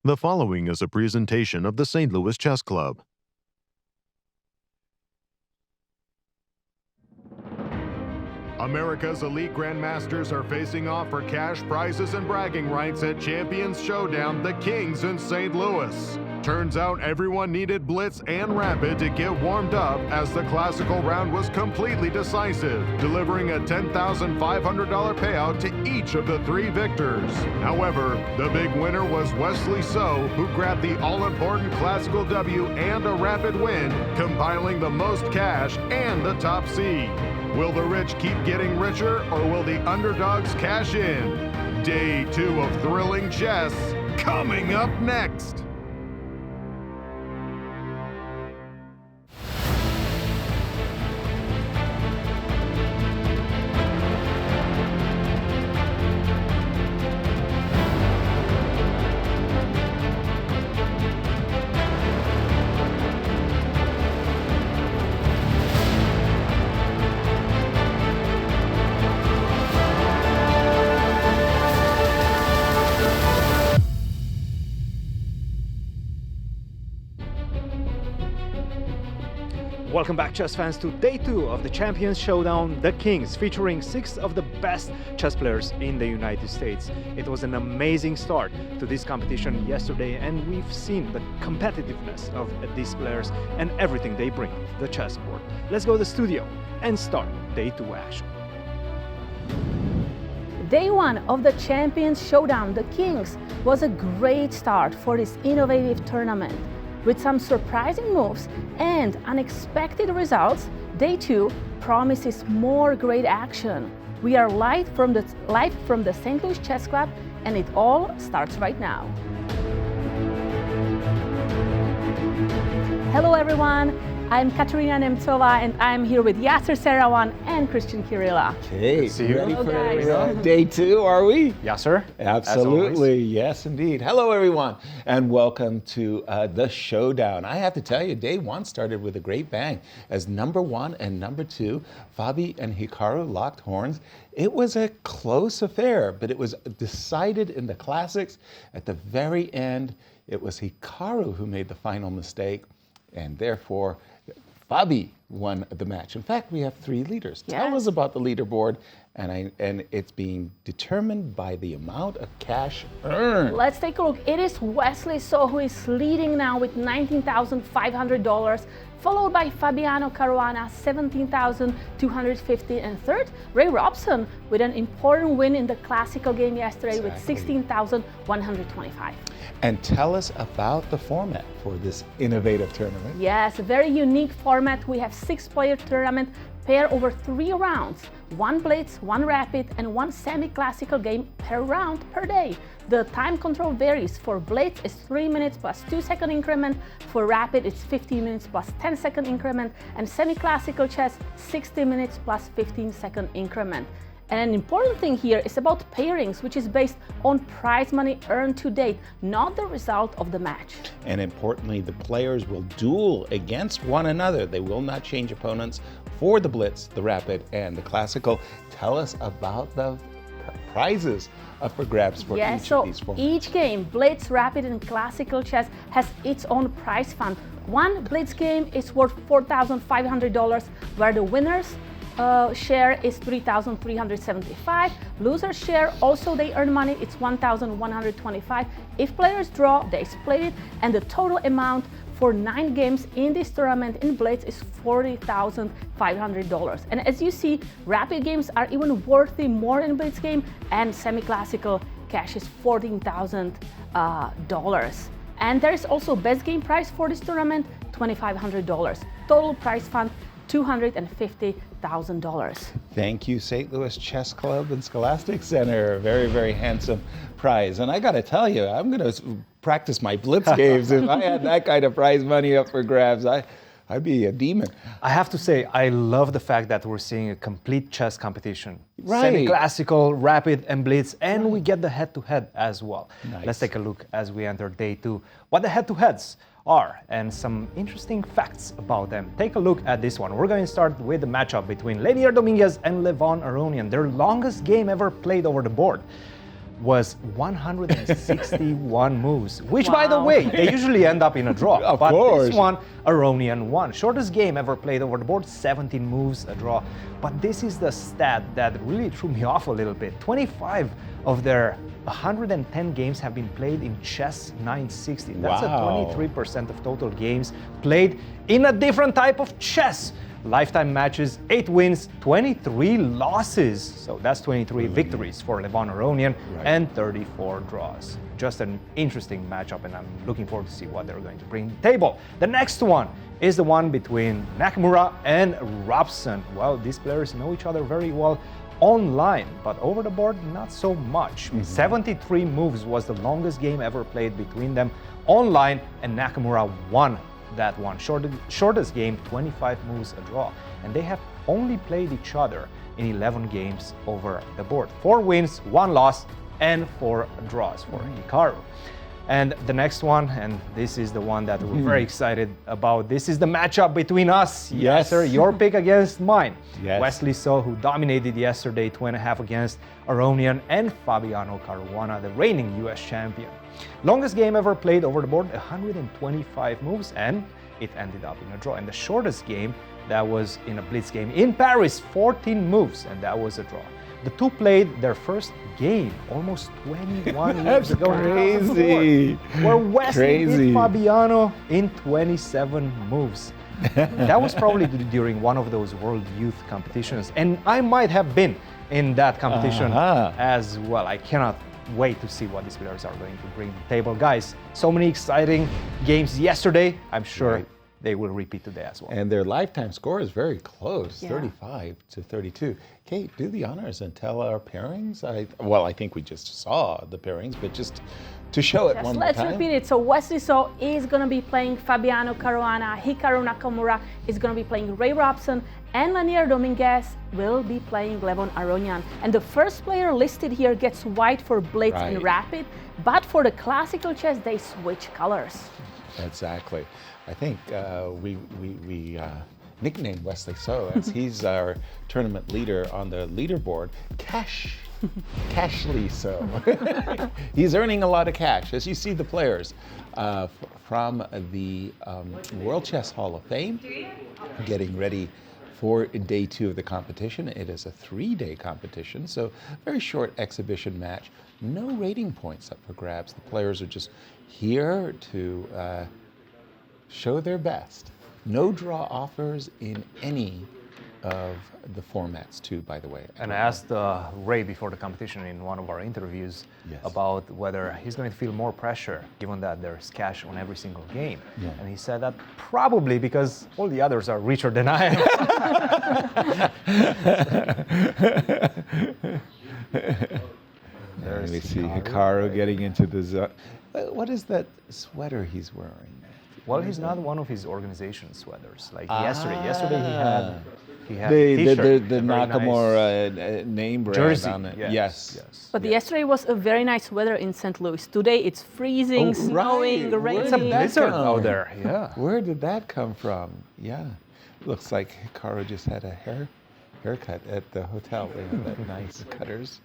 The following is a presentation of the St. Louis Chess Club. America's elite grandmasters are facing off for cash prizes and bragging rights at Champions Showdown, the Kings in St. Louis. Turns out everyone needed Blitz and Rapid to get warmed up, as the classical round was completely decisive, delivering a $10,500 payout to each of the three victors. However, the big winner was Wesley, who grabbed the all-important classical W and a rapid win, compiling the most cash and the top seed. Will the rich keep getting richer, or will the underdogs cash in? Day 2 of thrilling chess, coming up next. Welcome back, chess fans, to day 2 of the Champions Showdown, the Kings, featuring 6 of the best chess players in the United States. It was an amazing start to this competition yesterday, and we've seen the competitiveness of these players and everything they bring to the chessboard. Let's go to the studio and start day 2 action. Day 1 of the Champions Showdown, the Kings, was a great start for this innovative tournament. With some surprising moves and unexpected results, Day 2 promises more great action. We are live from the St. Louis Chess Club, and it all starts right now. Hello everyone, I'm Katerina Nemcova, and I'm here with Yasser, Seirawan, and Cristian Chirila. Okay, ready Hello, for guys. day 2, are we? Yasser? Absolutely, yes indeed. Hello everyone, and welcome to the Showdown. I have to tell you, day 1 started with a great bang, as number 1 and number 2, Fabi and Hikaru, locked horns. It was a close affair, but it was decided in the classics. At the very end, it was Hikaru who made the final mistake, and therefore Fabi won the match. In fact, we have 3 leaders. Yes. Tell us about the leaderboard, and it's being determined by the amount of cash earned. Let's take a look. It is Wesley who is leading now with $19,500, followed by Fabiano Caruana, $17,250, and third, Robson with an important win in the classical game yesterday with $16,125. And tell us about the format for this innovative tournament. Yes, a very unique format. We have 6-player tournament paired over 3 rounds. 1 Blitz, 1 Rapid, and 1 semi-classical game per round per day. The time control varies. For Blitz, it's 3 minutes plus 2-second increment. For Rapid, it's 15 minutes plus 10-second increment. And semi-classical chess, 60 minutes plus 15-second increment. And an important thing here is about pairings, which is based on prize money earned to date, not the result of the match. And importantly, the players will duel against one another. They will not change opponents for the Blitz, the Rapid, and the Classical. Tell us about the prizes up for grabs for each of these formats. Each game, Blitz, Rapid, and Classical chess, has its own prize fund. One Blitz game is worth $4,500, where the winners share is $3,375. Losers share, also they earn money, it's $1,125. If players draw, they split it, and the total amount for 9 games in this tournament in Blitz is $40,500. And as you see, Rapid games are even worthy more than Blitz game, and semi-classical cash is $14,000. And there is also best game prize for this tournament, $2,500. Total prize fund, $250,000. Thank you, St. Louis Chess Club and Scholastic Center. Very, very handsome prize. And I got to tell you, I'm going to practice my Blitz games. If I had that kind of prize money up for grabs, I'd be a demon. I have to say, I love the fact that we're seeing a complete chess competition. Right. Semi-classical, Rapid, and Blitz, and we get the head-to-head as well. Nice. Let's take a look as we enter day 2, what the head-to-heads are and some interesting facts about them. Take a look at this one. We're going to start with the matchup between Leinier Dominguez and Levon Aronian, their longest game ever played over the board. was 161 moves, which, by the Wow. way, they usually end up in a draw. Of but course. this one, Aronian won. Shortest game ever played over the board, 17 moves, a draw. But this is the stat that really threw me off a little bit. 25 of their 110 games have been played in chess 960. That's Wow. a 23% of total games played in a different type of chess. Lifetime matches, 8 wins, 23 losses. So that's 23 victories for Levon Aronian and 34 draws. Just an interesting matchup, and I'm looking forward to see what they're going to bring to the table. The next one is the one between Nakamura and Robson. Well, these players know each other very well online, but over the board, not so much. 73 moves was the longest game ever played between them online, and Nakamura won that one. Shortest game, 25 moves, a draw. And they have only played each other in 11 games over the board. 4 wins, 1 loss, and 4 draws for Hikaru. And the next one, and this is the one that we're very excited about. This is the matchup between us, Yes. Yasser, your pick against mine. Yes. Wesley who dominated yesterday, 2.5 against Aronian, and Fabiano Caruana, the reigning US champion. Longest game ever played over the board, 125 moves, and it ended up in a draw. And the shortest game, that was in a BLITZ game in Paris, 14 moves, and that was a draw. The two played their first game almost 21 years That's ago. in 2004, crazy. Where Wesley Crazy. beat Fabiano in 27 moves. That was probably during one of those World Youth competitions, and I might have been in that competition as well. I cannot wait to see what these players are going to bring to the table. Guys, so many exciting games yesterday. I'm sure they will repeat today as well. And their lifetime score is very close, Yeah. 35 to 32. Kate, do the honors and tell our pairings. I think we just saw the pairings, but just to show it Yes, one more let's time. repeat it. So Wesley is going to be playing Fabiano Caruana, Hikaru Nakamura is going to be playing Ray Robson, and Leinier Dominguez will be playing Levon Aronian. And the first player listed here gets white for BLITZ and Right. Rapid, but for the classical chess, they switch colors. Exactly. I think we nicknamed Wesley as he's our tournament leader on the leaderboard. Cashly so. He's earning a lot of cash. As you see the players from the World Chess Hall of Fame getting ready for day 2 of the competition. It is a 3-day competition, so very short exhibition match. No rating points up for grabs. The players are just here to show their best. No draw offers in any of the formats too, by the way. And I asked Ray before the competition in one of our interviews about whether he's going to feel more pressure given that there's cash on every single game. And he said that probably because all the others are richer than I am. Let me see Hikaru getting into the zone. What is that sweater he's wearing? Well, he's not one of his organization sweaters. Like yesterday he had The t-shirt, the a very nice Nakamura name brand jersey on it. Yes. But yesterday was a very nice weather in St. Louis. Today it's freezing, snowing, right. raining. It's a blizzard come? out there. Yeah. Where did that come from? Yeah. Looks like Hikaru just had a haircut at the hotel. They have that nice cutters.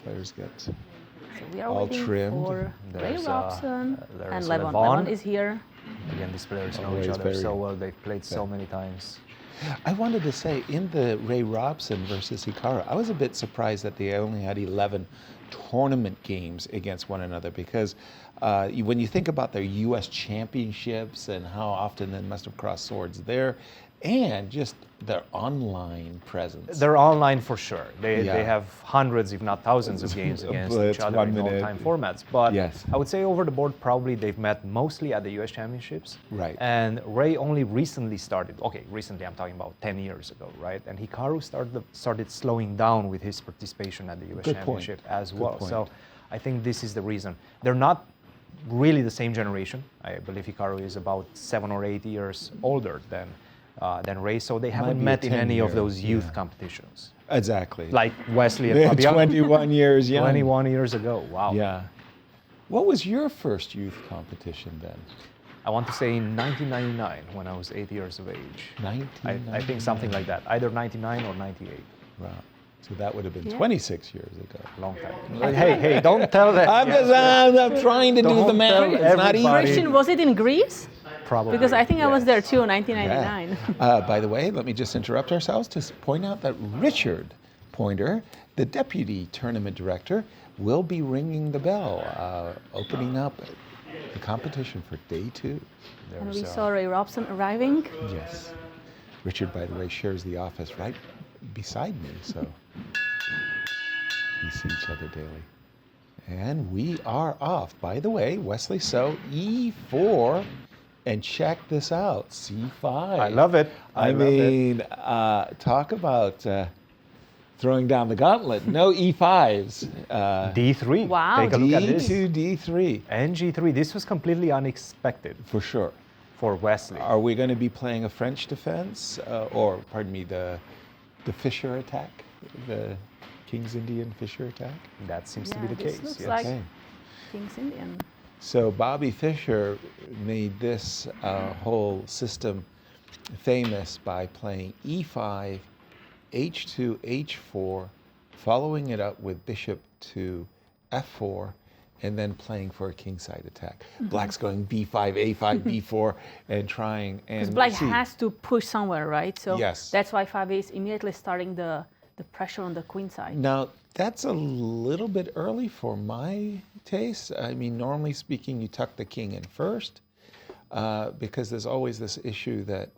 Players get So we are all waiting trimmed. for Ray There's, Robson there's and Levon. Levon. Levon is here. Again, these players know Always each other very- so well. They've played so many times. I wanted to say, in the Ray Robson versus Hikaru, I was a bit surprised that they only had 11 tournament games against one another, because when you think about their U.S. championships and how often they must have crossed swords there, and just their online presence. They're online for sure. They Yeah. have hundreds, if not thousands, of games against Blitz, each other 1 in minute. all-time formats. But Yes. I would say over the board, probably they've met mostly at the U.S. Championships. Right. And Ray only recently started. Okay, recently I'm talking about 10 years ago, right? And Hikaru started slowing down with his participation at the U.S. Good point. Championship as Good well. point. So I think this is the reason. They're not really the same generation. I believe Hikaru is about 7 or 8 years older than Ray, so they haven't be a met in any of 10-year, those youth yeah. competitions. Exactly. Like Wesley and They're Fabiano. 21 years young. 21 years ago, wow. Yeah. What was your first youth competition then? I want to say in 1999, when I was 8 years of age. I think something like that, either 99 or 98. Wow. So that would have been Yeah. 26 years ago. Long time. Hey, don't tell that. I'm trying to do the Don't math. tell It's not easy. everybody. Christian, was it in Greece? Probably. Because I think I was there yes. too, 1999. By the way, let me just interrupt ourselves to point out that Richard Pointer, the deputy tournament director, will be ringing the bell, opening up the competition for day 2. And we saw Ray Robson arriving. Yes. Richard, by the way, shares the office right beside me, so we see each other daily. And we are off. By the way, Wesley, so E4, and check this out, C5. I love it. I mean, talk about throwing down the gauntlet. No E5s. D3. Wow. Take a look at this. D2, D3. And G3. This was completely unexpected For sure. for Wesley. Are we going to be playing a French defense, or pardon me, the Fisher attack, the King's Indian Fisher attack? That seems to Yeah, be the this case. looks yes. like- Okay. King's Indian. So Bobby Fischer made this whole system famous by playing E5, H2, H4, following it up with Bishop to F4, and then playing for a kingside attack. Black's going B5, A5, B4, and trying and Because Black see. has to push somewhere, right? So Yes. that's why Fabi is immediately starting the pressure on the queen side. Now, that's a little bit early for my taste. I mean, normally speaking, you tuck the king in first, because there's always this issue that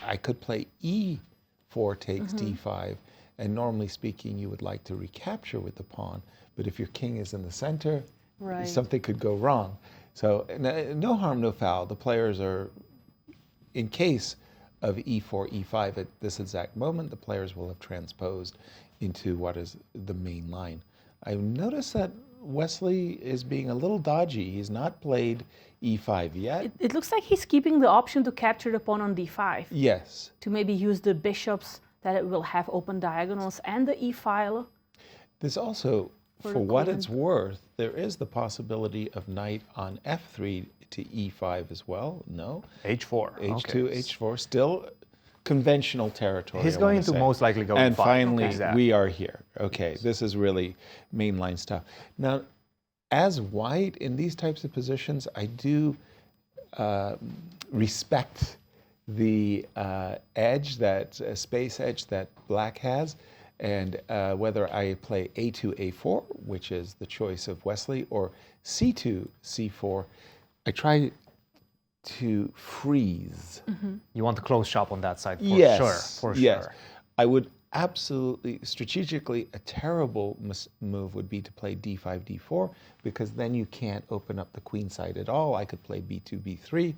I could play E4 takes D5, and normally speaking, you would like to recapture with the pawn. But if your king is in the center, Right. something could go wrong. So no harm, no foul. The players are, in case of E4, E5 at this exact moment, the players will have transposed into what is the main line. I've noticed that Wesley is being a little dodgy. He's not played E5 yet. It looks like he's keeping the option to capture the pawn on D5, Yes. to maybe use the bishops that it will have open diagonals and the E file. There's also, For for the what queen. it's worth, there is the possibility of knight on F3 to E5 as well. No? H4. H2, okay. H4, still conventional territory. He's I going wanna to say. most likely go And E5. finally, Exactly. we are here. Okay, this is really mainline stuff. Now, as white in these types of positions, I do respect the edge, that space edge that black has. And whether I play A2, A4, which is the choice of Wesley, or C2, C4, I try to freeze. You want to close shop on that side for Yes, sure. For yes. sure. I would absolutely, strategically, a terrible move would be to play D5, D4, because then you can't open up the queen side at all. I could play B2, B3,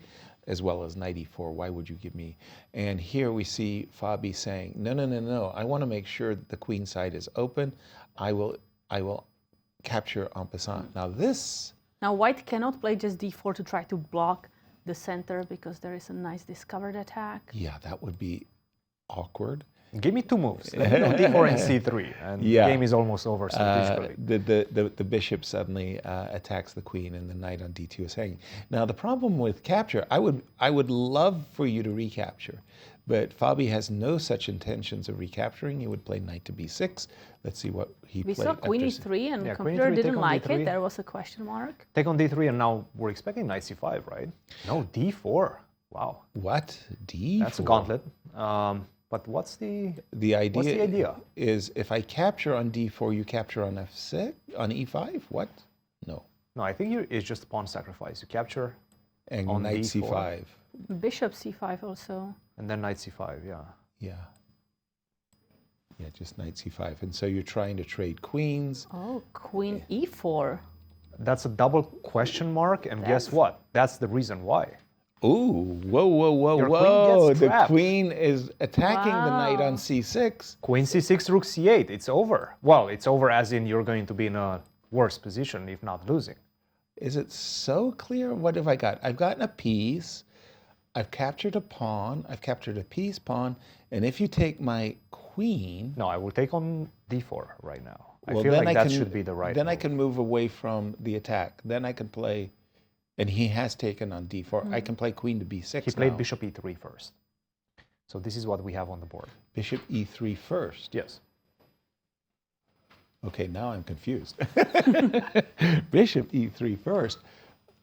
as well as knight E4. Why would you give me? And here we see Fabi saying, no, no, no, no. I want to make sure that the queen side is open. I will capture en passant. Now this, Now white cannot play just D4 to try to block the center because there is a nice discovered attack. yeah, that would be awkward. Give me 2 moves. Let me know D4 and C3, and Yeah. the game is almost over strategically. The bishop suddenly attacks the queen, and the knight on D2 is hanging. Now the problem with capture, I would love for you to recapture, but Fabi has no such intentions of recapturing. He would play knight to B6. Let's see what he We played. saw queen after E3 and Yeah, queen computer E3, take didn't on like D3. it. There was a question mark. Take on D3, and now we're expecting knight C5, right? No, D4. Wow, What? D4? that's a gauntlet. But what's the The idea, idea? is if I capture on D4, you capture on F6, on E5? What? No. No, I think here is just pawn sacrifice. You capture And On knight D4. C5. Bishop C5 also. and then knight C5. Yeah. Yeah. Yeah, just knight C5. And so you're trying to trade queens. Oh, queen E4. That's a double question mark, and guess That's- what? That's the reason why. Ooh, whoa, whoa, whoa, Your queen whoa. gets The trapped. queen is attacking the knight on Wow. C6. Queen C6, Rook C8. It's over. Well, it's over as in you're going to be in a worse position, if not losing. Is it so clear? What have I got? I've gotten a piece. I've captured a pawn. I've captured a piece pawn. And if you take my queen, No, I will take on D4 right now. well, I feel then like I that can, should be the right Then I move. can move away from the attack. Then I can play, and he has taken on D4. I can play queen to B6 He played now. bishop E3 first. So this is what we have on the board. Bishop E3 first. Yes. Okay, now I'm confused. Bishop e3 first.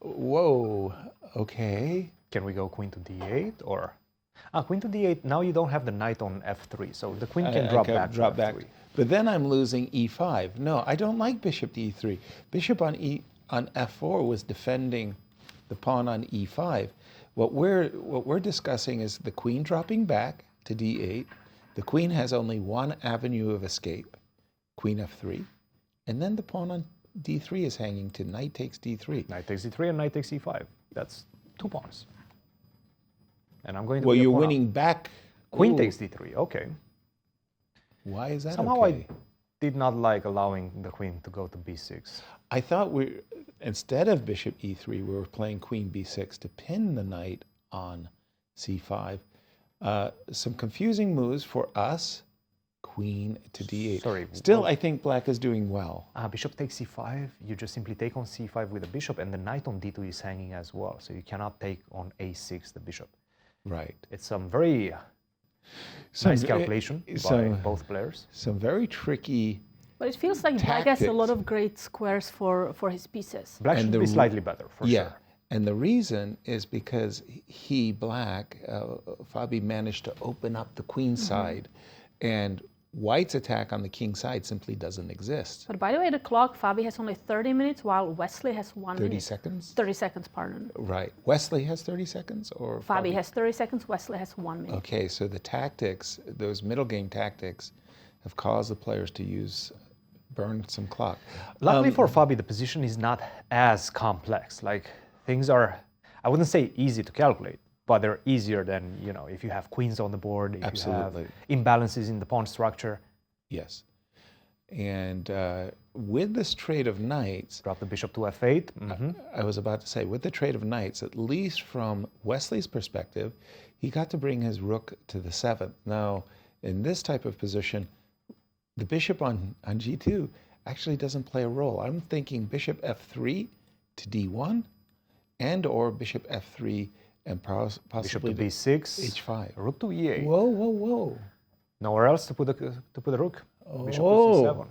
Whoa, okay. Can we go queen to d8 or? Queen to d8, now you don't have the knight on f3, so the queen can drop back to f3. But then I'm losing e5. No, I don't like bishop to e3. Bishop on f4 was defending the pawn on e5. What we're discussing is the queen dropping back to d8. The queen has only one avenue of escape, queen f3, and then the pawn on d3 is hanging to knight takes d3. Knight takes d3 and knight takes e5. That's 2 pawns. And I'm going to. Well, you're winning back. Queen takes d3. Okay. Why is that? Somehow okay? I did not like allowing the queen to go to b6. I thought instead of bishop e3, we were playing queen b6 to pin the knight on c5. Some confusing moves for us. Queen to d8. Sorry. Still, I think black is doing well. Bishop takes c5. You just simply take on c5 with the bishop, and the knight on d2 is hanging as well. So you cannot take on a6 the bishop. Right. It's some very nice calculation by both players. Some very tricky. But it feels like black has a lot of great squares for his pieces. Black should be slightly better, for sure. And the reason is because Fabi managed to open up the queen side, and white's attack on the king side simply doesn't exist. But by the way, the clock, Fabi has only 30 minutes, while Wesley has 1 minute. 30 seconds? 30 seconds, pardon. Right. Wesley has 30 seconds, or Fabi has 30 seconds, Wesley has 1 minute. Okay, so the tactics, those middle game tactics, have caused the players to burn some clock. Luckily for Fabi, the position is not as complex. Like, things are, I wouldn't say easy to calculate, but they're easier than, if you have queens on the board, if Absolutely. you have imbalances in the pawn structure. Yes. And with this trade of knights... Drop the bishop to f8. I was about to say, with the trade of knights, at least from Wesley's perspective, he got to bring his rook to the 7th. Now, in this type of position, the bishop on g2 actually doesn't play a role. I'm thinking bishop f3 to d1, and or bishop f3 and possibly bishop to b6, h5. rook to e8. Whoa, whoa, whoa! Nowhere else to put the rook. Bishop to c7.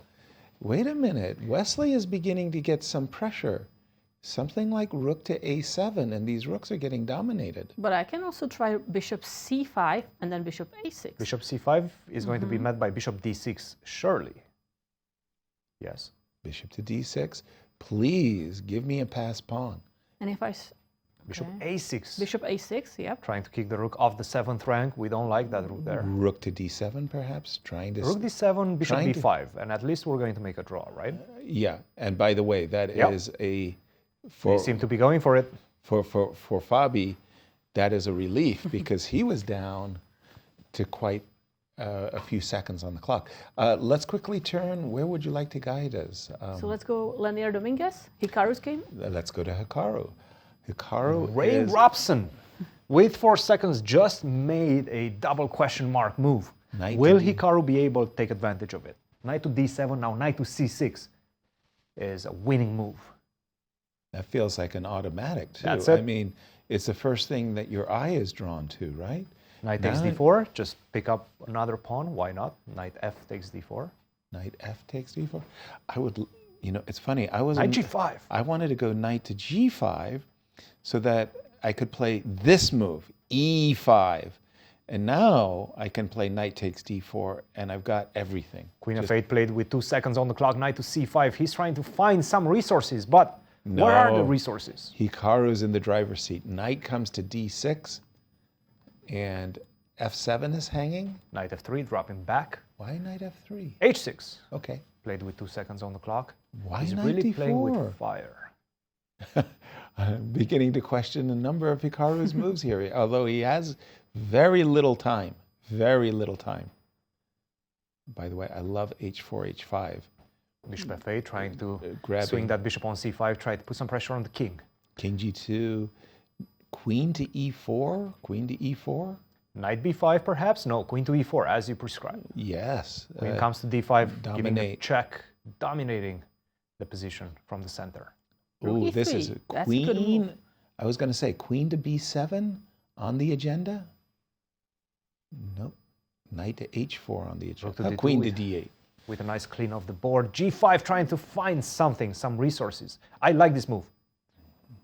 Wait a minute. Wesley is beginning to get some pressure. Something like rook to a7, and these rooks are getting dominated. But I can also try bishop c5 and then bishop a6. Bishop c5 is going to be met by bishop d6, surely. Yes. Bishop to d6. Please give me a passed pawn. And if I... Bishop a6. Bishop a6, yep. Trying to kick the rook off the 7th rank. We don't like that rook there. Rook to d7, perhaps? Trying to... Rook d7, bishop b5. And at least we're going to make a draw, right? Yeah. And by the way, that is a... They seem to be going for it. For Fabi, that is a relief because he was down to quite a few seconds on the clock. Let's quickly turn. Where would you like to guide us? So let's go Leinier Dominguez, Hikaru's game. Let's go to Hikaru. Hikaru Ray Robson, with 4 seconds, just made a double question mark move. Will Hikaru be able to take advantage of it? Knight to d7, now knight to c6 is a winning move. That feels like an automatic, too. That's it. I mean, it's the first thing that your eye is drawn to, right? Knight takes d4, just pick up another pawn. Why not? Knight f takes d4. Knight f takes d4. I would, it's funny. Knight g5. I wanted to go knight to g5 so that I could play this move, e5. And now I can play knight takes d4, and I've got everything. Queen f8 played with 2 seconds on the clock, knight to c5. He's trying to find some resources, but where are the resources? Hikaru's in the driver's seat. Knight comes to d6, and f7 is hanging. Knight f3, dropping back. Why knight f3? h6. Okay. Played with 2 seconds on the clock. Why He's knight really d4? playing with fire. I'm beginning to question a number of Hikaru's moves here, although he has very little time. Very little time. By the way, I love h4, h5. Bishop f8, trying to grabbing. Swing that bishop on c5, try to put some pressure on the king. King g2, queen to e4, queen to e4. Knight b5 perhaps? No, queen to e4 as you prescribe. Yes. Queen comes to d5, dominate. giving a check, dominating the position from the center. Ooh, this is a That's queen. a good move. I was going to say queen to b7 on the agenda. Nope. Knight to h4 on the agenda. To Queen d2 to d8. with a nice clean of the board. G5 trying to find something, some resources. I like this move.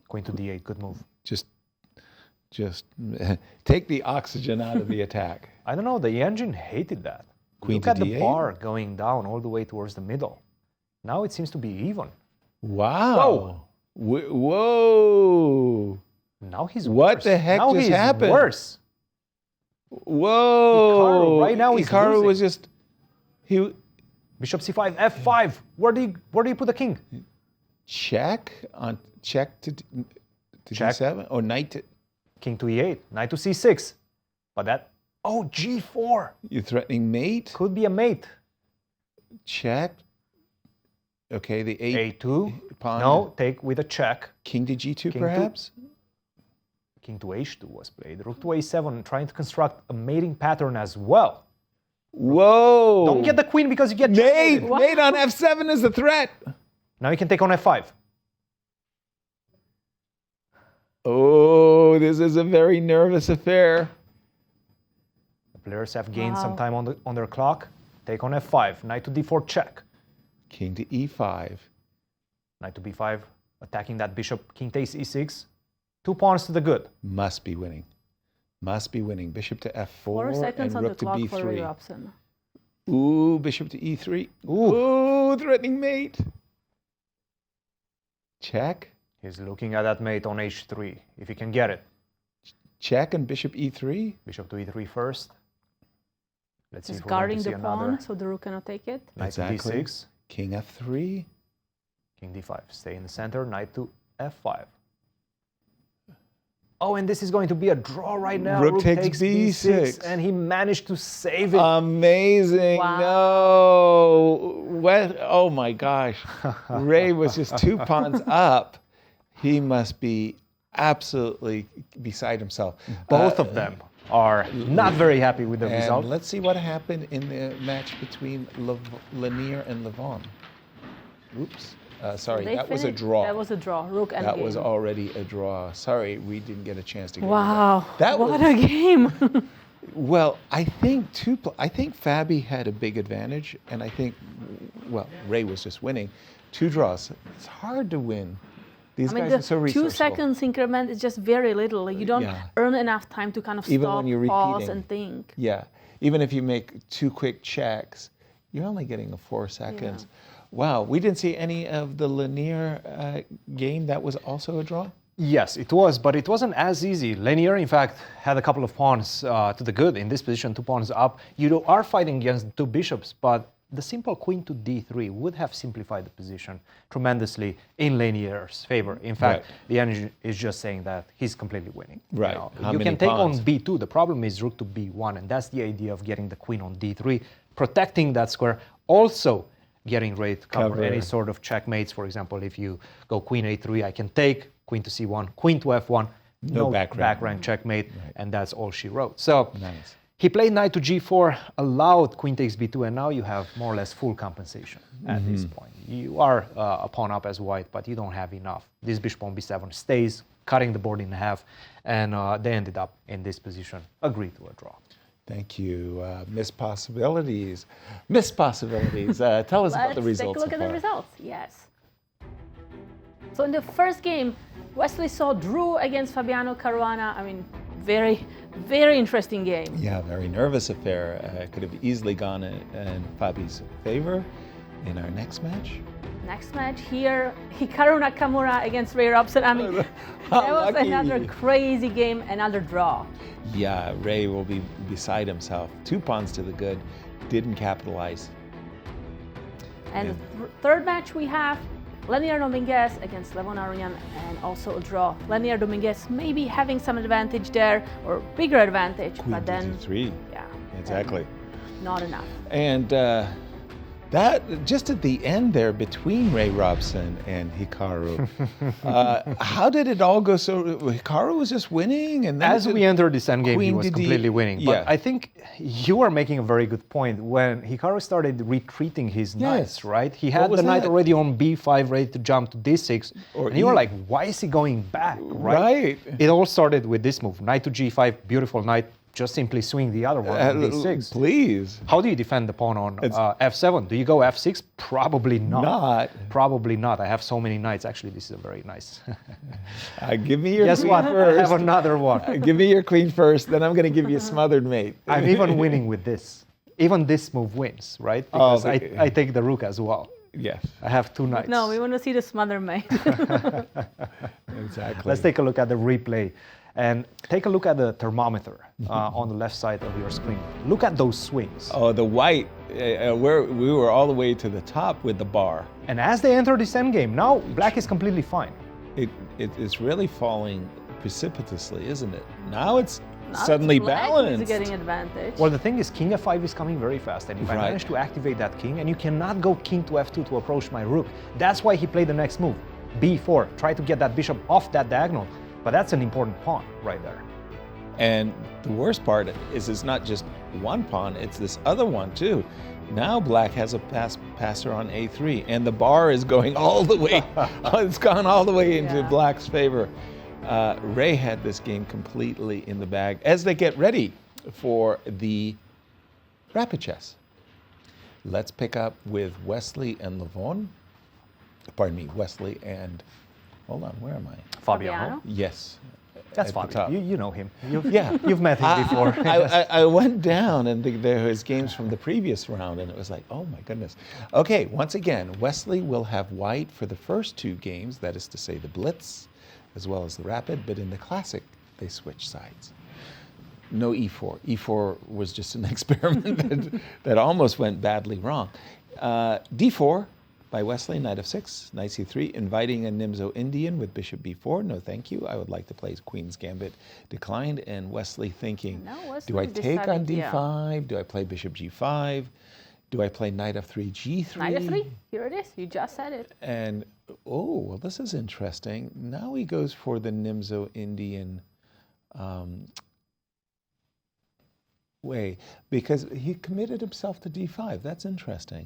Queen to D8, good move. Just take the oxygen out of the attack. I don't know, the engine hated that. Queen Look to at the D8? bar going down all the way towards the middle. Now it seems to be even. Wow. Whoa. Now he's What worse. the heck now just he's happened? Worse. Whoa. Hikaru, right now he's Hikaru losing. was just, he Bishop C5, F5. Where do you put the king? check to Check. D7 or knight to, King to E8, knight to C6. But that, oh, G4. you're threatening mate, Could be a mate. check. Okay, the A2. pawn. No, take with a check. King to G2 King to- perhaps? King to H2 was played. Rook to A7, trying to construct a mating pattern as well. Whoa. Don't get the queen because you get mate. checkmated. Mate on F7 is a threat. Now you can take on F5. Oh, this is a very nervous affair. The players have gained some Wow. time on their clock. Take on F5. Knight to D4 check. King to E5. Knight to B5, attacking that bishop. King takes E6. 2 pawns to the good. Must be winning. Must be winning. Bishop to F4 4 seconds and on the rook to clock for B3. Robson. Ooh, bishop to E3. Ooh. Ooh, threatening mate. Check. He's looking at that mate on H3, if he can get it. Check and bishop E3. Bishop to E3 first. Let's see He's if we're going guarding to see the another. pawn, so the rook cannot take it. Knight Exactly. to D6. King F3. King D5. Stay in the center. Knight to F5. Oh, and this is going to be a draw right now. Rook takes B6. and he managed to save it. Amazing. Wow. No. Oh my gosh. Ray was just 2 pawns up. He must be absolutely beside himself. Both of them are not very happy with the And result. let's see what happened in the match between Leinier and Levon. Oops. Sorry, They that was a finished- draw. That was a draw. Rook and That was already a draw. Sorry, we didn't get a chance to get Wow. That what was- a game. Well, I think Fabi had a big advantage, and I think, well, Ray was just winning. 2 draws. It's hard to win. These I mean, guys the are so 2 resourceful. seconds increment is just very little. Like, you don't Yeah. earn enough time to kind of Even stop, when you're pause, repeating. and think. Yeah, even if you make 2 quick checks, you're only getting a 4 seconds. Wow, we didn't see any of the Leinier game. That was also a draw? Yes, it was, but it wasn't as easy. Leinier, in fact, had a couple of pawns to the good in this position, 2 pawns up. You are fighting against 2 bishops, but the simple queen to D3 would have simplified the position tremendously in Leinier's favor. In fact, Right. the engine is just saying that he's completely winning. Right. How You many can take pawns? on B2. The problem is rook to B1, and that's the idea of getting the queen on D3, protecting that square, also getting ready to cover any sort of checkmates. For example, if you go queen A3, I can take, queen to C1, queen to F1, No back rank. checkmate, and that's all she wrote. So Nice. he played knight to G4, allowed queen takes B2, and now you have more or less full compensation at this point. You are a pawn up as white, but you don't have enough. This bishop on B7 stays, cutting the board in half, and they ended up in this position, agreed to a draw. Thank you. Miss Possibilities. Miss Possibilities. Tell us about the Let's results. take a look so at the far. results. Yes. So in the first game, Wesley saw drew against Fabiano Caruana. I mean, very, very interesting game. Yeah, very nervous affair. Could have easily gone in Fabi's favor. In our next match, Next match here, Hikaru Nakamura against Ray Robson. I mean, that was lucky. another crazy game, another draw. yeah, Ray will be beside himself. 2 pawns to the good, didn't capitalize. And the third match we have Leinier Dominguez against Levon Aronian, and also a draw. Leinier Dominguez maybe having some advantage there, or bigger advantage, Queen but then to D3. yeah, Exactly. not enough. And that just at the end there between Ray Robson and Hikaru, how did it all go? So Hikaru was just winning, and then As we entered this endgame, he Queen was to D- completely winning. yeah. But I think you are making a very good point. When Hikaru started retreating his knights, right? He had was the knight that? already on B5, ready to jump to D6. Or and you were E- like, why is he going back, right? Right. It all started with this move. Knight to G5, beautiful knight, just simply swing the other one on d6. Please. How do you defend the pawn on f7? Do you go f6? Probably not. Probably not. I have so many knights. Actually, this is a very nice. Give me your Guess queen what? first. I have another one. Give me your queen first, then I'm going to give you a smothered mate. I'm even winning with this. Even this move wins, right? Because I take the rook as well. Yes. I have 2 knights. No, we want to see the smother mate. Exactly. Let's take a look at the replay. And take a look at the thermometer on the left side of your screen. Look at those swings. Oh, the white, we were all the way to the top with the bar. And as they enter this endgame, now black is completely fine. It's really falling precipitously, isn't it? Now it's suddenly balanced. Is getting advantage. Well, the thing is, king f5 is coming very fast. And if I manage to activate that king, and you cannot go king to f2 to approach my rook, that's why he played the next move, b4. Try to get that bishop off that diagonal. But that's an important pawn right there. And the worst part is it's not just one pawn, it's this other one too. Now black has a passer on a3, and the bar is going all the way, it's gone all the way into black's favor. Ray had this game completely in the bag as they get ready for the rapid chess. Let's pick up with Wesley and Levon. Pardon me, Wesley and, hold on, where am I? Fabiano? Yes. That's Fabiano. You know him. Yeah. You've met him before. I went down and there was games from the previous round and it was like, oh my goodness. Okay, once again, Wesley will have white for the first 2 games, that is to say the Blitz as well as the Rapid, but in the Classic, they switch sides. No e4. E4 was just an experiment that almost went badly wrong. d4 by Wesley, knight f6, knight c3, inviting a Nimzo Indian with bishop b4. No, thank you. I would like to play Queen's Gambit. Declined, and Wesley thinking, do I take on d5? Do I play bishop g5? Do I play knight f3, g3? Knight f3, here it is. You just said it. And, oh, well, this is interesting. Now he goes for the Nimzo Indian way, because he committed himself to d5. That's interesting.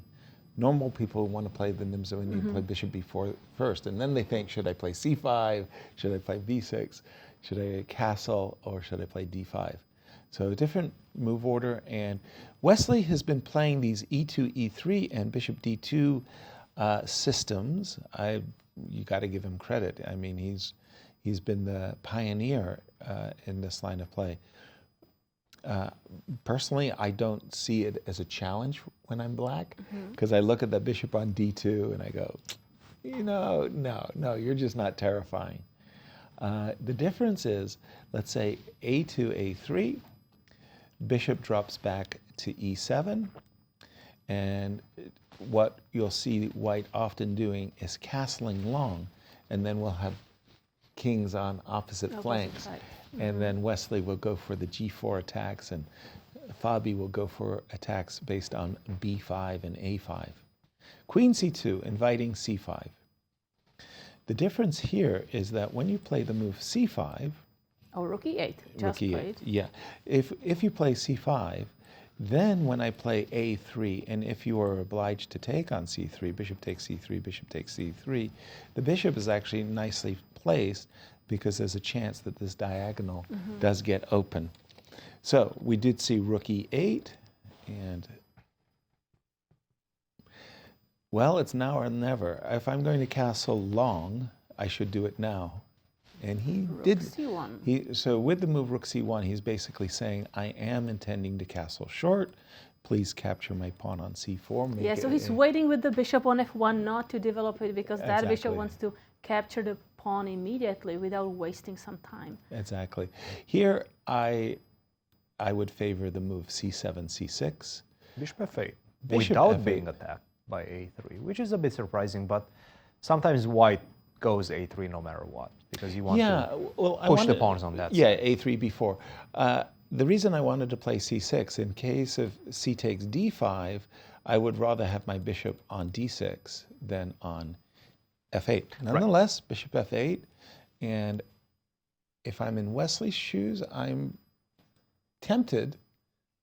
Normal people want to play the Nimzo Indian, play bishop b4 first, and then they think, should I play c5? Should I play b6? Should I castle, or should I play d5? So a different move order, and Wesley has been playing these e2, e3, and bishop d2 systems. You got to give him credit. I mean, he's been the pioneer in this line of play. Personally, I don't see it as a challenge when I'm black, because I look at the bishop on d2 and I go, no, you're just not terrifying. The difference is, let's say a2, a3, bishop drops back to e7, and what you'll see white often doing is castling long, and then we'll have kings on opposite flanks. And then Wesley will go for the g4 attacks, and Fabi will go for attacks based on b5 and a5. Queen c2, inviting c5. The difference here is that when you play the move c5, rook e8, just played. Yeah. If you play c5, then when I play a3, and if you are obliged to take on c3, bishop takes c3, bishop takes c3, the bishop is actually nicely placed, because there's a chance that this diagonal does get open. So we did see rook e8, and well, it's now or never. If I'm going to castle long, I should do it now. And he rook did. c1. So with the move rook c1, he's basically saying, I am intending to castle short. Please capture my pawn on c4. Yeah, so he's waiting with the bishop on f1 not to develop it, because that bishop wants to capture the pawn immediately without wasting some time. Exactly. Here, I would favor the move c7, c6. Bishop f8, Bishop without f8. being attacked by a3, which is a bit surprising, but sometimes white goes a3 no matter what, because you want to push the pawns on that side. side. a3, b4. The reason I wanted to play c6, in case of c takes d5, I would rather have my bishop on d6 than on f8. Nonetheless, bishop f8, and if I'm in Wesley's shoes, I'm tempted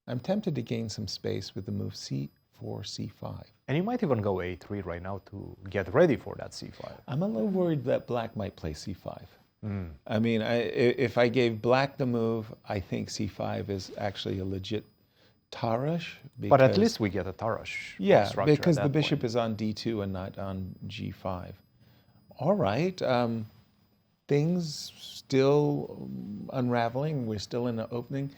to gain some space with the move c4, c5. And you might even go a3 right now to get ready for that c5. I'm a little worried that black might play c5. I mean, if I gave black the move, I think c5 is actually a legit Tarash. But at least we get a Tarash. Yeah, structure because at the that bishop point. is on d2 and not on g5. All right. Things still unraveling. We're still in the opening.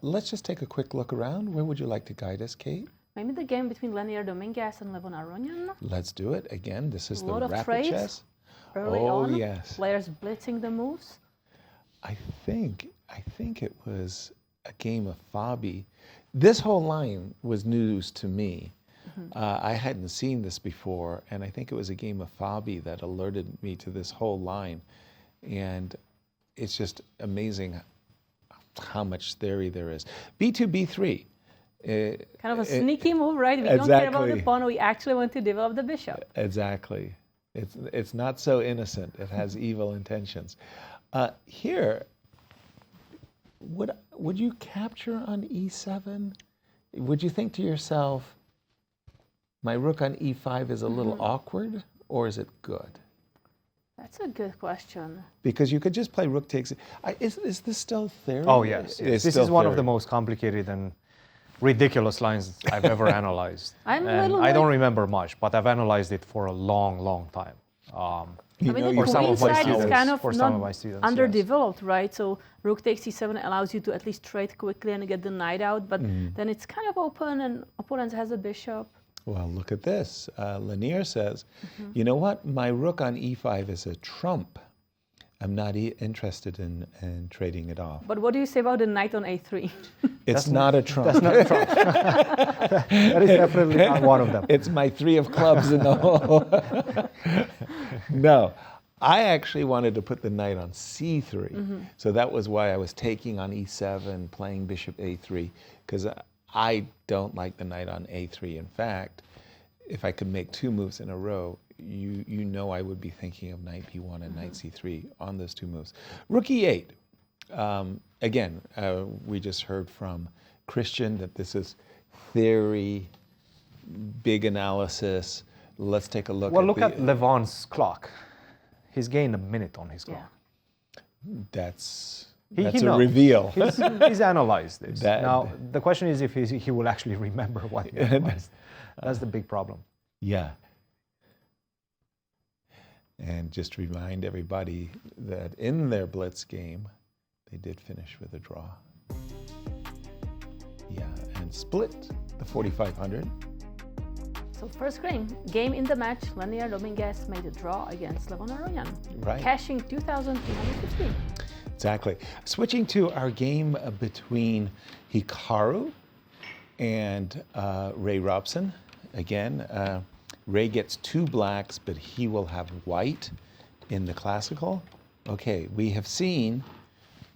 Let's just take a quick look around. Where would you like to guide us, Kate? Maybe the game between Leinier, Dominguez, and Levon Aronian. Let's do it. Again, this is A the lot of rapid trades chess. early Oh, on. yes. Players blitzing the moves. I think it was a game of Fabi. This whole line was news to me. I hadn't seen this before, and I think it was a game of Fabi that alerted me to this whole line. And it's just amazing how much theory there is. B2, B3. Kind of a sneaky move, right? We don't care about the Exactly. pawn. We actually want to develop the bishop. Exactly. It's not so innocent. It has evil intentions. Here, would you capture on e7? Would you think to yourself, my rook on e5 is a little awkward, or is it good? That's a good question. Because you could just play rook takes. Is this still theory? Oh, yes. It's This still is one of the theory. most complicated and ridiculous lines I've ever analyzed. I'm a And little I don't like- remember much, but I've analyzed it for a long, long time. You I mean, know the your For some queen of my side is students- kind of for some of not my students, yes. underdeveloped, right? So rook takes c7 allows you to at least trade quickly and get the knight out, but then it's kind of open and opponent has a bishop. Well, look at this. Leinier says, you know what? My rook on e5 is a trump. I'm not interested in trading it off. But what do you say about the knight on a3? It's not a trump. That's not Trump. That is definitely not one of them. It's my 3 of clubs in the hole. No, I actually wanted to put the knight on c3. So that was why I was taking on e7, playing bishop a3, because I don't like the knight on a3. In fact, if I could make 2 moves in a row, you know I would be thinking of knight b1 and knight c3 on those 2 moves. Rook e8. Again, we just heard from Cristian that this is theory, big analysis. Let's take a look Well, at look the, at Levon's clock. He's gained a minute on his clock. That's He a knows. reveal. He's analyzed this. That- Now, the question is if he will actually remember what he analyzed. That's the big problem. Yeah. And just remind everybody that in their blitz game, they did finish with a draw. Yeah, and split the 4,500. So first game in the match, Leinier Dominguez made a draw against Levon Aronian, Right. cashing 2,350. Exactly. Switching to our game between Hikaru and Ray Robson. Again, Ray gets 2 blacks, but he will have white in the classical. Okay, we have seen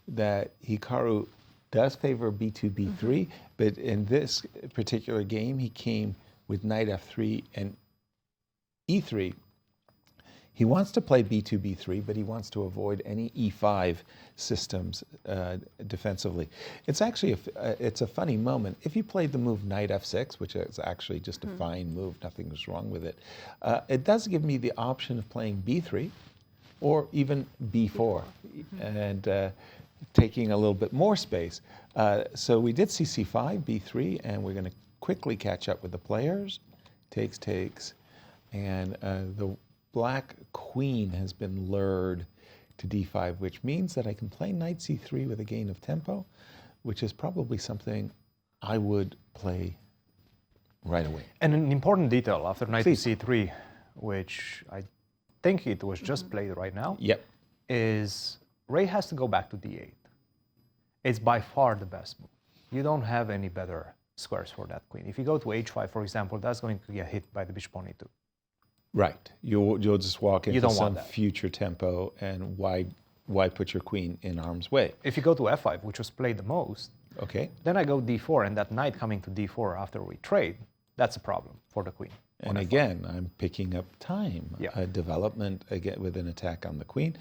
that Hikaru does favor b2, b3, but in this particular game, he came with knight f3 and e3. He wants to play b2, b3, but he wants to avoid any e5 systems defensively. It's actually it's a funny moment. If you played the move knight f6, which is actually just a fine move, nothing's wrong with it, it does give me the option of playing b3 or even b4 and taking a little bit more space. So we did see c5, b3, and we're going to quickly catch up with the players. Takes, and the black queen has been lured to d5, which means that I can play knight c3 with a gain of tempo, which is probably something I would play right away. And an important detail after knight to Please. c3, which I think it was just played right now, Yep. is Ray has to go back to d8. It's by far the best move. You don't have any better squares for that queen. If you go to h5, for example, that's going to get hit by the bishop on e2. Right. You'll just walk into don't want some that. future tempo, and why put your queen in harm's way? If you go to f5, which was played the most, Okay. then I go d4, and that knight coming to d4 after we trade, that's a problem for the queen. And again, I'm picking up time. Yeah. Development again with an attack on the queen.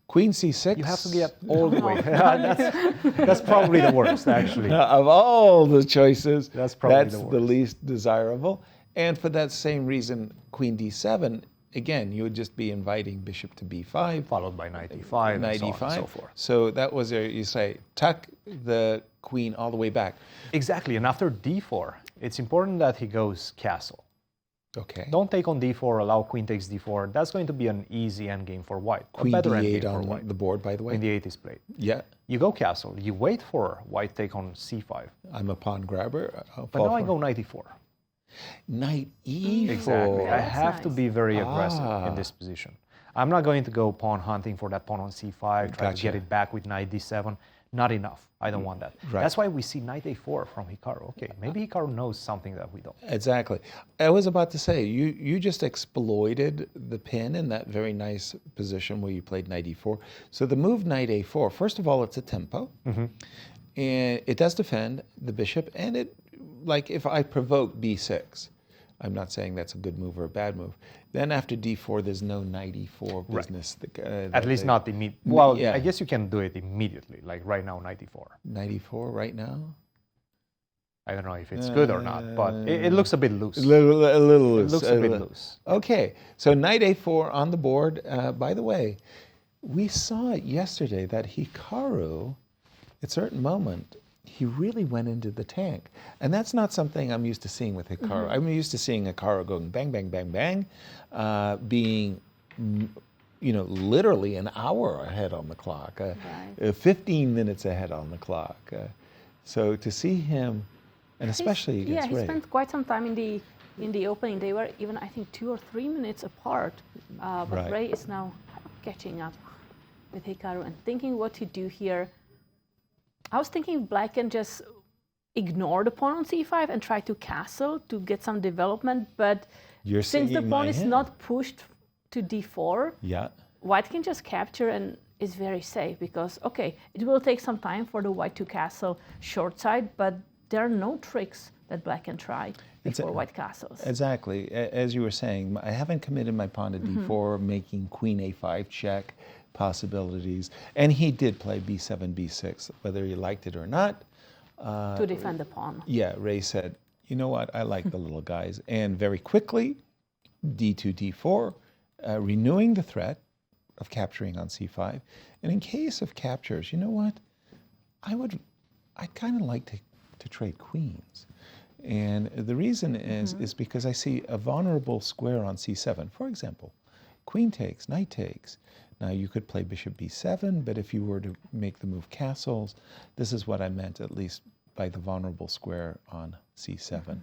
Queen c6. You have to get all the way. That's probably the worst, actually. Of all the choices, That's probably that's the the worst. least desirable. And for that same reason, queen d7 again, you would just be inviting bishop to b5. Followed by knight e5, Knight and so on e5. and so forth. So that was, you say, tuck the queen all the way back. Exactly, and after d4, it's important that he goes castle. Okay. Don't take on d4, allow queen takes d4. That's going to be an easy endgame for white. Queen a better d8 endgame for on white. the board, by the way. Queen d8 is played. Yeah. You go castle. You wait for white take on c5. I'm a pawn grabber. But now I go knight e4. Knight e4. Exactly. Yeah, I that's have to nice. be very aggressive in this position. I'm not going to go pawn hunting for that pawn on c5, try to Gotcha. get it back with knight d7. Not enough. I don't want that. Right. That's why we see knight a4 from Hikaru. Okay, maybe Hikaru knows something that we don't. Exactly. I was about to say, you just exploited the pin in that very nice position where you played knight e4. So the move knight a4, first of all, it's a tempo. And it does defend the bishop. And it, like if I provoke b6, I'm not saying that's a good move or a bad move. Then after d4, there's no knight e4 business. At least not immediately. Well, yeah. I guess you can do it immediately, like right now, knight e4. Knight e4 right now? I don't know if it's good or not, but it looks a bit loose. A little loose. It looks a bit loose. Okay, so knight a4 on the board. By the way, we saw it yesterday that Hikaru, at a certain moment, he really went into the tank. And that's not something I'm used to seeing with Hikaru. I'm used to seeing Hikaru going bang, bang, bang, bang, being, literally an hour ahead on the clock, 15 minutes ahead on the clock. So to see him, and especially against he Ray. spent quite some time in the opening. They were even, I think, 2 or 3 minutes apart. But Right. Ray is now catching up with Hikaru and thinking what to do here. I was thinking Black can just ignore the pawn on c5 and try to castle to get some development. But You're since the singing pawn my is hymn. not pushed to d4, Yeah. White can just capture and is very safe because, okay, it will take some time for the White to castle short side, but there are no tricks that Black can try before White castles. Exactly. As you were saying, I haven't committed my pawn to d4, making queen a5 check possibilities. And he did play b7, b6, whether he liked it or not. To defend the pawn. Yeah, Ray said, you know what, I like the little guys. And very quickly, d2, d4, renewing the threat of capturing on c5. And in case of captures, you know what, I'd kind of like to trade queens. And the reason is because I see a vulnerable square on c7. For example, queen takes, knight takes. Now you could play bishop b7, but if you were to make the move castles, this is what I meant, at least by the vulnerable square on c7.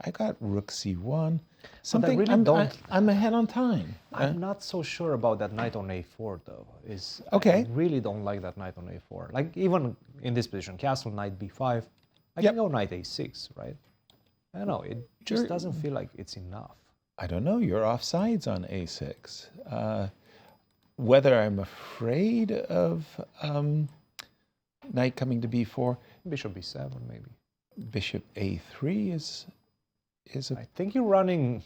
I got rook c1. Something really I'm ahead on time. I'm not so sure about that knight on a4 though. Okay. I really don't like that knight on a4. Like even in this position, castle knight b5, I can go knight a6, right? I don't know. It just doesn't feel like it's enough. I don't know. You're offsides on a6. Whether I'm afraid of knight coming to b4, Bishop b7 maybe. bishop a3 is a. I think you're running.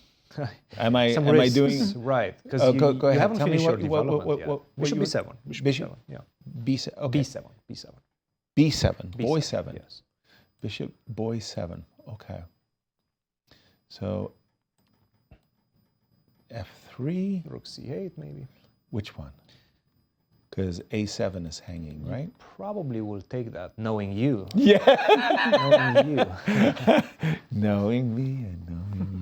Am I some am I risks. doing right? Because go you ahead. haven't Tell me finished your what development yet. Bishop you- b7. Bishop Bishop- b7. Yeah. b7? Okay. b7. b7. b7. Boy 7. Yes. Bishop boy 7. Okay. So f3. Rook c8 maybe. Which one? Because a7 is hanging, right? Probably will take that, knowing you. Yeah. Knowing you. Knowing me and knowing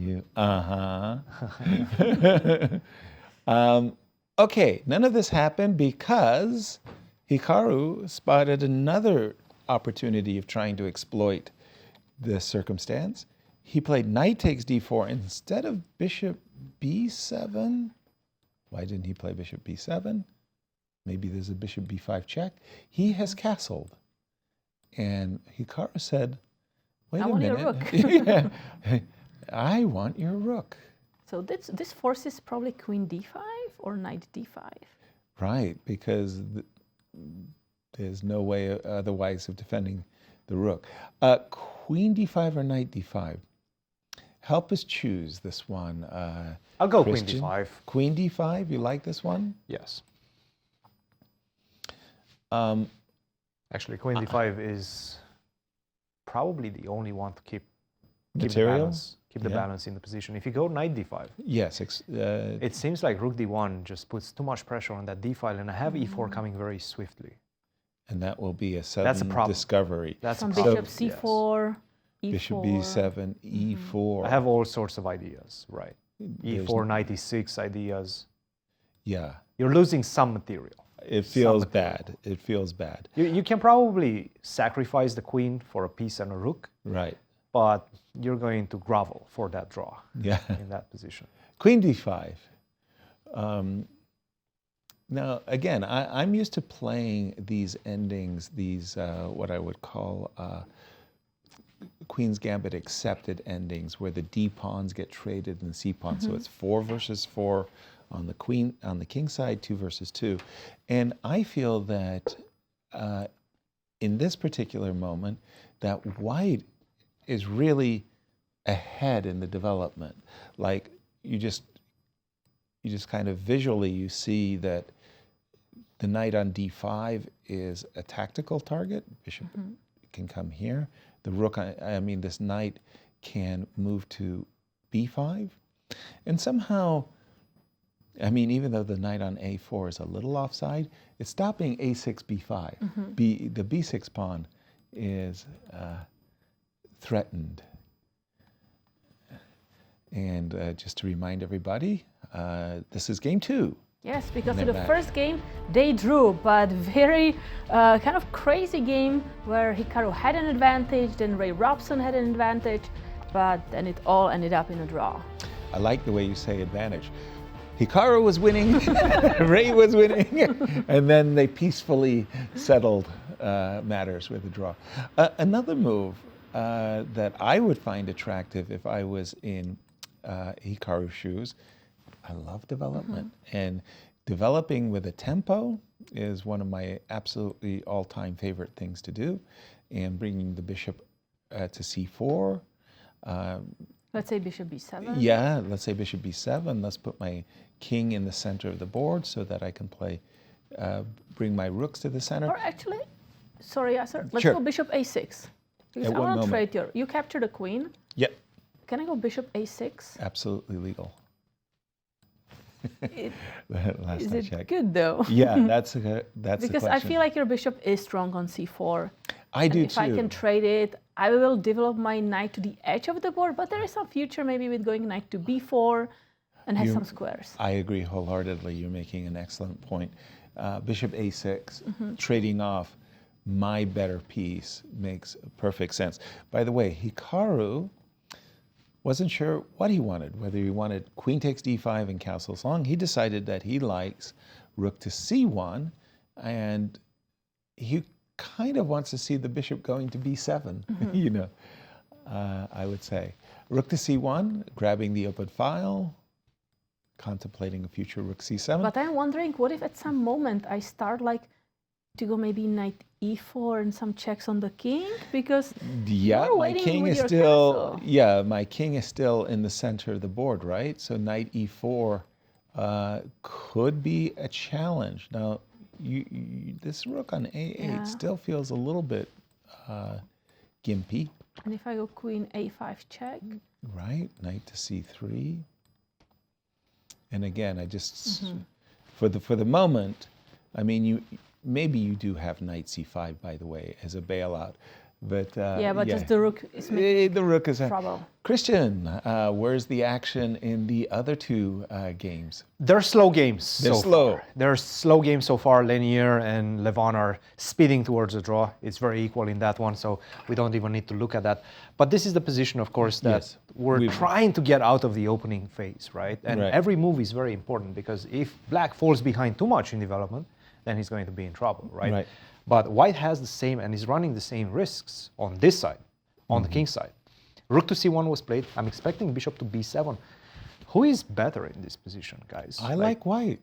you. Okay, none of this happened because Hikaru spotted another opportunity of trying to exploit this circumstance. He played knight takes d4 instead of bishop b7. Why didn't he play bishop b7? Maybe there's a bishop b5 check. He has castled. And Hikaru said, wait I a want your minute. Yeah. I want your rook. So this forces probably queen d5 or knight d5. Right, because there's no way otherwise of defending the rook. Queen d5 or knight d5? Help us choose this one. I'll go Cristian. queen d5. Queen d5, you like this one? Yes. Actually, queen d5 is probably the only one to keep material. Keep the balance in the position. If you go knight d5, Yes. it seems like rook d1 just puts too much pressure on that d file, and I have e4 coming very swiftly. And that will be a sudden problem. discovery. That's Some a problem. bishop c4, e4. Bishop b7, e4. I have all sorts of ideas, right? There's e4, knight e6 ideas. Yeah. You're losing some material. It feels bad. It feels bad. You can probably sacrifice the queen for a piece and a rook, Right. but you're going to grovel for that draw Yeah. in that position. Queen d5. Now, again, I'm used to playing these endings, these what I would call Queen's Gambit accepted endings, where the d pawns get traded and the c pawns. So it's 4 versus 4 on the king side, 2 versus 2, and I feel that in this particular moment, that white is really ahead in the development. Like you just kind of visually you see that the knight on d5 is a tactical target. Bishop can come here. The rook, this knight can move to b5. And somehow, even though the knight on a4 is a little offside, it's stopping a6, b5. The b6 pawn is threatened. And just to remind everybody, this is game 2. Yes, because in the first game they drew, but very kind of crazy game where Hikaru had an advantage, then Robson had an advantage, but then it all ended up in a draw. I like the way you say advantage. Hikaru was winning, Ray was winning, and then they peacefully settled matters with a draw. Another move that I would find attractive if I was in Hikaru's shoes, I love development. And developing with a tempo is one of my absolutely all-time favorite things to do. And bringing the bishop to c4. Let's say bishop b7. Yeah, let's say bishop b7. Let's put my king in the center of the board so that I can play, bring my rooks to the center. Or actually, sorry, Yasser, let's Sure. go bishop a6. Because At I what want to moment? trade you capture the queen. Yep, Can I go bishop a6? absolutely legal. It, Last is I it checked. good though? Yeah, that's the Because I question. feel like your bishop is strong on c4. I do If too. I can trade it, I will develop my knight to the edge of the board, but there is some future maybe with going knight to b4 and has some squares. I agree wholeheartedly. You're making an excellent point. Bishop a6, trading off my better piece makes perfect sense. By the way, Hikaru wasn't sure what he wanted, whether he wanted queen takes d5 and castles long. He decided that he likes rook to c1, and he kind of wants to see the bishop going to b7, I would say. Rook to c1, grabbing the open file, contemplating a future rook c7. But I'm wondering, what if at some moment I start to go maybe knight e4 and some checks on the king? Because yeah, you're my waiting king with is your still castle. my king is still in the center of the board, right? So knight e4 could be a challenge. Now, this rook on a8 still feels a little bit gimpy. And if I go queen a5 check? Right, knight to c3. And again, I just, for the moment, maybe you do have knight c5, by the way, as a bailout. But Just the rook is making the rook is trouble. Cristian, where's the action in the other two games? They're slow games. They're so slow. Far. They're slow games so far. Leinier and Levon are speeding towards a draw. It's very equal in that one, so we don't even need to look at that. But this is the position, of course, that we're trying to get out of the opening phase, right? And every move is very important, because if black falls behind too much in development, then he's going to be in trouble, right? But white has the same, and is running the same risks on this side, on the king side. Rook to c1 was played. I'm expecting bishop to b7. Who is better in this position, guys? I like white.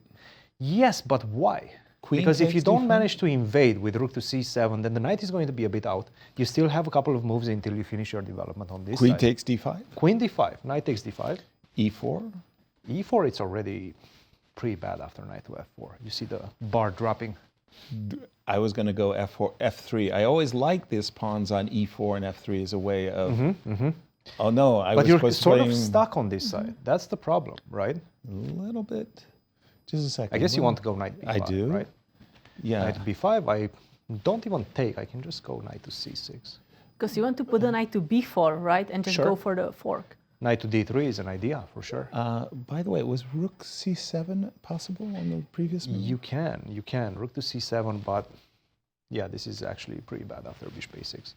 Yes, but why? Queen because if takes you don't d5. manage to invade with rook to c7, then the knight is going to be a bit out. You still have a couple of moves until you finish your development on this Queen side. takes d5. Queen d5. Knight takes d5. e4. e4, it's already pretty bad after knight to f4. You see the bar dropping. I was going to go f4, f3. I always like this pawns on e4 and f3 as a way of Oh no, I But was you're supposed to sort play of stuck on this side. That's the problem, right? a little bit. Just a second. I guess you want to go knight b5, I do. right? Yeah. Knight to b5, I don't even take. I can just go knight to c6. Because you want to put the knight to b4, right? And just Sure. go for the fork. Knight to d3 is an idea, for sure. By the way, was rook c7 possible on the previous move? You can. Rook to c7, but yeah, this is actually pretty bad after bishop a6.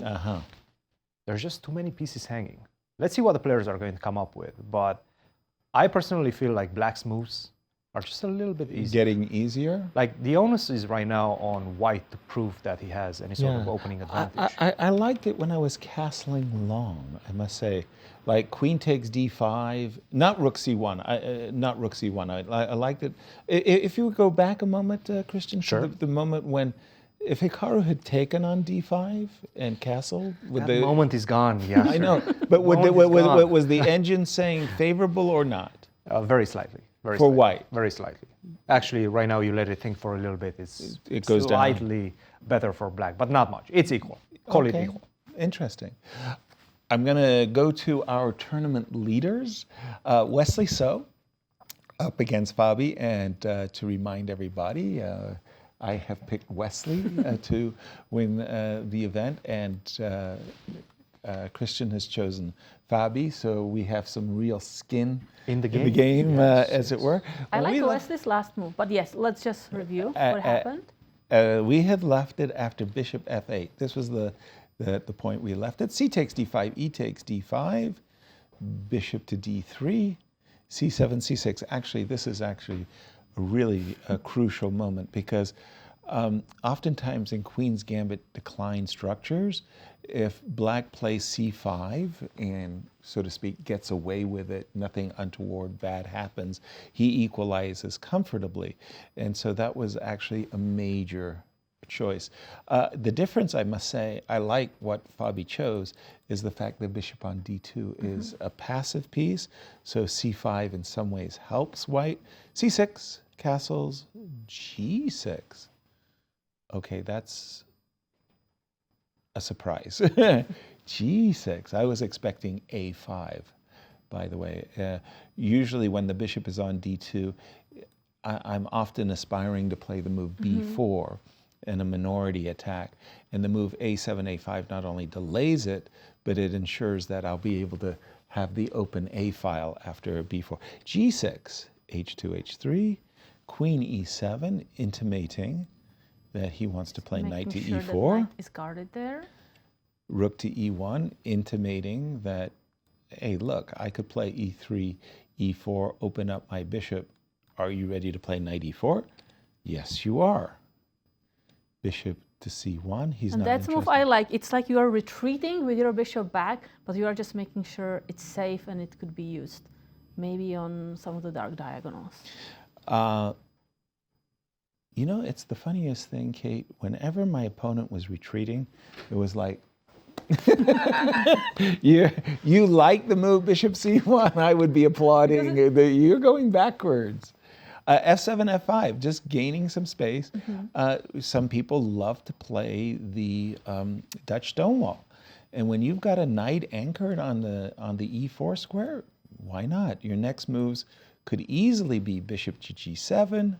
Uh-huh. There's just too many pieces hanging. Let's see what the players are going to come up with. But I personally feel like black's moves are just a little bit easier. Getting easier? Like the onus is right now on white to prove that he has any sort of opening advantage. I liked it when I was castling long, I must say. Like queen takes d5, not rook c1. Not rook c1. I liked it. If you would go back a moment, Cristian, Sure. to the moment when, if Hikaru had taken on d5 and castled, That moment is gone, yeah. I know, but Moment is gone. was the engine saying favorable or not? Very slightly. Very For slightly. white? Very slightly. Actually, right now you let it think for a little bit. It goes down. slightly better for black, but not much. It's equal. Call it Okay. equal. Interesting. I'm going to go to our tournament leaders. Wesley So up against Fabi. And to remind everybody, I have picked Wesley to win the event. And Cristian has chosen Fabi. So we have some real skin In the game. yes, as it were. I Well, like we left- Wesley's last move, but yes, let's just review what happened. We had left it after bishop f8. This was the point we left it. C takes d5, e takes d5, bishop to d3, c7, c6. Actually, this is actually a crucial moment because oftentimes in Queen's Gambit decline structures, if black plays c5 and, so to speak, gets away with it, nothing untoward bad happens, he equalizes comfortably. And so that was actually a major choice. The difference, I must say, I like what Fabi chose, is the fact that bishop on d2 is a passive piece, so c5 in some ways helps white. c6, castles, g6. Okay, that's a surprise. g6, I was expecting a5, by the way. Usually when the bishop is on d2, I'm often aspiring to play the move b4 in a minority attack. And the move a7, a5 not only delays it, but it ensures that I'll be able to have the open a file after b4. g6, h2, h3, queen e7, intimating that he wants to play knight to Making sure e4. that knight is guarded there. Rook to e1, intimating that, hey, look, I could play e3, e4, open up my bishop. Are you ready to play knight e4? Yes, you are. Bishop to c1, he's And not that's the move interested. I like. It's like you are retreating with your bishop back, but you are just making sure it's safe and it could be used. Maybe on some of the dark diagonals. You know, it's the funniest thing, Kate. Whenever my opponent was retreating, it was like, you like the move bishop c1, I would be applauding. You're going backwards. f7, f5, just gaining some space. Some people love to play the Dutch stonewall. And when you've got a knight anchored on the e4 square, why not? Your next moves could easily be bishop to g7,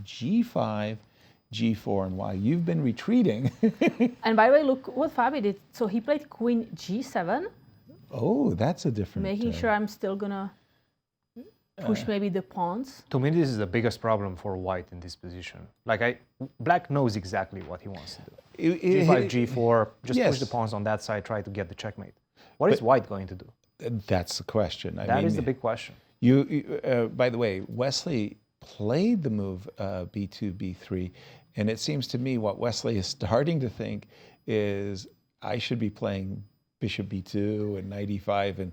g5, g4, and while you've been retreating. And by the way, look what Fabi did. So he played queen g7, Oh, that's a different. making sure I'm still gonna push maybe the pawns. To me, this is the biggest problem for white in this position. Like, black knows exactly what he wants to do. G5, G4, just push the pawns on that side, try to get the checkmate. What is white going to do? That's the question. That is the big question. By the way, Wesley played the move b2, b3, and it seems to me what Wesley is starting to think is I should be playing bishop b2 and knight e5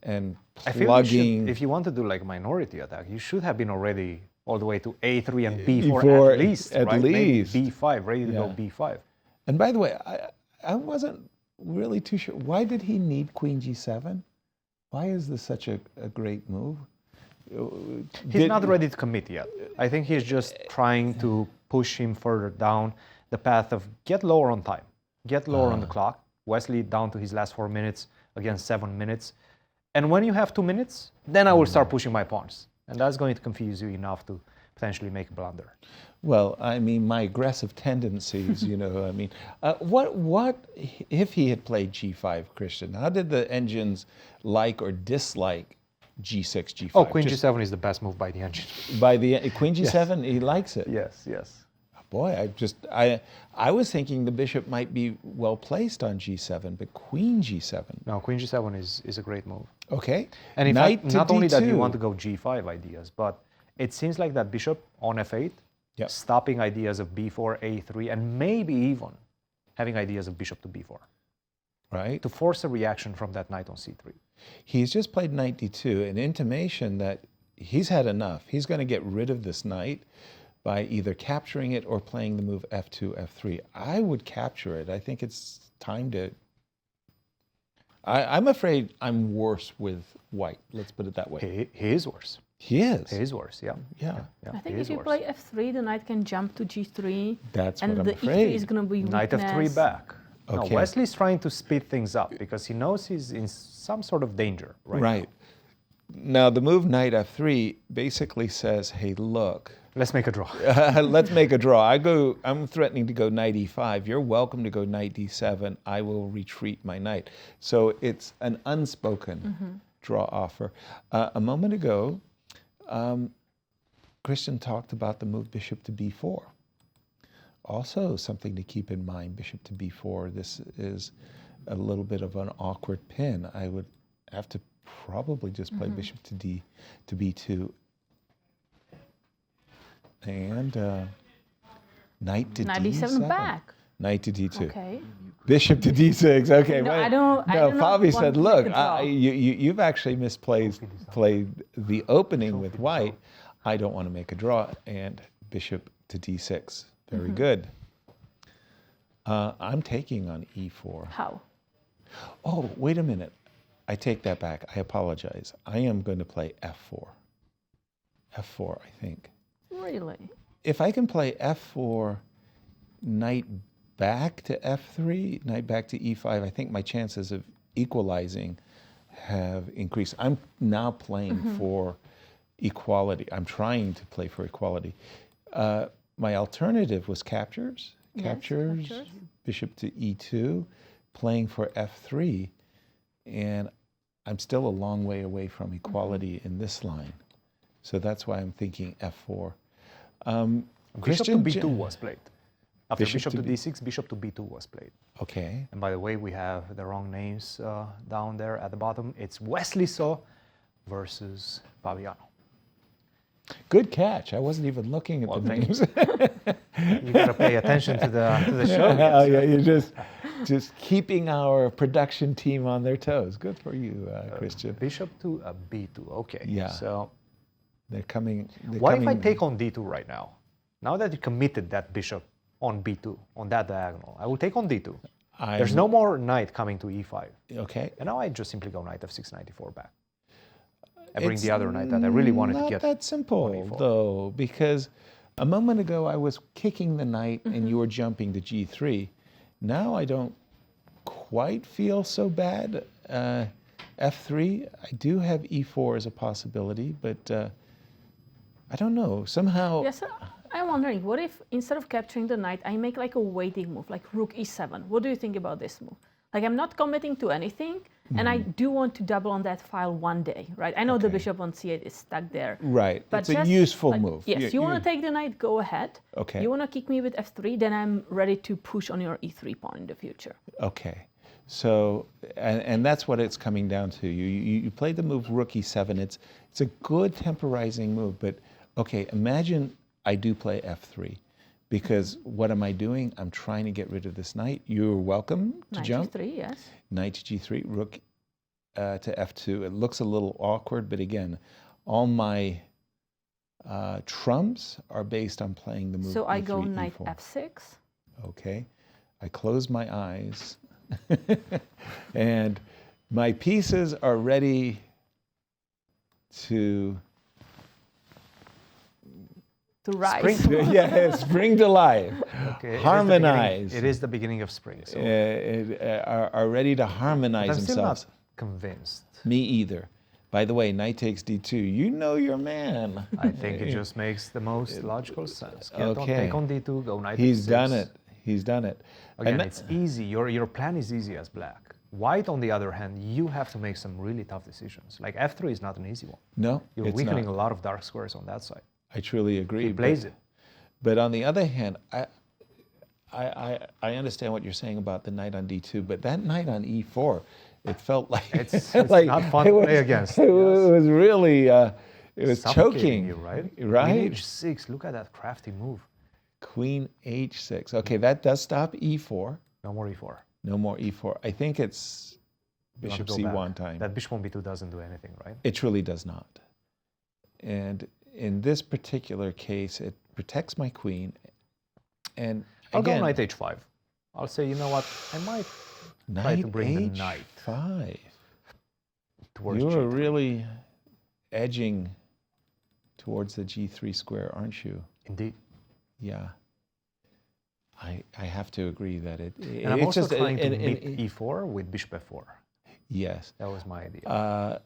and I feel plugging. if you want to do like a minority attack, you should have been already all the way to a3 and b4 at least, at right? least. Maybe b5, ready to go Yeah. b5. And by the way, I wasn't really too sure. Why did he need queen g7? Why is this such a great move? He's not ready to commit yet. I think he's just trying to push him further down the path of get lower on time, get lower on the clock. Wesley down to his last 4 minutes. against 7 minutes. And when you have 2 minutes, then I will start pushing my pawns. And that's going to confuse you enough to potentially make a blunder. Well, I mean, my aggressive tendencies, you know, I mean, what if he had played G5, Cristian? How did the engines like or dislike G6, G5? Oh, Queen G7 is the best move by the engine. By the Queen G7, he likes it. Yes, yes. Boy, I was thinking the bishop might be well placed on G7, but Queen G7. No, Queen G7 is a great move. Okay. And in Knight fact, to not only that you D2. want to go G5 ideas, but it seems like that bishop on F8, Yep. stopping ideas of B4, A3, and maybe even having ideas of bishop to B4, Right. to force a reaction from that knight on C3. He's just played Knight D2, an intimation that he's had enough. He's going to get rid of this knight by either capturing it or playing the move F2, F3. I would capture it. I think it's time to... I'm afraid I'm worse with white. Let's put it that way. He is worse. He is. He is worse, yeah. Yeah. I think he if is you worse. play F3, the knight can jump to G3. That's and what I'm the afraid. E3 is going to be Knight weakness. F3 back. Okay. No, Wesley's trying to speed things up because he knows he's in some sort of danger right Now, the move Knight F3 basically says, hey, look, now. Let's make a draw. let's make a draw. I'm threatening to go Knight E5. You're welcome to go Knight D7. I will retreat my knight. So it's an unspoken draw offer. A moment ago, Cristian talked about the move Bishop to B4. Also something to keep in mind, Bishop to B4. This is a little bit of an awkward pin. I would have to probably just play Bishop to B2. And Knight to Knight D7. D7 back. Knight to D2. Okay. Bishop to D6. Okay, No, wait. I don't Fabi want said, to look, make a draw." you've actually played the opening with white. I don't want to make a draw. And Bishop to D6. Very good. I'm taking on E4. How? Oh, wait a minute. I take that back. I apologize. I am going to play F4. F4, I think. Really? If I can play F4, knight back to F3, knight back to E5, I think my chances of equalizing have increased. I'm now playing for equality. I'm trying to play for equality. My alternative was captures. Captures, bishop to E2, playing for F3, and I'm still a long way away from equality in this line. So that's why I'm thinking F4. Bishop to B2 was played. After Bishop bishop to to D6, bishop to B2 was played. Okay. And by the way, we have the wrong names down there at the bottom. It's Wesley versus Fabiano. Good catch. I wasn't even looking at the names. You got to pay attention to the show. Oh, yeah, you're just keeping our production team on their toes. Good for you, Cristian. Bishop to B2. Okay. Yeah. So They're coming. what if I take on D2 right now? Now that you committed that bishop on B2, on that diagonal, I will take on D2. There's no more knight coming to E5. Okay. And now I just simply go knight F6, knight E4 back. I bring the other knight that I really wanted to get. Not that simple, though, because a moment ago I was kicking the knight and you were jumping to G3. Now I don't quite feel so bad. F3, I do have E4 as a possibility, but I don't know. Somehow... Yes, sir. I'm wondering, what if instead of capturing the knight, I make like a waiting move, like rook E7? What do you think about this move? Like, I'm not committing to anything, and I do want to double on that file one day, right? I know the bishop on C8 is stuck there. Right. But It's a just, useful like, move. Yes, you want to take the knight, go ahead. Okay. You want to kick me with F3, then I'm ready to push on your E3 pawn in the future. Okay. So, and that's what it's coming down to. You played the move rook E7. It's a good temporizing move, but okay, imagine I do play F3. Because what am I doing? I'm trying to get rid of this knight. You're welcome to jump. Knight G3, yes. Knight to G3, rook to F2. It looks a little awkward, but again, all my trumps are based on playing the move So I E3, go knight E4. F6. Okay. I close my eyes. And my pieces are ready to... rise. Spring to life. Okay, Harmonize. It is the beginning of spring. So. Are ready to harmonize I'm still themselves. convinced. Me either. By the way, knight takes d2. You know your man. I think it just makes the most logical sense. Canton Okay. take on d2, go knight He's h6. done it. He's done it. Again, And it's easy. Your plan is easy as black. White, on the other hand, you have to make some really tough decisions. Like f3 is not an easy one. no, You're it's weakening not. a lot of dark squares on that side. I truly agree. He plays it. But on the other hand, I understand what you're saying about the knight on d2, but that knight on e4, it felt like It's like not fun to play against. It was really it was Suffocating choking you, right? Right? Queen h6, look at that crafty move. Queen h6. Okay, that does stop e4. No more e4. No more e4. I think it's You want bishop to go c1 back. time. That bishop on b2 doesn't do anything, right? It truly does not. And in this particular case, it protects my queen. And I'll again, go knight h5. I'll say, you know what, I might try to bring the knight h5. towards You are g3. really edging towards the g3 square, aren't you? Indeed. Yeah. I have to agree that And I'm it's also just trying to meet e4 with bishop f4. yes. That was my idea.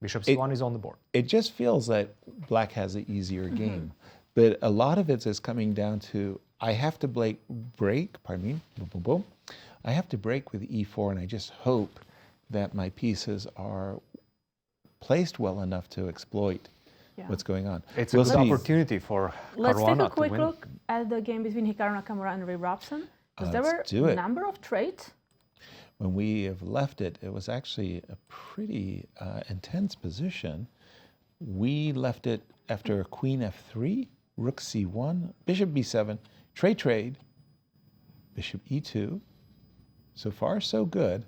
Bishop c1 is on the board. It just feels that black has an easier game, but a lot of it is coming down to I have to break. Pardon me. Boom, boom, boom. I have to break with e4, and I just hope that my pieces are placed well enough to exploit what's going on. It's We'll a good see. opportunity for Let's take Caruana a quick to win. look at the game between Hikaru Nakamura and Robson. Because there Let's do were a it. number of trades. When we have left it, it was actually a pretty intense position. We left it after queen f3, rook c1, bishop b7, trade, bishop e2. So far, so good.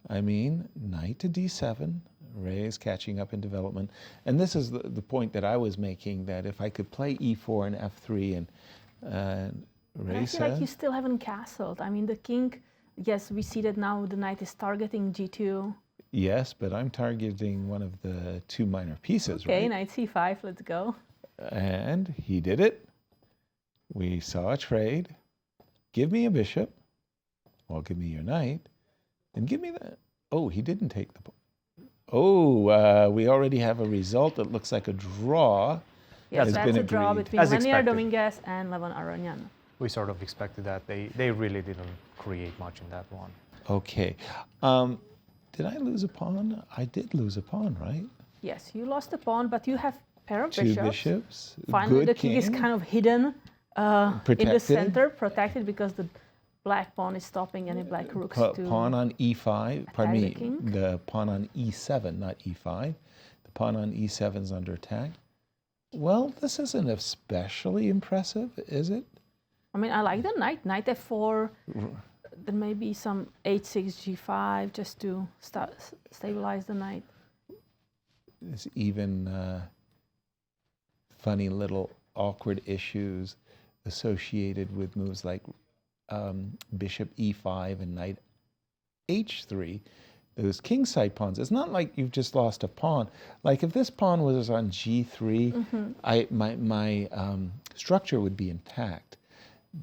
I mean, knight to d7, Ray is catching up in development. And this is the point that I was making, that if I could play e4 and f3 and But Ray I feel like you said, still haven't castled. I mean, the king, yes, we see that now the knight is targeting g2. yes, but I'm targeting one of the two minor pieces, Okay, right? knight c5, let's go. And he did it. We saw a trade. Give me a bishop. Well, give me your knight. And give me the... Oh, he didn't take the... Oh, we already have a result that looks like a draw. Yes, has that's been a draw agreed. between As Leinier, expected. Dominguez, and Levon Aronian. We sort of expected that. They really didn't create much in that one. Okay. Did I lose a pawn? I did lose a pawn, right? Yes, you lost a pawn, but you have pair of Two bishops. Finally, Good the king is kind of hidden in the Protected. center, protected because the black pawn is stopping any black rooks to Pawn on e5. Pardon the me. king. The pawn on e7, not e5. The pawn on e7 is under attack. Well, this isn't especially impressive, is it? I mean, I like the knight. Knight f4. Then maybe some h6, g5, just to stabilize the knight. There's even funny little awkward issues associated with moves like bishop e5 and knight h3. Those kingside pawns. It's not like you've just lost a pawn. Like if this pawn was on g3, my structure would be intact.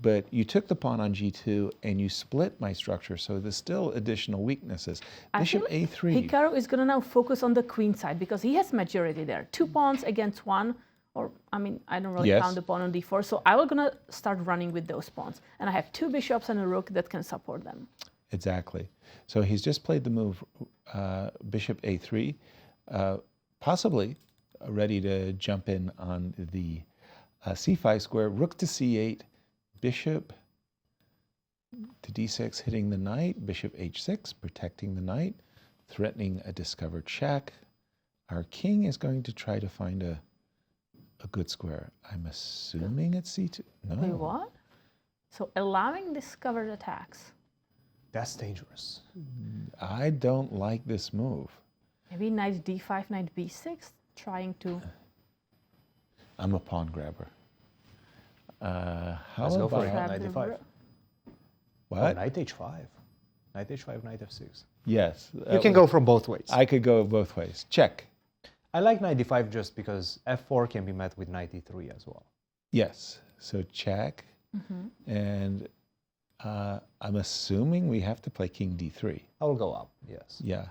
But you took the pawn on g2 and you split my structure, so there's still additional weaknesses. Bishop I feel a3. Hikaru is going to now focus on the queen side because he has majority there. 2 pawns against 1, or I mean, I don't really Yes. count the pawn on d4, so I will going to start running with those pawns. And I have 2 bishops and a rook that can support them. Exactly. So he's just played the move bishop a3, possibly ready to jump in on the c5 square, rook to c8, bishop to d6, hitting the knight, bishop h6, protecting the knight, threatening a discovered check. Our king is going to try to find a good square. I'm assuming it's c2. No. Wait, what? So allowing discovered attacks. That's dangerous. I don't like this move. Maybe knight d5, knight b6, trying to... I'm a pawn grabber. How Let's go for it. about grab Knight the d5. rook. what? Oh, knight h5. Knight h5, knight f6. Yes. You can go from both ways. I could go both ways. Check. I like knight d5 just because f4 can be met with knight e3 as well. Yes. So check. And I'm assuming we have to play king d3. I will go up, yes. Yeah.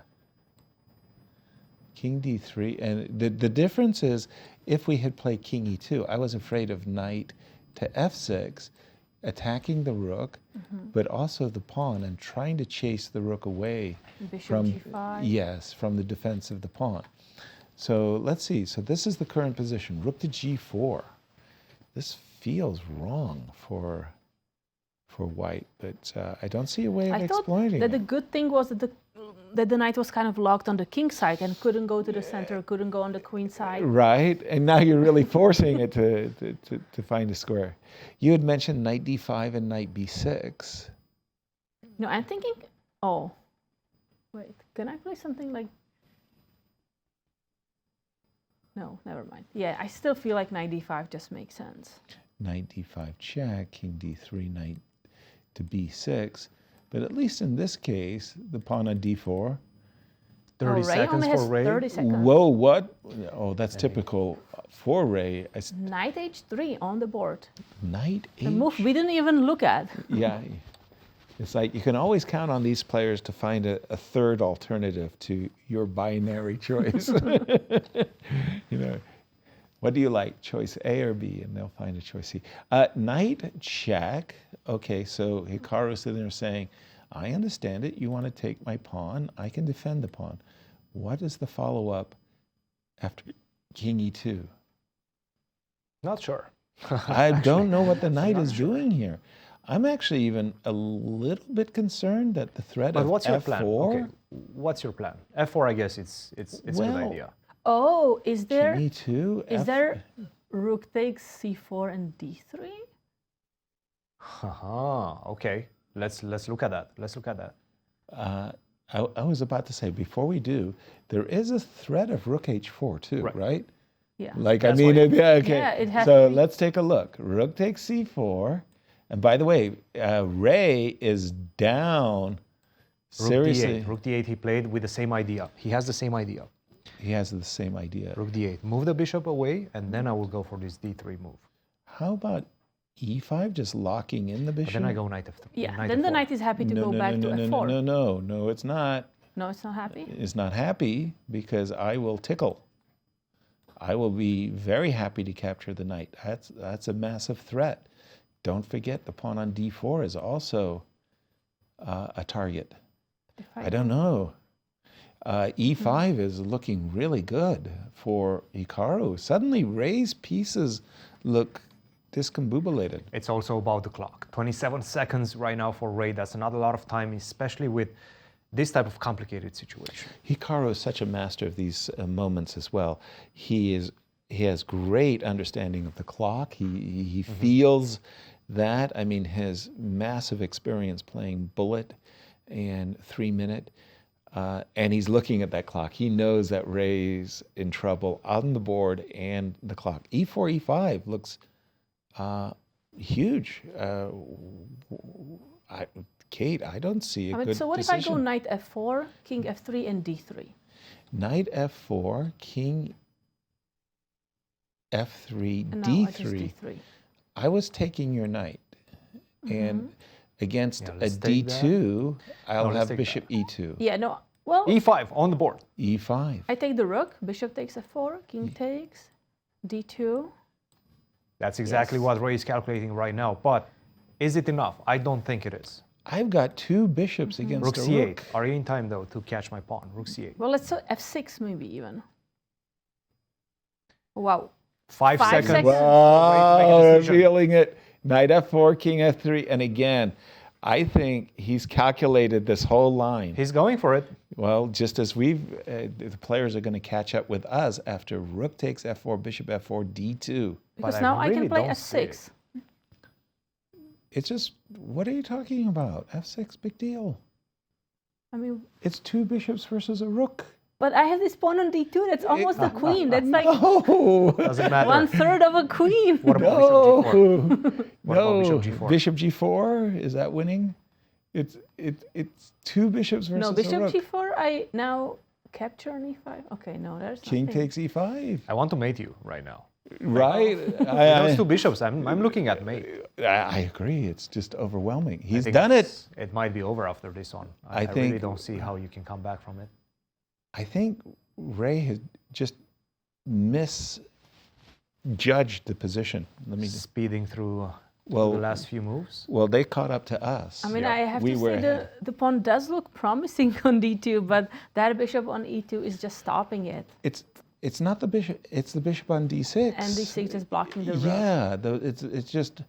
King d3, and the difference is, if we had played king e2, I was afraid of knight to f6, attacking the rook, but also the pawn, and trying to chase the rook away Bishop from g5. yes, from the defense of the pawn. So let's see. So this is the current position. Rook to g4. This feels wrong for white, but I don't see a way of I thought exploiting that the it. good thing was that the knight was kind of locked on the king side and couldn't go to the center, couldn't go on the queen side. Right, and now you're really forcing it to find a square. You had mentioned knight d5 and knight b6. No, I'm thinking, oh, wait, can I play something like, no, never mind. Yeah, I still feel like knight d5 just makes sense. Knight d5 check, king d3, knight to b6. But at least in this case, the pawn on d4. 30 Ray seconds only has for Ray. 30 seconds. Whoa, what? Oh, that's typical for Ray. Knight h3 on the board. Knight A move we didn't even look at. Yeah, it's like you can always count on these players to find a third alternative to your binary choice. You know, what do you like, choice A or B? And they'll find a choice C. Knight check. Okay, so Hikaru's sitting there saying, I understand it. You want to take my pawn. I can defend the pawn. What is the follow-up after king e2? Not sure. I don't know what the knight is doing here. I'm actually even a little bit concerned that the threat But of what's your f4. plan? Okay. What's your plan? F4, I guess it's a good idea. Oh, is there King e2. is there rook takes c4 and d3? Haha. Okay. Let's look at that. Let's look at that. I was about to say, before we do, there is a threat of rook h4 too, right? Yeah. Like, That's I mean, why- yeah, okay. Yeah, it has so to be- let's take a look. Rook takes c4. And by the way, Ray is down. Rook Seriously. d8. Rook d8 he played with the same idea. He has the same idea. He has the same idea. Rook d8. Move the bishop away, and then I will go for this d3 move. How about e5, just locking in the But bishop? then I go knight f3. Yeah, knight then the f4. knight is happy to go back to f4. No, it's not. No, it's not happy. It's not happy because I will tickle. I will be very happy to capture the knight. That's a massive threat. Don't forget the pawn on d4 is also a target. I don't know. E5 is looking really good for Hikaru. Suddenly Ray's pieces look discombobulated. It's also about the clock. 27 seconds right now for Ray. That's not a lot of time, especially with this type of complicated situation. Hikaru is such a master of these moments as well. He has great understanding of the clock. He feels that. I mean, his massive experience playing bullet and 3-minute, and he's looking at that clock. He knows that Ray's in trouble on the board and the clock. E4, E5 looks huge. Kate, I don't see a good So what decision. if I go knight f4, king f3, and d3? Knight f4, king f3, And now I just d3. d3. I was taking your knight, and against Yeah, a let's take d2, I'll let's have take bishop e2, Yeah, no. Well, E5 on the board. e5. I take the rook, bishop takes f4, king takes, d2. That's exactly Yes. what Ray is calculating right now. But is it enough? I don't think it is. I've got two bishops against Rook a c8. rook. Are you in time, though, to catch my pawn? Rook c8. Well, let's f6 maybe even. Wow. 5 5 seconds. seconds. Wow, Make a I'm decision. feeling it. Knight f4, king f3, and again, I think he's calculated this whole line. He's going for it. Well, just as the players are going to catch up with us after rook takes f4, bishop f4, d2. Because I now I really can play don't see it. f6. It's just, what are you talking about? f6, big deal. I mean, It's two bishops versus a rook. but I have this pawn on d2. That's almost a queen. That's like Oh, Doesn't matter. 1/3 of a queen. What about no. bishop g4? What No, about bishop g4? Bishop g4, is that winning? It's two bishops versus No, a bishop rook. g4. I now capture on e5. Okay, no, there's King nothing. takes e5, I want to mate you right now. right? Those two bishops, I'm looking at mate. I agree. It's just overwhelming. He's I think done it. It might be over after this one. I I think- really don't see how you can come back from it. I think Ray has just misjudged the position. Let me Speeding through the last few moves. Well, they caught up to us. I mean, Yeah. I have We to were say ahead. the pawn does look promising on d2, but that bishop on e2 is just stopping it. It's not the bishop. It's the bishop on d6. And d6 is blocking the rook. Yeah, it's just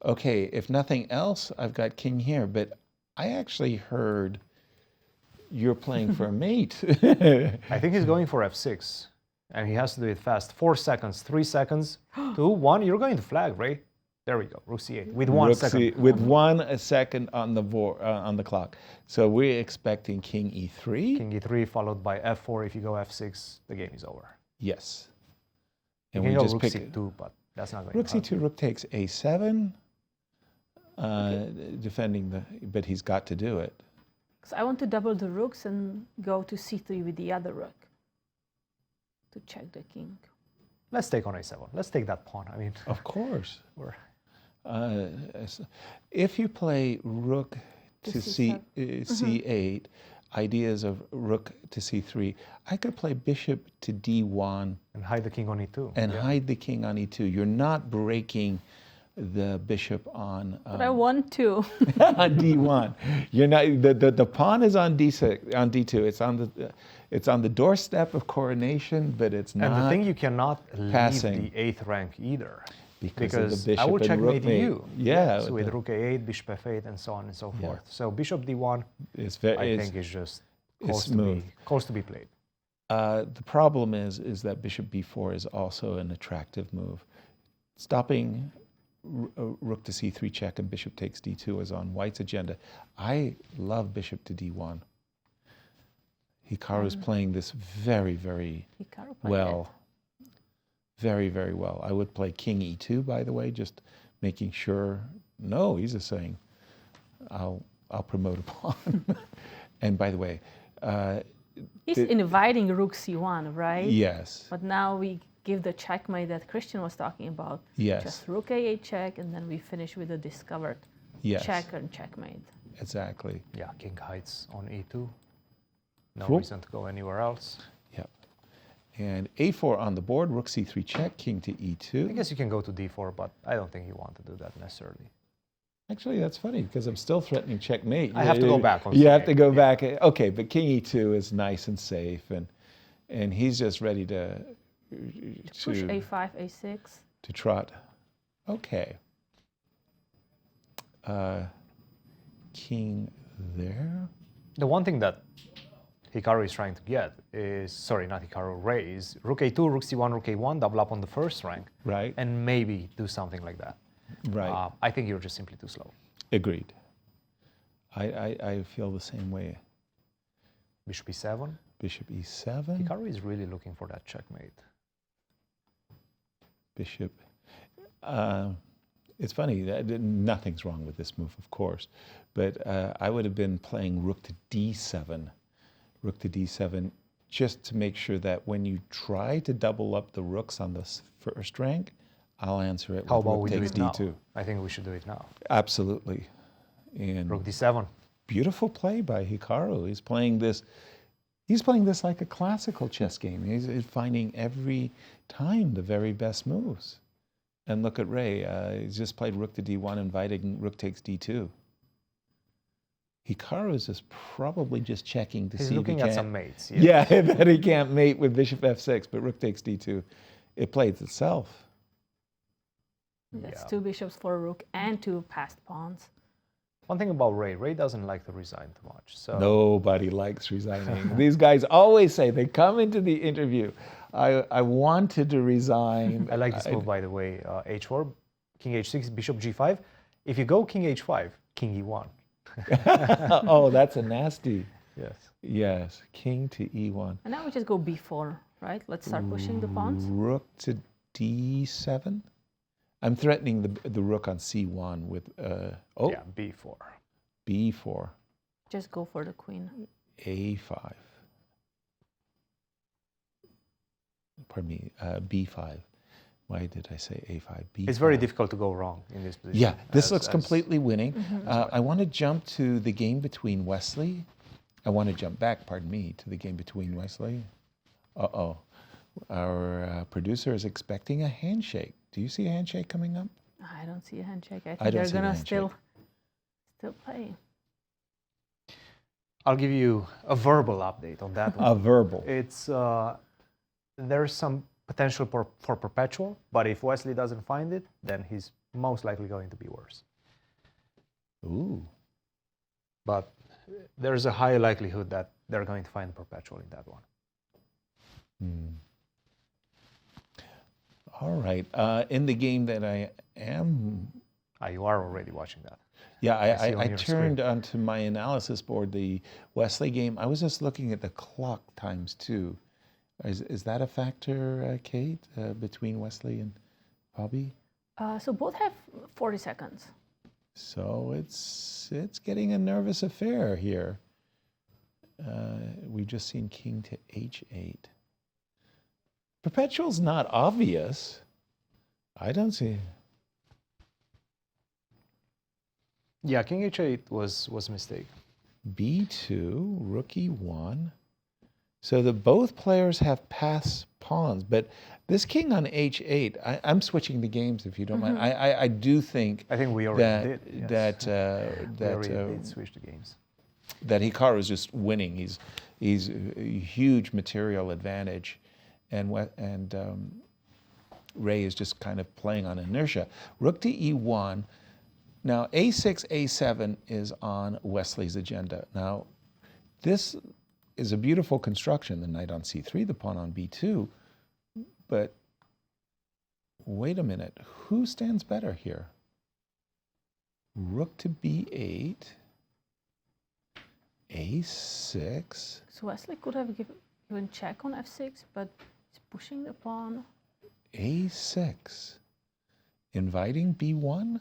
okay. If nothing else, I've got king here, but I actually heard you're playing for a mate. I think he's going for f6, and he has to do it fast. 4 seconds, 3 seconds, 2, 1. You're going to flag, Ray. There we go. Rook c8 with 1 second. With 1 second on the clock. So we're expecting king e3. King e3 followed by f4. If you go f6, the game is over. Yes. You And can we go just rook pick c2, but that's not going rook to happen. c2. Rook takes a7. Defending but he's got to do it. Because I want to double the rooks and go to c3 with the other rook to check the king. Let's take on a7. Let's take that pawn. I mean, Of course. we're If you play rook To to c7. c8, ideas of rook to c3, I could play bishop to d1 and hide the king on e2. and Yeah. hide the king on e2. You're not breaking the bishop on But I want to. on d1. You're not. The pawn is on d6 on d2. It's on the doorstep of coronation, but it's not. And the thing, you cannot leave passing. the 8th rank either. Because of the I bishop will and checkmate rookmate. you. Yeah, So with with the- rook a8, bishop f8, and so on and so Yeah. forth. So bishop d1, It's very. I it's- think is just it's smooth. close to be played. The problem is that bishop b4 is also an attractive move. Stopping rook to c3 check and bishop takes d2 is on white's agenda. I love bishop to d1. Hikaru's playing this very, very Hikaru played well. Very, very well. I would play king e2, by the way, just making sure. No, he's just saying, I'll promote a pawn. And by the way, He's inviting rook c1, right? yes, But now we give the checkmate that Cristian was talking about. yes, Just rook a8 check, and then we finish with a discovered yes, check and checkmate. exactly. Yeah, king hides on e2. No Cool. reason to go anywhere else. Yep. And a4 on the board, rook c3 check, king to I e2. guess you can go to d4, but I don't think you want to do that necessarily. Actually, that's funny because I'm still threatening checkmate. I have to go back on You have to c8, go yeah. back. Okay, but king e2 is nice and safe, and he's just ready to Push a5, a6. to trot. Okay. King there. The one thing that Hikaru is trying to get is, sorry, not Hikaru, Ray, is rook a2, rook c1, rook a1, double up on the first rank, Right. and maybe do something like that. Right. I think you're just simply too slow. Agreed. I feel the same way. Bishop e7. Bishop e7. Hikaru is really looking for that checkmate. Bishop. It's funny, nothing's wrong with this move, of course, but I would have been playing rook to d7. Rook to d7, just to make sure that when you try to double up the rooks on the first rank, I'll answer it How with about rook we do takes it now? d2. I think we should do it now. Absolutely. And Rook d7. beautiful play by Hikaru. He's playing this like a classical chess game. He's finding every time the very best moves. And look at Ray. He's just played rook to d1, inviting rook takes d2. Hikaru is just probably just checking to He's see looking if he at can't. some mates. Yeah, that he can't mate with bishop f6, but rook takes d2. It plays itself. That's Yeah. 2 bishops for a rook and 2 passed pawns. One thing about Ray doesn't like to resign too much. So Nobody likes resigning. These guys always say, they come into the interview, I wanted to resign. I like this move, by the way. H4, king h6, bishop g5. If you go king h5, king e1. Oh, that's a nasty. Yes. Yes, king to e1. And now we just go b4, right? Let's start pushing the pawns. Rook to d7. I'm threatening the rook on c1 with, Yeah, b4. b4, Just go for the queen. a5. Pardon me, b5. Why did I say a5? b5. It's very difficult to go wrong in this position. Yeah, this as- looks as- completely winning. I want to jump to the game between Wesley. I want to jump back, pardon me, to the game between Wesley. Uh-oh. Our producer is expecting a handshake. Do you see a handshake coming up? I don't see a handshake. I I think don't they're see the gonna handshake. still play. I'll give you a verbal update on that one. A verbal. It's there's some potential for perpetual, but if Wesley doesn't find it, then he's most likely going to be worse. Ooh. But there's a high likelihood that they're going to find perpetual in that one. All right. In the game that I am... You are already watching that. Yeah, see on I your turned onto my analysis board the Wesley game. I was just looking at the clock times too. Is that a factor, Kate, between Wesley and Bobby? So both have 40 seconds. So it's getting a nervous affair here. We've just seen king to h8. Perpetual's not obvious. I don't see. Yeah, king h8 was a mistake. b2, rook e1. So both players have passed pawns, but this king on h8, I'm switching the games if you don't mind. I do think I think we already did. Yes. We already did switch the games. That Hikaru is just winning. He's a huge material advantage, and Ray is just kind of playing on inertia. Rook to e1. Now a6, a7 is on Wesley's agenda. Now this is a beautiful construction, the knight on c3, the pawn on b2, but wait a minute, who stands better here? Rook to b8, a6. So Wesley could have given check on f6, but he's pushing the pawn. a6, inviting b1.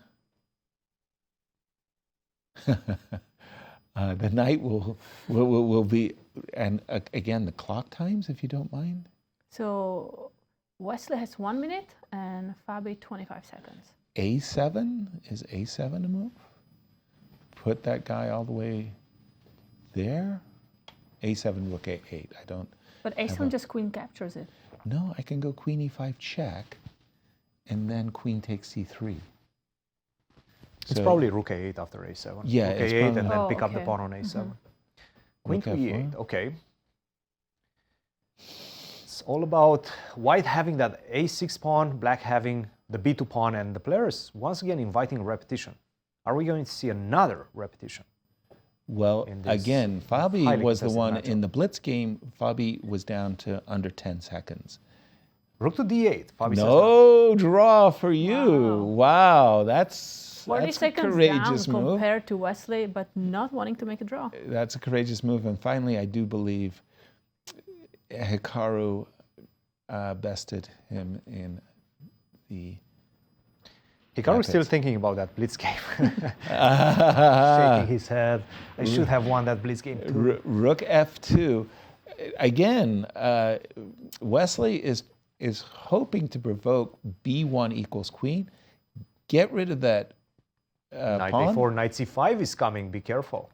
The knight will be, and again, the clock times, if you don't mind. So Wesley has 1 minute and Fabi 25 seconds. a7, is a7 a move? Put that guy all the way there. a7, rook a8, I don't. But a7 just queen captures it. No, I can go queen e5 check, and then queen takes c3. It's probably rook a8 after a7. Yeah, rook it's a8 probably- and then Oh, pick up the okay. pawn on a7. Queen to Rook e8, f1. okay. It's all about white having that a6 pawn, black having the b2 pawn, and the players once again inviting repetition. Are we going to see another repetition? Well, in this again, Fabi highly was the contested one matchup? in the Blitz game. Fabi was down to under 10 seconds. Rook to d8. Fabi says No draw for you. Wow, that's 40 a seconds courageous down move. compared to Wesley, but not wanting to make a draw. That's a courageous move. And finally, I do believe Hikaru bested him in the... Hikaru's still thinking about that Blitz game. Shaking his head. I should have won that Blitz game too. Rook f2. Again, Wesley is hoping to provoke b1 equals queen. Get rid of that Knight pawn. a4, knight c5 is coming. Be careful.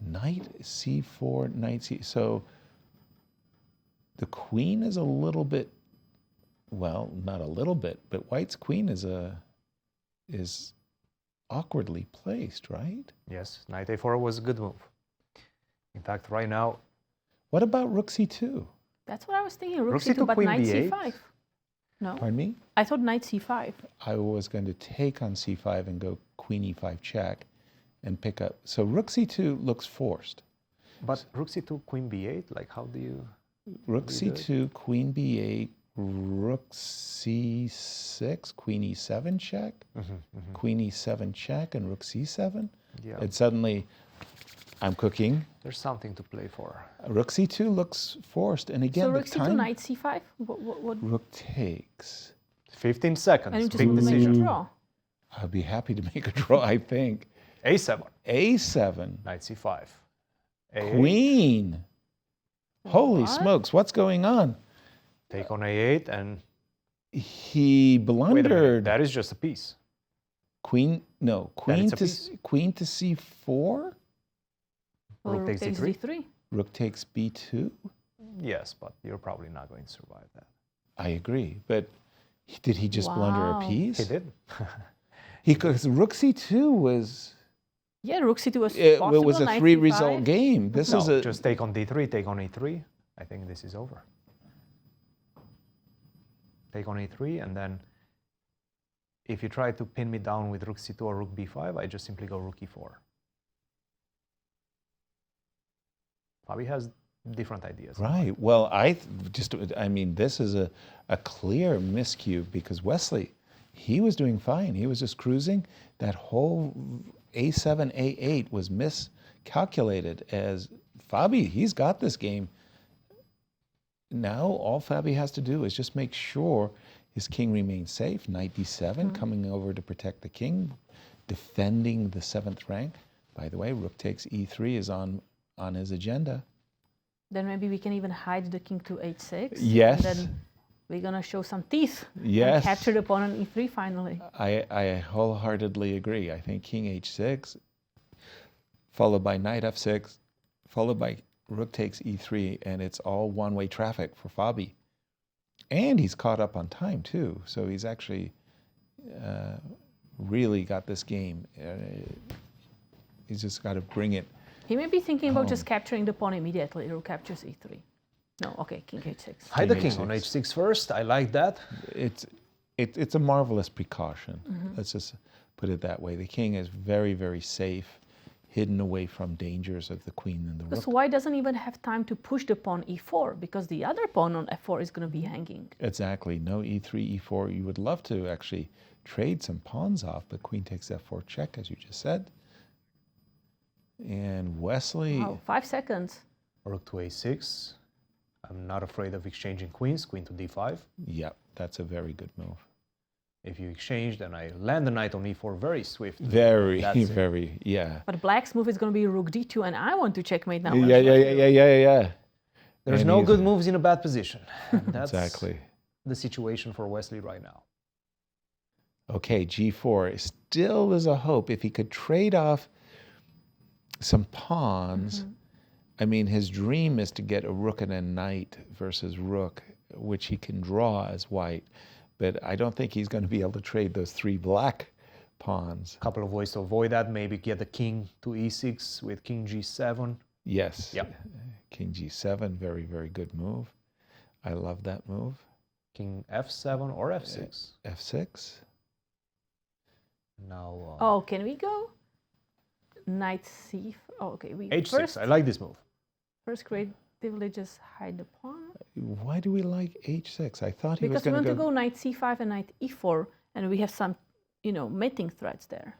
Knight c4, knight c. So the queen is a little bit, well, not a little bit, but white's queen is awkwardly placed, right? Yes, knight a4 was a good move. In fact, right now, What about rook c2? That's what I was thinking. Rook Rook c2, c2, but queen knight b8. c5. No, Pardon me? I thought knight c5. I was going to take on c5 and go queen e5 check and pick up. So rook c2 looks forced. but rook c2, queen b8, like how do you... Rook do you do it? c2, queen b8, rook c6, queen e7 check, queen e7 check, and rook c7. Yeah, And suddenly, I'm cooking. there's something to play for. Rook c2 looks forced, and again So the rook c2, time. knight c5. What? Rook takes. 15 seconds, And you just big want to make a decision. draw. I'll be happy to make a draw. I think a7, a7, knight c5. A8, queen. Holy What? smokes! What's going on? take on a8, and He wait a minute, blundered. that is just a piece. Queen. No, queen is a to piece. queen to c4. Well, Rook takes takes d3. d3. Rook takes b2. Yes, but you're probably not going to survive that. I agree, but did he just blunder a Wow. piece? He did. Because Rook C2 was Yeah, Rook C2 was it possible. was a Knight 3-result C5. game. This No, is a just take on D3, take on E3. I think this is over. Take on E3, and then if you try to pin me down with Rook C2 or Rook B5, I just simply go Rook E4. Fabi has different ideas. right. Well, I mean, this is a clear miscue because Wesley, he was doing fine. He was just cruising. That whole A7, A8 was miscalculated as Fabi, he's got this game. Now all Fabi has to do is just make sure his king remains safe. Knight D7 coming over to protect the king, defending the 7th rank. By the way, Rook takes E3 is on his agenda. Then maybe we can even hide the king to H6. Yes. And then we're going to show some teeth. Yes. And capture the pawn on E3 finally. I wholeheartedly agree. I think king H6, followed by knight F6, followed by Rook takes E3, and it's all one-way traffic for Fabi. And he's caught up on time too, so he's actually really got this game. He's just got to bring it. He may be thinking about just capturing the pawn immediately. Rook captures E3. No, okay, king H6. Hide the King king on H6. H6 first. I like that. It's a marvelous precaution. Let's just put it that way. The king is very, very safe, hidden away from dangers of the queen and the rook. Because White doesn't even have time to push the pawn E4 because the other pawn on F4 is going to be hanging. Exactly. No E3, E4. You would love to actually trade some pawns off, but queen takes F4 check, as you just said. And Wesley. Wow, 5 seconds. Rook to A6. I'm not afraid of exchanging queens. Queen to D5. Yep, that's a very good move. If you exchange, then I land the knight on E4 very swift. Very, That's it. very, yeah. But Black's move is going to be Rook D2, and I want to checkmate now. Yeah. There's And no he's- good moves in a bad position. And that's Exactly. the situation for Wesley right now. Okay, G4. Still there's a hope if he could trade off some pawns. I mean, his dream is to get a rook and a knight versus rook, which he can draw as white. But I don't think he's going to be able to trade those 3 black pawns. A couple of ways to avoid that. Maybe get the king to E6 with king G7. Yes. Yep. King G7, very, very good move. I love that move. King F7 or F6. F6. Now, Oh, can we go? Knight C. Oh, okay. We H6. first I like this move. creatively just hide the pawn. Why do we like H6? I thought he was Because we going want to to go knight C5 and knight E4, and we have some, mating threats there.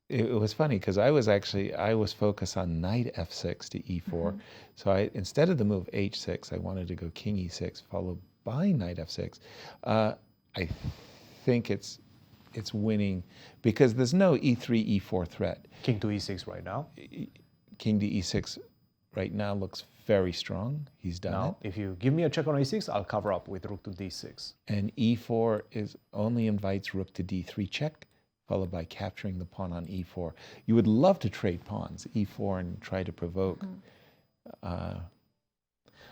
It was funny because I was focused on knight F6 to E4. So instead of the move H6, I wanted to go king E6 followed by knight F6. I think it's winning because there's no E3, E4 threat. King to E6 right now. King to E6 right now looks very strong. He's done Now, it. if you give me a check on A6, I'll cover up with rook to D6. And E4 only invites rook to D3 check, followed by capturing the pawn on E4. You would love to trade pawns, E4, and try to provoke.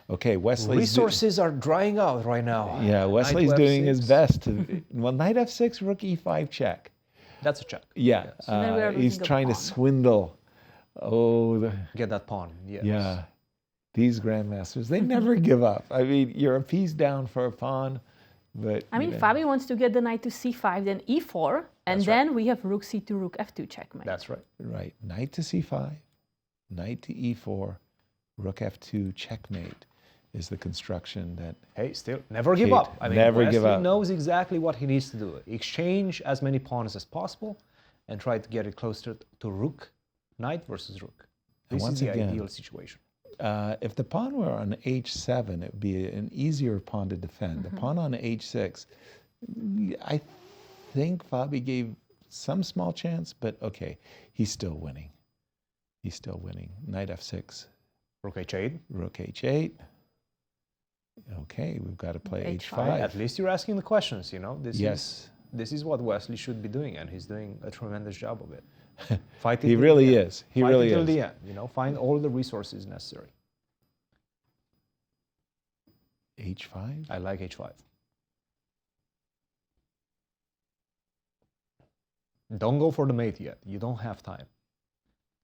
Okay, Wesley's Resources are drying out right now. Wesley's Knight to doing his F6. best to. Well, knight F6, rook E5 check. That's a check. Yeah, So then we are he's losing a trying to pawn. swindle. Oh, Get that pawn. Yes. yeah. These grandmasters, they never give up. I mean, you're a piece down for a pawn, but I mean, Fabi wants to get the knight to C5, then E4, and That's then we have rook C2, rook F2 checkmate. That's right. right, knight to C5, knight to E4, rook F2 checkmate is the construction that. Hey, still, never give Kate, up. I mean, never Wesley give up. knows exactly what he needs to do. Exchange as many pawns as possible and try to get it closer to rook, knight versus rook. And This once is the again, ideal situation. If the pawn were on H7, it would be an easier pawn to defend. The pawn on H6, I think Fabi gave some small chance, but okay, he's still winning. He's still winning. Knight F6, Rook H8. rook H8. Okay, we've got to play H5. H5. At least you're asking the questions, Yes. This is what Wesley should be doing, and he's doing a tremendous job of it. Fight it He till really the end. is. He Fight really it till is. the end. Find all the resources necessary. h5? I like h5. Don't go for the mate yet. You don't have time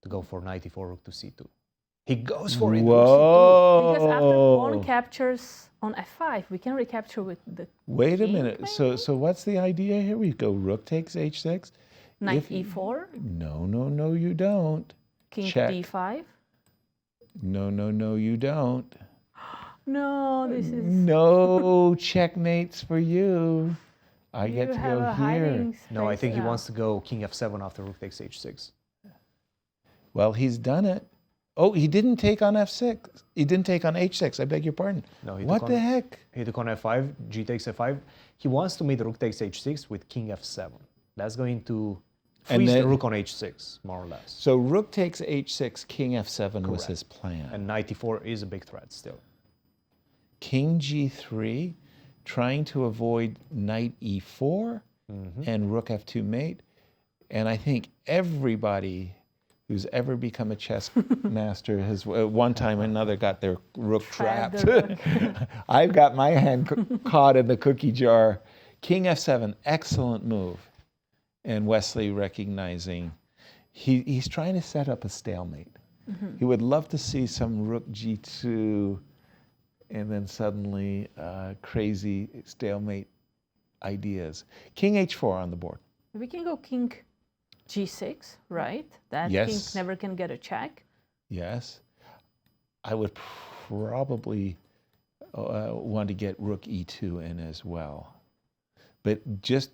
to go for knight e4, rook to c2. He goes for it, rook c2. Because after pawn captures on f5, we can recapture with the Wait a king, minute. maybe? So what's the idea here? We go rook takes h6. Knight e4, No, you don't. king Check. d5. No, you don't. No, this is... No checkmates for you. I get You to have go a here. hiding No, I space think he now. wants to go king f7 after rook takes h6. Well, he's done it. Oh, he didn't take on f6. He didn't take on h6. I beg your pardon. No, he What took the on- heck? He took on f5, g takes f5. He wants to meet rook takes h6 with king f7. That's going to And freeze the then- rook on h6, more or less. So rook takes h6, king f7 was Correct. his plan. And knight e4 is a big threat still. King g3, trying to avoid knight e4 and rook f2 mate. And I think everybody who's ever become a chess master has one time or another got their rook Trapped trapped. the I've got my hand caught in the cookie jar. King f7, excellent move. And Wesley recognizing he's trying to set up a stalemate. He would love to see some rook g2 and then suddenly crazy stalemate ideas. King h4 on the board. We can go king g6, right? That Yes. king never can get a check. Yes. I would probably want to get rook e2 in as well. But just,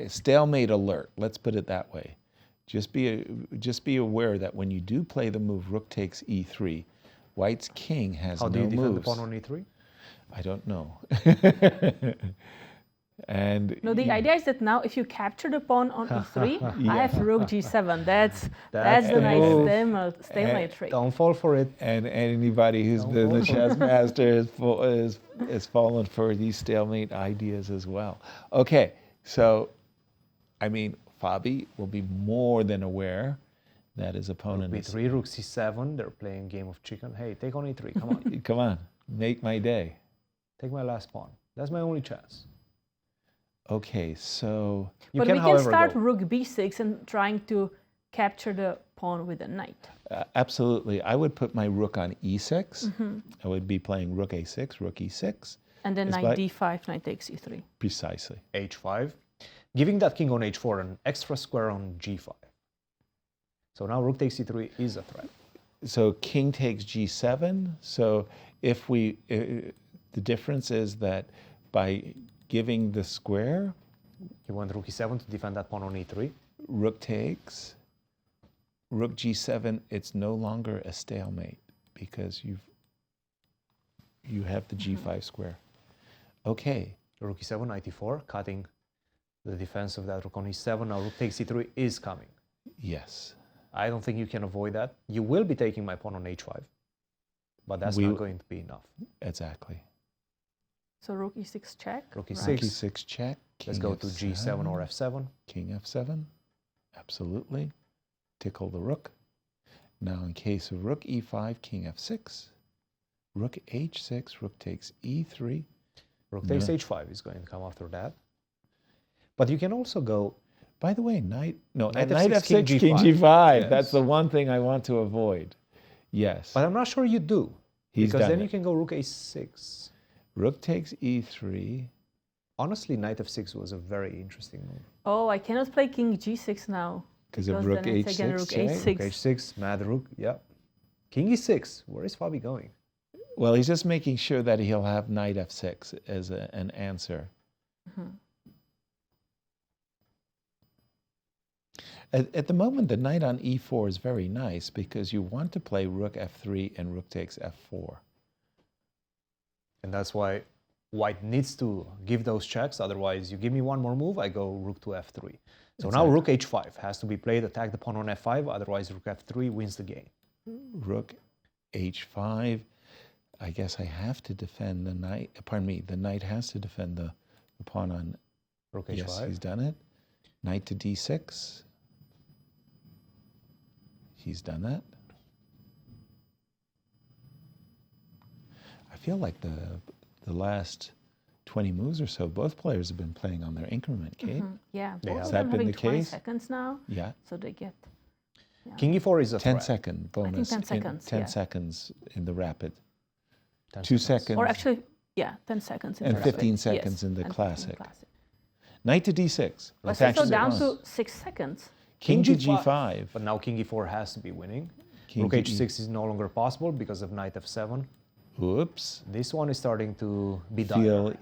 stalemate alert. Let's put it that way. Just be aware that when you do play the move rook takes e3, White's king has How no do you moves. defend the pawn on e3? I don't know. And No, the idea is that now if you capture the pawn on e3, I have rook g7. That's That's the the nice move. stalemate trick. Don't fall for it. and anybody who's been a chess master has fallen for these stalemate ideas as well. Okay, so I mean, Fabi will be more than aware that his opponent is. b3, rook c7, they're playing game of chicken. Hey, take on e3, come on. Come on, make my day. Take my last pawn. That's my only chance. Okay, so You But can, we can however, start go. rook b6 and trying to capture the pawn with a knight. absolutely, I would put my rook on e6. I would be playing rook a6, rook e6. And then It's knight like- d5, knight takes e3. Precisely. h5, giving that king on h4 an extra square on g5. So now rook takes e3 is a threat. So king takes g7. So if the difference is that by giving the square, You want rook e7 to defend that pawn on e3. rook takes, rook g7, it's no longer a stalemate because you have the g5 square. Okay, Rook e7, knight e4, cutting the defense of that rook on e7. Now rook takes e3 is coming. yes. I don't think you can avoid that. You will be taking my pawn on h5, but that's We- not going to be enough. Exactly. So rook e6 check. Rook right? e6. Rook e6 check. Let's king go to g7 or f7. King f7, absolutely. Tickle the rook. Now in case of rook e5, king f6, rook h6, rook takes e3. Rook takes Yeah. h5 is going to come after that. But you can also go, By the way, knight Knight f6, F6, king king G5. g5. Yes. That's the one thing I want to avoid. Yes. but I'm not sure you do. He's because done then it. you can go rook a6. Rook takes e3. Honestly, knight f6 was a very interesting move. Oh, I cannot play king g6 now. 'Cause of because rook then it's again h6 rook check? h6. Rook h6, mad rook, yeah. King e6, where is Fabi going? Well, he's just making sure that he'll have knight f6 as an answer. At the moment, the knight on e4 is very nice because you want to play rook f3 and rook takes f4. And that's why White needs to give those checks. Otherwise, you give me one more move, I go rook to f3. So now rook h5 has to be played, attack the pawn on f5. Otherwise, rook f3 wins the game. Rook h5. I guess I have to defend the knight. Pardon me, the knight has to defend the pawn on. Rook h5. Yes, he's done it. Knight to d6. He's done that. I feel like the last 20 moves or so, both players have been playing on their increment, Kate. Yeah, Yeah. both Has of that them been having the 20 case? seconds now. Yeah. So they get King e4 is a 10 threat. second bonus. 10 seconds, 10 yeah. seconds in the rapid. 10 2 seconds. seconds. or actually, 10 seconds in And the 15 rapid. seconds Yes, in the and classic. Knight to d6. Wesley, so Attaches at down once. to 6 seconds. King to g5. But now king e4 has to be winning. King Rook to h6 is no longer possible because of knight f7. Oops. This one is starting to be done. Feel.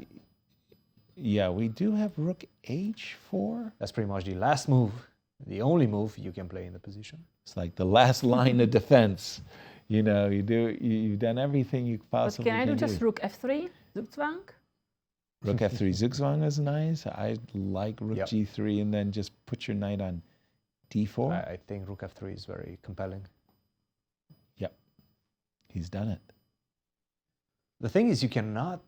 Yeah, we do have rook h4. That's pretty much the last move, the only move you can play in the position. It's like the last line of defense. You know, you've done everything you But possibly can I do just rook f3, Zugzwang? Rook f3 zugzwang is nice. I like rook Yep. g3 and then just put your knight on d4. I think rook f3 is very compelling. Yep, he's done it. The thing is, you cannot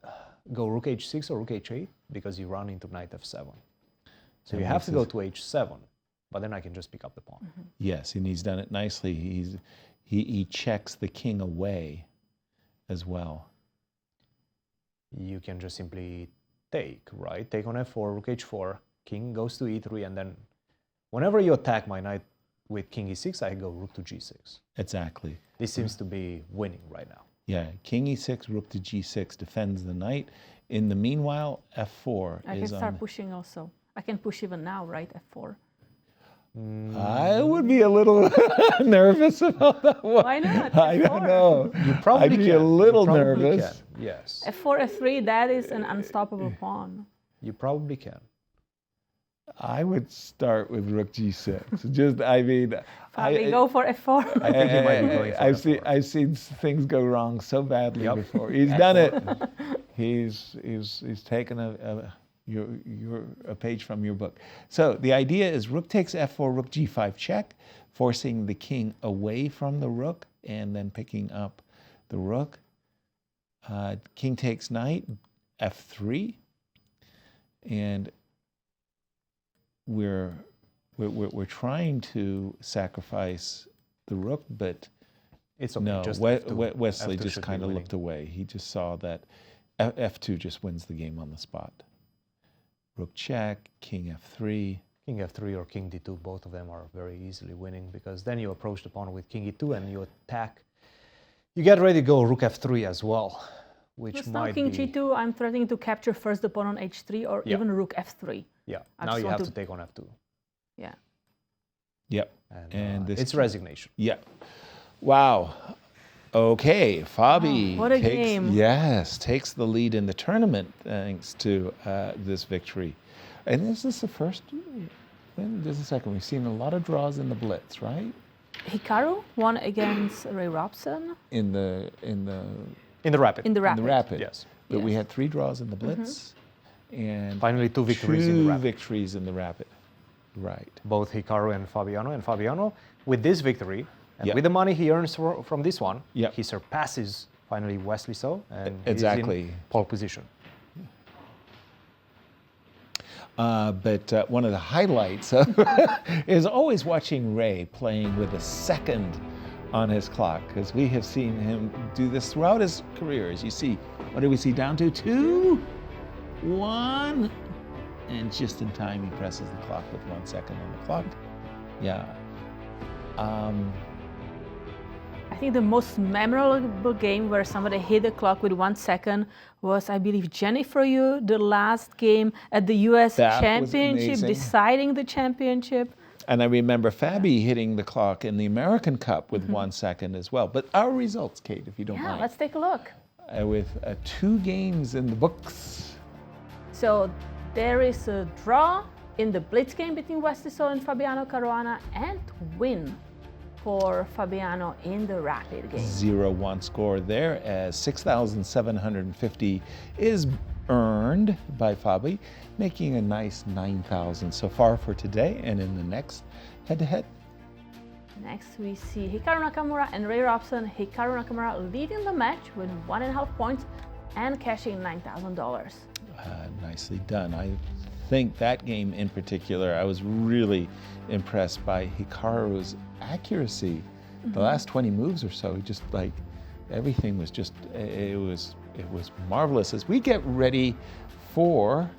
go rook h6 or rook h8 because you run into knight f7. So That you have makes to go it- to h7, but then I can just pick up the pawn. Yes, and he's done it nicely. He checks the king away as well. You can just simply take, right? Take on f4, rook h4, king goes to e3, and then whenever you attack my knight with king e6, I go rook to g6. Exactly. This seems to be winning right now. Yeah, king e6, rook to g6 defends the knight. In the meanwhile, f4 I can is start on. pushing also. I can push even now, right? F4. I would be a little nervous about that one. Why not? I don't F4. know. You probably I'd be a little You probably nervous. can. Yes, F4, F3, that is an unstoppable pawn. you probably can. I would start with rook g6. Just, I mean, Fabi, go for F4. I think he might be going for f4. I've seen things go wrong so badly Yep. before. He's done it. He's taken a page from your book. So the idea is rook takes f4, rook g5 check, forcing the king away from the rook and then picking up the rook. King takes knight, f3, and we're trying to sacrifice the rook, but It's okay. no, just F2. Wesley F2 just should be kind of winning. looked away. He just saw that f2 just wins the game on the spot. Rook check, king f3. King f3 or king d2, both of them are very easily winning because then you approach the pawn with king e2 and you attack. You get ready to go rook f3 as well, which With now might king be... g2, I'm threatening to capture first the pawn on h3 or Yeah. even rook f3. Yeah, I now just you want have to- to take on f2. Yeah. Yep. And this it's resignation. Yep. Wow. Okay, Fabi Wow, what a takes, game. Yes, takes the lead in the tournament thanks to this victory. And this is the first, just a second, we've seen a lot of draws in the Blitz, right? Hikaru won against Ray Robson In the In the rapid. in the rapid. in the Rapid. Yes. But we Yes. had 3 draws in the Blitz and Finally, 2 victories in the two rapid. victories in the Rapid. Right. Both Hikaru and Fabiano. And Fabiano, with this victory, and Yep. with the money he earns from this one, Yep. he surpasses finally Wesley and Exactly. he's in pole position. But one of the highlights is always watching Ray playing with a second on his clock, because we have seen him do this throughout his career. As you see, what do we see down to? 2, 1, and just in time he presses the clock with 1 second on the clock. Yeah. I think the most memorable game where somebody hit the clock with 1 second was, I believe, Jennifer Yu, the last game at the US That was Championship, amazing. deciding the championship. And I remember Fabi hitting the clock in the American Cup with 1 second as well. But our results, Kate, if you don't Yeah, mind, let's take a look. with 2 games in the books. So there is a draw in the Blitz game between Wesley and Fabiano Caruana, and win for Fabiano in the rapid game. 0-1 score there, as 6,750 is earned by Fabi, making a nice 9,000 so far for today. And in the next head-to-head, Next we see Hikaru Nakamura and Ray Robson. Hikaru Nakamura leading the match with 1.5 points and cashing $9,000. nicely done. I think that game in particular, I was really impressed by Hikaru's accuracy. The last 20 moves or so, just like everything was just, it it was marvelous. As we get ready for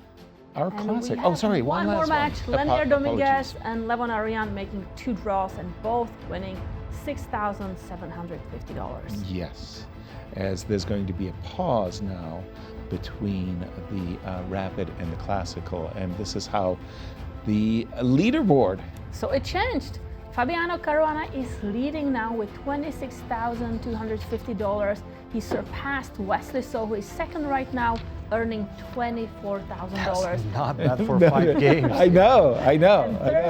our classic. Oh, sorry, one more last match. one. Leinier, Dominguez, Apologies. and Levon Aronian making 2 draws and both winning $6,750. Yes, as there's going to be a pause now between the rapid and the classical, and this is how the leaderboard. So it changed. Fabiano Caruana is leading now with $26,250. He surpassed Wesley, so who is second right now, earning $24,000. That's not bad for 5 games. I know.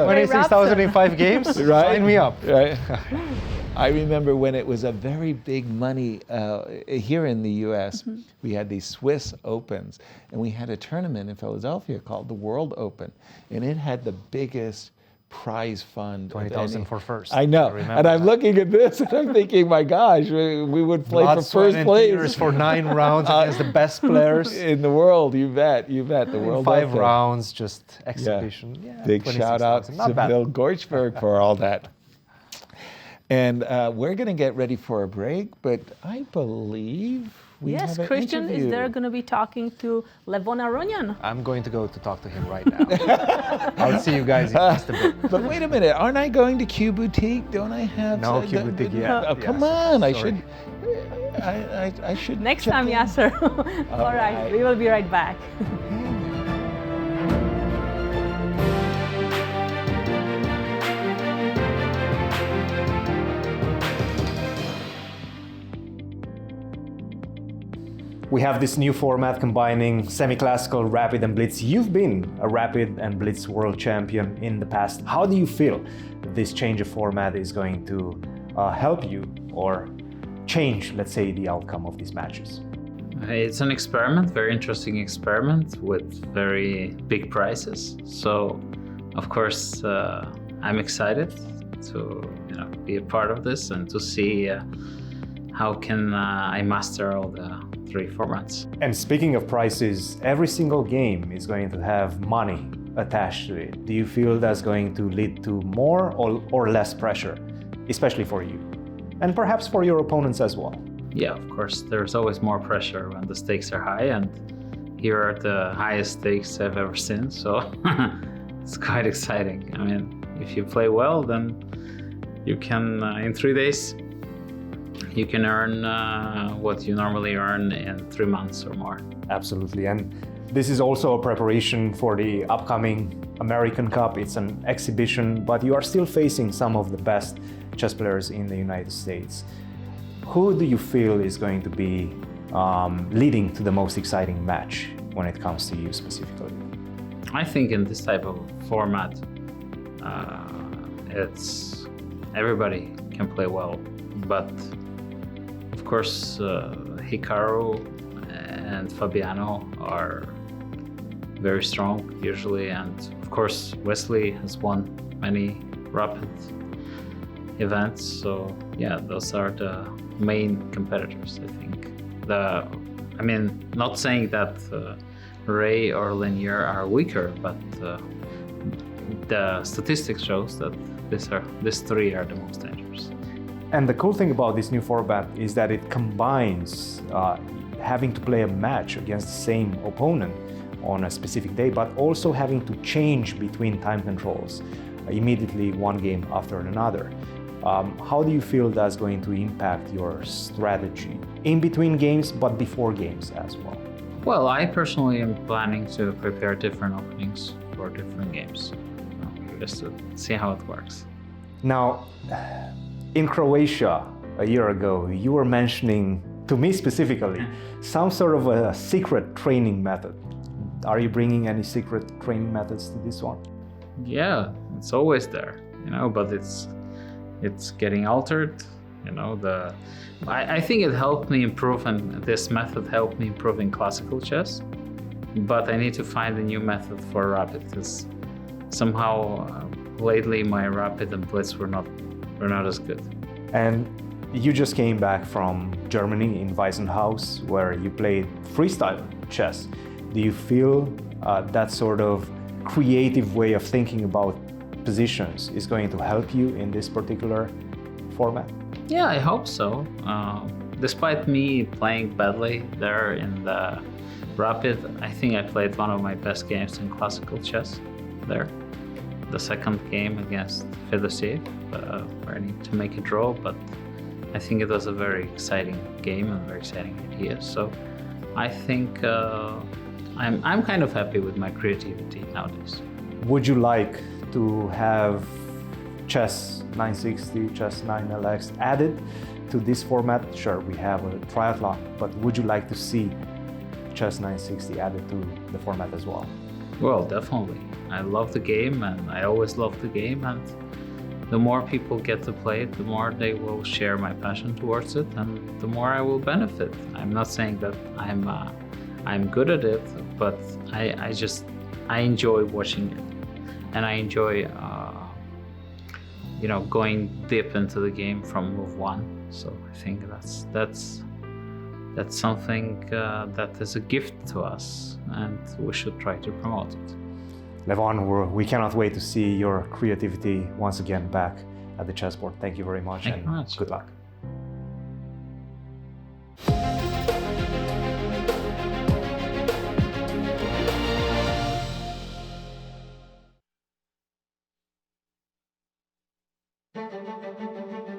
26,000 in 5 games? Right? Sign me up. Right. I remember when it was a very big money here in the US, we had these Swiss Opens, and we had a tournament in Philadelphia called the World Open, and it had the biggest prize fund. 20,000 for first. I know. And I'm looking at this and I'm thinking, my gosh, we would play for first place. For 9 rounds against the best players in the world. You bet. The World 5 Open. rounds, just exhibition. Yeah. Big shout out to Bill Gorchberg for all that. And we're going to get ready for a break, but I believe we yes, have an Cristian interview. is there going to be talking to Levon Aronian. I'm going to go to talk to him right now. I'll see you guys in just a bit. But wait a minute, aren't I going to Q Boutique? Don't I have No Q Boutique yet. Oh, come Yes, on, sorry. I should Next check time, in. Yasser. All right, we will be right back. We have this new format combining semi-classical, rapid, and blitz. You've been a rapid and blitz world champion in the past. How do you feel this change of format is going to help you or change, let's say, the outcome of these matches? It's an experiment, very interesting experiment with very big prizes. So, of course, I'm excited to be a part of this and to see how can I master all the 3 formats. And speaking of prices, every single game is going to have money attached to it. Do you feel that's going to lead to more or less pressure, especially for you? And perhaps for your opponents as well? Yeah, of course, there's always more pressure when the stakes are high, and here are the highest stakes I've ever seen, so it's quite exciting. I mean, if you play well, then you can, in 3 days, you can earn what you normally earn in 3 months or more. Absolutely, and this is also a preparation for the upcoming American Cup. It's an exhibition, but you are still facing some of the best chess players in the United States. Who do you feel is going to be leading to the most exciting match when it comes to you specifically? I think in this type of format, it's everybody can play well, but of course Hikaru and Fabiano are very strong usually, and of course Wesley has won many rapid events, so yeah, those are the main competitors, I think. I mean, not saying that Ray or Leinier are weaker, but the statistics shows that these 3 are the most dangerous. And the cool thing about this new format is that it combines having to play a match against the same opponent on a specific day, but also having to change between time controls immediately one game after another. How do you feel that's going to impact your strategy in between games, but before games as well? Well, I personally am planning to prepare different openings for different games, just to see how it works. Now, in Croatia a year ago, you were mentioning, to me specifically, some sort of a secret training method. Are you bringing any secret training methods to this one? Yeah, it's always there, but it's getting altered. I think it helped me improve, and this method helped me improve in classical chess. But I need to find a new method for rapid, because somehow lately my rapid and blitz were not as good. And you just came back from Germany in Weissenhaus, where you played freestyle chess. Do you feel that sort of creative way of thinking about positions is going to help you in this particular format? Yeah, I hope so. despite me playing badly there in the Rapid, I think I played one of my best games in classical chess there. The second game against Fedosiev, where I need to make a draw, but I think it was a very exciting game and very exciting idea. So I think I'm kind of happy with my creativity nowadays. Would you like to have Chess 960, Chess 9LX added to this format? Sure, we have a triathlon, but would you like to see Chess 960 added to the format as well? Well, definitely. I love the game, and I always loved the game, and the more people get to play it, the more they will share my passion towards it, and the more I will benefit. I'm not saying that I'm good at it, but I enjoy watching it, and I enjoy going deep into the game from move one. So I think that's something that is a gift to us, and we should try to promote it. Levon, we cannot wait to see your creativity once again back at the chessboard. Thank you very much. Thank you very much. Good luck.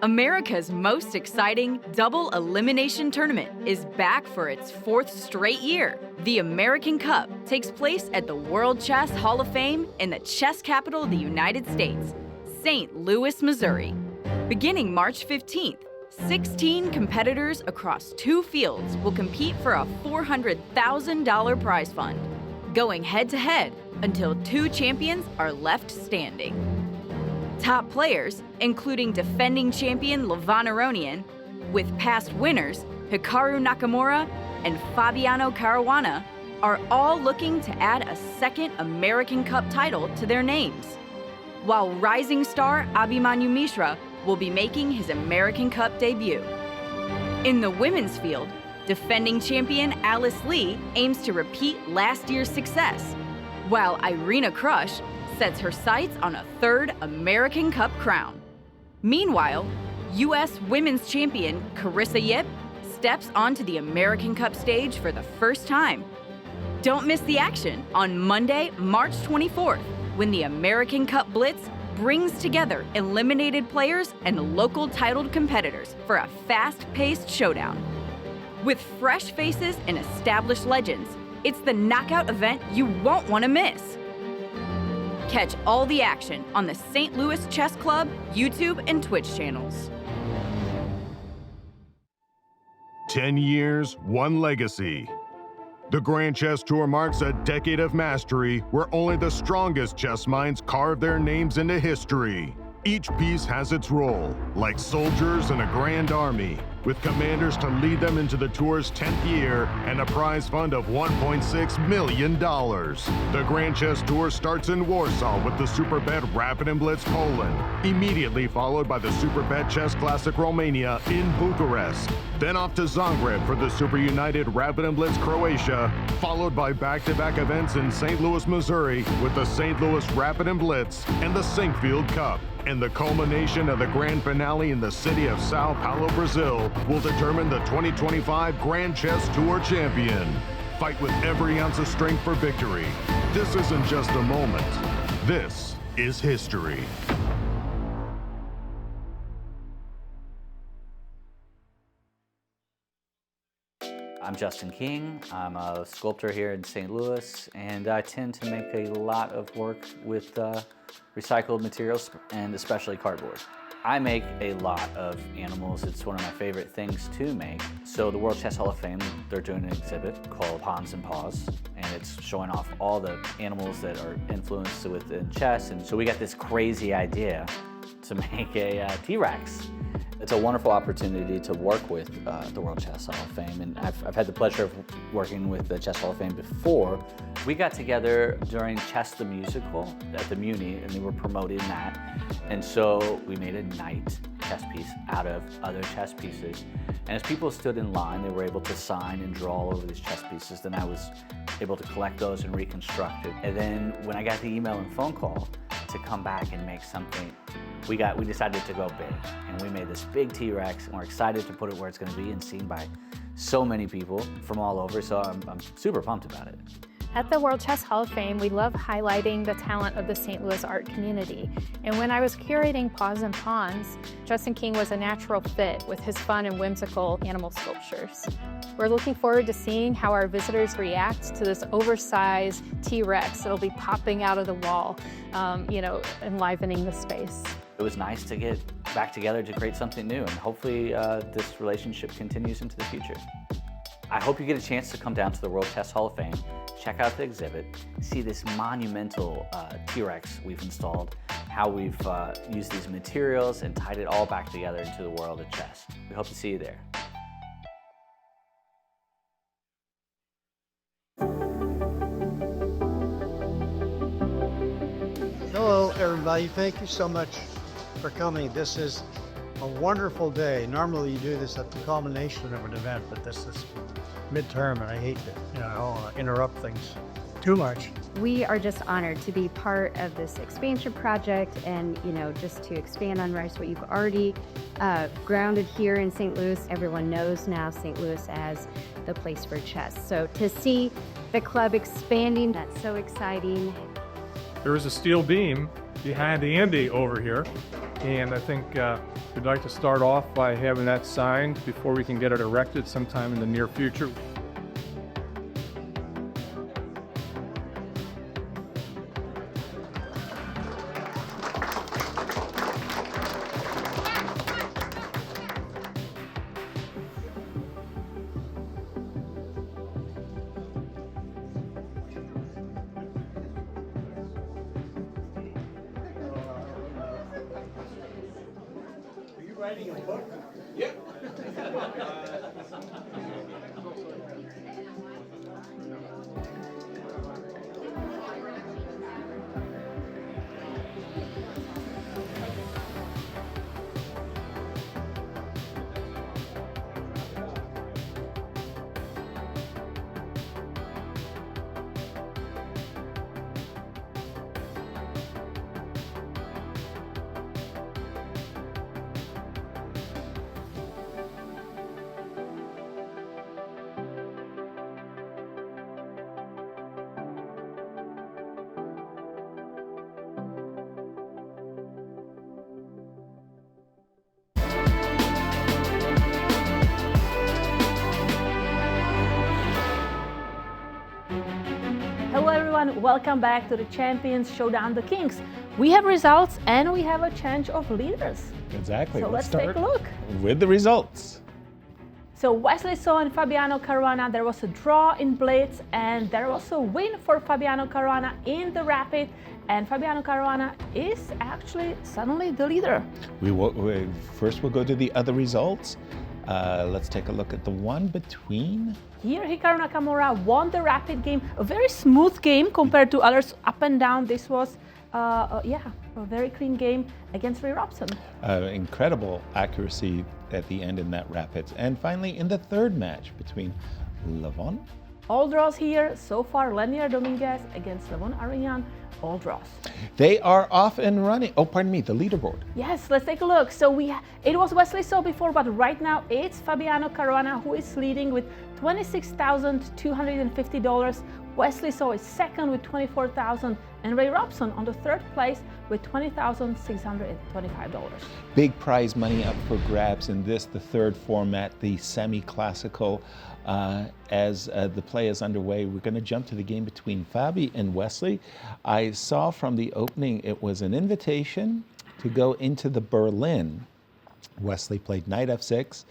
America's most exciting double elimination tournament is back for its 4th straight year. The American Cup takes place at the World Chess Hall of Fame in the chess capital of the United States, St. Louis, Missouri. Beginning March 15th, 16 competitors across 2 fields will compete for a $400,000 prize fund, going head-to-head until 2 champions are left standing. Top players, including defending champion Levon Aronian, with past winners Hikaru Nakamura and Fabiano Caruana, are all looking to add a second American Cup title to their names. While rising star Abhimanyu Mishra will be making his American Cup debut. In the women's field, defending champion Alice Lee aims to repeat last year's success, while Irina Krush sets her sights on a 3rd American Cup crown. Meanwhile, U.S. women's champion Carissa Yip steps onto the American Cup stage for the first time. Don't miss the action on Monday, March 24th, when the American Cup Blitz brings together eliminated players and local titled competitors for a fast-paced showdown. With fresh faces and established legends, it's the knockout event you won't want to miss. Catch all the action on the St. Louis Chess Club YouTube and Twitch channels. 10 years, one legacy. The Grand Chess Tour marks a decade of mastery where only the strongest chess minds carve their names into history. Each piece has its role, like soldiers in a grand army, with commanders to lead them into the tour's 10th year and a prize fund of $1.6 million. The Grand Chess Tour starts in Warsaw with the Superbet Rapid and Blitz Poland, immediately followed by the Superbet Chess Classic Romania in Bucharest, then off to Zagreb for the Super United Rapid and Blitz Croatia, followed by back-to-back events in St. Louis, Missouri with the St. Louis Rapid and Blitz and the Sinkfield Cup. And the culmination of the grand finale in the city of Sao Paulo, Brazil, will determine the 2025 Grand Chess Tour champion. Fight with every ounce of strength for victory. This isn't just a moment. This is history. I'm Justin King. I'm a sculptor here in St. Louis, and I tend to make a lot of work with recycled materials, and especially cardboard. I make a lot of animals. It's one of my favorite things to make. So the World Chess Hall of Fame, they're doing an exhibit called Pawns and Paws, and it's showing off all the animals that are influenced within chess. And so we got this crazy idea to make a T-Rex. It's a wonderful opportunity to work with the World Chess Hall of Fame, and I've had the pleasure of working with the Chess Hall of Fame before. We got together during Chess the Musical at the Muni, and they were promoting that. And so we made a knight chess piece out of other chess pieces. And as people stood in line, they were able to sign and draw all over these chess pieces. Then I was able to collect those and reconstruct it. And then when I got the email and phone call to come back and make something we decided to go big, and we made this big T-Rex, and we're excited to put it where it's going to be and seen by so many people from all over. So I'm super pumped about it. At the World Chess Hall of Fame, we love highlighting the talent of the St. Louis art community. And when I was curating Paws and Pawns, Justin King was a natural fit with his fun and whimsical animal sculptures. We're looking forward to seeing how our visitors react to this oversized T-Rex that'll be popping out of the wall, enlivening the space. It was nice to get back together to create something new, and hopefully this relationship continues into the future. I hope you get a chance to come down to the World Chess Hall of Fame, check out the exhibit, see this monumental T-Rex we've installed, how we've used these materials and tied it all back together into the world of chess. We hope to see you there. Hello, everybody. Thank you so much for coming. This is a wonderful day. Normally you do this at the culmination of an event, but this is midterm, and I hate to, I don't want to interrupt things too much. We are just honored to be part of this expansion project, and just to expand on Rice, what you've already grounded here in St. Louis. Everyone knows now St. Louis as the place for chess. So to see the club expanding, that's so exciting. There is a steel beam behind Andy over here, and I think we'd like to start off by having that signed before we can get it erected sometime in the near future. Writing a book? Yep. Hello everyone, welcome back to the Champions Showdown the Kings. We have results and we have a change of leaders. Exactly. So let's take a look. With the results. So Wesley saw and Fabiano Caruana, there was a draw in Blitz, and there was a win for Fabiano Caruana in the Rapid, and Fabiano Caruana is actually suddenly the leader. First we'll go to the other results. Let's take a look at the one between. Here, Hikaru Nakamura won the Rapid game, a very smooth game compared to others, up and down. This was, a very clean game against Robson. Incredible accuracy at the end in that Rapids. And finally, in the third match between Levon. All draws here. So far, Leinier Dominguez against Levon Aronian, all draws. They are off and running. Oh, pardon me, the leaderboard. Yes, let's take a look. So it was Wesley So before, but right now it's Fabiano Caruana who is leading with $26,250. Wesley So is second with $24,000, and Ray Robson on the third place with $20,625. Big prize money up for grabs in this, the third format, the semi-classical. As the play is underway, we're going to jump to the game between Fabi and Wesley. I saw from the opening it was an invitation to go into the Berlin. Wesley played knight f6,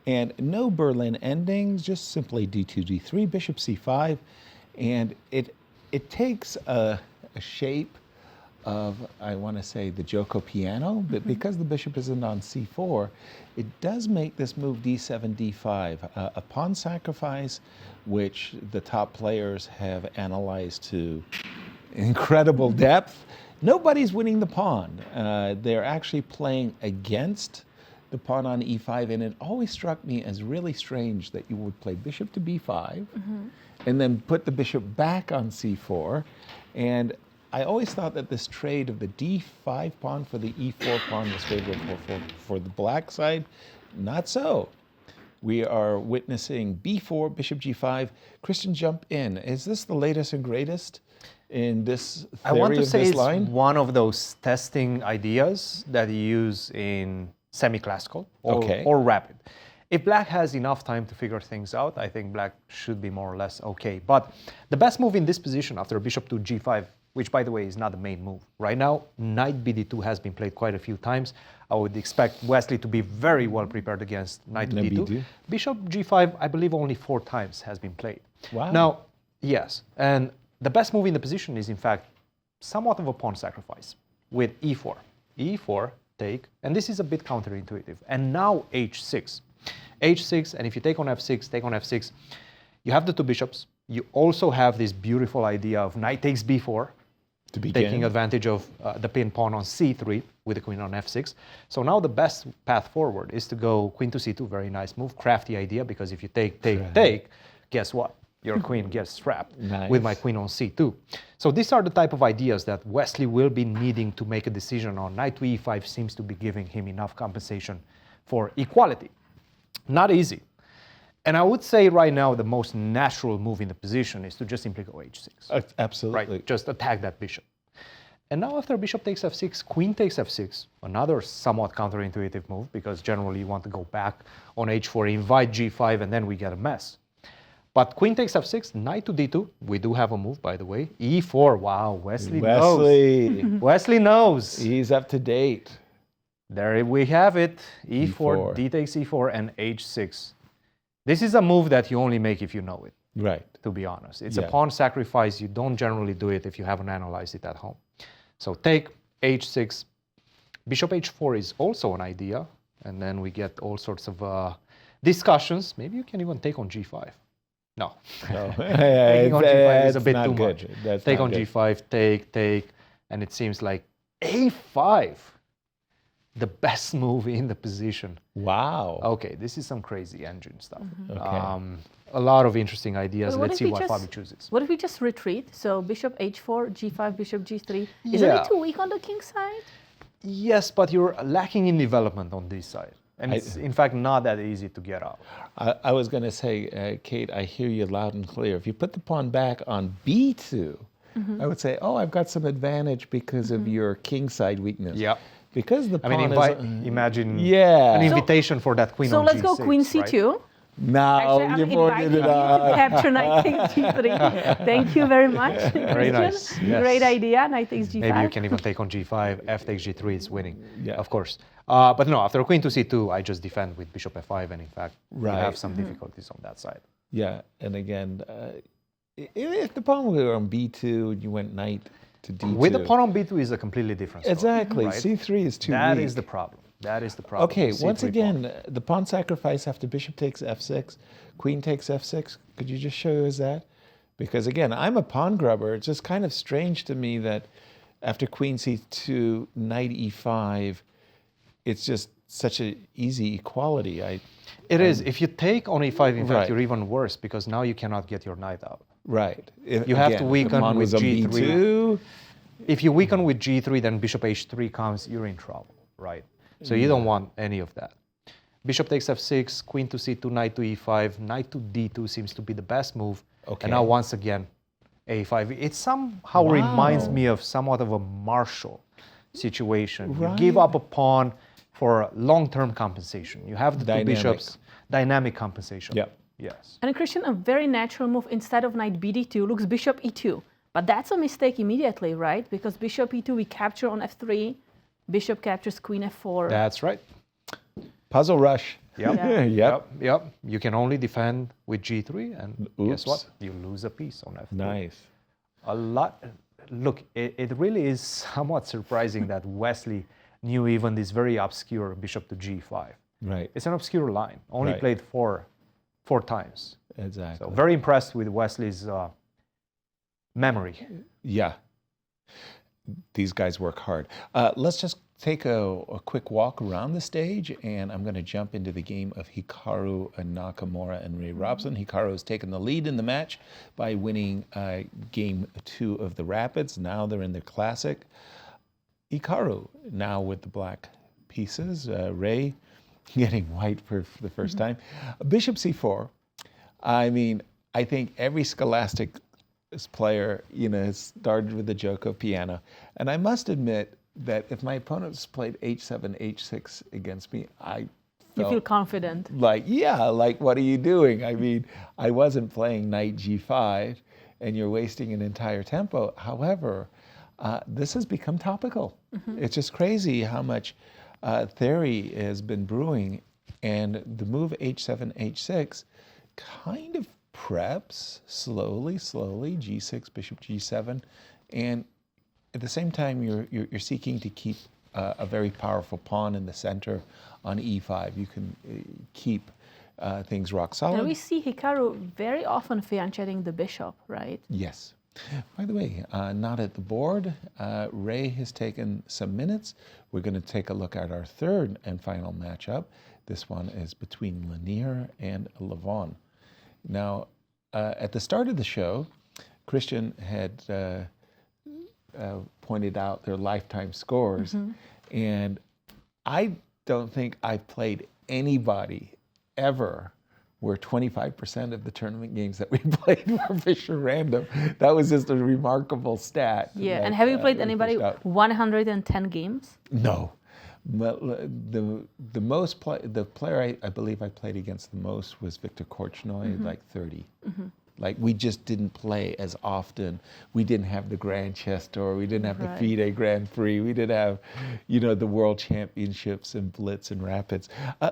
and no Berlin endings, just simply d2, d3, bishop c5, and it takes a shape of, I want to say, the Joko piano, but because the bishop isn't on c4, it does make this move d7, d5, a pawn sacrifice, which the top players have analyzed to incredible depth. Nobody's winning the pawn. They're actually playing against the pawn on e5, and it always struck me as really strange that you would play bishop to b5, and then put the bishop back on c4, and I always thought that this trade of the d5 pawn for the e4 pawn was favorable for the black side. Not so. We are witnessing b4, bishop g5. Cristian, jump in. Is this the latest and greatest in this theory I want to of say this it's line? one of those testing ideas that you use in semi-classical or rapid. If black has enough time to figure things out, I think black should be more or less okay. But the best move in this position after bishop to g5, which by the way is not the main move. Right now, knight bd2 has been played quite a few times. I would expect Wesley to be very well prepared against knight to d2. Bishop g5, I believe only 4 times has been played. Wow. Now, yes, and the best move in the position is in fact somewhat of a pawn sacrifice with e4. e4, take, and this is a bit counterintuitive. And now h6. h6, and if you take on f6, you have the 2 bishops. You also have this beautiful idea of knight takes b4, to begin. taking advantage of the pin pawn on c3 with the queen on f6. So now the best path forward is to go queen to c2, very nice move, crafty idea, because if you take, guess what? Your queen gets trapped with my queen on c2. So these are the type of ideas that Wesley will be needing to make a decision on. Knight to e5 seems to be giving him enough compensation for equality. Not easy. And I would say right now the most natural move in the position is to just simply go h6. Absolutely. Right, just attack that bishop. And now after bishop takes f6, queen takes f6, another somewhat counterintuitive move, because generally you want to go back on h4, invite g5, and then we get a mess. But queen takes f6, knight to d2. We do have a move, by the way. e4, wow, Wesley knows. Wesley knows. He's up to date. There we have it. e4, d takes e4, and h6. This is a move that you only make if you know it. Right. To be honest. It's a pawn sacrifice. You don't generally do it if you haven't analyzed it at home. So take h6. Bishop h4 is also an idea. And then we get all sorts of discussions. Maybe you can even take on g5. No. Taking on g5 is a bit too much. Take on g5, take. And it seems like a5. The best move in the position. Wow. Okay, this is some crazy engine stuff. Okay. A lot of interesting ideas. Let's see what Fabi chooses. What if we just retreat? So bishop h4, g5, bishop g3. Isn't it too weak on the king side? Yes, but you're lacking in development on this side. And it's, in fact, not that easy to get out. I was going to say, Kate, I hear you loud and clear. If you put the pawn back on b2, I would say, oh, I've got some advantage because of your king side weakness. Yeah. Because the pawn imagine an invitation for that queen on g6. So let's go g6, queen c2. Right? Now you're inviting me to capture knight takes g3. Thank you very much, Very nice. Yes. Great idea, knight takes g5. Maybe you can even take on g5, f takes g3, it's winning. Yeah, of course. But no, after queen to c2, I just defend with bishop f5, and in fact, we have some difficulties on that side. Yeah, and again, if the pawn were on b2 and you went knight to d2. With the pawn on b2 is a completely different story. Exactly. Right? c3 is too weak. That is the problem. That is the problem. Okay, once again, the pawn sacrifice after bishop takes f6, queen takes f6. Could you just show us that? Because again, I'm a pawn grubber. It's just kind of strange to me that after queen c2, knight e5, it's just such an easy equality. It is. If you take on e5, in fact, you're even worse, because now you cannot get your knight out. Right. You have to weaken with g3. If you weaken with g3, then bishop h3 comes, you're in trouble, right? So you don't want any of that. Bishop takes f6, queen to c2, knight to e5, knight to d2 seems to be the best move. Okay. And now once again, a5. It somehow reminds me of somewhat of a Marshall situation. Right. You give up a pawn for long-term compensation. You have the two bishops, dynamic compensation. Yep. Yes. And Cristian, a very natural move instead of knight bd2 looks bishop e2. But that's a mistake immediately, right? Because bishop e2 we capture on f3, bishop captures queen f4. That's right. Puzzle rush. Yep. Yep. You can only defend with g3, and guess what? You lose a piece on f3. Nice. A lot. Look, it really is somewhat surprising that Wesley knew even this very obscure bishop to g5. Right. It's an obscure line. Only played four times. Exactly. So very impressed with Wesley's memory. Yeah. These guys work hard. Let's just take a quick walk around the stage, and I'm going to jump into the game of Hikaru and Nakamura and Ray Robson. Hikaru has taken the lead in the match by winning game 2 of the Rapids. Now they're in their classic. Hikaru now with the black pieces. Ray getting white for the first time. Bishop c4. I mean, I think every Scholastic player, has started with the joke of piano. And I must admit that if my opponents played h7, h6 against me, I felt you feel confident. like, what are you doing? I mean, I wasn't playing knight g5, and you're wasting an entire tempo. However, this has become topical. It's just crazy how much theory has been brewing, and the move h7, h6 kind of preps slowly, g6, bishop g7, and at the same time you're seeking to keep a very powerful pawn in the center on e5. You can keep things rock solid. And we see Hikaru very often fianchetting the bishop, right? Yes. By the way, not at the board. Ray has taken some minutes. We're going to take a look at our third and final matchup. This one is between Leinier and Levon. Now, at the start of the show, Cristian had pointed out their lifetime scores, and I don't think I've played anybody ever where 25% of the tournament games that we played were Fisher random. That was just a remarkable stat. Yeah, that, and have you played anybody 110 games? No. The player I believe I played against the most was Victor Korchnoi, like 30. Like, we just didn't play as often. We didn't have the Grand Chess Tour. We didn't have the FIDE Grand Prix. We didn't have, the World Championships and Blitz and Rapids.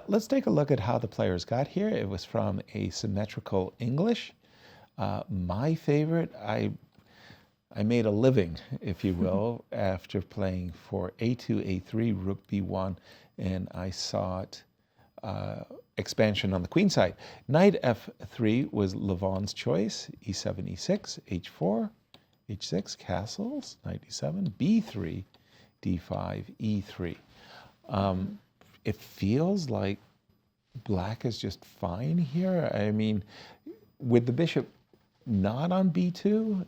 Let's take a look at how the players got here. It was from Asymmetrical English. My favorite, I made a living, if you will, after playing for a2, a3, rook b1, and I sought expansion on the queen side. Knight f3 was Levon's choice. e7, e6, h4, h6, castles, knight e7, b3, d5, e3. It feels like black is just fine here. I mean, with the bishop not on b2,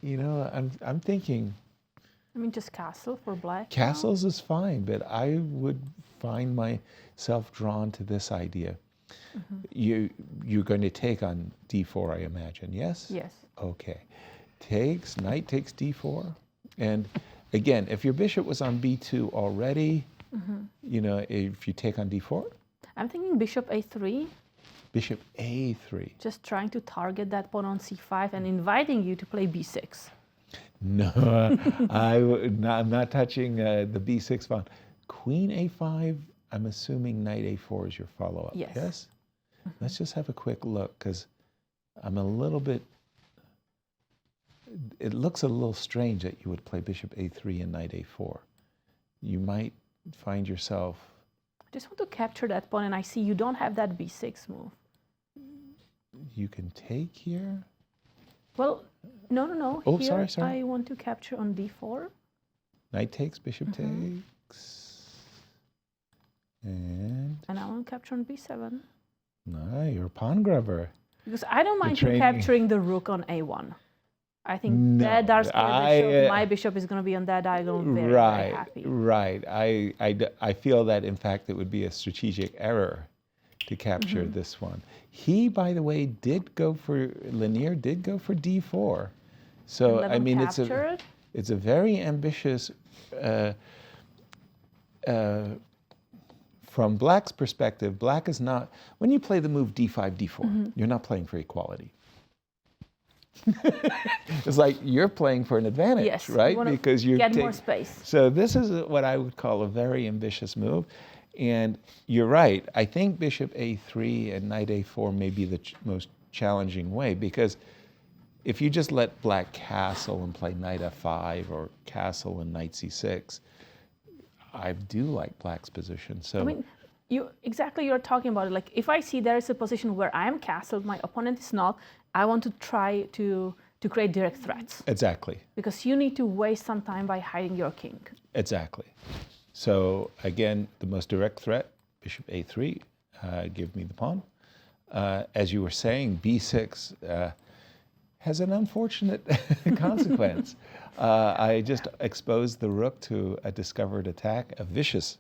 I'm thinking, just castle for black. Castles is fine, but I would find myself drawn to this idea. You're going to take on d4, I imagine, yes? Yes. Okay. Knight takes d4. And again, if your bishop was on b2 already, if you take on d4? I'm thinking bishop a3. Bishop a3. Just trying to target that pawn on c5 and inviting you to play b6. No, I'm not touching the b6 pawn. Queen a5, I'm assuming knight a4 is your follow-up, yes? Let's just have a quick look, because I'm a little bit, it looks a little strange that you would play bishop a3 and knight a4. You might find yourself... I just want to capture that pawn, and I see you don't have that b6 move. You can take here? Well, no. Oh, here sorry. I want to capture on d4. Knight takes, bishop takes. And I want to capture on b7. No, you're a pawn grabber. Because I don't mind you capturing the rook on a1. I think that dark bishop, my bishop is going to be on that diagonal very, very happy. Right. I feel that, in fact, it would be a strategic error to capture this one. He, by the way, Leinier did go for d4. So, I mean, it's a very ambitious, from black's perspective, black is not, when you play the move d5, d4, you're not playing for equality. It's like you're playing for an advantage, right? Because you get more space. So this is what I would call a very ambitious move. And you're right. I think bishop a3 and knight a4 may be the most challenging way, because if you just let black castle and play knight f5 or castle and knight c6, I do like black's position. So I mean, you're talking about it. Like, if I see there is a position where I am castled, my opponent is not, I want to try to to create direct threats. Exactly. Because you need to waste some time by hiding your king. Exactly. So again, the most direct threat, bishop a3, give me the pawn. As you were saying, b6 has an unfortunate consequence. I just exposed the rook to a discovered attack, a vicious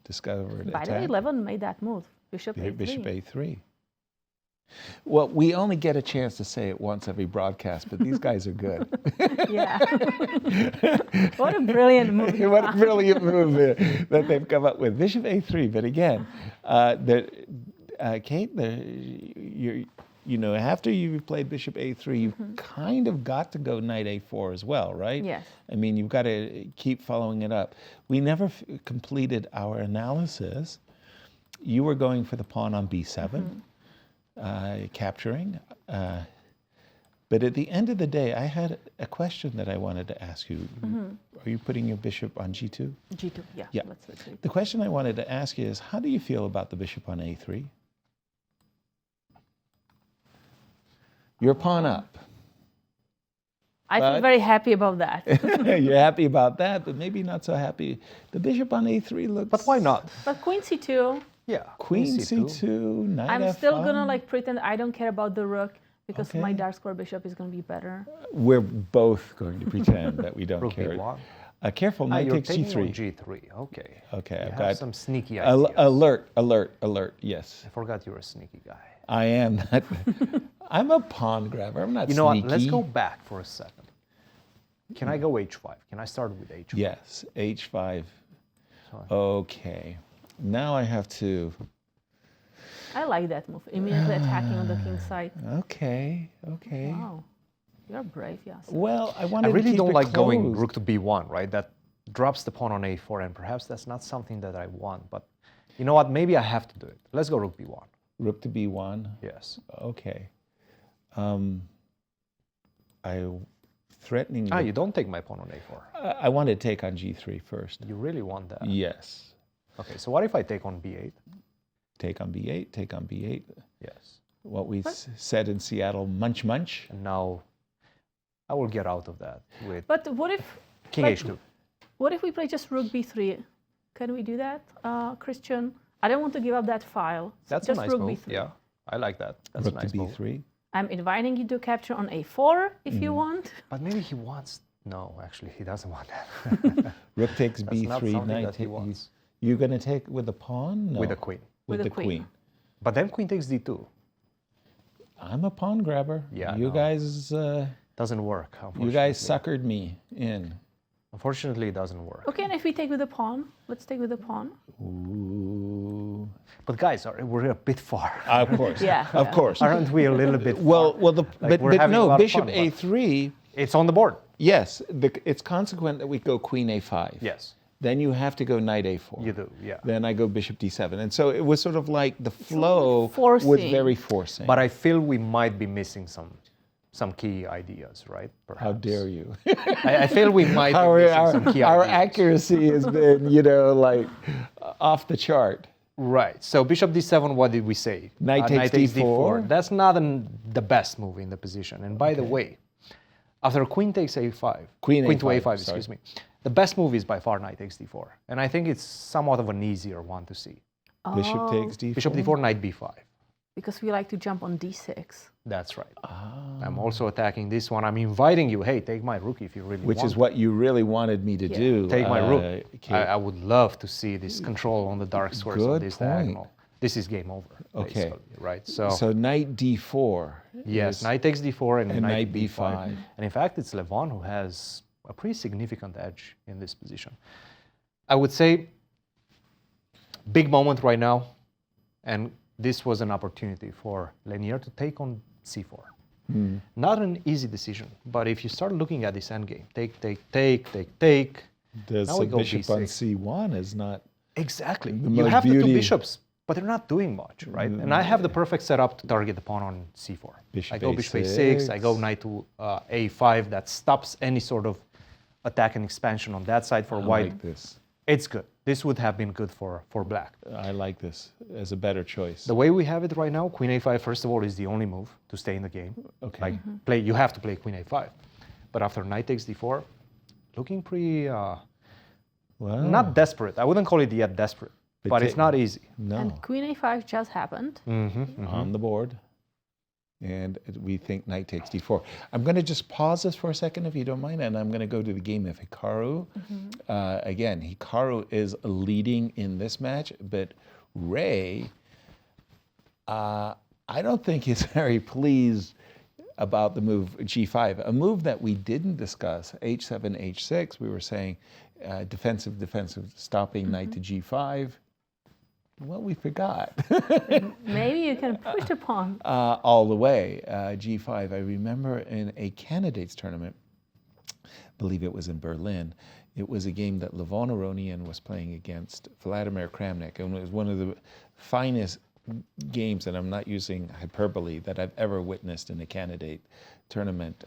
discovered attack. By the way, Levon made that move, bishop a3. Bishop a3. Well, we only get a chance to say it once every broadcast, but these guys are good. Yeah. What a brilliant move. What a brilliant move that they've come up with. Bishop a3, but again, Kate, you know, after you've played bishop a3, you've kind of got to go knight a4 as well, right? Yes. I mean, you've got to keep following it up. We never completed our analysis. You were going for the pawn on b7. Capturing. But at the end of the day, I had a question that I wanted to ask you. Are you putting your bishop on g2? G2, yeah. Yeah. Let's see. The question I wanted to ask you is, how do you feel about the bishop on a3? Your pawn up. I feel very happy about that. You're happy about that, but maybe not so happy. The bishop on a3 looks... But why not? But queen c2. Yeah. Queen c2, knight I'm f5. still gonna like pretend I don't care about the rook because Okay. my dark square bishop is gonna be better. We're both going to pretend that we don't Rook care. b1. Careful, knight You're takes taking g3. on g3. Okay. Okay, You I've have got some sneaky ideas. alert, yes. I forgot you're a sneaky guy. I am not. I'm a pawn grabber. I'm not You know sneaky. what? Let's go back for a second. Can I go h5? Can I start with h5? Yes, h5. Sorry. Okay. Now I have to. I like that move. Immediately attacking on the king side. Okay. Wow. You're brave, Yasser. Well, I wanted I to really keep don't it like going closed. rook to b1, right? That drops the pawn on a4, and perhaps that's not something that I want. But you know what? Maybe I have to do it. Let's go rook b1. Rook to b1. Yes. Okay. I threatening. You don't take my pawn on a4. I want to take on g3 first. You really want that? Yes. Okay, so what if I take on b8? Take on b8. Take on b8. Yes. What we said in Seattle, munch, munch. And now I will get out of that with But what if king h2. What if we play just rook b3? Can we do that, Cristian? I don't want to give up that file. That's just a nice rook move. b3. Yeah, I like that. That's Rook a nice to move. b3. I'm inviting you to capture on a4 if you want. But maybe he wants. No, actually, he doesn't want that. Rook takes That's not b3. something Knight that he wants. You're going to take with the pawn? No. With a queen. With With the a queen. But then queen takes d2. I'm a pawn grabber. Yeah, You no. guys. Doesn't work. You guys suckered me in. Unfortunately, it doesn't work. Okay, and if we take with the pawn, let's take with the pawn. Ooh. But guys, we're a bit far. Of course. Yeah. Of course. Aren't we a little bit far? Well, Like, we're but having a no, lot of bishop fun, but a3. It's on the board. Yes, it's consequent that we go queen a5. Yes. Then you have to go knight a4. You do, yeah. Then I go bishop d7. And so it was sort of like the flow was forcing. very forcing. But I feel we might be missing some key ideas, right? Perhaps. How dare you? I feel we might be missing some key our ideas. accuracy has been, like off the chart. Right. So bishop d7, what did we say? Knight takes d4. That's not the best move in the position. And by the way, after queen takes a5, Queen to A5, a5, excuse me, the best move is by far knight takes d4. And I think it's somewhat of an easier one to see. Bishop takes d4. Bishop d4, knight b5. Because we like to jump on d6. That's right. I'm also attacking this one. I'm inviting you, hey, take my rook if you really want. Which is what you really wanted me to do. Take my rook. Kate. I would love to see this control on the dark squares on Good this point. diagonal. This is game over. Okay. Basically, right. So knight d4. yes, is- knight takes d4 and and knight knight b5. b5. And in fact, it's Levon who has a pretty significant edge in this position. I would say big moment right now, and this was an opportunity for Leinier to take on c4. Not an easy decision, but if you start looking at this endgame, take. The Now we go bishop on b6. c1 is not. Exactly. The You most have the two beauty- bishops, but they're not doing much, right? And I have the perfect setup to target the pawn on c4. Bishop I go bishop a6, I go knight to a5. That stops any sort of attack and expansion on that side for I white. like this. It's good. this would have been good for black. I like this as a better choice. The way we have it right now, Queen A5, first of all, is the only move to stay in the game. Okay. Like you have to play Queen A5. But after knight takes D4, looking pretty, not desperate. I wouldn't call it yet desperate, but it's not easy. No. And Queen A5 just happened. On the board. And we think knight takes D4. I'm going to just pause this for a second, if you don't mind, and I'm going to go to the game of Hikaru. Again, Hikaru is leading in this match, but Ray, I don't think he's very pleased about the move G5, a move that we didn't discuss, H7, H6. We were saying defensive, stopping knight to G5. Well, we forgot. Maybe you can push the pawn. All the way, G5. I remember in a candidates tournament, I believe it was in Berlin, it was a game that Levon Aronian was playing against Vladimir Kramnik, and it was one of the finest games, and I'm not using hyperbole, that I've ever witnessed in a candidate tournament.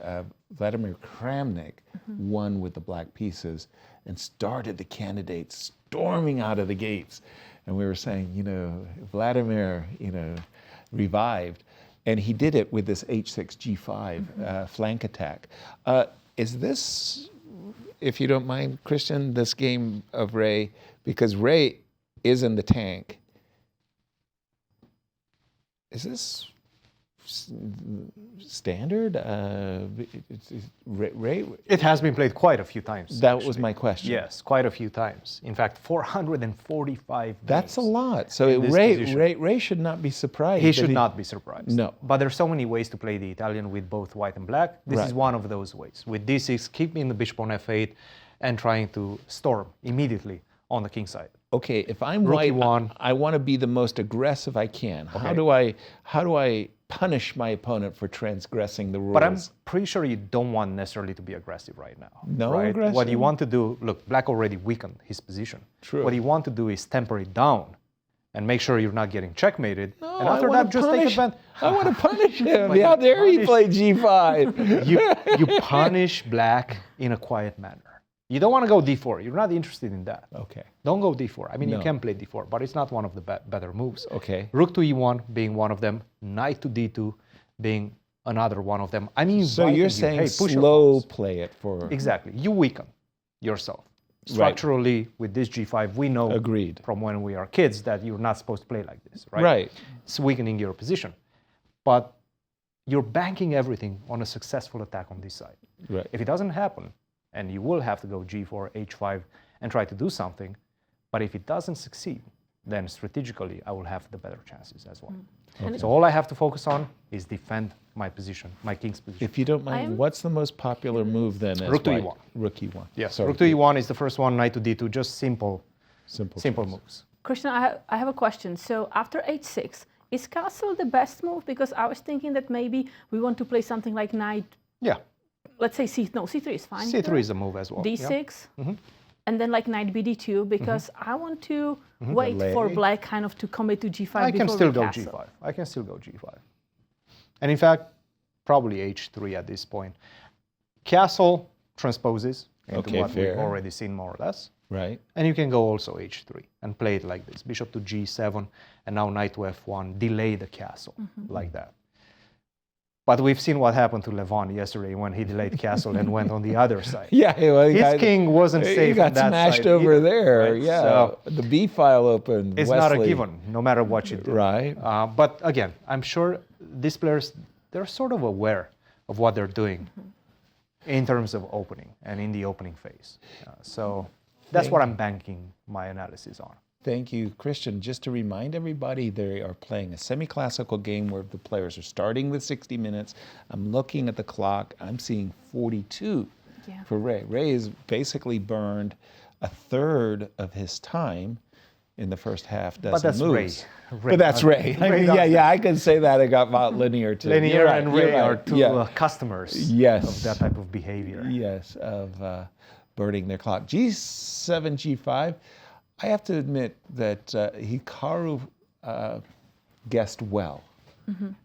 Vladimir Kramnik won with the black pieces and started the candidates storming out of the gates. And we were saying, you know, Vladimir, you know, revived. And he did it with this H6, G5 flank attack. Is this, if you don't mind, Cristian, this game of Ray, because Ray is in the tank, is this standard? Ray? It has been played quite a few times. That was my question. Yes, quite a few times. In fact, 445 That's games a lot. So Ray should not be surprised. He should not be surprised. No. But there's so many ways to play the Italian with both white and black. This is one of those ways. With D6, keeping the bishop on F8 and trying to storm immediately on the king side. Okay, if I'm white, I want to be the most aggressive I can. Okay. How do I punish my opponent for transgressing the rules? But I'm pretty sure you don't want necessarily to be aggressive right now. No right? aggression? What you want to do, look, black already weakened his position. True. What you want to do is temper it down and make sure you're not getting checkmated. No, and after that, just take advantage. I want to punish him. How dare he play G5? You punish black in a quiet manner. You don't want to go D4. You're not interested in that. Okay. Don't go D4. I mean, you can play D4, but it's not one of the better moves. Okay. Rook to E1 being one of them. Knight to D2 being another one of them. I mean, so you're saying slow play it for... Exactly. You weaken yourself. Structurally, with this G5, we know from when we are kids that you're not supposed to play like this, right? Right. It's weakening your position. But you're banking everything on a successful attack on this side. Right. If it doesn't happen, and you will have to go G4, H5, and try to do something. But if it doesn't succeed, then strategically, I will have the better chances as well. Okay. So all I have to focus on is defend my position, my king's position. If you don't mind, what's the most popular move then? Rook to E1. Rook E1. Yes, so Rook to E1 is the first one, Knight to D2, just simple moves. Cristian, I have a question. So after H6, is castle the best move? Because I was thinking that maybe we want to play something like Knight. Yeah. Let's say C3 is fine. C3 is a move as well. D6, and then like Knight BD2, because I want to wait for black kind of to commit to G5 I can still go castle. G5. I can still go G5. And in fact, probably H3 at this point. Castle transposes into what we've already seen more or less. Right. And you can go also H3 and play it like this. Bishop to G7, and now Knight to F1, delay the castle like that. But we've seen what happened to Levon yesterday when he delayed castle and went on the other side. Yeah, well, his king wasn't safe. He got smashed over there. Right? Yeah, so the B file opened. It's Wesley. not a given, no matter what you do. Right. But again, I'm sure these players, they're sort of aware of what they're doing in terms of opening and in the opening phase. So that's what I'm banking my analysis on. Thank you, Cristian. Just to remind everybody, they are playing a semi-classical game where the players are starting with 60 minutes. I'm looking at the clock. I'm seeing 42 for Ray. Ray has basically burned a third of his time in the first half dozen moves. But that's moves. Ray. But that's Ray. I mean, yeah, I can say that about Leinier too. Leinier and Ray are two customers of that type of behavior. Yes, of burning their clock. G7, G5. I have to admit that Hikaru guessed well.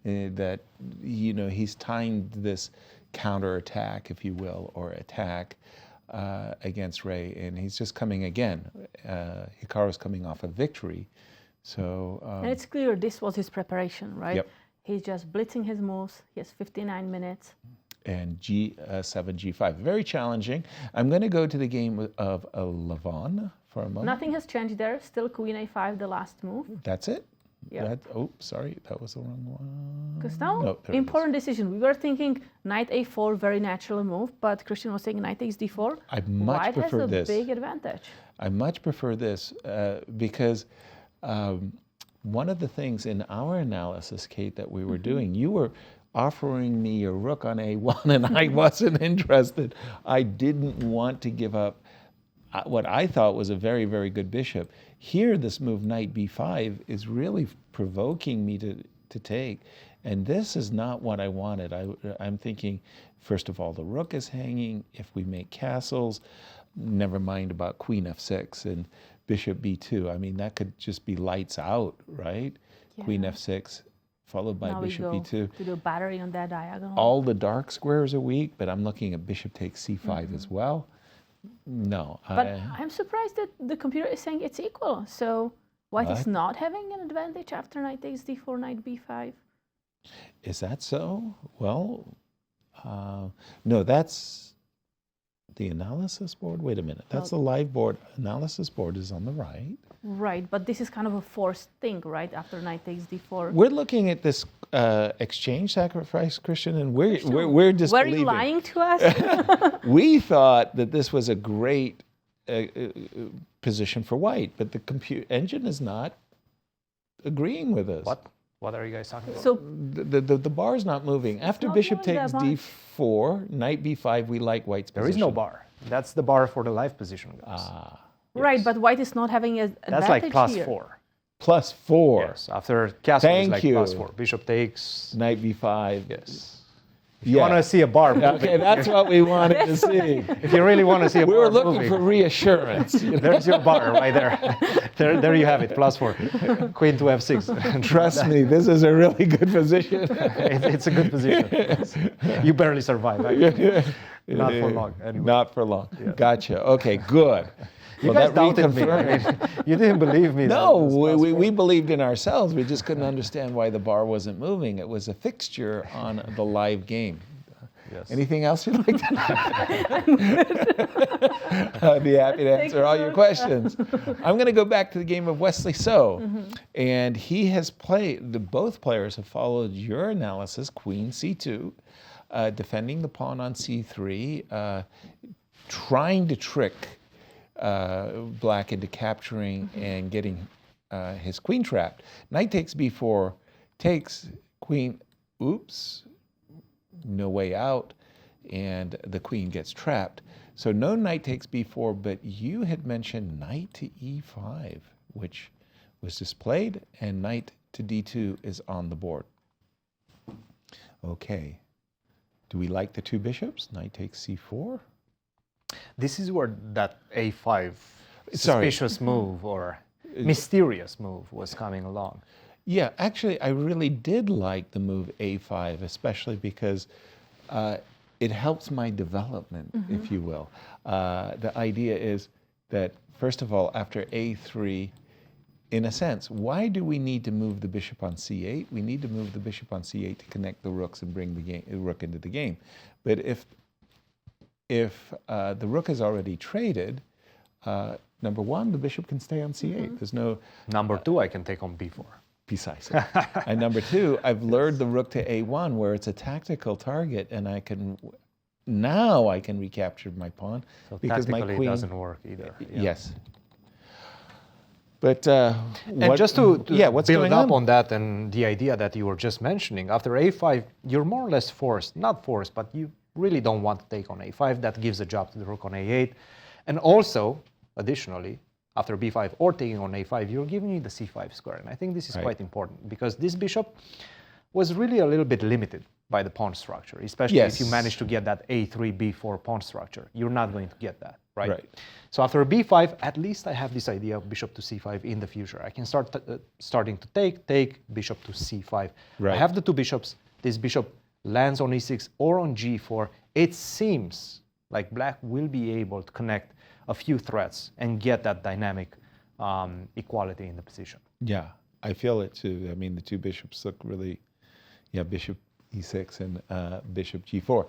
That he's timed this counterattack, if you will, or attack against Ray, and he's just coming again. Hikaru's coming off a victory, so. And it's clear this was his preparation, right? Yep. He's just blitzing his moves. He has 59 minutes. And G7, G5, very challenging. I'm going to go to the game of Levon for a moment. Nothing has changed there. Still Queen A5, the last move. That's it? Yeah. Oh, sorry, that was the wrong one. Because now, No, there it important decision. We were thinking Knight A4, very natural move, but Cristian was saying Knight takes D4. I much White prefer has a this. big advantage. I much prefer this because one of the things in our analysis, Kate, that we were doing, you were offering me your rook on A1 and I wasn't interested. I didn't want to give up what I thought was a very, very good bishop. Here, this move Knight B5 is really provoking me to take. And this is not what I wanted. I'm thinking, first of all, the rook is hanging. If we make castles, never mind about Queen F6 and Bishop B2. I mean, that could just be lights out, right? Yeah. Queen F6, followed by now Bishop we go B2. to do battery on that diagonal. All the dark squares are weak, but I'm looking at Bishop takes C5 as well. No. But I'm surprised that the computer is saying it's equal. So White is not having an advantage after Knight takes D4, Knight B5. Is that so? Well, no, that's the analysis board. Wait a minute. That's the live board. Analysis board is on the right. Right, but this is kind of a forced thing, right? After Knight takes D4. We're looking at this exchange sacrifice, Cristian, and we're disbelieving. Were you lying to us? We thought that this was a great position for White, but the compute engine is not agreeing with us. What are you guys talking about? So the bar is not moving. After not Bishop moving takes that much. D4, Knight B5, we like White's There position. is no bar. That's the bar for the live position, guys. right, but White is not having an advantage That's like plus here. 4. Plus 4. Yes, after castle is Thank like you. plus 4. Bishop takes. Knight B5. Yes. If you want to see a bar moving, Okay, that's what we wanted to see. if you really want to see a We bar were looking moving, for reassurance. there's your bar right there. there you have it, plus 4. Queen to F6. Trust me, this is a really good position. It's a good position. Yes. You barely survive. Actually. Not for long. Anyway. Not for long. Gotcha. Okay, good. You guys doubted me. I mean, you didn't believe me. No, we believed in ourselves. We just couldn't understand why the bar wasn't moving. It was a fixture on the live game. Yes. Anything else you'd like to I'd be happy to answer all your questions. I'm going to go back to the game of Wesley So. And he has played, both players have followed your analysis, Queen C2, defending the pawn on C3, trying to trick Black into capturing and getting his queen trapped. Knight takes B4, takes queen, oops, no way out, and the queen gets trapped. So no knight takes B4, but you had mentioned knight to E5, which was displayed, and knight to D2 is on the board. Okay, do we like the two bishops? Knight takes C4? This is where that A5 suspicious move or mysterious move was coming along. Yeah, actually, I really did like the move A5, especially because it helps my development, if you will. The idea is that, first of all, after A3, in a sense, why do we need to move the bishop on C8? We need to move the bishop on C8 to connect the rooks and bring the rook into the game. But if the rook is already traded, number one, the bishop can stay on C8. There's no... Number 2, I can take on B4. Precisely. And number 2, I've lured the rook to A1 where it's a tactical target, and I can recapture my pawn So because my tactically queen it doesn't work either. Yeah. Yes. But and just to what's build going up on that and the idea that you were just mentioning, after A5, you're more or less forced, not forced, but you really don't want to take on A5. That gives a job to the rook on A8. And also, additionally, after B5 or taking on A5, you're giving me the C5 square. And I think this is quite important because this bishop was really a little bit limited by the pawn structure, especially if you manage to get that A3, B4 pawn structure. You're not going to get that, right? So after B5, at least I have this idea of bishop to C5 in the future. I can start starting to take bishop to C5. I have the two bishops. This bishop lands on E6 or on G4. It seems like black will be able to connect a few threats and get that dynamic equality in the position. Yeah, I feel it too. I mean, the two bishops look really, bishop e6 and bishop g4.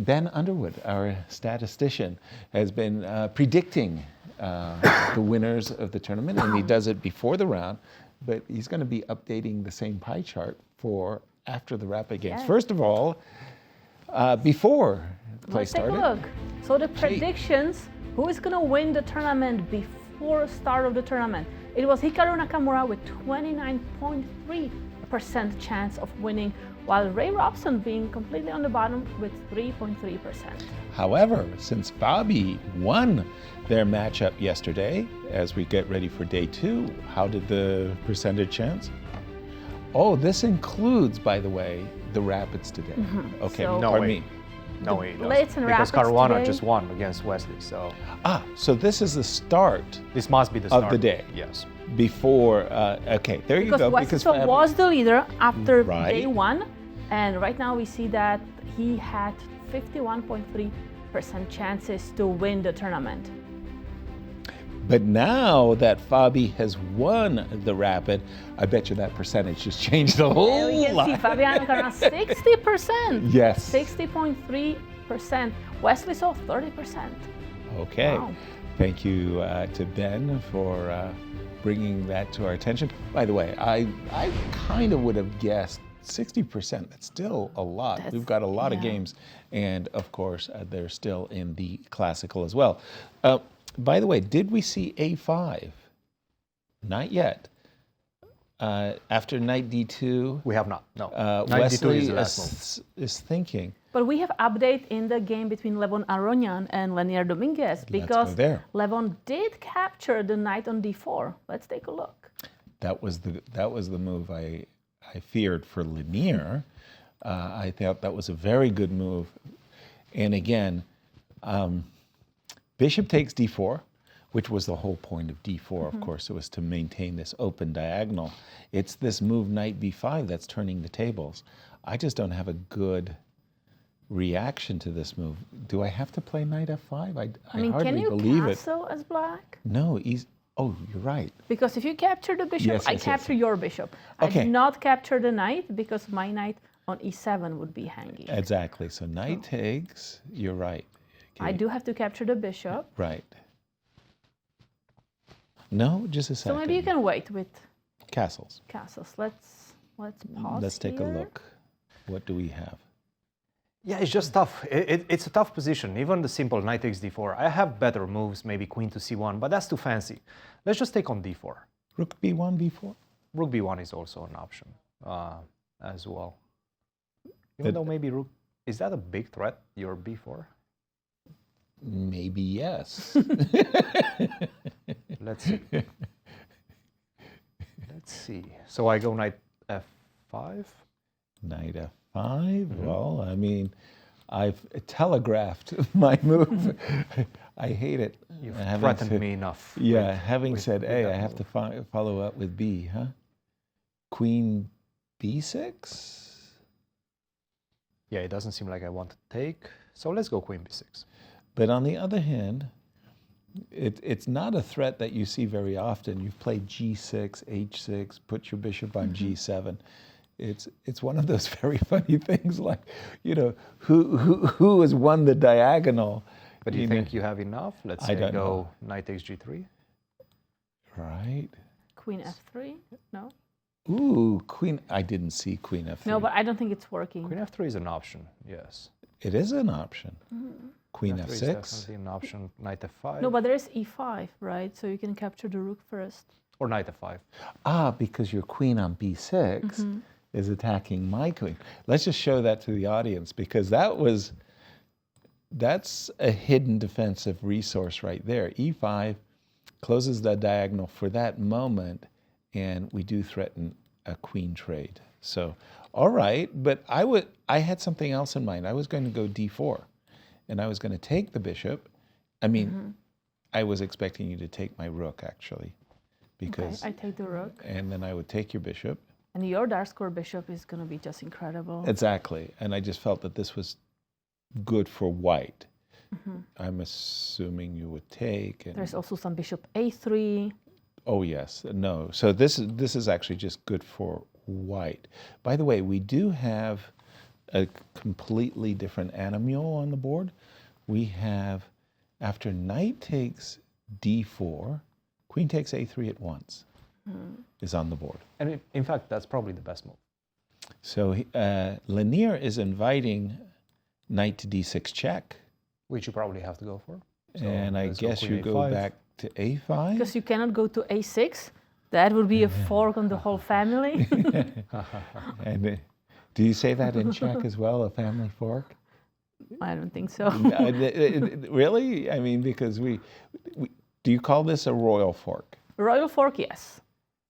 Ben Underwood, our statistician, has been predicting the winners of the tournament, and he does it before the round, but he's going to be updating the same pie chart for after the rapid games. Yes. First of all, before play Let's take started. a look. So the predictions, who is going to win the tournament before start of the tournament? It was Hikaru Nakamura with 29.3% chance of winning, while Ray Robson being completely on the bottom with 3.3%. However, since Bobby won their matchup yesterday, as we get ready for day 2, how did the percentage chance? Oh, this includes, by the way, the Rapids today. Okay, So- No pardon way. me. No way. Blitz and because Rapids Caruana today. just won against Wesley, so So this is the start this must be the of start the day. Yes. Before, okay, there you Because go. Wesley Fab- was the leader after Right. day 1, and right now we see that he had 51.3% chances to win the tournament. But now that Fabi has won the Rapid, I bet you that percentage just changed a And whole we can see lot. Fabiano around 60%. Yes. 60.3%. Wesley saw 30%. Okay. Wow. Thank you to Ben for bringing that to our attention. By the way, I kind of would have guessed 60%. That's still a lot. That's- We've got a lot of yeah. games. And of course, they're still in the Classical as well. By the way, did we see A5? Not yet. After knight D2, We have not. No. Knight D2 Wesley is the last move. is thinking. But we have update in the game between Levon Aronian and Leinier Dominguez because there. Levon did capture the knight on D4. Let's take a look. That was the move I feared for Leinier. I thought that was a very good move. And again, bishop takes d4, which was the whole point of d4, of course. It was to maintain this open diagonal. It's this move knight b5 that's turning the tables. I just don't have a good reaction to this move. Do I have to play knight f5? I I mean, hardly can you believe it. castle as black? No, oh, you're right. Because if you capture the bishop, Yes, I yes, yes. capture your bishop. I Okay. did not capture the knight because my knight on e7 would be hanging. Exactly. So knight takes, you're right. I do have to capture the bishop. Right. No, just a So second. maybe you can wait with Castles. castles. Let's pause. Let's take a here. look. What do we have? Yeah, it's just tough. It's a tough position. Even the simple knight takes d4. I have better moves, maybe queen to c1, but that's too fancy. Let's just take on d4. Rook b1, b4? Rook b1 is also an option as well. Even though maybe rook, is that a big threat, your b4? Maybe yes. Let's see. Let's see. So I go knight f5. Knight f5. Well, I mean, I've telegraphed my move. I hate it. You've Having threatened said- me enough. Yeah, having said with A, that I have move. to follow up with B, huh? Queen b6? Yeah, it doesn't seem like I want to take. So let's go queen b6. But on the other hand, it's not a threat that you see very often. You've played g6, h6, put your bishop on g7. It's one of those very funny things, like, you know, who has won the diagonal? But do you think you have enough? Let's I say don't go know. knight takes g3. Right. Queen f3? No? Ooh, queen. I didn't see queen f3. No, but I don't think it's working. Queen f3 is an option, yes. It is an option. Queen f3 is f6. definitely an option. Knight f5. No, but there's e5, right? So you can capture the rook first. Or knight f5. Ah, because your queen on b6 is attacking my queen. Let's just show that to the audience, because that's a hidden defensive resource right there. e5 closes the diagonal for that moment, and we do threaten a queen trade. So, all right, but I had something else in mind. I was going to go d4, and I was going to take the bishop. I mean, I was expecting you to take my rook, actually, because Okay, I take the rook. and then I would take your bishop. And your dark square bishop is going to be just incredible. Exactly. And I just felt that this was good for white. I'm assuming you would take. And, There's also some bishop a3. oh yes, no. So this is actually just good for white. By the way, we do have a completely different animal on the board. We have, after knight takes d4, queen takes a3 at once is on the board. And in fact, that's probably the best move. So Leinier is inviting knight to d6 check. Which you probably have to go for. So and I guess you go back to a5. Because you cannot go to a6. That would be a fork on the whole family. And do you say that in Czech as well, a family fork? I don't think so. Really? I mean, because we do you call this a royal fork? Royal fork, yes.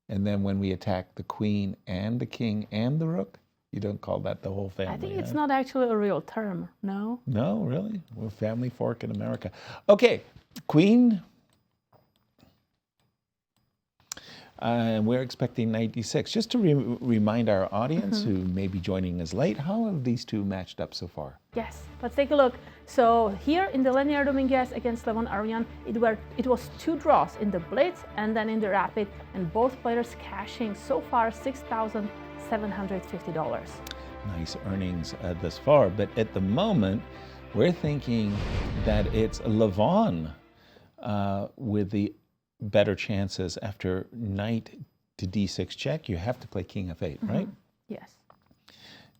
And then when we attack the queen and the king and the rook, you don't call that the whole family? I think it's not actually a real term, no? No, really? We're family fork in America. Okay, queen. We're expecting knight d6. Just to remind our audience who may be joining us late, how have these two matched up so far? Yes, let's take a look. So here in the Leinier Dominguez against Levon Aronian, it was 2 draws in the blitz and then in the rapid, and both players cashing so far $6,750. Nice earnings thus far, but at the moment, we're thinking that it's Levon with the better chances. After knight to d6 check, you have to play king f8, right? Yes.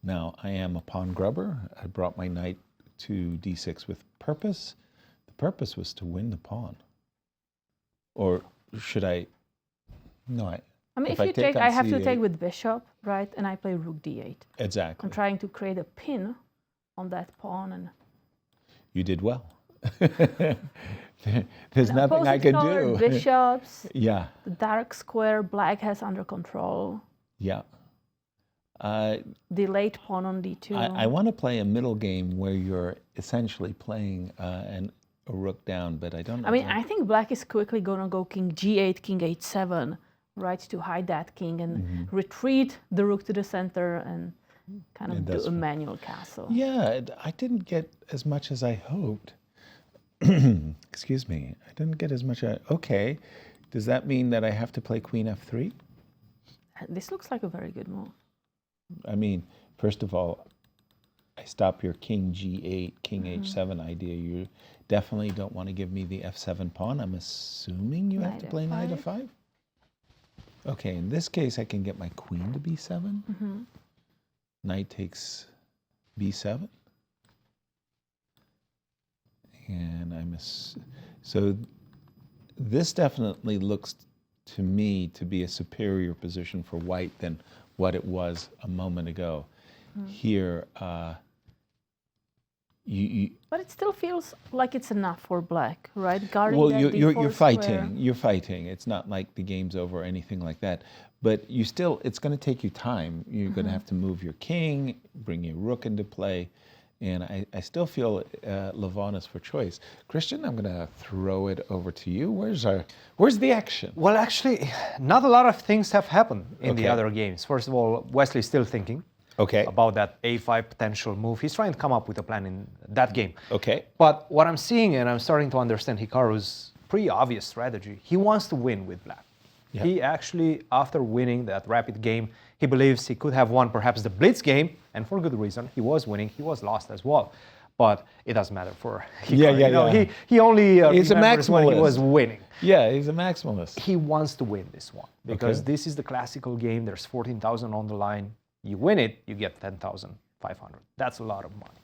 Now, I am a pawn grubber. I brought my knight to d6 with purpose. The purpose was to win the pawn. Or should I? No, I mean, if you take, I have to take with bishop, right? And I play rook d8. Exactly. I'm trying to create a pin on that pawn. And you did well. There's nothing I can do. Bishops. Yeah. The dark square black has under control. Yeah. Delayed pawn on d2. I want to play a middle game where you're essentially playing a rook down, but I don't know. I mean, I think black is quickly going to go king g8, king h7, right, to hide that king and retreat the rook to the center and kind of do a manual castle. Yeah, I didn't get as much as I hoped. Excuse me. I didn't get as much. Okay. Does that mean that I have to play queen f3? This looks like a very good move. I mean, first of all, I stop your king g8, king h7 idea. You definitely don't want to give me the f7 pawn. I'm assuming you have to play knight f5? Okay, in this case, I can get my queen to b7. Knight takes b7. And so this definitely looks to me to be a superior position for white than what it was a moment ago. Here, but it still feels like it's enough for black, right? Guarding well, that you're fighting. square. You're fighting. It's not like the game's over or anything like that. But you still, it's going to take you time. You're going to have to move your king, bring your rook into play. And I still feel Levon is for choice. Cristian, I'm going to throw it over to you. Where's the action? Well, actually, not a lot of things have happened in the other games. First of all, Wesley's still thinking about that a5 potential move. He's trying to come up with a plan in that game. Okay. But what I'm seeing, and I'm starting to understand Hikaru's pretty obvious strategy, he wants to win with black. Yep. He actually, after winning that rapid game, he believes he could have won perhaps the blitz game, and for good reason. He was winning, he was lost as well. But it doesn't matter for Hikaru. He only remembers when he was winning. Yeah, he's a maximalist. He wants to win this one because this is the classical game. There's 14,000 on the line. You win it, you get 10,500. That's a lot of money.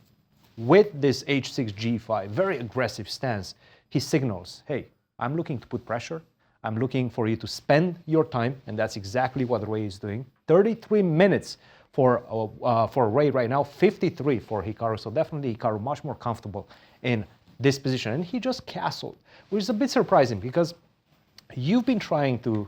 With this h6, g5, very aggressive stance, he signals, hey, I'm looking to put pressure. I'm looking for you to spend your time, and that's exactly what Ray is doing. 33 minutes for Ray right now, 53 for Hikaru. So definitely Hikaru much more comfortable in this position. And he just castled, which is a bit surprising because you've been trying to,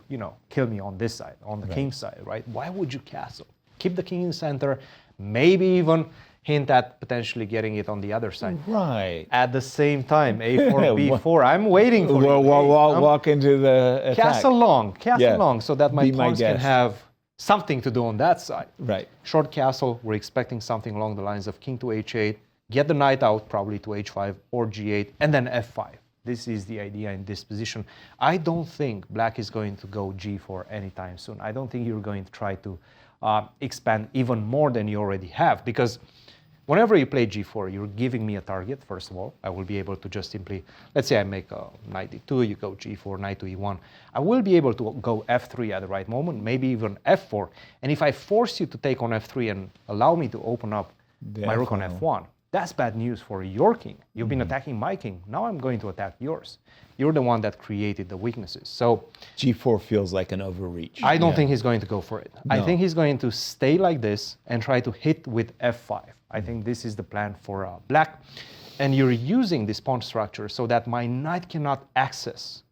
kill me on this side, on the king side, right? Why would you castle? Keep the king in the center, maybe even hint at potentially getting it on the other side. Right. At the same time, a4, b4. I'm waiting for you. Walk into the attack. Castle long, so that my pawns can have something to do on that side. Right. Short castle, we're expecting something along the lines of king to h8, get the knight out probably to h5 or g8, and then f5. This is the idea in this position. I don't think black is going to go g4 anytime soon. I don't think you're going to try to expand even more than you already have, because whenever you play g4, you're giving me a target, first of all. I will be able to just simply, let's say I make a knight e2, you go g4, knight to e1. I will be able to go f3 at the right moment, maybe even f4. And if I force you to take on f3 and allow me to open up my rook on f1, that's bad news for your king. You've been attacking my king. Now I'm going to attack yours. You're the one that created the weaknesses. So g4 feels like an overreach. I don't think he's going to go for it. No. I think he's going to stay like this and try to hit with f5. I think this is the plan for black. And you're using this pawn structure so that my knight cannot access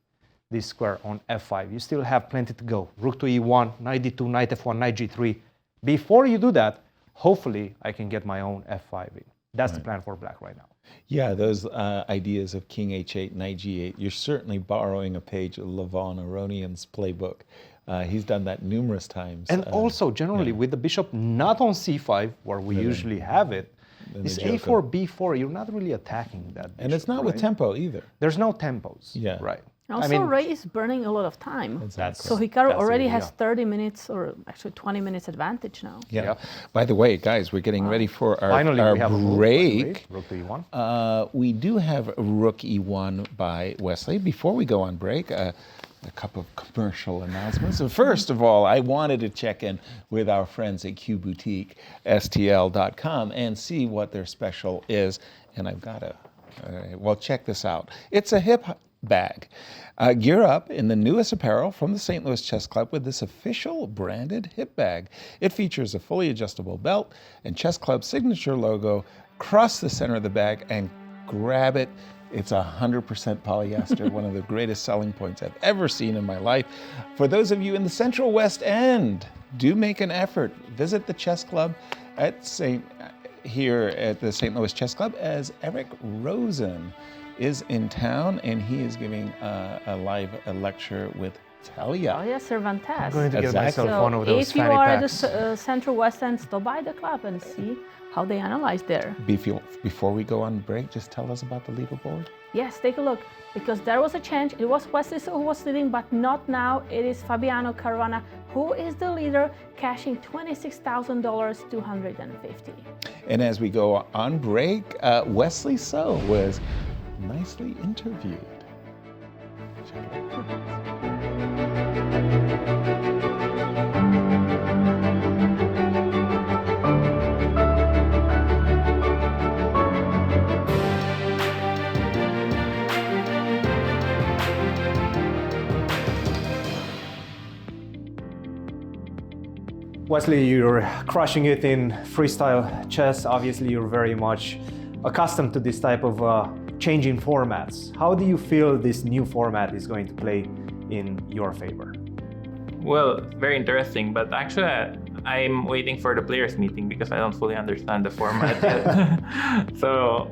this square on f5. You still have plenty to go. Rook to e1, knight d2, knight f1, knight g3. Before you do that, hopefully I can get my own f5 in. That's the plan for black right now. Yeah, those ideas of king h8, knight g8, you're certainly borrowing a page of Levon Aronian's playbook. He's done that numerous times. And also, generally, with the bishop not on c5, where we usually have it, this a4, b4, you're not really attacking that bishop, and it's not with tempo either. There's no tempos. Yeah. Right. Also, Ray is burning a lot of time. Exactly. So Hikaru already has 30 minutes, or actually 20 minutes advantage now. Yeah. By the way, guys, we're getting ready for our, Finally, our we have break. Rook to e1. We do have rook e1 by Wesley. Before we go on break, a couple of commercial announcements. So first of all, I wanted to check in with our friends at Q Boutique, STL.com, and see what their special is. And I've got to, well, check this out. It's a hip bag. Gear up in the newest apparel from the St. Louis Chess Club with this official branded hip bag. It features a fully adjustable belt and Chess Club's signature logo. Cross the center of the bag and grab it. It's 100% polyester, one of the greatest selling points I've ever seen in my life. For those of you in the Central West End, do make an effort. Visit the Chess Club here at the St. Louis Chess Club, as Eric Rosen is in town, and he is giving a live lecture with Talia. Oh, yes, Cervantes. I'm going to get myself So one of those if you fanny are packs. at the Central West End, stop by the club and see how they analyze there. Before we go on break, just tell us about the leaderboard. Yes, take a look, because there was a change. It was Wesley who was leading, but not now. It is Fabiano Caruana who is the leader, cashing $26,000, 250. And as we go on break, Wesley So was nicely interviewed. Check it out. Wesley, you're crushing it in freestyle chess. Obviously, you're very much accustomed to this type of changing formats. How do you feel this new format is going to play in your favor? Well, very interesting, but actually I'm waiting for the players meeting because I don't fully understand the format yet. So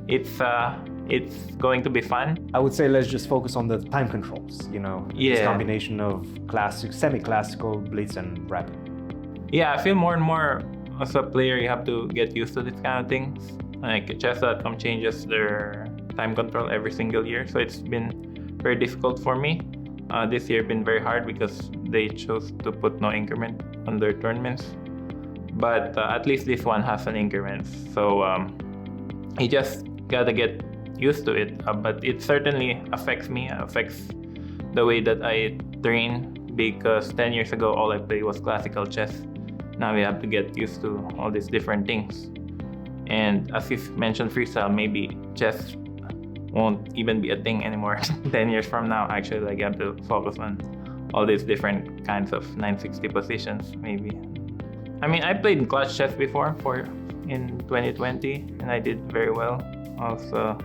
it's going to be fun. I would say let's just focus on the time controls, you know, this combination of classic, semi-classical, blitz and rapid. Yeah, I feel more and more as a player you have to get used to this kind of things. Like chess.com changes their time control every single year, so it's been very difficult for me. This year been very hard because they chose to put no increment on their tournaments. But at least this one has an increment, so you just gotta get used to it. But it certainly affects me, affects the way that I train, because 10 years ago all I played was classical chess. Now we have to get used to all these different things. And as you mentioned freestyle, maybe chess won't even be a thing anymore 10 years from now. Actually, like you have to focus on all these different kinds of 960 positions, maybe. I mean, I played clutch chess before in 2020, and I did very well. Also,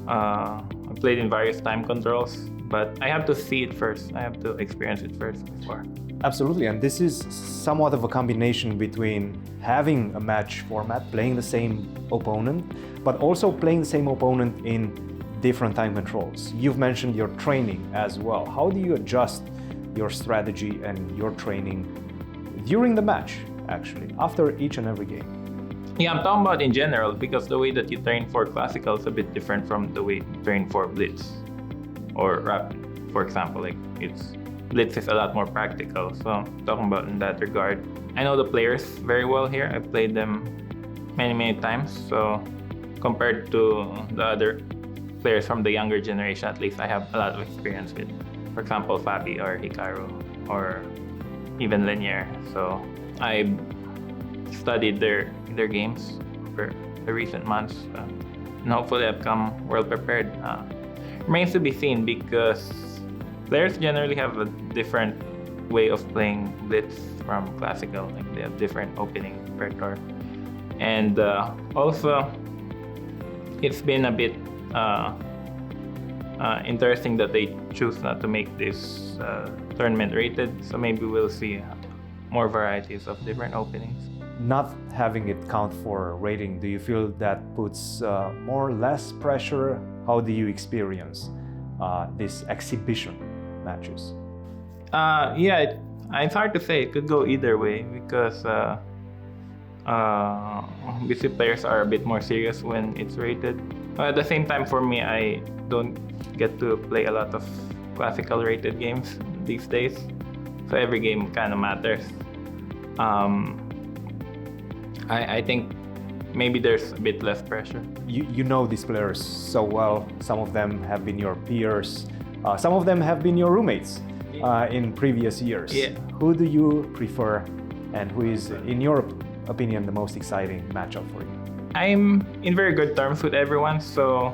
I played in various time controls, but I have to see it first. I have to experience it first before. Absolutely, and this is somewhat of a combination between having a match format, playing the same opponent, but also playing the same opponent in different time controls. You've mentioned your training as well. How do you adjust your strategy and your training during the match, actually, after each and every game? Yeah, I'm talking about in general because the way that you train for classical is a bit different from the way you train for blitz or rapid. For example, like blitz is a lot more practical. So I'm talking about in that regard. I know the players very well here. I've played them many times. So compared to the other players from the younger generation, at least I have a lot of experience with, for example, Fabi or Hikaru or even Leinier. So I studied their games for the recent months, and hopefully I've come well prepared. Remains to be seen because players generally have a different way of playing blitz from classical. Like they have different opening repertoire, and also it's been a bit interesting that they choose not to make this tournament rated. So maybe we'll see more varieties of different openings. Not having it count for rating, do you feel that puts more or less pressure? How do you experience these exhibition matches? Yeah, it's hard to say. It could go either way because BC players are a bit more serious when it's rated. At the same time, for me, I don't get to play a lot of classical rated games these days, so every game kind of matters. I think maybe there's a bit less pressure. You know these players so well. Some of them have been your peers. Some of them have been your roommates in previous years. Yeah. Who do you prefer, and who is, in your opinion, the most exciting matchup for you? I'm in very good terms with everyone. So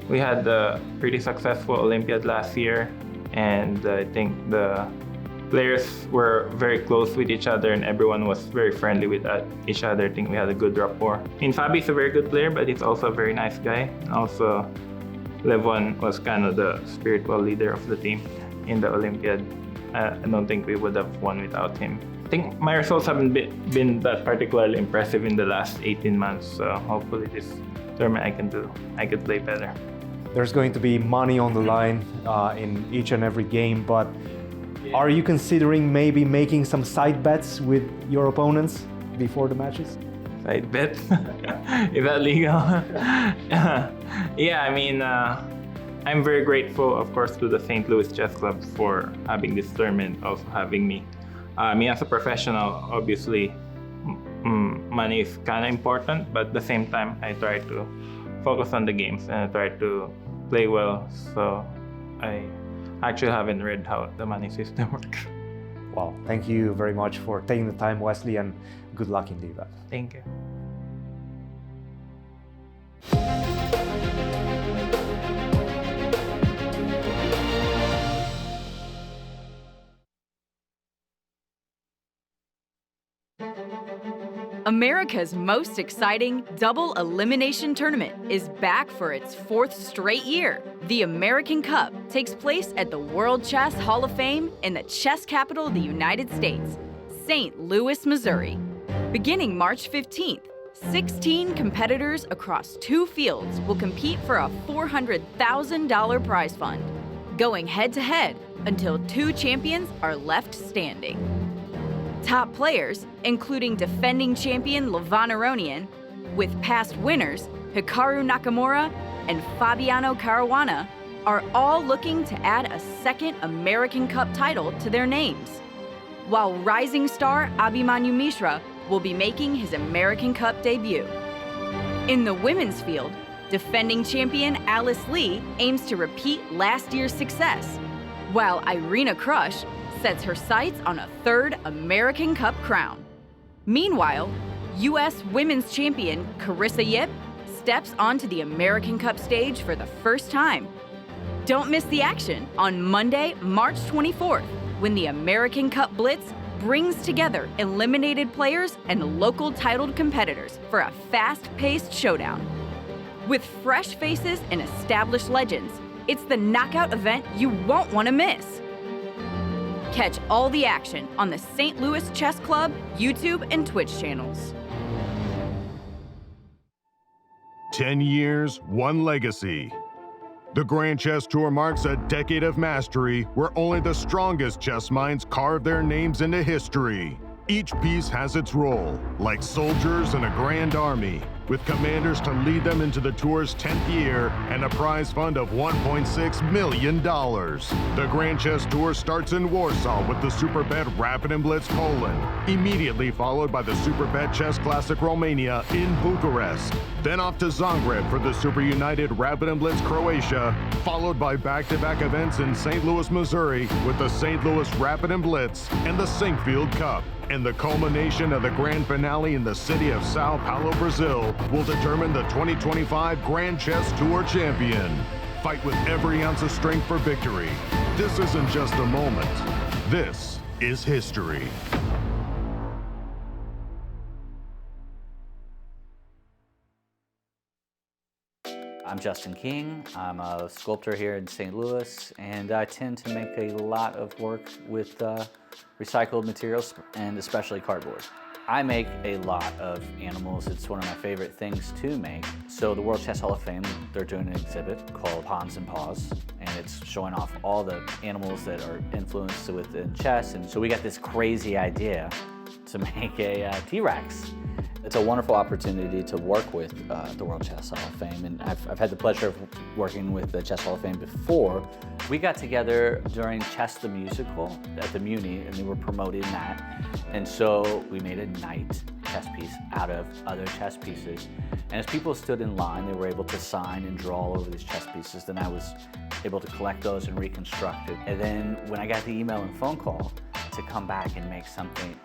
we had a pretty successful Olympiad last year, and I think the players were very close with each other and everyone was very friendly with each other. I think we had a good rapport. Fabi's a very good player, but he's also a very nice guy. And also, Levon was kind of the spiritual leader of the team in the Olympiad. I don't think we would have won without him. I think my results haven't been that particularly impressive in the last 18 months, so hopefully this tournament I could play better. There's going to be money on the line in each and every game, but are you considering maybe making some side bets with your opponents before the matches? Side bet? Is that legal? Yeah, I mean, I'm very grateful, of course, to the St. Louis Chess Club for having this tournament, also having me. I mean, as a professional, obviously, money is kind of important, but at the same time, I try to focus on the games and I try to play well. So I actually haven't read how the money system works. Well, thank you very much for taking the time, Wesley, and good luck in the event. Thank you. America's most exciting double elimination tournament is back for its 4th straight year. The American Cup takes place at the World Chess Hall of Fame in the chess capital of the United States, St. Louis, Missouri. Beginning March 15th, 16 competitors across 2 fields will compete for a $400,000 prize fund, going head-to-head until 2 champions are left standing. Top players, including defending champion Levon Aronian, with past winners Hikaru Nakamura and Fabiano Caruana, are all looking to add a second American Cup title to their names. While rising star Abhimanyu Mishra will be making his American Cup debut. In the women's field, defending champion Alice Lee aims to repeat last year's success, while Irina Krush sets her sights on a 3rd American Cup crown. Meanwhile, U.S. Women's Champion Carissa Yip steps onto the American Cup stage for the first time. Don't miss the action on Monday, March 24th, when the American Cup Blitz brings together eliminated players and local titled competitors for a fast-paced showdown. With fresh faces and established legends, it's the knockout event you won't want to miss. Catch all the action on the St. Louis Chess Club YouTube and Twitch channels. 10 years, 1 legacy. The Grand Chess Tour marks a decade of mastery where only the strongest chess minds carve their names into history. Each piece has its role, like soldiers in a grand army, with commanders to lead them into the tour's 10th year and a prize fund of $1.6 million. The Grand Chess Tour starts in Warsaw with the Superbet Rapid and Blitz Poland, immediately followed by the Superbet Chess Classic Romania in Bucharest. Then off to Zagreb for the Super United Rapid and Blitz Croatia, followed by back-to-back events in St. Louis, Missouri with the St. Louis Rapid and Blitz and the Sinkfield Cup. And the culmination of the grand finale in the city of Sao Paulo, Brazil, will determine the 2025 Grand Chess Tour champion. Fight with every ounce of strength for victory. This isn't just a moment. This is history. I'm Justin King. I'm a sculptor here in St. Louis, and I tend to make a lot of work with recycled materials, and especially cardboard. I make a lot of animals. It's one of my favorite things to make. So the World Chess Hall of Fame, they're doing an exhibit called Pawns and Paws, and it's showing off all the animals that are influenced within chess. And so we got this crazy idea to make a T-Rex. It's a wonderful opportunity to work with the World Chess Hall of Fame, and I've had the pleasure of working with the Chess Hall of Fame before. We got together during Chess the Musical at the Muni, and they were promoting that. And so we made a night chess piece out of other chess pieces. And as people stood in line, they were able to sign and draw all over these chess pieces. Then I was able to collect those and reconstruct it. And then when I got the email and phone call to come back and make something,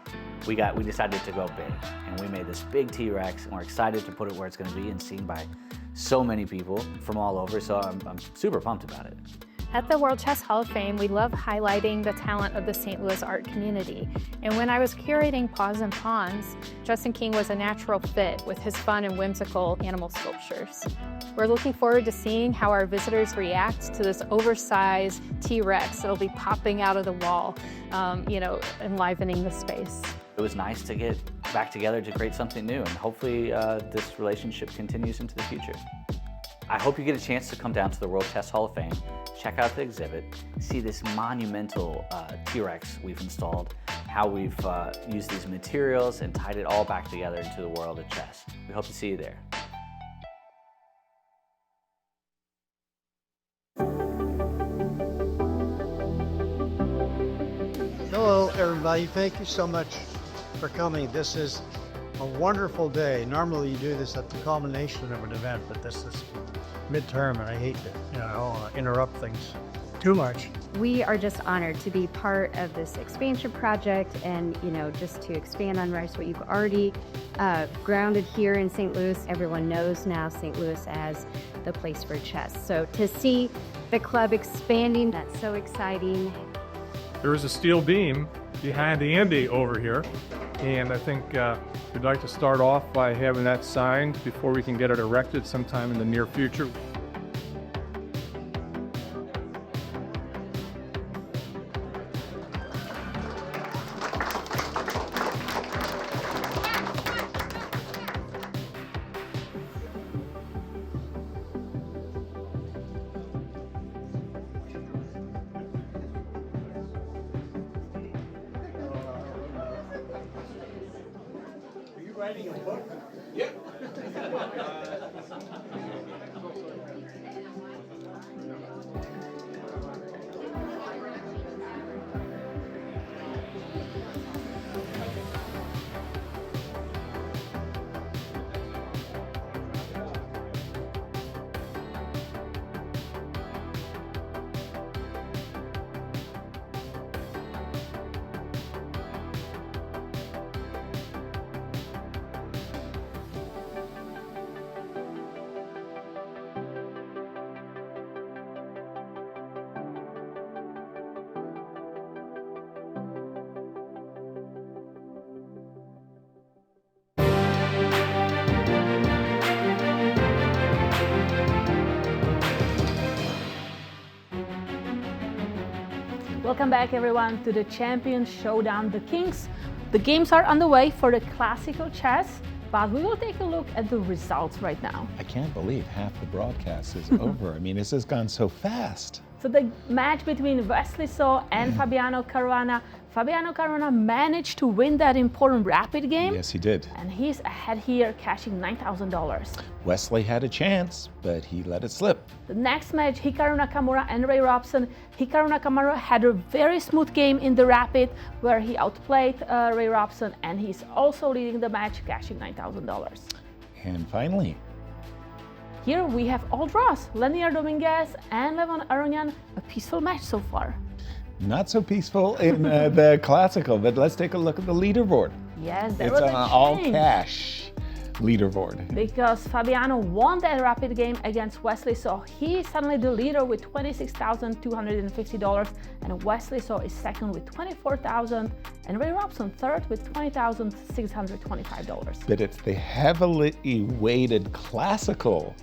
we decided to go big, and we made this big T-Rex, and we're excited to put it where it's going to be and seen by so many people from all over, so I'm super pumped about it. At the World Chess Hall of Fame, we love highlighting the talent of the St. Louis art community. And when I was curating Paws and Pawns, Justin King was a natural fit with his fun and whimsical animal sculptures. We're looking forward to seeing how our visitors react to this oversized T-Rex that'll be popping out of the wall, enlivening the space. It was nice to get back together to create something new, and hopefully this relationship continues into the future. I hope you get a chance to come down to the World Chess Hall of Fame, check out the exhibit, see this monumental T-Rex we've installed, how we've used these materials and tied it all back together into the world of chess. We hope to see you there. Hello, everybody. Thank you so much for coming. This is a wonderful day. Normally you do this at the culmination of an event, but this is midterm, and I hate to interrupt things too much. We are just honored to be part of this expansion project, and just to expand on what you've already grounded here in St. Louis. Everyone knows now St. Louis as the place for chess. So to see the club expanding, that's so exciting. There is a steel beam behind the Andy over here, and I think we'd like to start off by having that signed before we can get it erected sometime in the near future. Writing a book? Yep. Welcome back, everyone, to the Champions Showdown, the Kings. The games are underway for the classical chess, but we will take a look at the results right now. I can't believe half the broadcast is over. I mean, this has gone so fast. So the match between Wesley and Fabiano Caruana. Fabiano Caruana managed to win that important rapid game. Yes, he did. And he's ahead here, cashing $9,000. Wesley had a chance, but he let it slip. The next match, Hikaru Nakamura and Robson. Hikaru Nakamura had a very smooth game in the rapid where he outplayed Robson, and he's also leading the match, cashing $9,000. And finally, here we have all draws. Leinier, Dominguez, and Levon, Aronian. A peaceful match so far. not so peaceful in the classical, but let's take a look at the leaderboard. Yes, there it's was an a all change. cash leaderboard. Because Fabiano won that rapid game against Wesley, so he's suddenly the leader with $26,250, and Wesley is second with $24,000, and Ray Robson third with $20,625. But it's the heavily weighted classical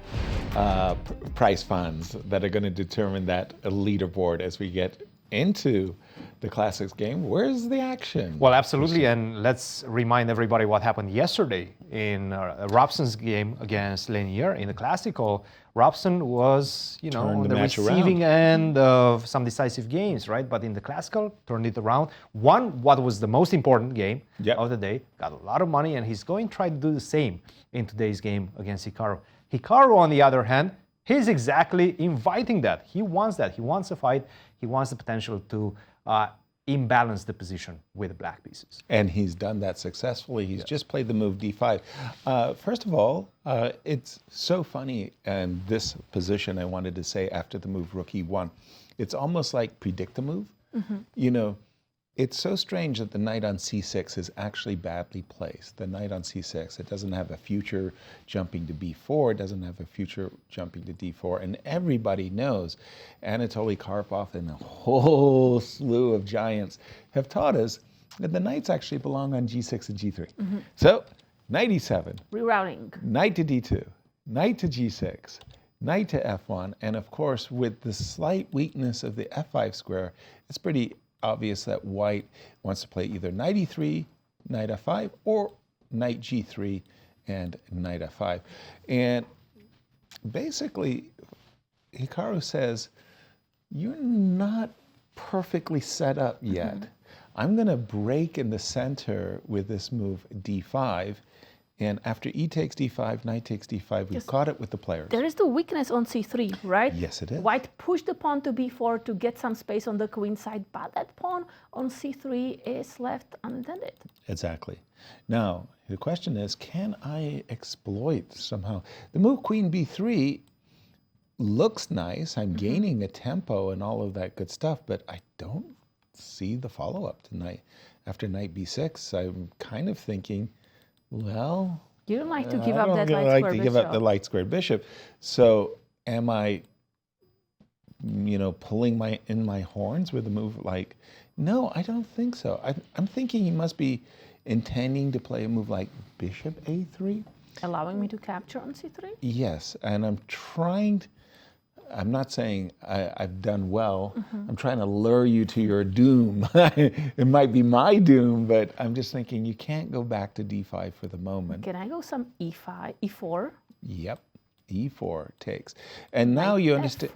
prize funds that are going to determine that leaderboard as we get into the classics game. Where's the action? Well, absolutely, and let's remind everybody what happened yesterday in Robson's game against Leinier in the classical. Robson was, on the receiving end of some decisive games, right? But in the classical, turned it around, won what was the most important game of the day, got a lot of money, and he's going to try to do the same in today's game against Hikaru. Hikaru, on the other hand, he's exactly inviting that. He wants that. He wants a fight. He wants the potential to imbalance the position with the black pieces. And he's done that successfully. He's just played the move d5. First of all, it's so funny, and this position I wanted to say after the move rook e1, it's almost like predict the move. Mm-hmm. It's so strange that the knight on c6 is actually badly placed. The knight on c6, it doesn't have a future jumping to b4, it doesn't have a future jumping to d4, and everybody knows Anatoly Karpov and a whole slew of giants have taught us that the knights actually belong on g6 and g3. Mm-hmm. So, knight e7. Rerouting. Knight to d2, knight to g6, knight to f1, and of course, with the slight weakness of the f5 square, it's pretty obvious that white wants to play either knight e3, knight f5, or knight g3 and knight f5. And basically, Hikaru says, you're not perfectly set up yet. Mm-hmm. I'm going to break in the center with this move d5. And after e takes d5, knight takes d5, we've caught it with the players. There is the weakness on c3, right? Yes, it is. White pushed the pawn to b4 to get some space on the queen side, but that pawn on c3 is left unattended. Exactly. Now, the question is, can I exploit somehow? The move queen b3 looks nice. I'm gaining a tempo and all of that good stuff, but I don't see the follow-up tonight. After knight b6, I'm kind of thinking, well, you don't like to give up that light square bishop. I don't like to give up the light squared bishop. So am I, pulling in my horns with a move like, no, I don't think so. I'm thinking he must be intending to play a move like bishop a3. Allowing me to capture on c3? Yes, and I'm not saying I've done well. Mm-hmm. I'm trying to lure you to your doom. It might be my doom, but I'm just thinking you can't go back to d5 for the moment. Can I go some e5, e4? Yep, e4 takes. And now you understand.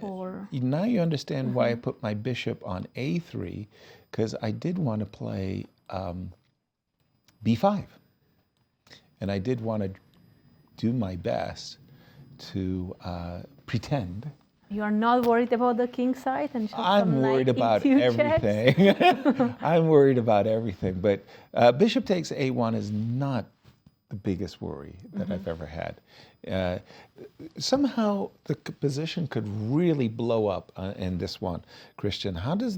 Now you understand why I put my bishop on a3, because I did want to play b5, and I did want to do my best to pretend. You are not worried about the king side? And I'm worried about everything. I'm worried about everything. But bishop takes a1 is not the biggest worry that I've ever had. Somehow the position could really blow up in this one. Cristian, how does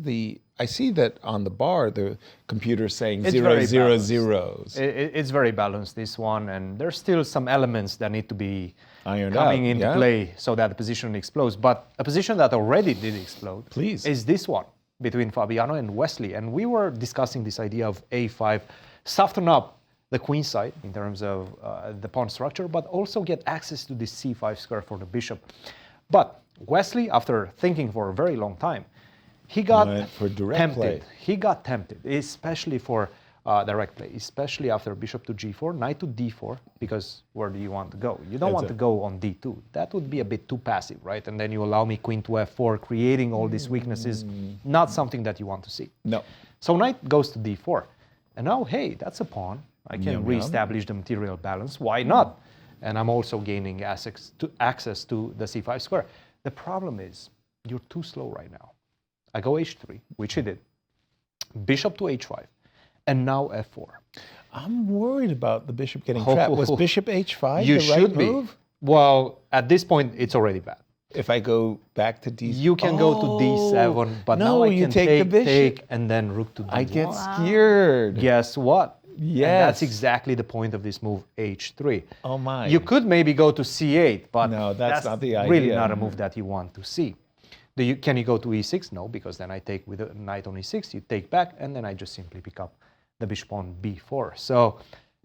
I see that on the bar, the computer's saying 0, 0, 0s. It's very balanced, this one, and there's still some elements that need to be ironed coming into play so that the position explodes. But a position that already did explode is this one between Fabiano and Wesley. And we were discussing this idea of a5, soften up the queen side in terms of the pawn structure, but also get access to this c5 square for the bishop. But Wesley, after thinking for a very long time, he got tempted. He got tempted, especially for direct play, especially after bishop to g4, knight to d4, because where do you want to go? You don't want to go on d2. That would be a bit too passive, right? And then you allow me queen to f4, creating all these weaknesses, not something that you want to see. No. So knight goes to d4. And now, hey, that's a pawn. I can reestablish the material balance. Why not? And I'm also gaining access to the c5 square. The problem is, you're too slow right now. I go h3, which he did. Bishop to h5. And now f4. I'm worried about the bishop getting trapped. Was bishop h5 you the right should move? Be. Well, at this point, it's already bad. If I go back to d7, you can go to d7, but no, now I you can take the bishop. take, and then rook to d1. I get scared. Guess what? Yes. And that's exactly the point of this move, h3. Oh my. You could maybe go to c8, but no, that's not the idea. Really not a move that you want to see. Can you go to e6? No, because then I take with a knight on e6, you take back, and then I just simply pick up the bishop on b4. So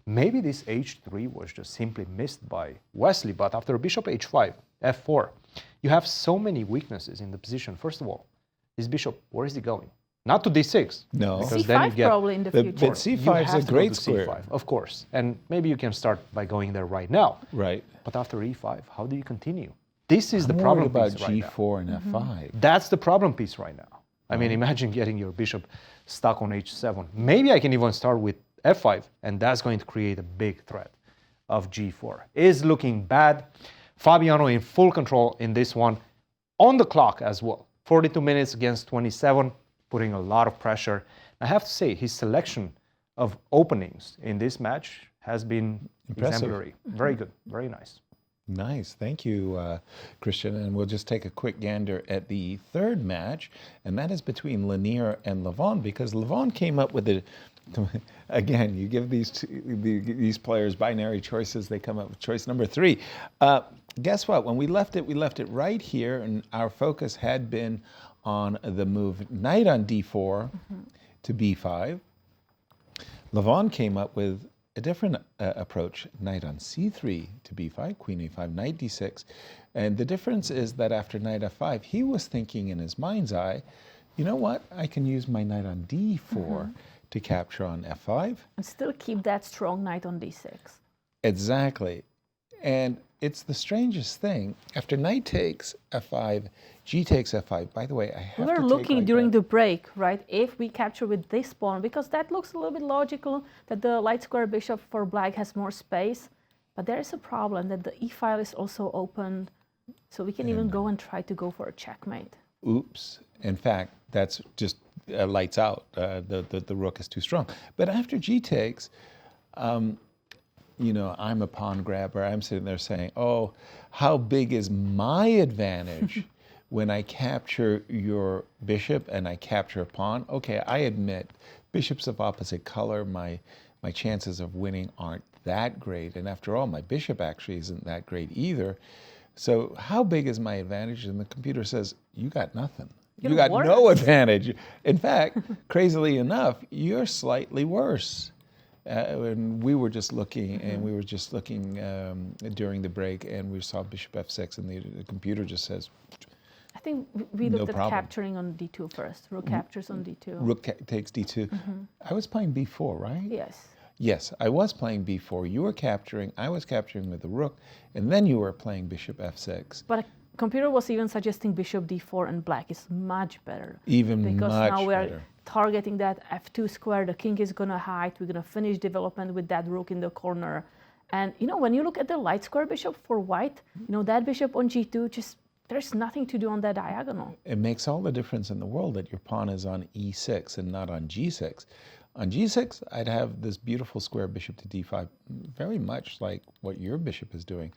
maybe this h3 was just simply missed by Wesley, but after bishop h5, f4, you have so many weaknesses in the position. First of all, this bishop, where is he going? Not to d6. No. Because c5 then you get probably in the future. But c5 is a great square. C5, of course. And maybe you can start by going there right now. Right. But after e5, how do you continue? This is the problem about piece g4 right and f5. That's the problem piece right now. I mean, imagine getting your bishop stuck on h7. Maybe I can even start with f5, and that's going to create a big threat of g4. Is looking bad. Fabiano in full control in this one, on the clock as well. 42 minutes against 27, putting a lot of pressure. I have to say, his selection of openings in this match has been exemplary. Very good, very nice. Nice, thank you, Cristian. And we'll just take a quick gander at the third match, and that is between Leinier and Levon, because Levon came up with a, again, you give these players binary choices, they come up with choice number 3. Guess what? When we left it right here, and our focus had been on the move knight on d4 to b5. Levon came up with a different approach, knight on c3 to b5, queen a5, knight d6. And the difference is that after knight f5, he was thinking in his mind's eye, you know what, I can use my knight on d4 to capture on f5. And still keep that strong knight on d6. Exactly. And it's the strangest thing. After knight takes f5, g takes f5. By the way, I have to We were looking like during the break, right, if we capture with this pawn, because that looks a little bit logical, that the light square bishop for black has more space. But there is a problem that the e-file is also open, so we can even go and try to go for a checkmate. Oops. In fact, that's just lights out. The rook is too strong. But after g takes, you know, I'm a pawn grabber. I'm sitting there saying, oh, how big is my advantage when I capture your bishop and I capture a pawn? Okay, I admit, bishops of opposite color, my chances of winning aren't that great. And after all, my bishop actually isn't that great either. So how big is my advantage? And the computer says, you got nothing. You got no advantage. In fact, crazily enough, you're slightly worse. And we were just looking, during the break, and we saw bishop f6, and the computer just says, I think we looked at capturing on d2 first. Rook captures on d2. Rook takes d2. I was playing b4, right? Yes. Yes, I was playing b4. You were capturing, I was capturing with the rook, and then you were playing bishop f6. But computer was even suggesting bishop d4 and black is much better. Even because much now we're better. Targeting that f2 square, the king is gonna hide, we're gonna finish development with that rook in the corner. And you know, when you look at the light square bishop for white, you know, that bishop on g2, just there's nothing to do on that diagonal. It makes all the difference in the world that your pawn is on e6 and not on g6. On g6, I'd have this beautiful square bishop to d5, very much like what your bishop is doing.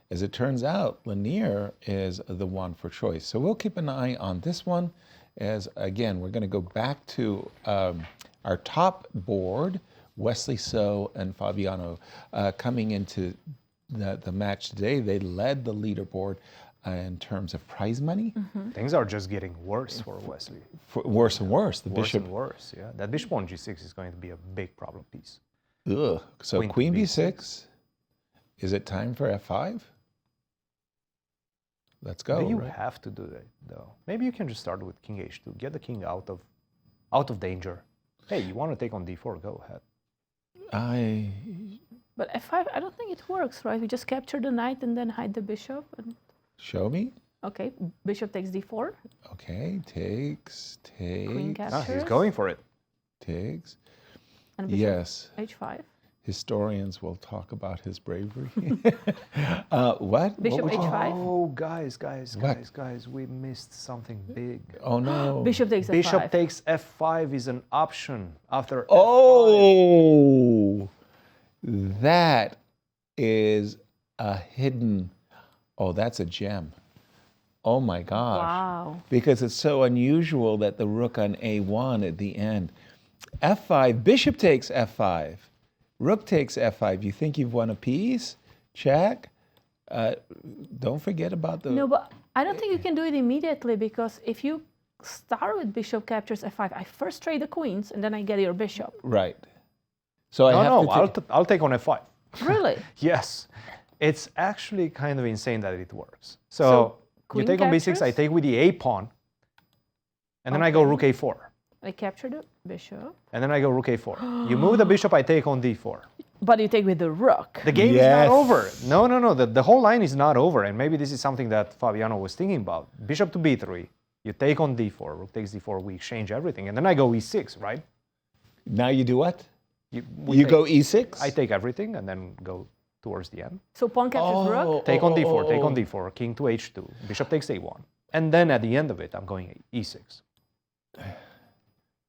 As it turns out, Leinier is the one for choice. So we'll keep an eye on this one, as again, we're going to go back to our top board, Wesley So and Fabiano coming into the match today. They led the leaderboard in terms of prize money. Things are just getting worse for Wesley. Worse and worse. The worse bishop. and worse, yeah. That bishop on g6 is going to be a big problem piece. Ugh. So queen b6. Is it time for f5? Let's go. You have to do that, though. Maybe you can just start with king h2. Get the king out of danger. Hey, you want to take on d4? Go ahead. But f5, I don't think it works, right? We just capture the knight and then hide the bishop. And... Show me. Okay, bishop takes d4. Okay, takes. Queen captures. He's going for it. Takes. And bishop Yes. h5. Historians will talk about his bravery. What? Bishop What was h5. Oh, guys, we missed something big. Oh no. Bishop takes f5. Bishop takes f5 is an option after f5. Oh, that is a hidden. Oh, that's a gem. Oh my gosh. Wow. Because it's so unusual that the rook on a1 at the end. f5, bishop takes f5. Rook takes f5. You think you've won a piece? Check. Don't forget about the... No, but I don't think you can do it immediately because if you start with bishop captures f5, I first trade the queens and then I get your bishop. Right. So I have to... I'll take on f5. Really? Yes. It's actually kind of insane that it works. So you take on b6, I take with the a pawn, and then I go rook a4. I capture the bishop. And then I go rook a4. You move the bishop, I take on d4. But you take with the rook. The game is not over. No. The whole line is not over. And maybe this is something that Fabiano was thinking about. Bishop to b3. You take on d4. Rook takes d4. We exchange everything. And then I go e6, right? Now you do what? You go e6? I take everything and then go towards the end. So pawn captures rook? Take on d4. Take on d4. King to h2. Bishop takes a1. And then at the end of it, I'm going e6.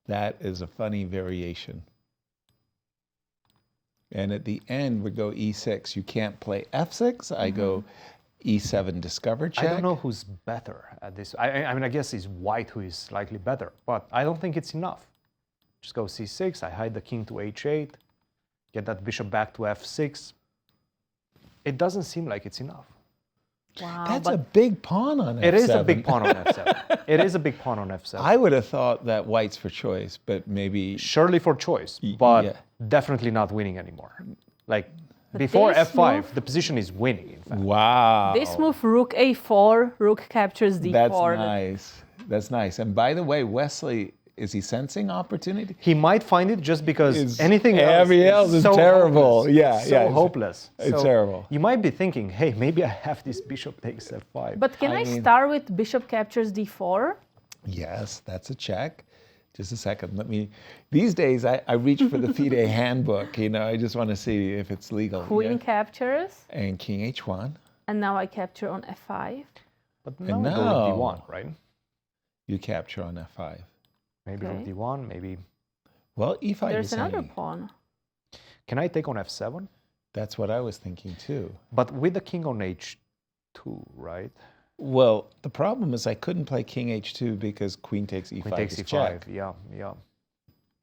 That is a funny variation. And at the end, we go e6. You can't play f6. I go e7 discover check. I don't know who's better at this. I mean, I guess it's white who is slightly better, but I don't think it's enough. Just go c6. I hide the king to h8. Get that bishop back to f6. It doesn't seem like it's enough. Wow. That's a big pawn on f7. It is a big pawn on f7. It is a big pawn on f7. I would have thought that white's for choice, but maybe... Surely for choice, but definitely not winning anymore. Like, before f5, the position is winning, in fact. Wow. This move, rook a4, rook captures d4. That's nice. That's nice. And by the way, Wesley, is he sensing opportunity? He might find it just because anything else is so terrible. Hopeless. Yeah, hopeless. It's terrible. You might be thinking, hey, maybe I have this bishop takes f5. But can I start with bishop captures d4? Yes, that's a check. Just a second. Let me. These days, I reach for the FIDE handbook. You know, I just want to see if it's legal. Queen captures. And king h1. And now I capture on f5. But now we go with d1, right? You capture on f5. Maybe rook d1, maybe... Well, e5 There's another pawn. Can I take on f7? That's what I was thinking too. But with the king on h2, right? Well, the problem is I couldn't play king h2 because queen takes e5. Queen takes e5, check. yeah.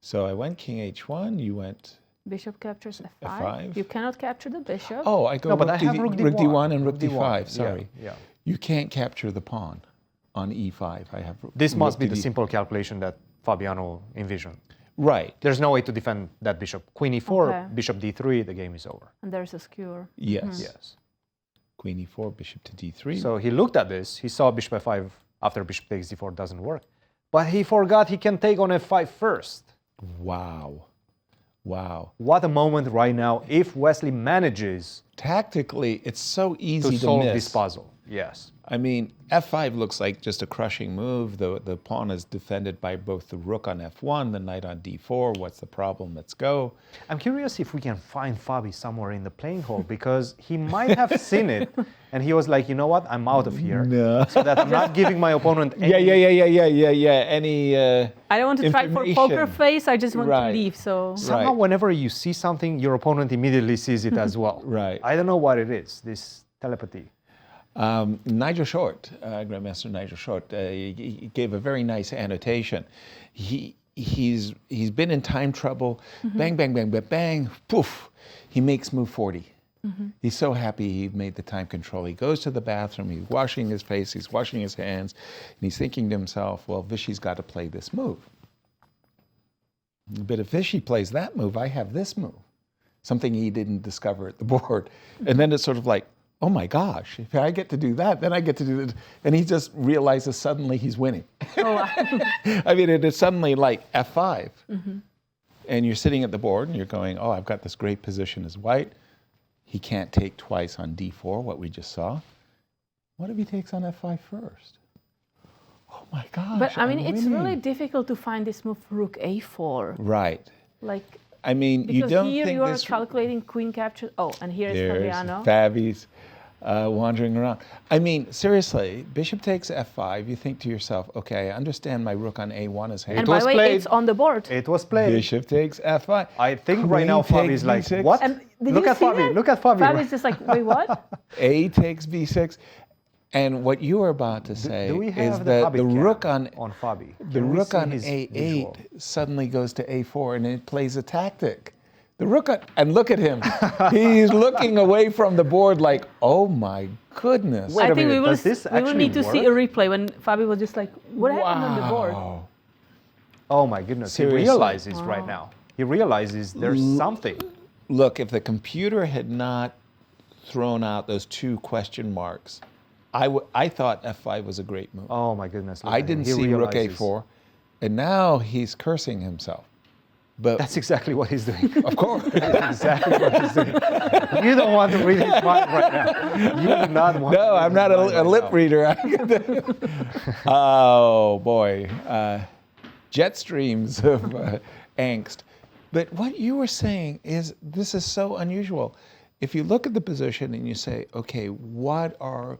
So I went king h1, you went... Bishop captures f5. f5. You cannot capture the bishop. Oh, I go but I have rook d1 and rook d5, sorry. Yeah. You can't capture the pawn on e5. I have This must be the simple calculation that Fabiano envisioned. Right. There's no way to defend that bishop. Queen e4, bishop d3, the game is over. And there's a skewer. Yes. Yes. Queen e4, bishop to d3. So he looked at this. He saw bishop f5 after bishop takes d4 doesn't work. But he forgot he can take on f5 first. Wow. Wow. What a moment right now if Wesley manages... Tactically, it's so easy to solve miss. this puzzle. Yes. I mean, f5 looks like just a crushing move. The pawn is defended by both the rook on f1, the knight on d4. What's the problem? Let's go. I'm curious if we can find Fabi somewhere in the playing hall because he might have seen it and he was like, you know what? I'm out of here. No. So that I'm not giving my opponent any... Any I don't want to try for poker face. I just want to leave. So somehow whenever you see something, your opponent immediately sees it as well. Right. I don't know what it is, this telepathy. Nigel Short, Grandmaster Nigel Short, he gave a very nice annotation. He's been in time trouble. Bang, bang, bang, bang, bang. Poof. He makes move 40. He's so happy he made the time control. He goes to the bathroom. He's washing his face. He's washing his hands, and he's thinking to himself, "Well, Vishy's got to play this move. But if Vishy plays that move, I have this move." Something he didn't discover at the board, and then it's sort of like, oh my gosh, if I get to do that, then I get to do it. And he just realizes suddenly he's winning. Oh, wow. I mean, it is suddenly like f5. and you're sitting at the board and you're going, oh, I've got this great position as white. He can't take twice on d4, what we just saw. What if he takes on f5 first? Oh my gosh. But I mean, it's winning. really difficult to find this move rook a4. Right. Like, I mean, you because don't here think you are this... calculating queen capture. Oh, and here is There's Fabiano. Fabi's wandering around. I mean, seriously, bishop takes f5. You think to yourself, okay, I understand my rook on a1 is hanging. And by the way, it's on the board. It was played. Bishop takes f5. I think right now Queen Fabi's like, takes what? And did Look you at see Fabi. that? Look at Fabi. Fabi's just like, wait, what? A takes b6. And what you were about to say Do we is have that the Fabi rook cam on Fabi? the Can we rook see on his a8 visual? suddenly goes to a4 and it plays a tactic. The rook on, and look at him. He's looking away from the board like, oh my goodness. Wait I a think minute, we does this will actually need to see a replay when Fabi was just like, what happened on the board? Oh my goodness, Seriously. he realizes right now. He realizes there's something. Look, if the computer had not thrown out those 2 question marks, I thought f5 was a great move. Oh my goodness. look I at him. didn't He see rook realizes. a4, and now he's cursing himself. But That's exactly what he's doing. of course. That's exactly what he's doing. You don't want to read his mind right now. You do not want to No, read I'm his not mind a right lip now. reader. Oh boy, jet streams of angst. But what you were saying is this is so unusual. If you look at the position and you say, okay, what are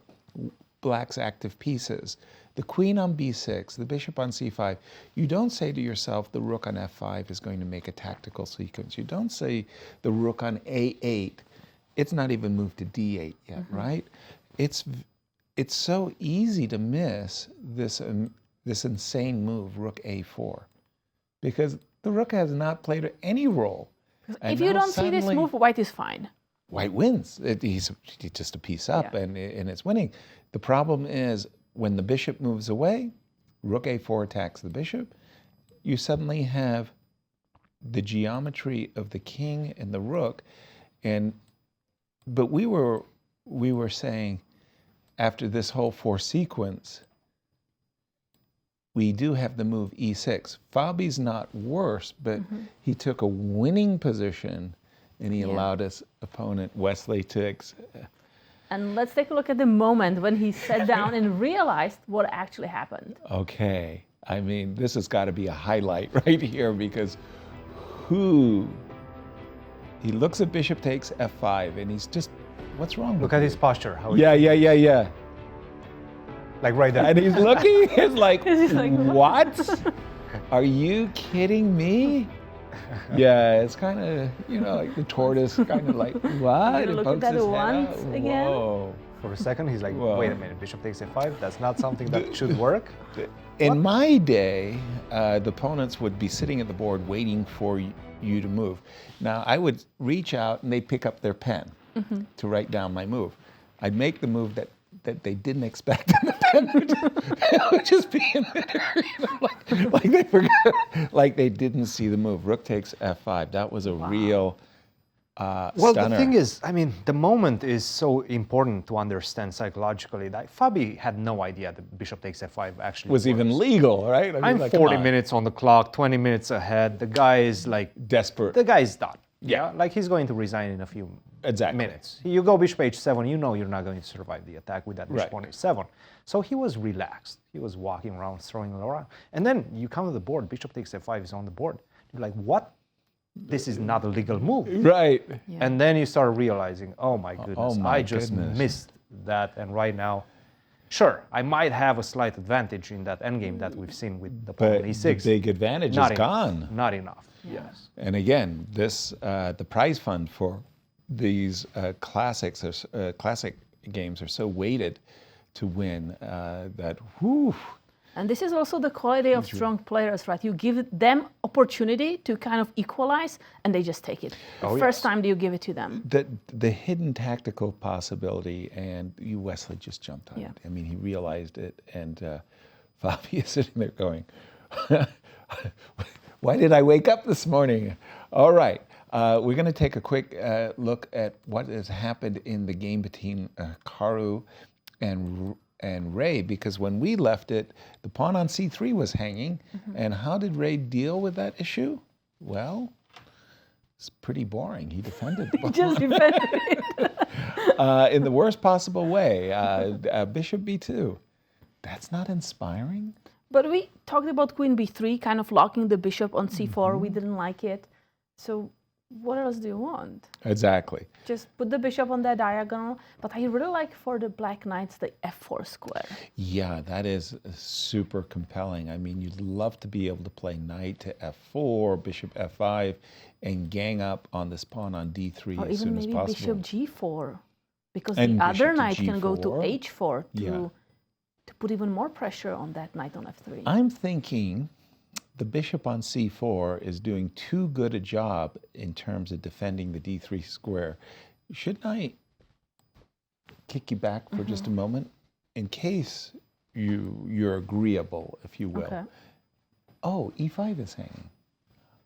Black's active pieces? The queen on b6, the bishop on c5. You don't say to yourself the rook on f5 is going to make a tactical sequence. You don't say the rook on a8. It's not even moved to d8 yet, right? It's so easy to miss this insane move, rook a4, because the rook has not played any role. And If you now don't see this suddenly move, white is fine. White wins. He's just a piece up, Yeah. and it's winning. The problem is when the bishop moves away, rook a4 attacks the bishop, you suddenly have the geometry of the king and the rook. But we were saying after this whole 4 sequence, we do have the move e6. Fabi's not worse, but he took a winning position and he allowed his opponent Wesley to And let's take a look at the moment when he sat down and realized what actually happened. Okay, I mean, this has got to be a highlight right here because he looks at bishop takes f5 and he's just, what's wrong with Look at his posture. How Yeah. Like right there. And he's looking, he's like, He's like, what? Are you kidding me? Yeah, it's kind of, like the tortoise, kind of like, what? Gonna It look at pokes that his head once out. again? Whoa. For a second, he's like, Whoa. wait a minute, bishop takes f5? That's not something that should work? In my day, the opponents would be sitting at the board waiting for you to move. Now, I would reach out and they'd pick up their pen to write down my move. I'd make the move that they didn't expect, and the pen would just be in there, like they forgot, like they didn't see the move. Rook takes f5. That was a real Well, stunner. the thing is, I mean, the moment is so important to understand psychologically that Fabi had no idea that bishop takes f5 actually was even works. legal, right? I mean, I'm like, 40 come on. minutes on the clock, 20 minutes ahead. The guy is like, Desperate. the guy is done. Yeah, like he's going to resign in a few minutes. You go bishop h7, you know you're not going to survive the attack with that bishop on h7. So he was relaxed. He was walking around, throwing it around. And then you come to the board, bishop takes f5 is on the board. You're like, what? This is not a legal move. Right. Yeah. And then you start realizing, oh my goodness, my I just goodness. missed that. And right now, sure, I might have a slight advantage in that endgame that we've seen with the pawn But on e6. the big advantage Not is enough. gone. Not enough. Yes. And again, this the prize fund for these classic games are so weighted to win that whew. And this is also the quality of strong players, right? You give them opportunity to kind of equalize, and they just take it. The first time you give it to them. The hidden tactical possibility, and Wesley just jumped on it. I mean, he realized it, and Fabi is sitting there going, why did I wake up this morning? All right, we're going to take a quick look at what has happened in the game between Hikaru and Ray, because when we left it, the pawn on c3 was hanging. And how did Ray deal with that issue? Well, it's pretty boring. He defended the ball. Just defended it. In the worst possible way. Bishop b2. That's not inspiring. But we talked about queen b3, kind of locking the bishop on c4. We didn't like it. So what else do you want? Exactly. Just put the bishop on that diagonal. But I really like for the black knights the f4 square. Yeah, that is super compelling. I mean, you'd love to be able to play knight to f4, bishop f5, and gang up on this pawn on d3 Or as soon as even maybe possible. bishop g4. Because And the other bishop to knight can go to g4. h4 Yeah. to put even more pressure on that knight on f3. I'm thinking the bishop on c4 is doing too good a job in terms of defending the d3 square. Shouldn't I kick you back for just a moment? In case you're agreeable, if you will. Okay. Oh, e5 is hanging.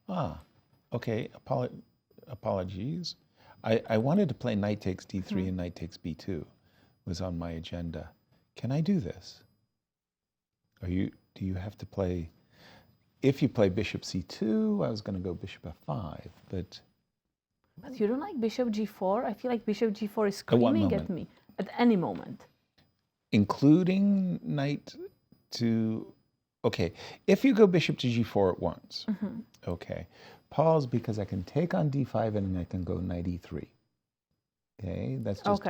Ah, okay, apologies. I wanted to play knight takes d3 and knight takes b2 was on my agenda. Can I do this? Do you have to play, if you play bishop c2, I was going to go bishop f5, but... But you don't like bishop g4? I feel like bishop g4 is At what screaming at moment? me at any moment. Including knight to, okay, if you go bishop to g4 at once, okay, pause because I can take on d5 and I can go knight e3. Okay, that's just,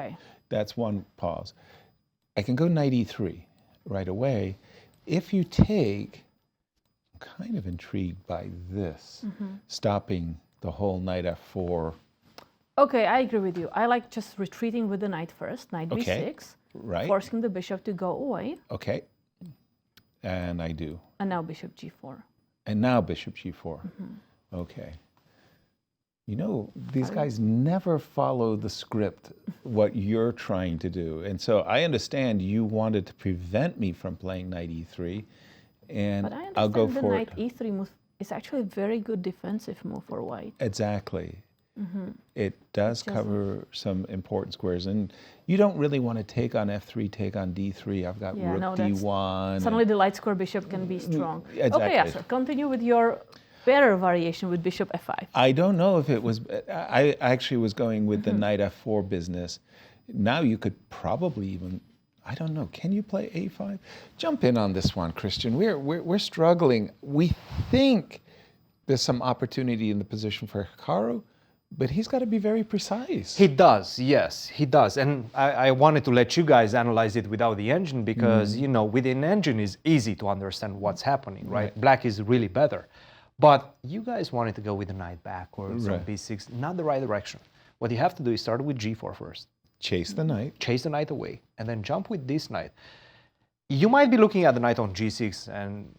that's one pause. I can go knight e3 right away. If you take, I'm kind of intrigued by this, stopping the whole knight f4. Okay, I agree with you. I like just retreating with the knight first, knight b6, right. forcing the bishop to go away. Okay, and I do. And now bishop g4. And now bishop g4. Okay. You know, these guys never follow the script, what you're trying to do. And so I understand you wanted to prevent me from playing knight e3, and But I understand I'll go the for knight e3 move is actually a very good defensive move for white. Exactly. It does cover some important squares. And you don't really want to take on f3, take on d3. I've got rook d1. Suddenly the light square bishop can be strong. Exactly. Okay, Yasser, continue with your better variation with bishop f5. I don't know if it was, I actually was going with the knight f4 business. Now you could probably even, I don't know, can you play a5? Jump in on this one, Cristian. We're struggling. We think there's some opportunity in the position for Hikaru, but he's got to be very precise. He does, yes, he does. And I wanted to let you guys analyze it without the engine because, you know, within engine is easy to understand what's happening, right? Black is really better. But you guys wanted to go with the knight backwards on b6, not the right direction. What you have to do is start with g4 first. Chase the knight. Chase the knight away, and then jump with this knight. You might be looking at the knight on g6 and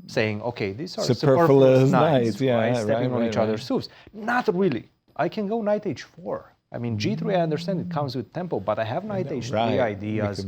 saying, okay, these are superfluous knights, right? Stepping on each other's hooves. Not really. I can go knight h4. I mean, g3, I understand it comes with tempo, but I have knight h3 ideas.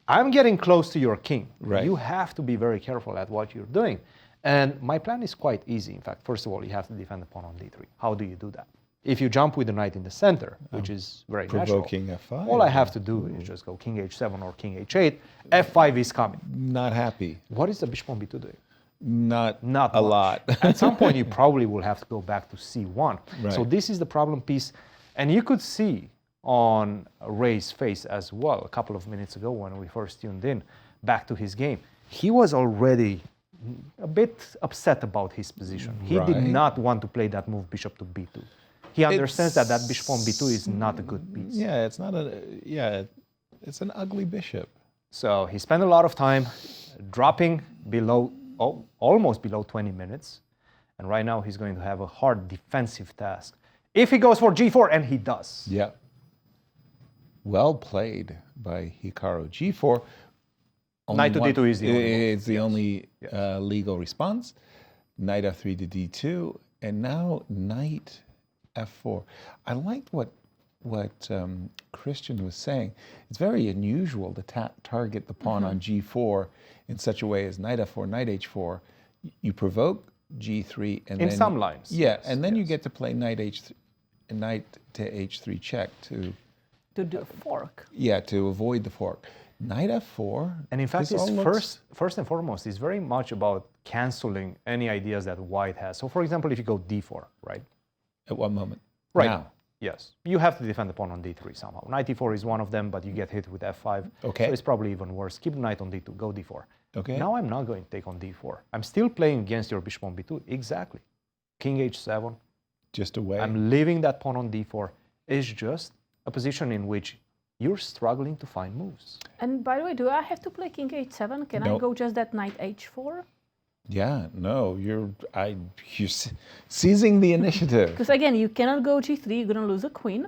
I'm getting close to your king. You have to be very careful at what you're doing. And my plan is quite easy. In fact, first of all, you have to defend the pawn on d3. How do you do that? If you jump with the knight in the center, which is very provoking natural, f5. all I have to do is just go king h7 or king h8. f5 is coming. Not happy. What is the bishop on b2 doing? Not a lot. At some point, you probably will have to go back to c1. So this is the problem piece. And you could see on Ray's face as well, a couple of minutes ago when we first tuned in, back to his game. He was already a bit upset about his position. He did not want to play that move bishop to b2. He understands that bishop on b2 is not a good piece. Yeah, it's not a, it's an ugly bishop. So he spent a lot of time dropping below, almost below 20 minutes. And right now he's going to have a hard defensive task. If he goes for g4, and he does. Yeah. Well played by Hikaru. g4. Knight to d2 is the only It's the only legal response. Knight f3 to d2, and now knight f4. I liked what Cristian was saying. It's very unusual to target the pawn on g4 in such a way as knight f4, knight h4. You provoke g3, and in then, some lines. And then you get to play knight to h3 check to do a fork. Yeah, to avoid the fork. Knight f4. And in fact, it's first and foremost, it's very much about canceling any ideas that white has. So for example, if you go d4, right? At what moment? Right. Now. Yes. You have to defend the pawn on d3 somehow. Knight e4 is one of them, but you get hit with f5. Okay. So it's probably even worse. Keep the knight on d2, go d4. Okay. Now I'm not going to take on d4. I'm still playing against your bishop on b2. Exactly. King h7. Just away. I'm leaving that pawn on d4. It's just a position in which you're struggling to find moves. And by the way, do I have to play king h7? Can I go just that knight h4? Yeah, no, you're seizing the initiative. Because again, you cannot go g3, you're going to lose a queen.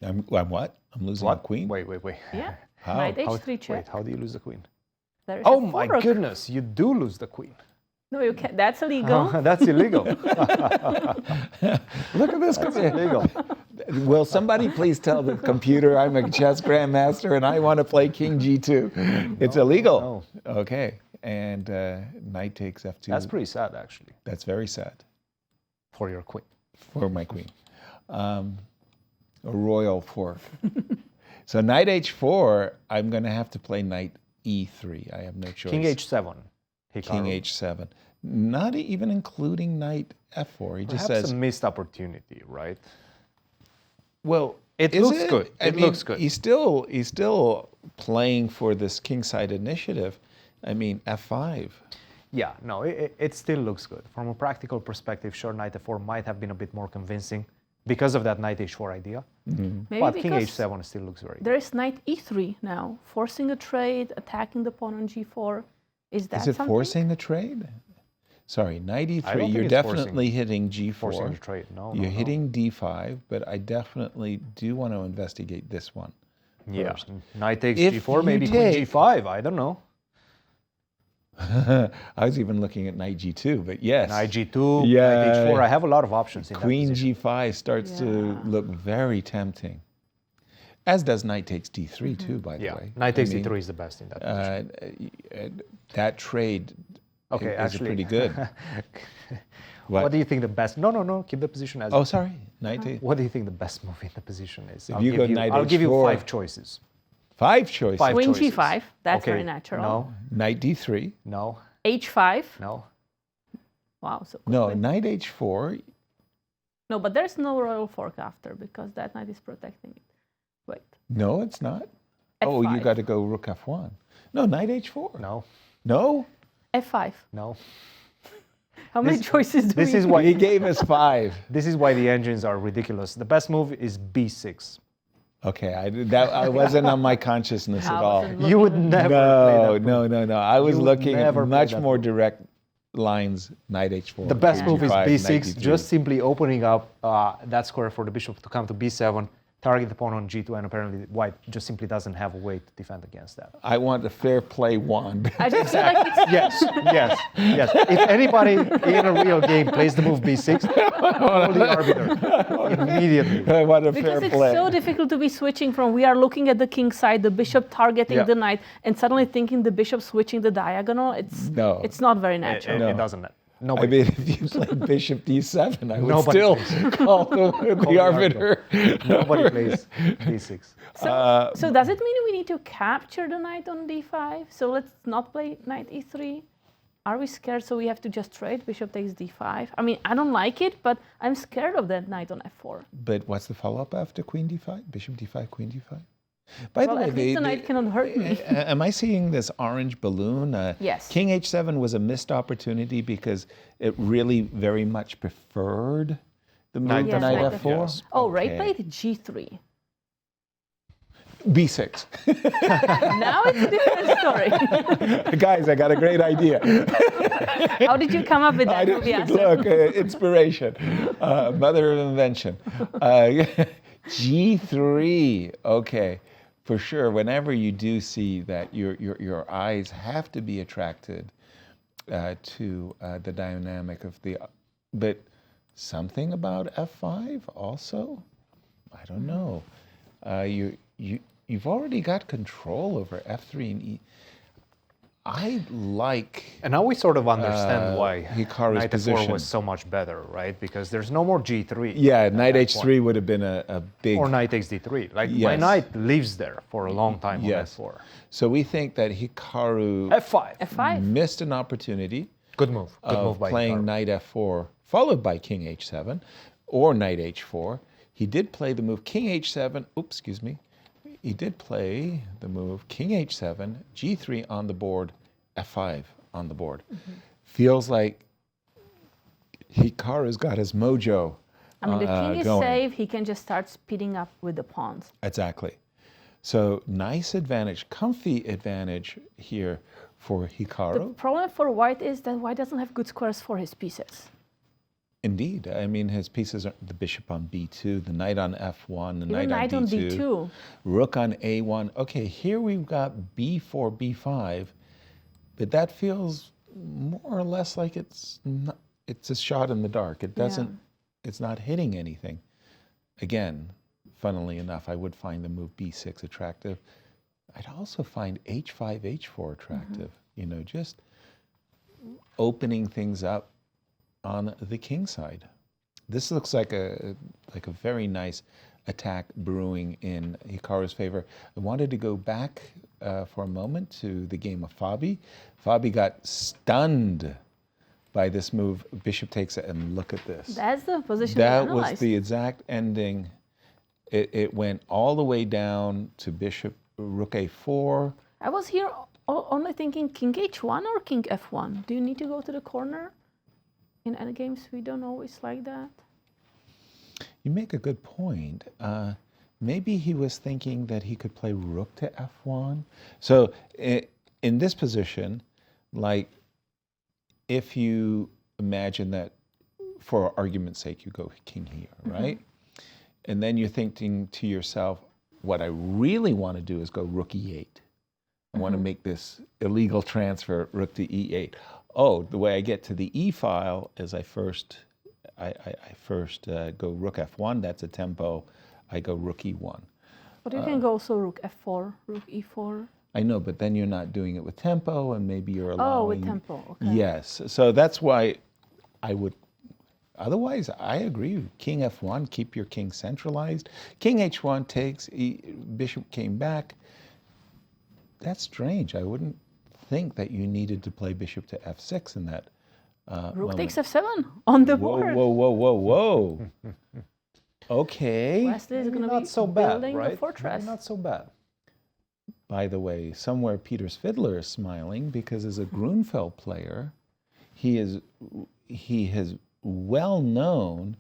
I'm what? I'm losing a queen? Wait. Yeah. How? Knight h3 check. Wait, how do you lose the queen? There is Oh a my fork. goodness, you do lose the queen. No, you can't. That's illegal. That's illegal. Look at this. That's illegal. Will somebody please tell the computer I'm a chess grandmaster and I want to play king g2? It's illegal. No. Okay. And knight takes f2. That's pretty sad, actually. That's very sad. For your queen. For my queen. A royal fork. So knight h4, I'm going to have to play knight e3. I have no choice. King h7. Hikaru. King h7. Not even including knight f4. He just Perhaps says... a missed opportunity, right? Well, it looks good. It looks good. He's still playing for this kingside initiative. I mean, f5. Yeah, no, it still looks good. From a practical perspective, sure, knight f4 might have been a bit more convincing because of that knight h4 idea. Mm-hmm. Maybe but king because h7 still looks very good. There is knight e3 now, forcing a trade, attacking the pawn on g4. Is that Is it something? forcing a trade? Sorry, knight I don't e3, think you're it's definitely hitting g4. Forcing a trade, no. You're hitting d5, but I definitely do want to investigate this one. Yeah, first. knight takes If g4, you maybe take- queen g5, I don't know. I was even looking at knight g2, but yes. Knight g2, Yeah. knight h4, I have a lot of options in Queen that position. g5 starts to look very tempting. As does knight takes d3 too, by the way. Knight takes I mean, d3 is the best in that position. That trade Okay, is actually, pretty good. What do you think the best? No, keep the position as. Oh, sorry, knight. What do you think the best move in the position is? If you go knight I'll give you h4. 5 choices. 5 choices. Queen choices. g5, that's Okay, very natural. No, Knight d3. no, h5. no. Wow, so No, quickly. knight h4. No, but there's no royal fork after because that knight is protecting it. Wait. No, it's not. Oh, you F5. got to go rook f1. No, knight h4. No, No? f5. no. How many choices do This we is why He gave us 5. This is why the engines are ridiculous. The best move is b6. Okay, I wasn't on my consciousness at all. Allison, You would never play that move. No. I was You would looking at never play much that more move. direct lines, knight h4. The best queen move is g5, knight b6, d3. just simply opening up that square for the bishop to come to b7, target the pawn on g2, and apparently white just simply doesn't have a way to defend against that. I want a fair play wand. I just feel like it's Yes. If anybody in a real game plays the move b6, call the arbiter immediately. I want a fair because it's play. so difficult to be switching from we are looking at the king side, the bishop targeting Yeah. the knight, and suddenly thinking the bishop switching the diagonal. No. It's not very natural. It doesn't. I Nobody. mean, if you played bishop d7, I would Nobody still plays. call the arbiter. Nobody plays b6. So does it mean we need to capture the knight on d5? So let's not play knight e3. Are we scared so we have to just trade? Bishop takes d5. I mean, I don't like it, but I'm scared of that knight on f4. But what's the follow-up after queen d5? Bishop d5, queen d5? By Well, the way, at least the knight cannot hurt me. am I seeing this orange balloon? Yes. King h7 was a missed opportunity because it really very much preferred the move Yes, knight knight f4. Yes. Oh, Ray Okay. played g3. b6. Now it's a different story. Guys, I got a great idea. How did you come up with I that? didn't Yasser? look, inspiration, mother of invention. G3, okay, for sure. Whenever you do see that, your eyes have to be attracted to the dynamic of the, but something about F5 also, I don't know. You've already got control over F3 and E. I like. And now we sort of understand why Hikaru's knight f4 position was so much better, right? Because there's no more g3. Yeah, at knight that h3 point. would have been a big. Or knight takes d3. Like my Yes. knight lives there for a long time Yes. on f4. So we think that Hikaru f5. f5. missed an opportunity. Good move. Good move by playing Hikaru. knight f4, followed by king h7, or knight h4. He did play the move king h7. Oops, excuse me. He did play the move king h7, g3 on the board, f5 on the board. Feels like Hikaru's got his mojo. I mean, the king is going. safe. He can just start speeding up with the pawns. Exactly. So nice advantage, comfy advantage here for The Hikaru. problem for white is that white doesn't have good squares for his pieces. Indeed. I mean, his pieces are the bishop on b2, the knight on f1, the Even knight on d2, d2. rook on a1. Okay, here we've got b4, b5, but that feels more or less like it's a shot in the dark. It doesn't, it's not hitting anything. Again, funnily enough, I would find the move b6 attractive. I'd also find h5, h4 attractive. You know, just opening things up on the king side. This looks like a very nice attack brewing in Hikaru's favor. I wanted to go back for a moment to the game of Fabi. Fabi got stunned by this move. Bishop takes it, and look at this. That's the position That we was analyzed. the exact ending. It went all the way down to bishop rook a4. I was here only thinking king h1 or king f1. Do you need to go to the corner? In endgames, we don't always like that. You make a good point. Maybe he was thinking that he could play rook to f1. So in this position, like if you imagine that for argument's sake, you go king here, right? And then you're thinking to yourself, what I really want to do is go rook e8. I want to make this illegal transfer, rook to e8. Oh, the way I get to the e file is I first go rook f1. That's a tempo. I go rook e1. But you can go also rook f4, rook e4. I know, but then you're not doing it with tempo, and maybe you're allowing... Oh, with tempo, okay. Yes, so that's why I would... Otherwise, I agree. King f1, keep your king centralized. King h1 takes, bishop came back. That's strange. I wouldn't think that you needed to play bishop to f6 in that Rook moment. takes f7 on the Whoa, board. whoa, whoa, whoa, whoa. Okay. Wesley is going to be Not so bad, building right? a fortress. Not so bad. By the way, somewhere Peter's fiddler is smiling because as a Grunfeld player, he is well known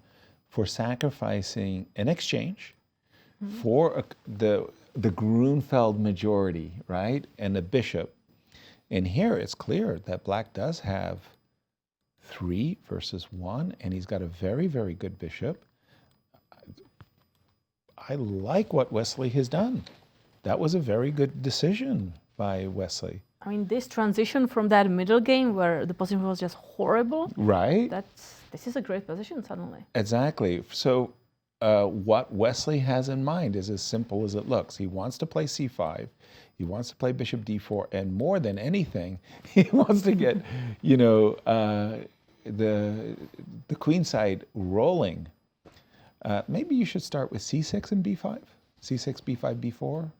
for sacrificing an exchange for the Grunfeld majority, right? And a bishop. And here it's clear that black does have 3 versus 1, and he's got a very, very good bishop. I like what Wesley has done. That was a very good decision by Wesley. I mean, this transition from that middle game where the position was just horrible, Right? this is a great position suddenly. Exactly. So what Wesley has in mind is as simple as it looks. He wants to play c5. He wants to play bishop d4. And more than anything, he wants to get, you know, the queen side rolling. Maybe you should start with c6 and b5. c6, b5, b4.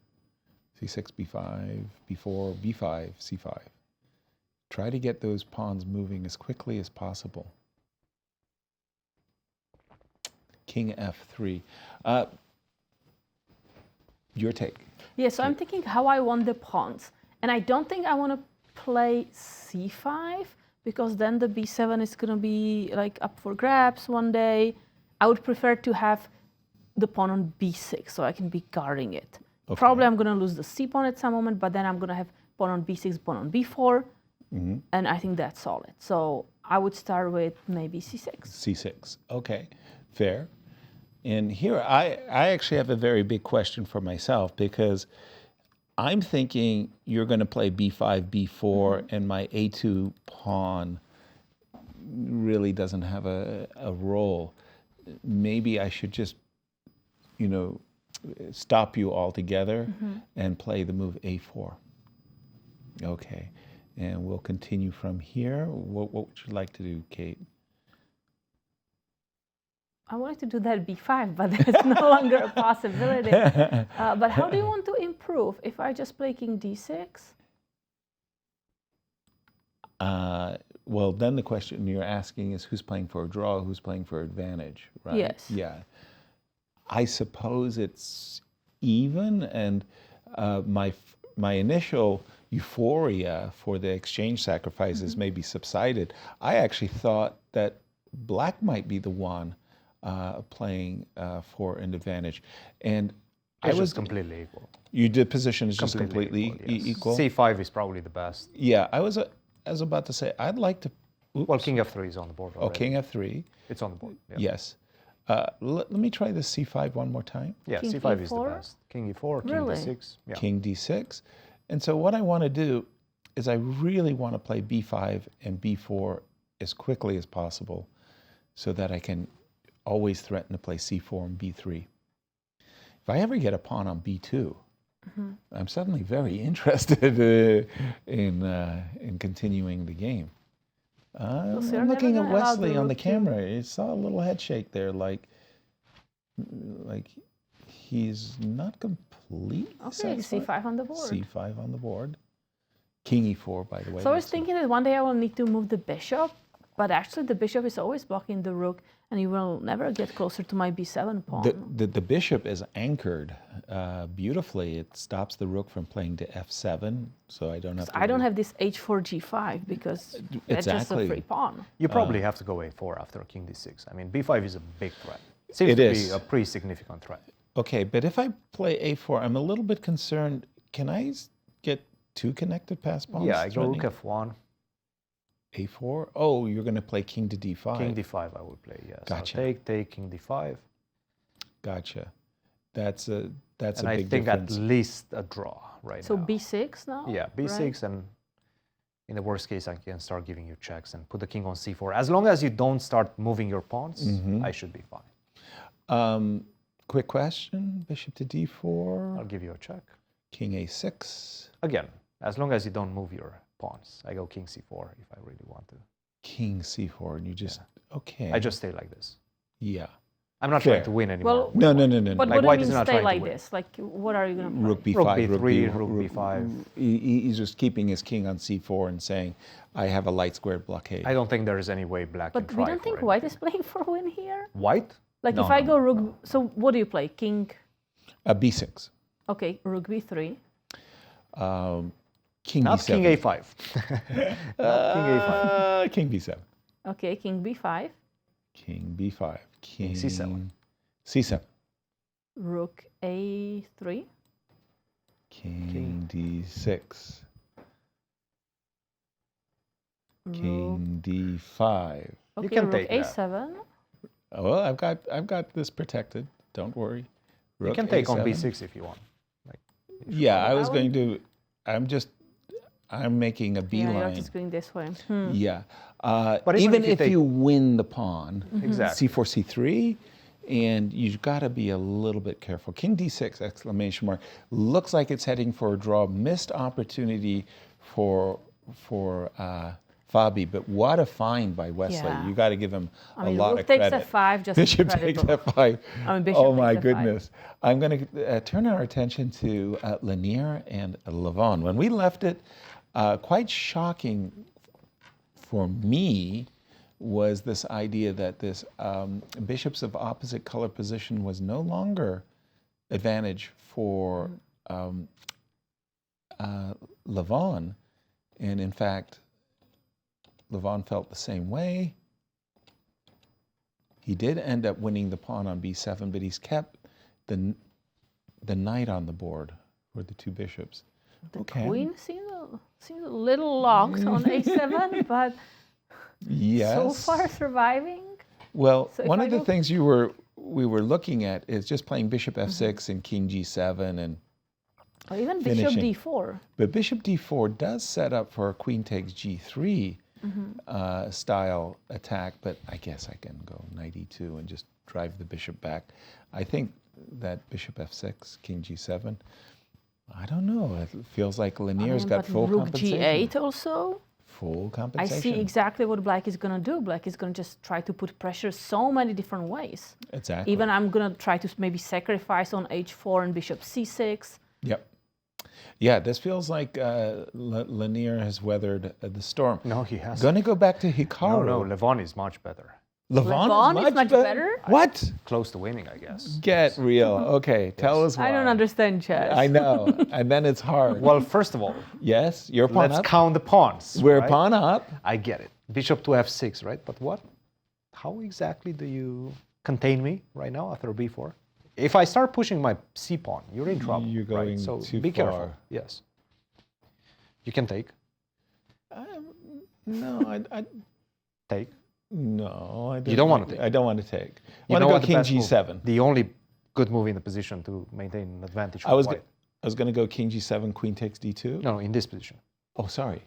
c6, b5, b4, b5, c5. Try to get those pawns moving as quickly as possible. King f3. Your take. Yeah, so I'm thinking how I want the pawns. And I don't think I want to play c5 because then the b7 is going to be like up for grabs one day. I would prefer to have the pawn on b6 so I can be guarding it. Okay. Probably I'm going to lose the c pawn at some moment, but then I'm going to have pawn on b6, pawn on b4, and I think that's solid. So I would start with maybe c6. c6. Okay, fair. And here I actually have a very big question for myself because I'm thinking you're going to play b5, b4, and my a2 pawn really doesn't have a role. Maybe I should just, you know, stop you altogether and play the move a4. Okay, and we'll continue from here. What would you like to do, Kate? I wanted to do that b5, but that's no longer a possibility. But how do you want to improve if I just play king d6? well, then the question you're asking is who's playing for a draw, who's playing for advantage, right? Yes. Yeah. I suppose it's even, and my initial euphoria for the exchange sacrifices maybe subsided. I actually thought that black might be the one playing for an advantage, and I was completely equal. You did position is just completely equal. C5 is probably the best. Yeah, I was about to say I'd like to. Oops. Well, King F3 is on the board already. Oh, King F3. It's on the board. Yeah. Yes. Let me try the C5 one more time. Yeah, King C5 E4? is the best. King E4, King Really? D6. Yeah. King D6. And so what I want to do is I really want to play B5 and B4 as quickly as possible so that I can always threaten to play C4 and B3. If I ever get a pawn on B2, I'm suddenly very interested in continuing the game. I'm looking at Wesley on the camera. You saw a little head shake there, like he's not completely satisfied. C5 on the board. C5 on the board. King E4, by the way. So I was thinking that one day I will need to move the bishop, but actually the bishop is always blocking the rook, and you will never get closer to my B7 pawn. The bishop is anchored beautifully. It stops the rook from playing to F7, so I don't have to... I don't have this H4, G5, because that's just a free pawn. You probably have to go A4 after King D6. I mean, B5 is a big threat. Seems It to is. be a pretty significant threat. Okay, but if I play A4, I'm a little bit concerned. Can I get two connected pass pawns? Yeah, I go threatening? Rook F1. A4? Oh, you're going to play King to D5. King D5 I would play, yes. Gotcha. I'll take King D5. Gotcha. That's a big And I think difference. at least a draw right So now. B6 now? Yeah, B6, right? and in the worst case, I can start giving you checks and put the king on C4. As long as you don't start moving your pawns, I should be fine. Quick question, bishop to D4. I'll give you a check. King A6. Again, as long as you don't move your pawns. I go King C4 if I really want to. King C4, and you just, okay. I just stay like this. Yeah. I'm not Fair. trying to win anymore. Well, No. But Like what white do is you mean not stay trying to like win. this? Like, what are you going to play? Rook B5, Rook B3, Rook B5. He's just keeping his king on C4 and saying, I have a light squared blockade. I don't think there is any way black But can we try don't for think it. white is playing for a win here? White? Like No, if I no, go rook, so what do you play? King, B6. okay, rook B3. King Not B7. King A5. Not King A5. King B7. Okay, King B5. King B5. King C7. C7. Rook A3. King D6. King D5. Okay, can rook take that. A7. Oh, well, I've got this protected. Don't worry. You Rook can take on A7. B6 if you want. Like, Yeah, I was That going to. I'm making a Yeah, beeline. you're just going this way. Yeah. But even even if you if take- you win the pawn, Exactly. C4, C3, and you've got to be a little bit careful. King D6, exclamation mark. Looks like it's heading for a draw. Missed opportunity for Fabi, but what a find by Wesley. Yeah. You got to give him I mean, a lot rook of takes credit. F5, just Bishop takes incredible. F5. I mean, bishop Oh my takes F5. goodness. I'm going to turn our attention to Leinier and Levon. When we left it, quite shocking for me was this idea that this bishops of opposite color position was no longer advantage for Levon. And in fact, Levon felt the same way. He did end up winning the pawn on B7, but he's kept the knight on the board for the two bishops. The queen seems a little locked on A7, but Yes. so far surviving. Well, So if one I of the go- things we were looking at is just playing bishop F6 and king G7 and Or even bishop finishing. D4. But bishop D4 does set up for a queen takes G3 style attack, but I guess I can go knight E2 and just drive the bishop back. I think that bishop F6, king G7, I don't know. It feels like Leinier's got but full rook compensation. G8 also. Full I compensation. see exactly what black is going to do. Black is going to just try to put pressure so many different ways. Exactly. Even I'm going to try to maybe sacrifice on H4 and bishop C6. Yep. Yeah, this feels like Leinier has weathered the storm. No, he hasn't. Gonna go back to Hikaru. No, Levon is much better. Levon is much better? What? Close to winning, I guess. Get real. Okay, tell us why. I don't understand chess. I know, and then it's hard. Well, first of all, yes, you're pawn let's up. count the pawns. We're right? pawn up. I get it. Bishop to f6, right? But what? How exactly do you contain me right now after b4? If I start pushing my c pawn, you're in trouble. You're going right? So too be far. careful. Yes. You can take. No, I Take. no, I don't. You don't want to take. I don't want to take. You Want know to what go the king best move- g7. The only good move in the position to maintain an advantage. I was white. going to go king g7, queen takes d2. No, in this position. Oh, sorry.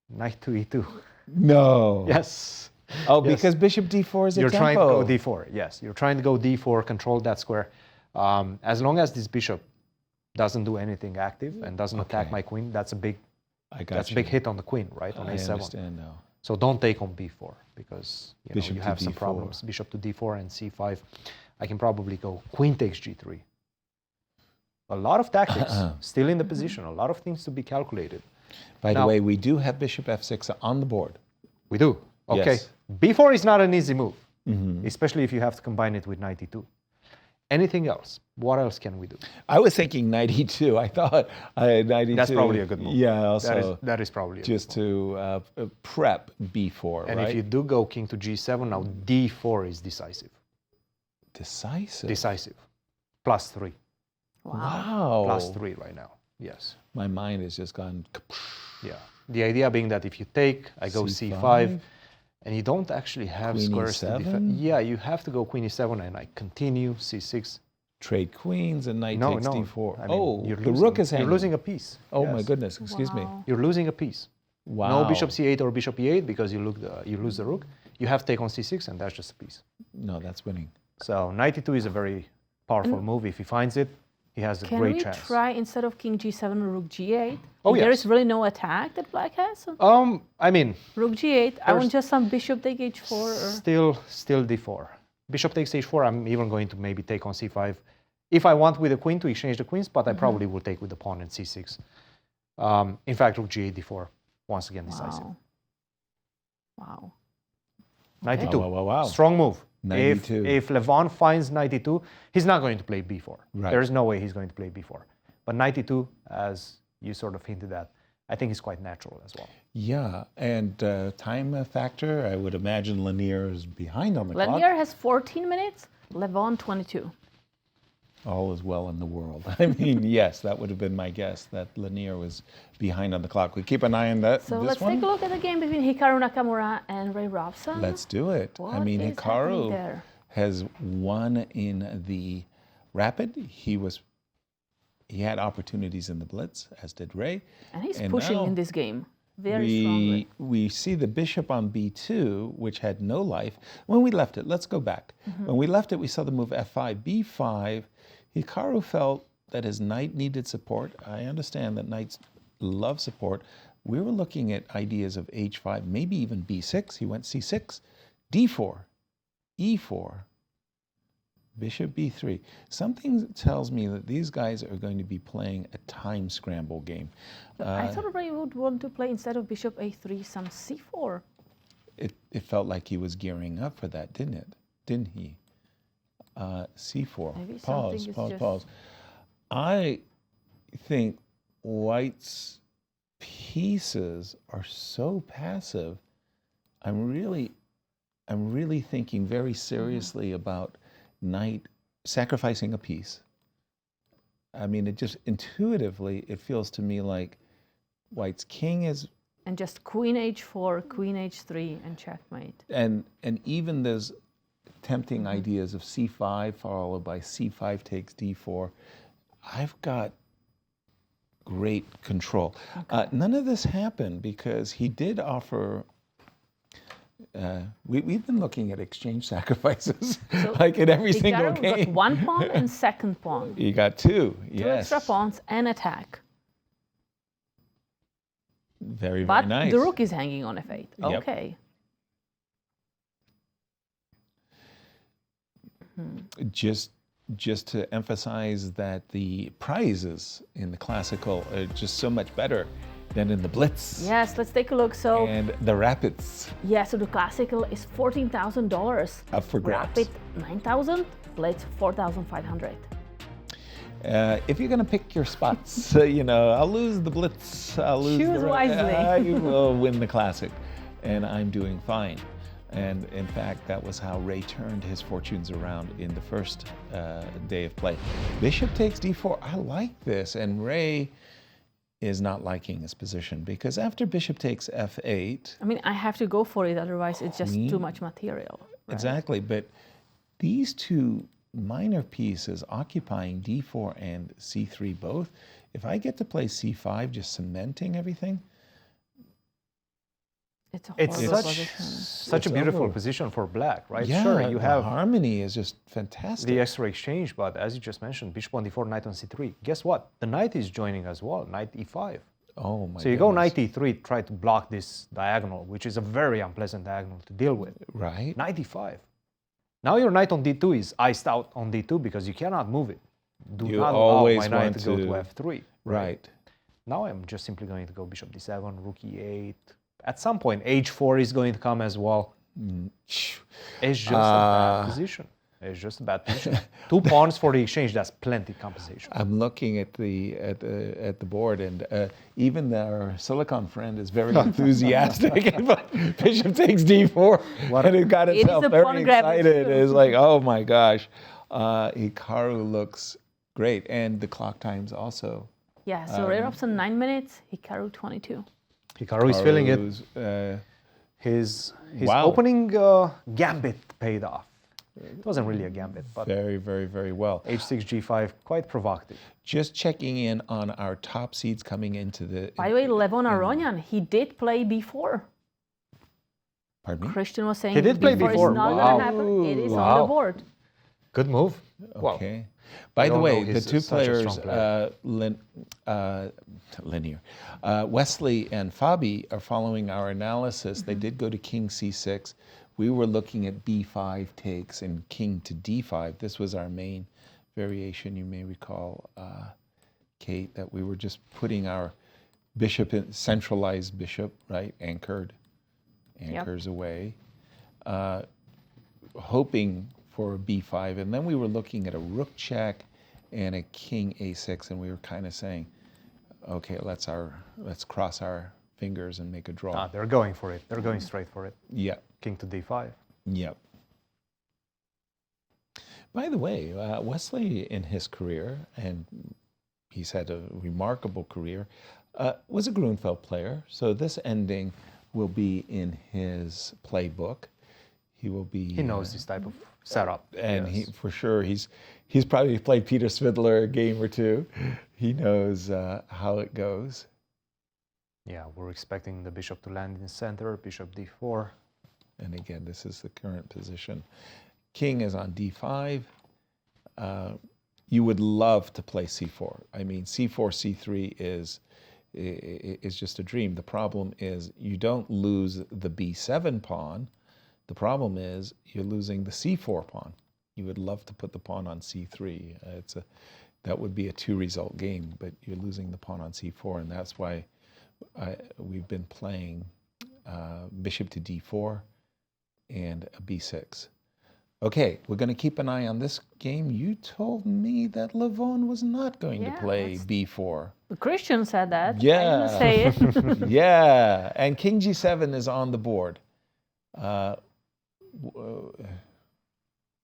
Knight to e2. No. Yes. Oh, Yes. because bishop d4 is a You're tempo. trying to go d4. Yes, you're trying to go d4, control that square. As long as this bishop doesn't do anything active and doesn't attack Okay. my queen, that's a big I got that's you. a big hit on the queen, right? On I a7. understand now. So don't take on b4 because Bishop you to have some d4. problems. Bishop to d4 and c5. I can probably go queen takes g3. A lot of tactics still in the position. A lot of things to be calculated. By the Now- way, we do have bishop f6 on the board. We do. Okay. Yes. b4 is not an easy move, Mm-hmm. especially if you have to combine it with knight e2. Anything else? What else can we do? I was thinking knight e2. I thought knight e2. That's probably a good move. Yeah, also that is probably a just good move. to prep b4, And right? if you do go king to g7, now d4 is decisive. Decisive. Decisive. +3. Wow. +3 right now. Yes. My mind has just gone. Yeah. The idea being that if you take, I go c5, and you don't actually have Queen squares to e7? defend. Yeah, you have to go queen e7, and I continue c6. Trade queens and knight takes d4. I mean, the rook is hanging. You're losing a piece. Oh my Yes. goodness! Excuse me. You're losing a piece. Wow. No bishop c8 or bishop e8 because you lose the rook. You have to take on c6, and that's just a piece. No, that's winning. So knight e2 is a very powerful move. If he finds it, he has a Can great we chance. try instead of king g7, rook g8? Oh, There yes. is really no attack that black has? I mean, Rook g8, I There's- want just some bishop take h4. Or... still d4. Bishop takes h4. I'm even going to maybe take on c5. If I want with the queen to exchange the queens, but I probably will take with the pawn and c6. In fact, rook g8, d4, once again decisive. Wow. Knight Okay. e2. Wow, wow, wow. Strong move. Knight e2. If Levon finds knight e2, he's not going to play b4. Right. There is no way he's going to play b4. But knight e2, as you sort of hinted at, I think is quite natural as well. Yeah, and time factor. I would imagine Leinier is behind on the clock. Leinier has 14 minutes, Levon 22. All is well in the world. I mean, yes, that would have been my guess that Leinier was behind on the clock. We keep an eye on that. So this let's one. take a look at the game between Hikaru Nakamura and Ray Robson. Let's do it. What I mean, is happening Hikaru there? has won in the rapid. He had opportunities in the blitz, as did Ray. And he's And pushing now in this game very strongly. We see the bishop on b2, which had no life. When we left it, let's go back. When we left it, we saw the move f5, b5. Hikaru felt that his knight needed support. I understand that knights love support. We were looking at ideas of h5, maybe even b6. He went c6, d4, e4, bishop b3. Something tells me that these guys are going to be playing a time scramble game. I thought Ray would want to play instead of bishop a3 some c4. It felt like he was gearing up for that, didn't it? Didn't he? C4. Maybe Pause, something is pause, just- pause. I think White's pieces are so passive. I'm really thinking very seriously about knight sacrificing a piece. I mean, it just intuitively, it feels to me like White's king is, And just queen h4, queen h3, and checkmate. and even there's tempting ideas of c5 followed by c5 takes d4. I've got great control. None of this happened because he did offer. We've been looking at exchange sacrifices like in every single Hikaru game. got one pawn and second pawn. You got two, Two yes. extra pawns and attack. Very, very But nice. the rook is hanging on f8. Yep. Okay. Just just to emphasize that the prizes in the classical are just so much better than in the blitz. Yes, let's take a look. So And the rapids. yeah, so the classical is $14,000. Up for grabs. Rapid $9,000, blitz $4,500. If you're going to pick your spots, I'll lose the blitz. I'll lose Choose wisely. I will win the classic, and I'm doing fine. And in fact, that was how Ray turned his fortunes around in the first day of play. Bishop takes d4. I like this, and Ray is not liking his position because after bishop takes f8. I mean, I have to go for it, otherwise it's just too much material. Right? Exactly, but these two minor pieces occupying d4 and c3 both, if I get to play c5, just cementing everything, It's such a beautiful position for black, right? Yeah, sure, you have harmony is just fantastic. the extra exchange, but as you just mentioned, bishop on d4, knight on c3. Guess what? The knight is joining as well, knight e5. Oh my So you go knight e3, try to block this diagonal, which is a very unpleasant diagonal to deal with. Right. Knight e5. Now your knight on d2 is iced out on d2 because you cannot move it. Do You not allow always my knight want to go to to- f3. Right. Now I'm just simply going to go bishop d7, rook e8. At some point, h4 is going to come as well. It's just a bad position. It's just a bad position. 2 pawns for the exchange, that's plenty compensation. I'm looking at the board, and even our Silicon friend is very enthusiastic. But bishop takes d4, and it got itself very excited. It's like, oh my gosh, Hikaru looks great, and the clock times also. Yeah, so Robson 9 minutes, Hikaru 22. Hikaru is feeling it. His Wow. opening gambit paid off. It wasn't really a gambit, but Very, very, very well. h6, g5, quite provocative. Just checking in on our top seeds coming into the. By the way, Levon Aronian, he did play b4. Pardon me? Christian was saying He did play b4 b4. is not Wow. going to happen. It is on the Wow. board. Good move. Wow. Okay. By the don't way, know, the he's two such a players, strong player. Leinier, Wesley and Fabi are following our analysis. They did go to king c6. We were looking at b5 takes and king to d5. This was our main variation, you may recall, Kate, that we were just putting our bishop in, centralized bishop, right, anchors away, hoping for a b5, and then we were looking at a rook check and a king a6, and we were kind of saying, okay, let's cross our fingers and make a draw. They're going for it. They're going straight for it. Yeah. King to d5. Yep. By the way, Wesley in his career, and he's had a remarkable career, was a Grunfeld player. So this ending will be in his playbook. He will be. He knows this type of setup. And yes. he, for sure, he's probably played Peter Svidler a game or two. He knows how it goes. Yeah, we're expecting the bishop to land in the center, bishop d4. And again, this is the current position. King is on d5. You would love to play c4. I mean, c4, c3 is just a dream. The problem is you don't lose the b7 pawn. The problem is you're losing the c4 pawn. You would love to put the pawn on c3. That would be a 2-result game, but you're losing the pawn on c4, and that's why we've been playing bishop to d4 and a b6. Okay, we're going to keep an eye on this game. You told me that Levon was not going to play b4. Christian said that. Yeah. I didn't say it. Yeah, and king g7 is on the board.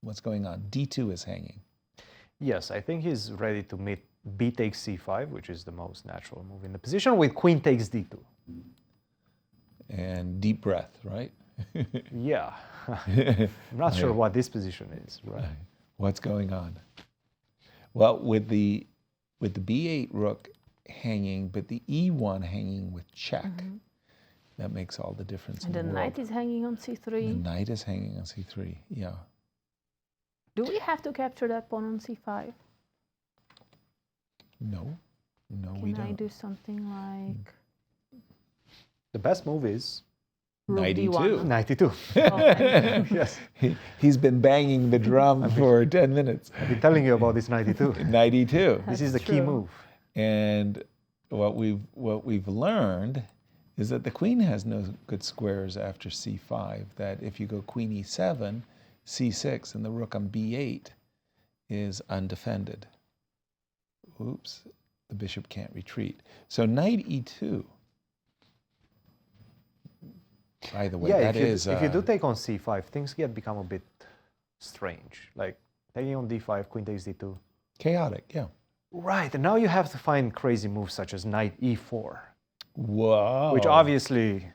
What's going on? d2 is hanging. Yes, I think he's ready to meet b takes c5, which is the most natural move in the position, with queen takes d2. And deep breath, right? Yeah. I'm not sure what this position is. Right. What's going on? Well, with the b8 rook hanging, but the e1 hanging with check, that makes all the difference. And in the world. knight is hanging on c3. The knight is hanging on c3. Yeah. Do we have to capture that pawn on c5? No, we Can I don't. do something like... The best move is Rook 92. D1. 92. Yes. He's been banging the drum for 10 minutes. I've been telling you about this 92. 92. This is the key true. move. And what we've learned is that the queen has no good squares after c5, that if you go queen e7, c6, and the rook on b8 is undefended. Oops, the bishop can't retreat. So knight e2. By the way, Yeah, that if you do take on c5, things become a bit strange. Like taking on d5, queen takes d2. chaotic, yeah. Right, and now you have to find crazy moves such as knight e4. Whoa. Which obviously,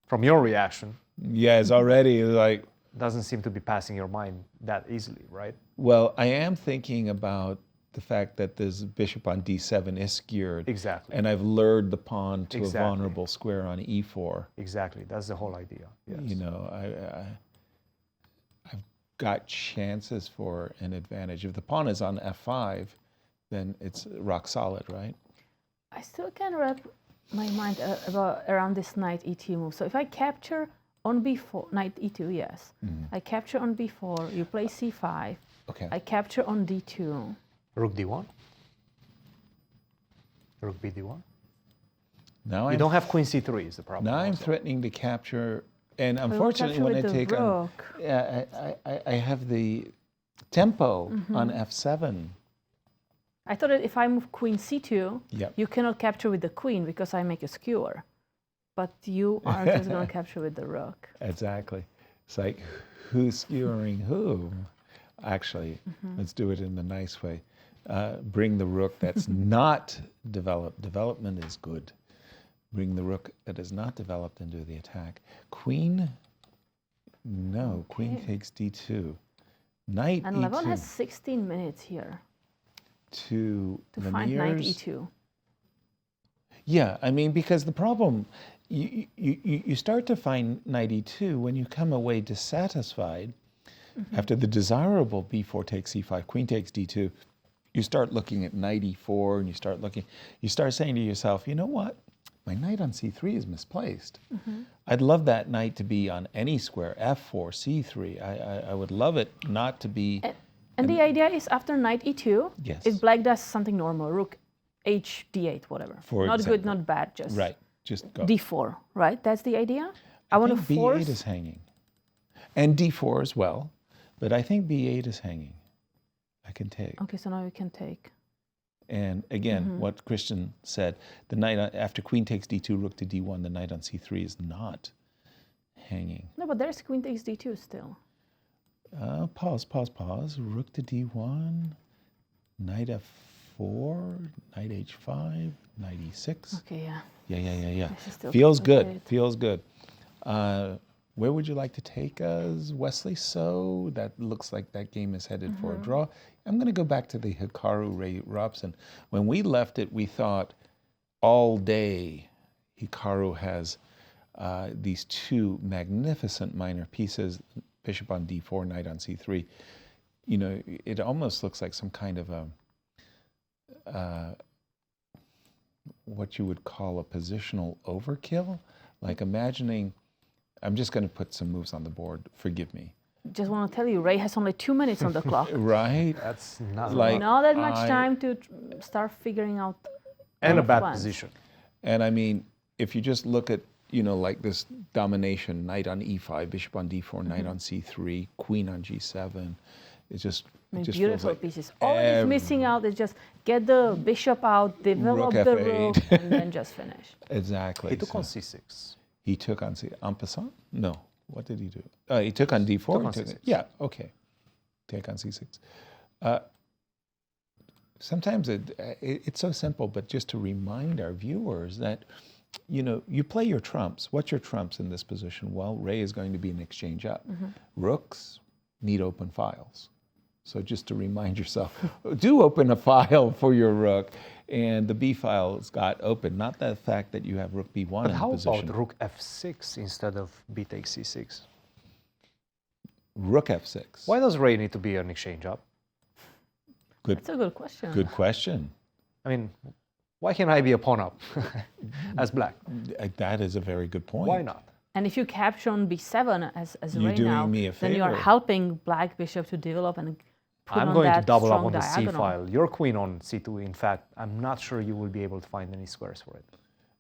from your reaction, yeah, it's already like, doesn't seem to be passing your mind that easily, right? well, I am thinking about the fact that this bishop on d7 is skewered. Exactly. And I've lured the pawn to Exactly. a vulnerable square on e4. Exactly, that's the whole idea. Yes. You know, I've got chances for an advantage. If the pawn is on f5, then it's rock solid, right? I still can't wrap my mind around this knight e2 move. So if I capture on b4, knight e2, yes. I capture on b4, you play c5. Okay. I capture on d2. Rook d1. Rook b d1. Now You don't have queen c3 is the problem. Now I'm also. threatening to capture, and will unfortunately, capture when I with the take on, rook. I have the tempo on f7. I thought that if I move queen c2, Yep. you cannot capture with the queen because I make a skewer. But you are just going to capture with the rook. Exactly. It's like, who's skewering whom? Actually, let's do it in the nice way. Bring the rook that's not developed. Development is good. Bring the rook that is not developed into the attack. Queen, no, queen takes d2. Knight And e2 Levon has 16 minutes here to find knight Leinier's- e2. Yeah, I mean, because the problem, you start to find knight e2 when you come away dissatisfied after the desirable b4 takes c5, queen takes d2. You start looking at knight e4 and you start saying to yourself, you know what? My knight on c3 is misplaced. I'd love that knight to be on any square, f4, c3. I would love it not to be. And the idea is after knight e2, Yes. if black does something normal, rook h d8, whatever. For not good, example. not bad, just Right, just go. d4, right? That's the idea? I want to think force. b8 is hanging. And d4 as well, but I think b8 is hanging. I can take. Okay, so now you can take. And again, what Cristian said, the knight after queen takes d2, rook to d1, the knight on c3 is not hanging. No, but there's queen takes d2 still. Pause. Rook to d1, knight f4, knight h5, knight e6. Okay, yeah. Yeah. This is still Feels good. complicated. Feels good. Where would you like to take us, Wesley? So that looks like that game is headed for a draw. I'm going to go back to the Hikaru Ray Robson. When we left it, we thought all day Hikaru has these two magnificent minor pieces, bishop on d4, knight on c3. You know, it almost looks like some kind of a what you would call a positional overkill. Like imagining, I'm just going to put some moves on the board, forgive me. Just want to tell you, Ray has only 2 minutes on the clock. Right? That's not Like, Not that much time to start figuring out. and a bad plans. position. And I mean, if you just look at, you know, like this domination, knight on e5, bishop on d4, knight on c3, queen on g7, it just, I mean, it just feels beautiful like pieces. All it is missing out is just get the bishop out, develop Rook the f8. rook, and then just finish. Exactly. He took So on c6. he took on en passant? No. What did he do? He took on d4. Took on He c6. Yeah, okay. Take on c6. Sometimes it's so simple, but just to remind our viewers that, you know, you play your trumps. What's your trumps in this position? Well, Ray is going to be an exchange up. Rooks need open files. So just to remind yourself, do open a file for your rook, and the B file's got open, not the fact that you have rook b1 But in how position. about rook f6 instead of b takes c6? Rook f6. Why does Ray need to be an exchange up? That's a good question. Good question. I mean, why can't I be a pawn up as black? That is a very good point. Why not? And if you capture on b7 as You're right doing now, me a then you are favor. helping black bishop to develop and put I'm on going to that double up strong on the c diagonal. file. Your queen on c2. In fact, I'm not sure you will be able to find any squares for it.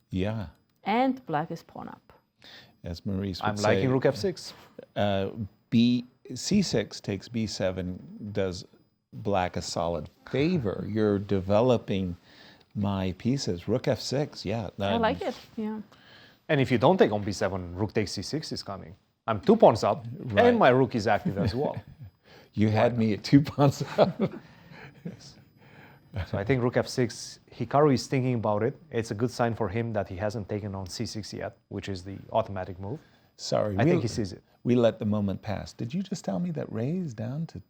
Yeah, And black is pawn up. as Maurice would I'm say. liking rook f6. C6 takes b7, does black a solid favor. You're developing my pieces. Rook f6, yeah. I like it, yeah. And if you don't take on b7, rook takes c6 is coming. I'm 2 pawns up, Right. and my rook is active as well. You had me at 2 pawns up. So I think rook f6, Hikaru is thinking about it. It's a good sign for him that he hasn't taken on c6 yet, which is the automatic move. Sorry, I think he sees it. We let the moment pass. Did you just tell me that Ray is down to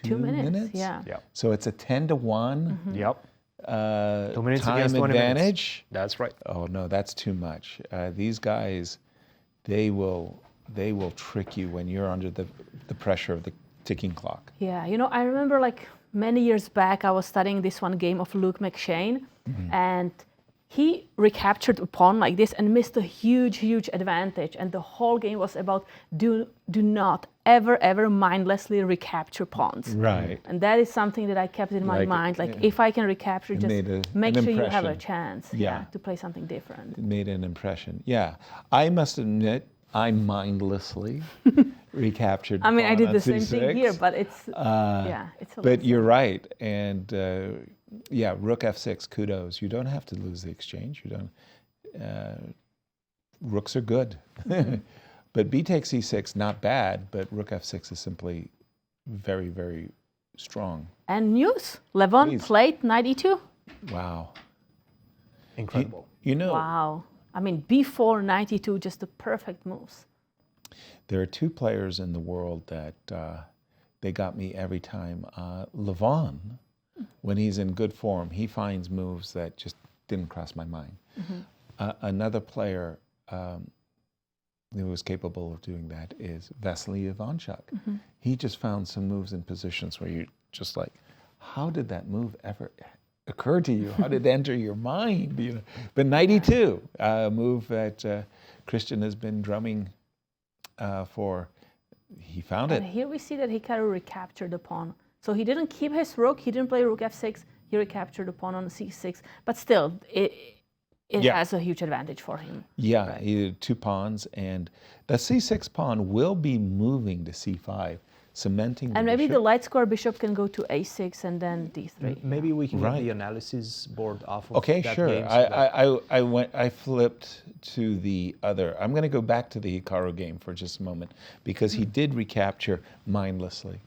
2 minutes? Yeah. So it's a 10 to 1. Yep. 2 minutes time against 20 advantage. minutes. That's right. Oh no, that's too much. These guys, they will trick you when you're under the pressure of the ticking clock. Yeah, you know, I remember like many years back, I was studying this one game of Luke McShane, and he recaptured a pawn like this and missed a huge, huge advantage. And the whole game was about do not ever mindlessly recapture pawns. Right. And that is something that I kept in my mind. Like if I can recapture, just make sure you have a chance to play something different. It made an impression. Yeah. I must admit, I mindlessly recaptured. I mean, I did pawn the on same C6. thing here, but it's, yeah, it's a But you're right. And yeah, rook f6, kudos. You don't have to lose the exchange. You don't. Rooks are good. But b takes c6, not bad, but rook f6 is simply very, very strong. And news, Levon played knight e2. Wow. Incredible. You know, Wow. I mean, b4, knight e2, just the perfect moves. there are 2 players in the world that they got me every time. Levon, when he's in good form, he finds moves that just didn't cross my mind. Another player who was capable of doing that is Wesley Ivanchuk. He just found some moves in positions where you're just like, how did that move ever occur to you? How did it enter your mind? You know? But knight e2, a move that Cristian has been drumming for. He found it. And here we see that Hikaru recaptured the pawn. So he didn't keep his rook, he didn't play rook f6, he recaptured the pawn on c6. But still, it has a huge advantage for him. Yeah, Right. he did 2 pawns, and the c6 pawn will be moving to c5, cementing the And maybe bishop. the light square bishop can go to a6 and then d3. Maybe we can get Right. the analysis board off of Okay, that sure. game. So that- I flipped to the other. I'm going to go back to the Hikaru game for just a moment because he did recapture mindlessly.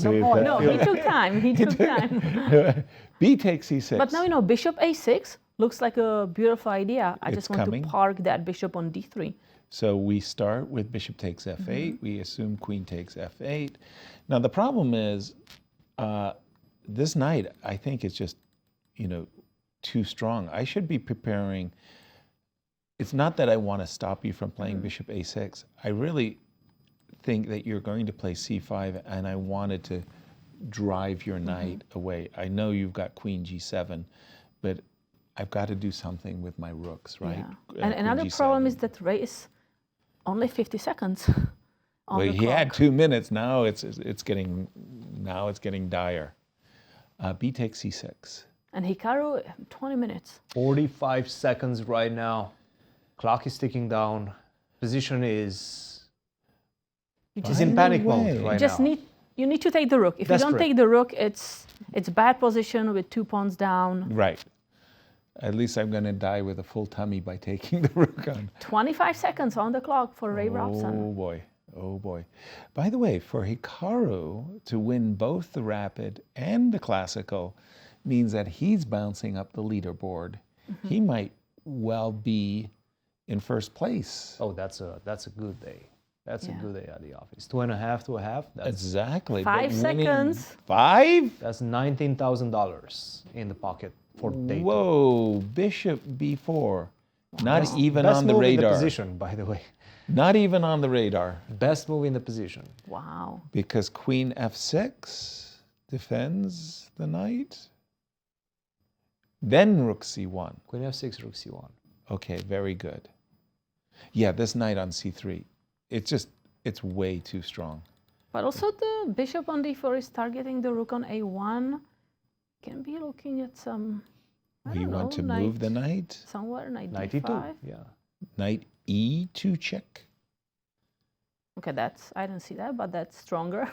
No, he took time. He took time. B takes c6. But now, you know, bishop a6 looks like a beautiful idea. I It's just want coming. to park that bishop on d3. So we start with bishop takes f8. We assume queen takes f8. Now the problem is, this knight I think is just, you know, too strong. I should be preparing. It's not that I want to stop you from playing bishop a6. I really think that you're going to play c5, and I wanted to drive your knight away. I know you've got queen g7, but I've got to do something with my rooks, right? Yeah. And another problem is that Ray is only 50 seconds on Well, the he clock. had 2 minutes. Now it's getting dire. B takes c6. And Hikaru, 20 minutes. 45 seconds right now. Clock is ticking down. Position is in panic mode right now. You need to take the rook. If you Desperate. don't take the rook, it's bad position with 2 pawns down. Right. At least I'm going to die with a full tummy by taking the rook on. 25 seconds on the clock for Ray Robson. Oh boy. Oh boy. By the way, for Hikaru to win both the rapid and the classical means that he's bouncing up the leaderboard. He might well be in first place. Oh, that's a good day. That's a good day at the office. 2.5 to a half. That's, Exactly. 5 but winning- seconds. 5? that's $19,000 in the pocket for day. Whoa, bishop b4. Not Best- even best on the move in radar. the position, by the way. Not even on the radar. Best move in the position. Wow. Because queen f6 defends the knight. Then rook c1. Queen f6, rook c1. Okay, very good. Yeah, this knight on c3, it's way too strong. But also the bishop on d4 is targeting the rook on a1. Can be looking at some, I We don't want know, to knight move the knight. somewhere, knight Knight d5. e2, yeah. Knight e2 check. Okay, I don't see that, but that's stronger.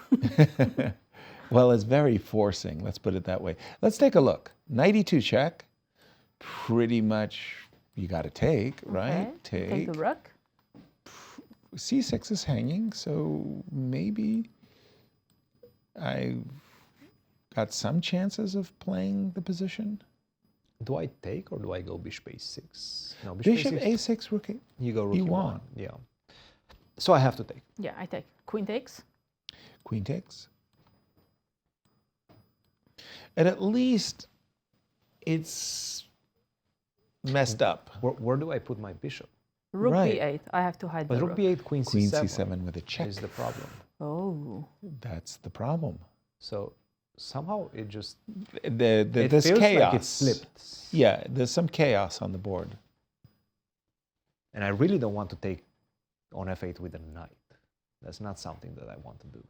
Well, it's very forcing, let's put it that way. Let's take a look. Knight e2 check, pretty much you got to take, right? Okay, take the rook. c6 is hanging, so maybe I've got some chances of playing the position. Do I take or do I go bishop a6? No, Bishop a6, rook a. You go rook e1. Yeah. So I have to take. Yeah, I take. Queen takes. Queen takes. And at least it's messed up. Where do I put my bishop? Rook Right. b8. I have to hide But the rook rook. b8, queen c7. Queen c7 with a check. Is the problem. Oh. That's the problem. So somehow it just it There's feels chaos. like it slipped. Yeah, there's some chaos on the board. And I really don't want to take on f8 with a knight. That's not something that I want to do.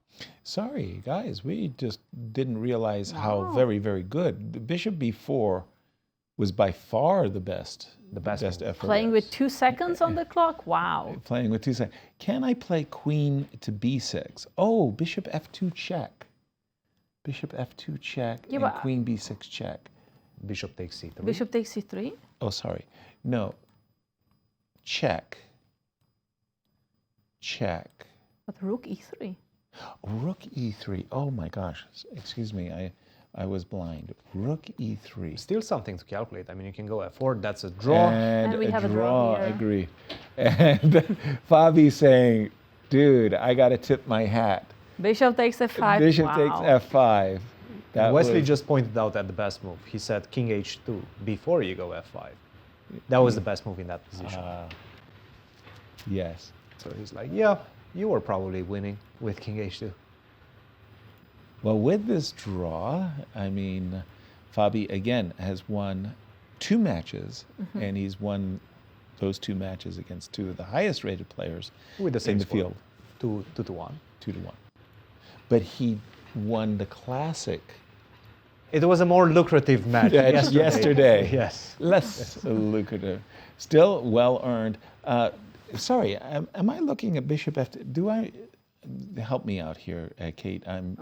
Sorry, guys, we just didn't realize how Wow. very, very good. The bishop b4 was by far the best move. effort. Playing with 2 seconds on the clock? Wow. Playing with 2 seconds. Can I play queen to b6? Oh, bishop f2 check. Bishop f2 check Yeah, and but- queen b6 check. Bishop takes c3. Bishop takes c3. Oh, sorry. No. Check. Check. But rook e3. Rook e3. Oh my gosh. Excuse me. I was blind. Rook e3. Still something to calculate. I mean, you can go f4. That's a draw. And we have a draw here. Agree. And Fabi's saying, dude, I got to tip my hat. Bishop takes f5. Bishop wow. takes f5. That Wesley was- just pointed out at the best move. He said king h2 before you go f5. That was the best move in that position. Yes. So he's like, yeah, you were probably winning with king h2. Well, with this draw, I mean, Fabi, again, has won 2 matches, and he's won those 2 matches against 2 of the highest rated players With the same in the score. field. 2 to 1. 2 to 1. But he won the classic It was a more lucrative match yesterday. Yes. Less lucrative. Still well earned. Sorry, am I looking at bishop f2? Do I help me out here, Kate? I'm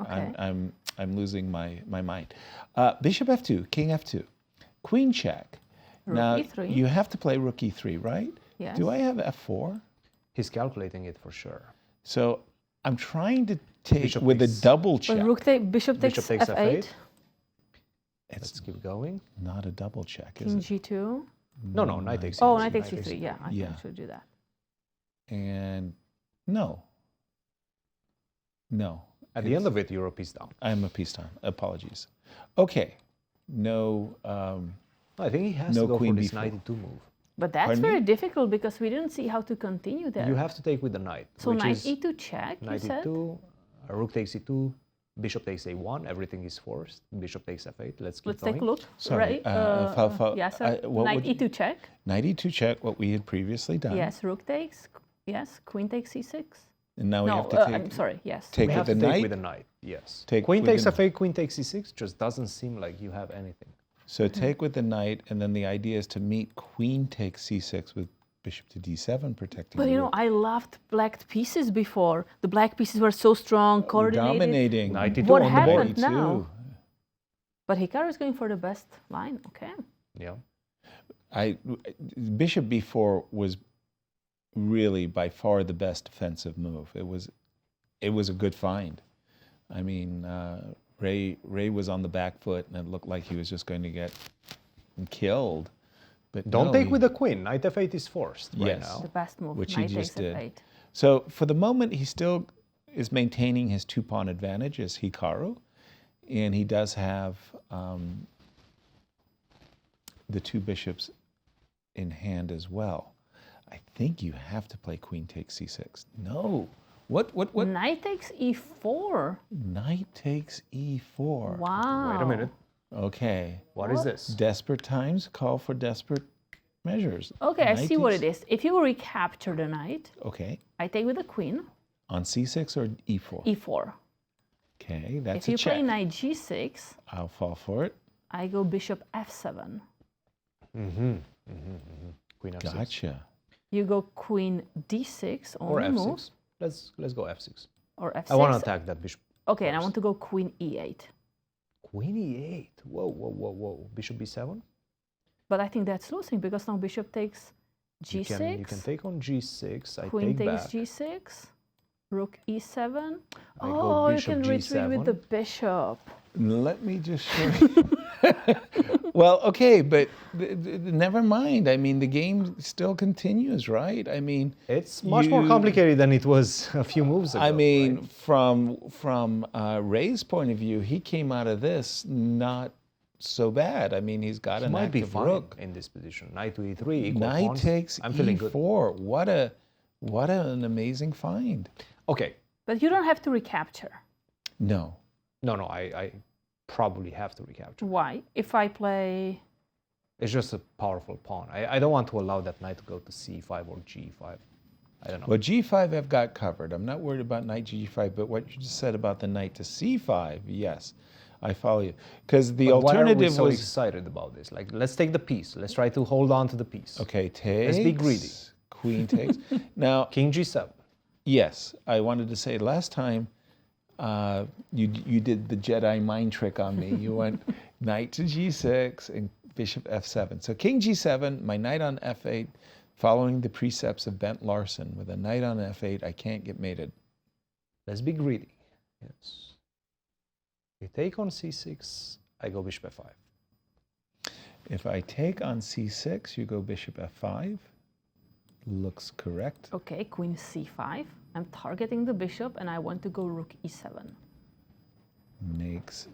losing my mind. Bishop f2, king f2, queen check. Rook now e3. you have to play rook e3, right? Yes. Do I have f4? He's calculating it for sure. So I'm trying to take Bishop with a takes- double check. But bishop takes Bishop takes f8. Let's keep going. Not a double check, is King it? g2. No, knight takes Oh, c3. knight takes c3. Yeah, I Yeah. should do that. And no. No. At the end of it, you're a piece down. I'm a piece down. Apologies. Okay. No. I think he has No to go for queen this b4. knight e2 move. But that's Pardon very me? difficult because we didn't see how to continue there. You have to take with the knight. So which knight is e2 check, you knight said? e2, rook takes e2, bishop takes a1, everything is forced. Bishop takes f8. Let's keep Let's going. take a look. Sorry, Right? Yasser, what Knight would you- e2 check. Knight e2 check, what we had previously done. Yes, rook takes. Yes, queen takes c6. And now we No, have to take. I'm sorry. Yes. Take We with have the to take knight. with the knight, yes. Take Queen with takes the- f8, queen takes c6, just doesn't seem like you have anything. So take with the knight, and then the idea is to meet queen takes c6 with bishop to d7, protecting. But the you know, rook. I loved black pieces before. The black pieces were so strong, coordinated. Dominating. Knight e2 What on the board. happened now? E2. But Hikaru is going for the best line. Okay. Yeah. Bishop b4 was really by far the best defensive move. It was a good find. I mean, Ray was on the back foot, and it looked like he was just going to get killed. But Don't no, take he- with the queen. Knight f8 is forced right Yes. now. The best move. Which he Knight just takes did. f8. So for the moment, he still is maintaining his 2-pawn advantage as Hikaru, and he does have the 2 bishops in hand as well. I think you have to play queen takes c6. No. What? Knight takes e4. Knight takes e4. Wow. Wait a minute. Okay. What is this? Desperate times call for desperate measures. Okay, I Knight see what it takes- is. If you recapture the knight, Okay. I take with the queen, On c6 or e4? e4. Okay, that's If you a check. play knight g6, I'll fall for it. I go bishop f7. Queen f6. Gotcha. You go queen d6 on Or the f6. move, Let's go f6. or f6. I want to attack that bishop. Okay, and I first. want to go queen e8. Queen e8. Whoa. Bishop b7. But I think that's losing because now bishop takes You g6. can take on g6. I Queen take takes back. g6. Rook e7. I go Oh, you bishop can retreat with g7. the bishop. Let me just show you. Well, okay, but never mind. I mean, the game still continues, right? I mean, It's much more complicated than it was a few moves ago. I mean, right? from Ray's point of view, he came out of this not so bad. I mean, he's got He an might be active fine rook. in this position. Knight to e3. Equal Knight pawns. takes I'm feeling good. e4. What an amazing find. Okay. But you don't have to recapture. No. No, I probably have to recapture. Why? If I play... It's just a powerful pawn. I don't want to allow that knight to go to c5 or g5. I don't know. Well, g5 I've got covered. I'm not worried about knight g5, but what you just said about the knight to c5, yes, I follow you. Because the But why are we alternative so was... excited about this? Like, let's take the piece. Let's try to hold on to the piece. Okay, takes. Let's be greedy. Queen takes. Now, King g7. yes, I wanted to say last time you did the Jedi mind trick on me. You went knight to g6 and bishop f7. So king g7, my knight on f8, following the precepts of Bent Larson. With a knight on f8, I can't get mated. Let's be greedy. Yes. We take on c6, I go bishop f5. If I take on c6, you go bishop f5. Looks correct. Okay, queen c5. I'm targeting the bishop and I want to go rook e7. Makes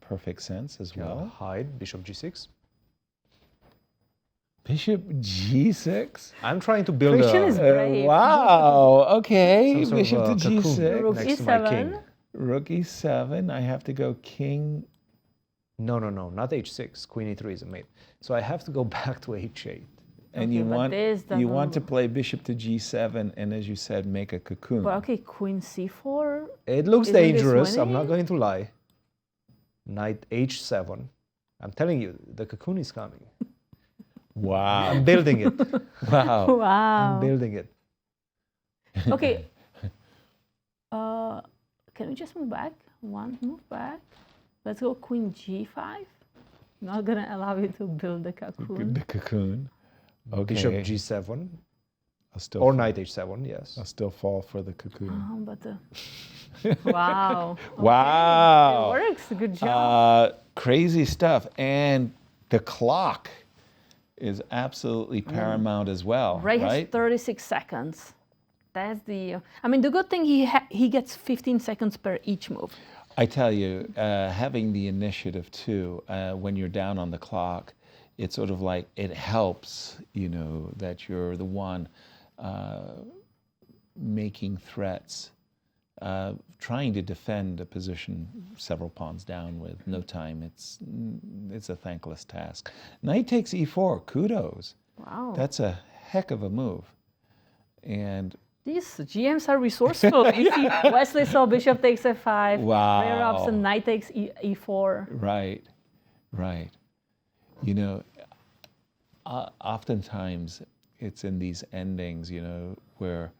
perfect sense as well. Hide bishop g6. Bishop g6? I'm trying to build Christian a... is brave. Wow, okay. Some sort Bishop of to a cocoon g6. Rook next to my e7. king. Rook e7. I have to go king. No, not h6. Queen e3 is a mate. So I have to go back to h8. And Okay, you but want there's the you want to move. play bishop to g7, and as you said, make a cocoon. But okay, queen c4. It looks Isn't this dangerous. I'm not winning? going to lie. Knight h7. I'm telling you, the cocoon is coming. Wow. I'm building it. Wow. I'm Wow. building it. Okay. Can we just move back? One move back. Let's go queen g5. Not gonna allow you to build the cocoon. The cocoon. Okay. Bishop g7. I'll still Or fall- knight h7, yes. I'll still fall for the cocoon. But the... Wow. Okay. Wow. It works. Good job. Crazy stuff. And the clock is absolutely paramount as well, Ray has right? 36 seconds. That's the... I mean, the good thing he gets 15 seconds per each move. I tell you, having the initiative too, when you're down on the clock, it's sort of like it helps, you know, that you're the one making threats, trying to defend a position several pawns down with no time. It's a thankless task. Knight takes e4. Kudos. Wow. That's a heck of a move. And These GMs are resourceful. You see, Wesley saw bishop takes f5. Wow. Ray Robson, knight takes e4. Right. You know, oftentimes it's in these endings, you know, where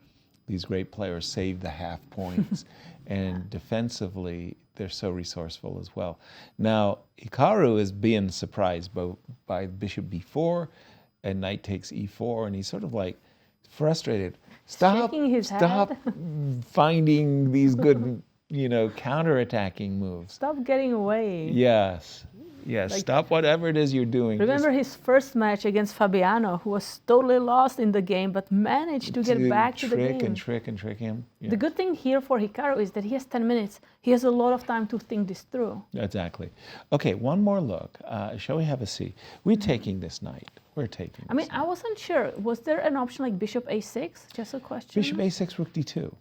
these great players save the half points, and defensively they're so resourceful as well. Now, Hikaru is being surprised by bishop b4 and knight takes e4, and he's sort of like frustrated. Stop finding these good, you know, counterattacking moves. Stop getting away. Yes. Like- Stop whatever it is you're doing. Remember his first match against Fabiano, who was totally lost in the game, but managed to get back to the game. Trick and trick him. Yeah. The good thing here for Hikaru is that he has 10 minutes. He has a lot of time to think this through. Exactly. Okay, one more look. Shall we have a see? We're taking this knight. We're taking I mean, I wasn't sure. Was there an option like bishop a6? Just a question. Bishop a6, rook d2.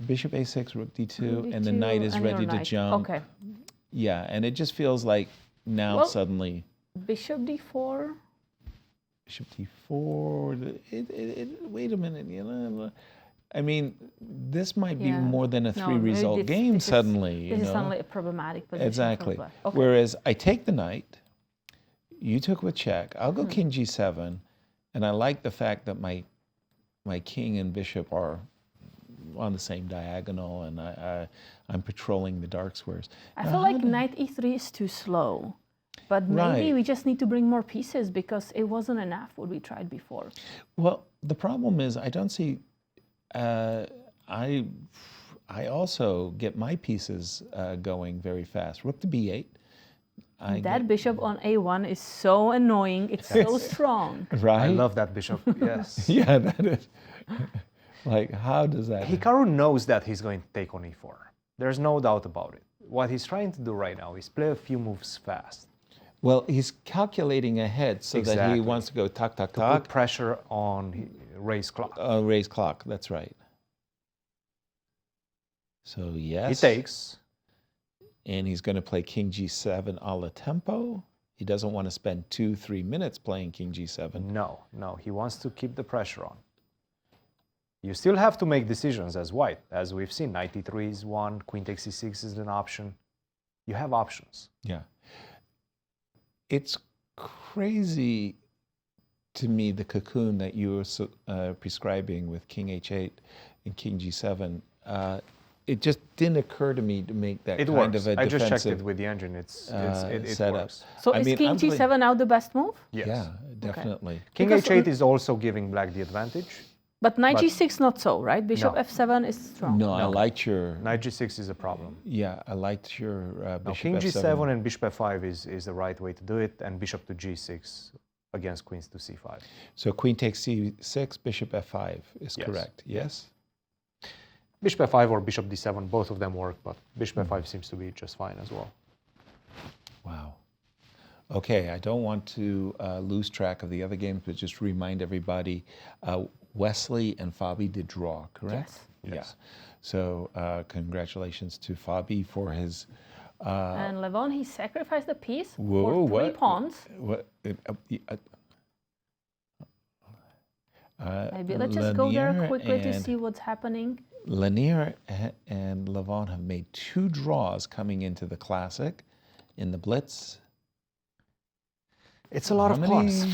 Bishop a6, rook d2, Rook and the d2, knight is and your ready to knight. jump. Okay. Yeah, and it just feels like now Well, suddenly... Bishop d4. bishop d4. Wait a minute, I mean, this might be more than a three-result game suddenly. This is suddenly a problematic position. Exactly. For black. Okay. Whereas I take the knight, you took with check, I'll go king g7, and I like the fact that my king and bishop are on the same diagonal, and I'm patrolling the dark squares. I feel like knight e3 is too slow. But maybe we just need to bring more pieces because it wasn't enough what we tried before. Well, the problem is I don't see... I also get my pieces going very fast. Rook to b8. That bishop on a1 is so annoying. It's so strong. Right? I love that bishop, yes. Yeah, that is. Like, how does that... Hikaru knows that he's going to take on e4. There's no doubt about it. What he's trying to do right now is play a few moves fast. Well, he's calculating ahead so that he wants to go tuck, tuck, tuck. To put pressure on raise clock. Raise clock, that's right. So, yes. He takes. And he's going to play king g7 a la tempo. He doesn't want to spend 2-3 minutes playing king g7. No, he wants to keep the pressure on. You still have to make decisions as white. As we've seen, knight e3 is one, queen takes e6 is an option. You have options. Yeah. It's crazy to me, the cocoon that you were prescribing with king h8 and king g7. It just didn't occur to me to make that kind of a defensive I just checked it with the engine. It setup. Works. So is king g7 now the best move? Yes. Yeah, definitely. Okay. King h8 is also giving black the advantage. But knight g6 not so, right? Bishop f7 is strong. No, I liked your... Knight g6 is a problem. Yeah, I liked your bishop king f7. g7 and bishop f5 is the right way to do it, and bishop to g6 against queens to c5. So queen takes c6, bishop f5 is correct, yes? Bishop f5 or bishop d7, both of them work, but bishop f5 seems to be just fine as well. Wow. Okay, I don't want to lose track of the other games, but just remind everybody, Wesley and Fabi did draw, correct? Yes. Yeah. So congratulations to Fabi for his... and Levon, he sacrificed a piece for 3 pawns. Maybe let's just go there quickly to see what's happening. Leinier and Levon have made 2 draws coming into the Classic in the Blitz. It's a lot of pawns.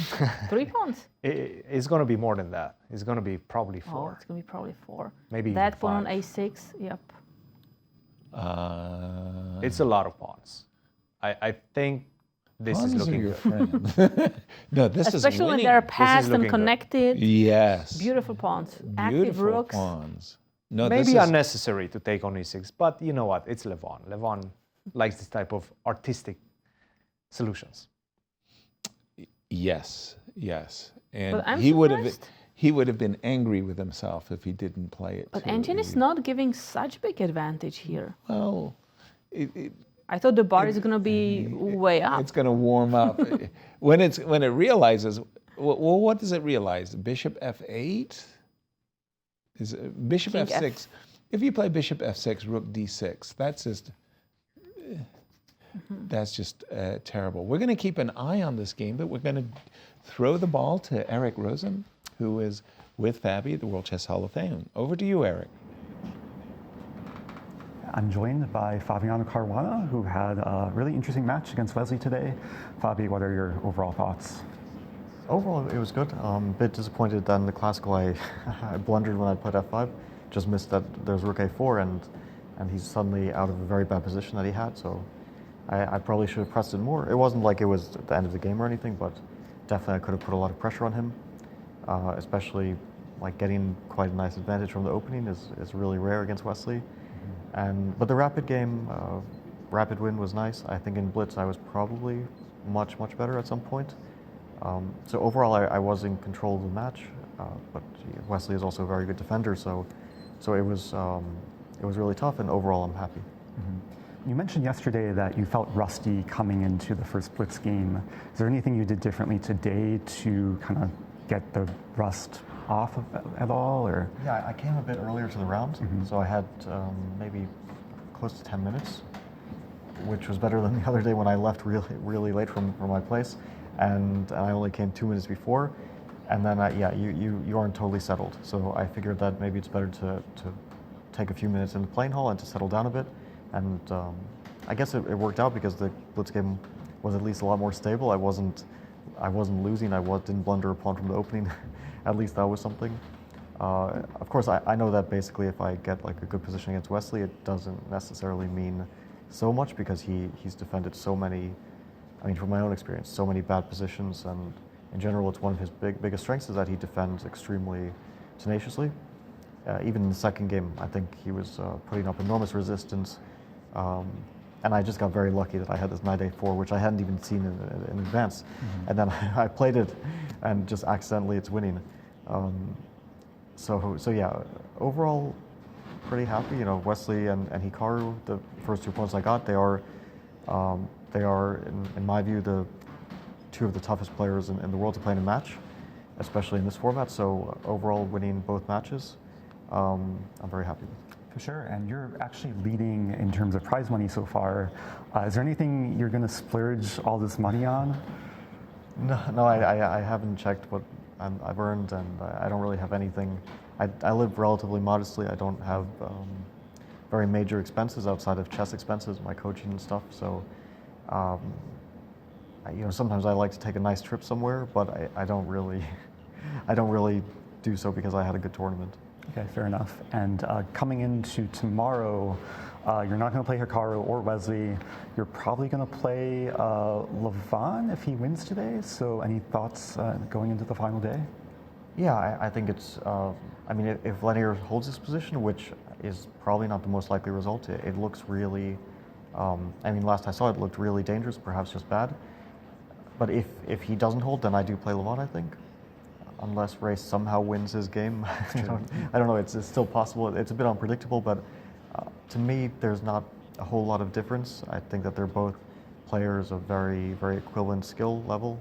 3 pawns. It's going to be more than that. It's going to be probably 4. Oh, it's going to be probably 4. Maybe that pawn 5. on a6, yep. It's a lot of pawns. I think this is looking your good. Friend. No, this is Especially when winning. they're passed and connected. Yes. Beautiful pawns. Beautiful active rooks. Pawns. No, maybe unnecessary to take on e6, but you know what? It's Levon. Levon likes this type of artistic solutions. Yes, yes. And but I'm he would have been angry with himself if he didn't play it. But engine is not giving such big advantage here. Well, I thought the bar is going to be way up. It's going to warm up. when it realizes, well, what does it realize? Bishop f8? Is bishop King f6? If you play bishop f6, rook d6, that's just terrible. We're going to keep an eye on this game, but we're going to throw the ball to Eric Rosen, who is with Fabi at the World Chess Hall of Fame. Over to you, Eric. I'm joined by Fabiano Caruana, who had a really interesting match against Wesley today. Fabi, what are your overall thoughts? Overall, it was good. A bit disappointed that in the classical I blundered when I played f5. Just missed that there's rook a4, and he's suddenly out of a very bad position that he had. So I probably should have pressed it more. It wasn't like it was the end of the game or anything, but definitely I could have put a lot of pressure on him, especially like getting quite a nice advantage from the opening is really rare against Wesley. But the rapid game, rapid win was nice. I think in Blitz I was probably much better at some point. So overall I was in control of the match, but Wesley is also a very good defender, so it was really tough, and overall I'm happy. You mentioned yesterday that you felt rusty coming into the first Blitz game. Is there anything you did differently today to kind of get the rust off at all, or? Yeah, I came a bit earlier to the round, so I had maybe close to 10 minutes, which was better than the other day when I left really late from my place. and I only came 2 minutes before, and then you aren't totally settled. So I figured that maybe it's better to take a few minutes in the playing hall and to settle down a bit, and I guess it worked out because the blitz game was at least a lot more stable. I wasn't losing. Didn't blunder a pawn from the opening. At least that was something. Of course, I know that basically if I get like a good position against Wesley, it doesn't necessarily mean so much because he's defended so many, I mean, from my own experience, so many bad positions, and in general, it's one of his biggest strengths is that he defends extremely tenaciously. Even in the second game, I think he was putting up enormous resistance, and I just got very lucky that I had this knight a4, which I hadn't even seen in advance, and then I played it, and just accidentally it's winning. So yeah, overall, pretty happy. You know, Wesley and Hikaru, the first 2 points I got, they are in my view the two of the toughest players in the world to play in a match, especially in this format. So overall, winning both matches, I'm very happy with. For sure, and you're actually leading in terms of prize money so far. Is there anything you're going to splurge all this money on? No, I haven't checked what I've earned, and I don't really have anything. I live relatively modestly. I don't have very major expenses outside of chess expenses, my coaching and stuff. So, you know, sometimes I like to take a nice trip somewhere, but I don't really do so because I had a good tournament. Okay, fair enough. And coming into tomorrow, you're not going to play Hikaru or Wesley. You're probably going to play Levon if he wins today. So any thoughts going into the final day? Yeah, I think it's, I mean, if Leinier holds his position, which is probably not the most likely result, it looks really, I mean, last I saw it looked really dangerous, perhaps just bad. But if he doesn't hold, then I do play Levon, I think. Unless Ray somehow wins his game. I don't know, it's still possible. It's a bit unpredictable, but to me, there's not a whole lot of difference. I think that they're both players of very, very equivalent skill level.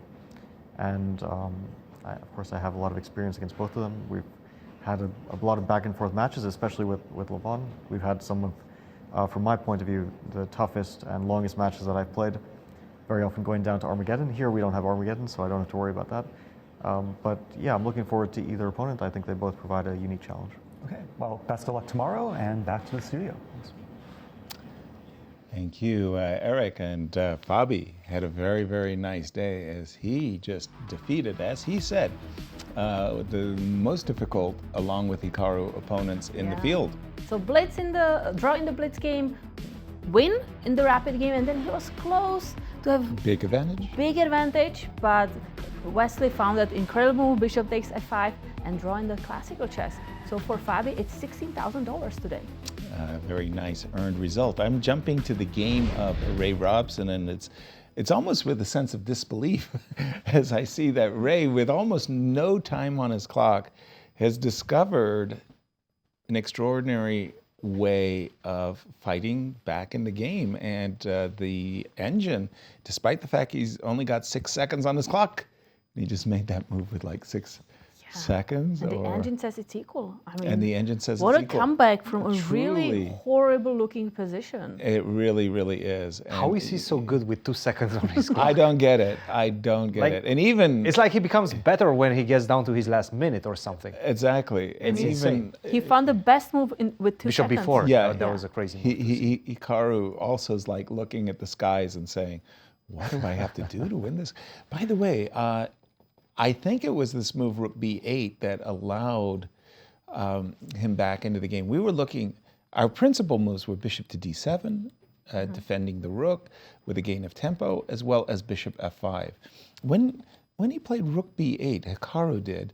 And of course, I have a lot of experience against both of them. We've had a lot of back and forth matches, especially with Levon. We've had some of, from my point of view, the toughest and longest matches that I've played, very often going down to Armageddon. Here we don't have Armageddon, so I don't have to worry about that. But yeah, I'm looking forward to either opponent. I think they both provide a unique challenge. Okay, well, best of luck tomorrow, and back to the studio. Thank you, Eric. And Fabi had a very, very nice day as he just defeated, as he said, the most difficult, along with Hikaru, opponents in the field. So Blitz draw in the Blitz game, win in the rapid game, and then he was close to have big advantage, but Wesley found that incredible move, bishop takes f5, and draw in the classical chess. So for Fabi, it's $16,000 today. Very nice earned result. I'm jumping to the game of Ray Robson, and it's almost with a sense of disbelief as I see that Ray, with almost no time on his clock, has discovered an extraordinary way of fighting back in the game. And the engine, despite the fact he's only got 6 seconds on his clock, he just made that move with like 6 seconds. And the engine says it's equal. I mean, and the engine says what it's a equal. comeback from a Truly. really horrible looking position. It really, really is. And how is he so good with 2 seconds on his clock? I don't get it. I don't get it. And even it's like he becomes better when he gets down to his last minute or something. Exactly. It's and insane. He found the best move with 2 Bishop seconds. before. Yeah, that was a crazy move. Hikaru also is like looking at the skies and saying, "What do I have to do to win this?" By the way, I think it was this move Rook B8 that allowed him back into the game. We were looking. Our principal moves were Bishop to D7, defending the Rook with a gain of tempo, as well as Bishop F5. When he played Rook B8, Hikaru did,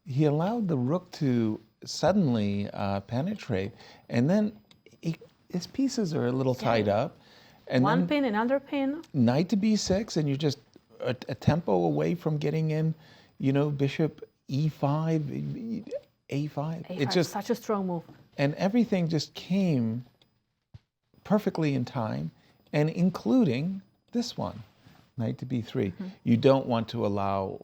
he allowed the Rook to suddenly penetrate, and then his pieces are a little tied up. And one then pin, another pin. Knight to B6, and you're just a tempo away from getting in, you know, Bishop E5, A5. It's just such a strong move. And everything just came perfectly in time, and including this one, Knight to B3. You don't want to allow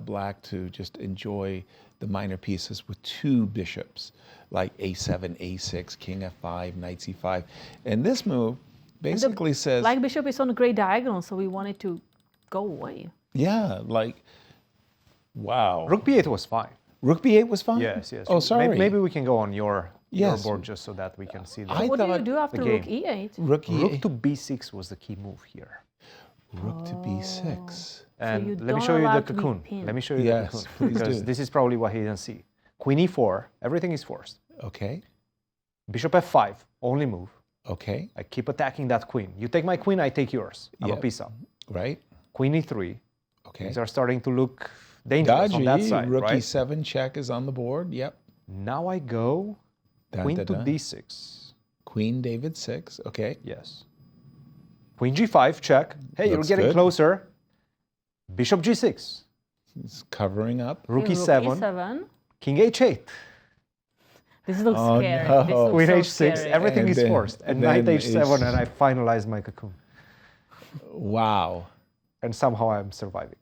Black to just enjoy the minor pieces with 2 bishops, like A7, A6, King F5, Knight C5. And this move basically says... Black bishop is on a great diagonal, so we want it to go away. Yeah, like, wow. Rook b8 was fine. Rook b8 was fine? Yes, yes. Oh, sorry. Maybe we can go on your Yes. board just so that we can see that. So what do you do after rook e8? Rook to b6 was the key move here. Rook to b6. And you let me don't show you allow the to be cocoon. pinned. Let me show you Yes, the cocoon. please Because do. this is probably what he didn't see. Queen e4, everything is forced. Okay, Bishop f5, only move. okay. I keep attacking that queen. You take my queen, I take yours. I'm a Yep. piece up. Right, Queen e3. okay. Things are starting to look dangerous on that side, Rook right? e7 check is on the board, yep. Now I go Dun, queen dun, to dun. d6. Queen David 6, okay. Yes. Queen g5, check. Hey, you're Looks getting good. closer. Bishop g6. It's covering up. Rook Rook e7. e7. King h8. This looks Oh, scary. no. This looks Queen so h6. scary. Everything And is then- forced. And then knight h7, h- and I finalize my cocoon. Wow. And somehow I'm surviving.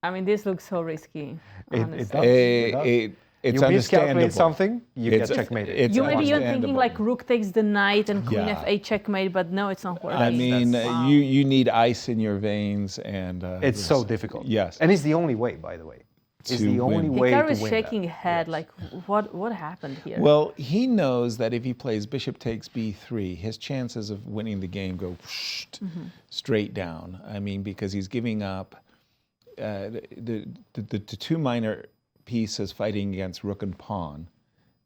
I mean, this looks so risky. It honestly. does. It does. It's You understandable. miscalculate something, you It's- get checkmated. it's You maybe you're thinking understandable. like rook takes the knight and queen Yeah. f8 checkmate, but no, it's not working. I mean, Wow. you need ice in your veins, and It's yes. so difficult. Yes. And it's the only way, by the way. It's To the only win. way Hikaru to is win shaking that. head, like, what happened here? Well, he knows that if he plays bishop takes b3, his chances of winning the game go straight down. I mean, because he's giving up the two minor pieces fighting against rook and pawn.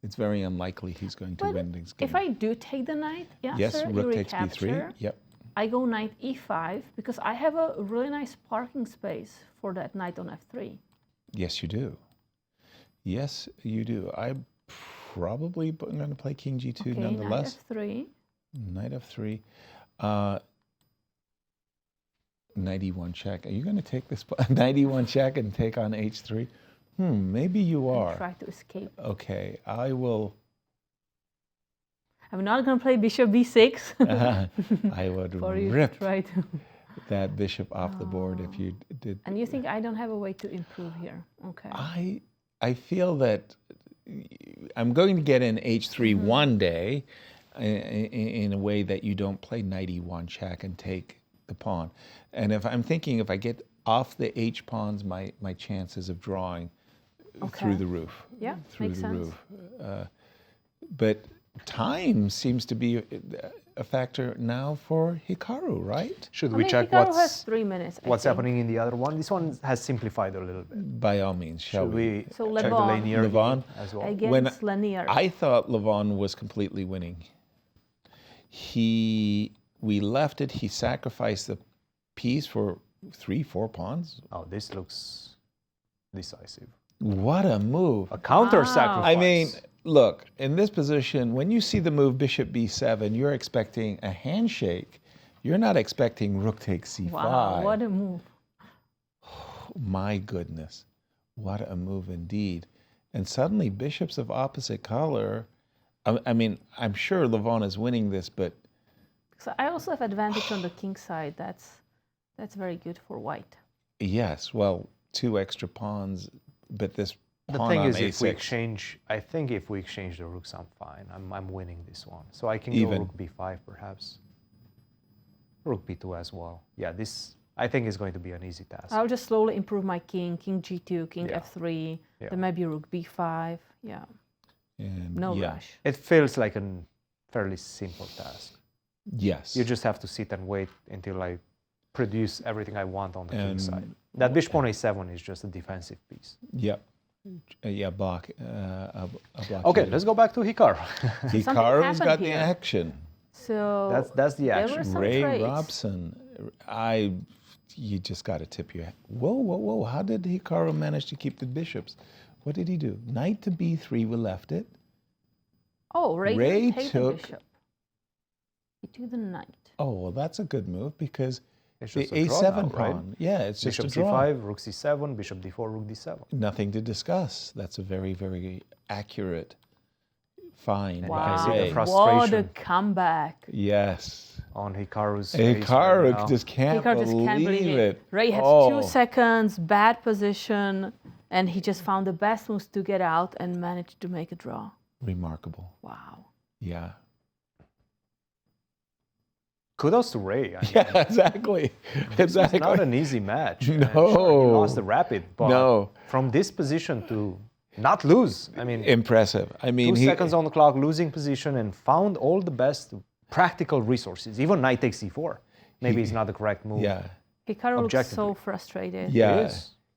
It's very unlikely he's going to But win this game. if I do take the knight, Yes, you rook takes recapture. b3. Yep. I go knight e5 because I have a really nice parking space for that knight on f3. Yes, you do. Yes, you do. I'm probably going to play king g2 Okay, nonetheless. knight f3. Knight f3. Knight e1 check. Are you going to take this knight e1 check and take on h3? Maybe you And are. try to escape. Okay, I will. I'm not going to play bishop b6. I would For you to rip try to. that bishop off the board if you did. And you think I don't have a way to improve here? Okay. I feel that I'm going to get in h3 one day in a way that you don't play knight e1 check and take the pawn. And if I'm thinking if I get off the h pawns, my chances of drawing through the roof. Yeah, through makes the sense. roof. But time seems to be a factor now for Hikaru, right? Should I we mean, check Hikaru what's has 3 minutes. I what's think. happening in the other one? This one has simplified a little bit. By all means, shall Should we? we So check the Levon. Leinier Levon? as well? Against Leinier. I thought Levon was completely winning. We left it. He sacrificed the piece for 3-4 pawns. Oh, this looks decisive. What a move! A counter Wow. sacrifice. I mean, look, in this position, when you see the move bishop b7, you're expecting a handshake. You're not expecting rook takes c5. Wow, what a move. My goodness, what a move indeed. And suddenly bishops of opposite color, I mean, I'm sure Levon is winning this, but So I also have advantage on the king side. That's very good for white. yes, well, 2 extra pawns, but this the pawn thing on is, if we a6. exchange, I think if we exchange the rooks, I'm fine. I'm winning this one. So I can Even. go rook b5 perhaps. Rook b2 as well. Yeah, this I think is going to be an easy task. I'll just slowly improve my king, king g2, king Yeah. f3, Yeah. then maybe rook b5. Yeah, And no yeah. rush. It feels like a fairly simple task. Yes. You just have to sit and wait until I produce everything I want on the king And- side. That bishop on a7 is just a defensive piece. Yep. Yeah, block. A block. Okay, let's go back to Hikaru. Hikaru's happened got the here. action. So That's the there action. were some Ray trades. Robson, you just got to tip your hat. Whoa. How did Hikaru manage to keep the bishops? What did he do? Knight to b3, we left it. Oh, Ray Ray didn't take took- the bishop. He took the knight. Oh, well, that's a good move because It's the just a draw a7 now, right? pawn. Yeah, it's Bishop just a draw. c5, rook c7, bishop d4, rook d7. Nothing to discuss. That's a very, very accurate find And by you can see the Ray. frust- What a frustration. comeback. Yes. On Hikaru's face right Hikaru now. just can't Hikaru just can't believe it. Ray has Oh. 2 seconds, bad position, and he just found the best moves to get out and managed to make a draw. Remarkable. Wow. Yeah. kudos to Ray. I mean, Yeah, exactly. This was not an easy match. Sure, he lost the rapid, but from this position to not lose, I mean, impressive. I mean, 2 seconds on the clock, losing position, and found all the best practical resources. Even knight takes c4. Maybe it's not the correct move. Yeah. Hikaru looks so frustrated. Yeah.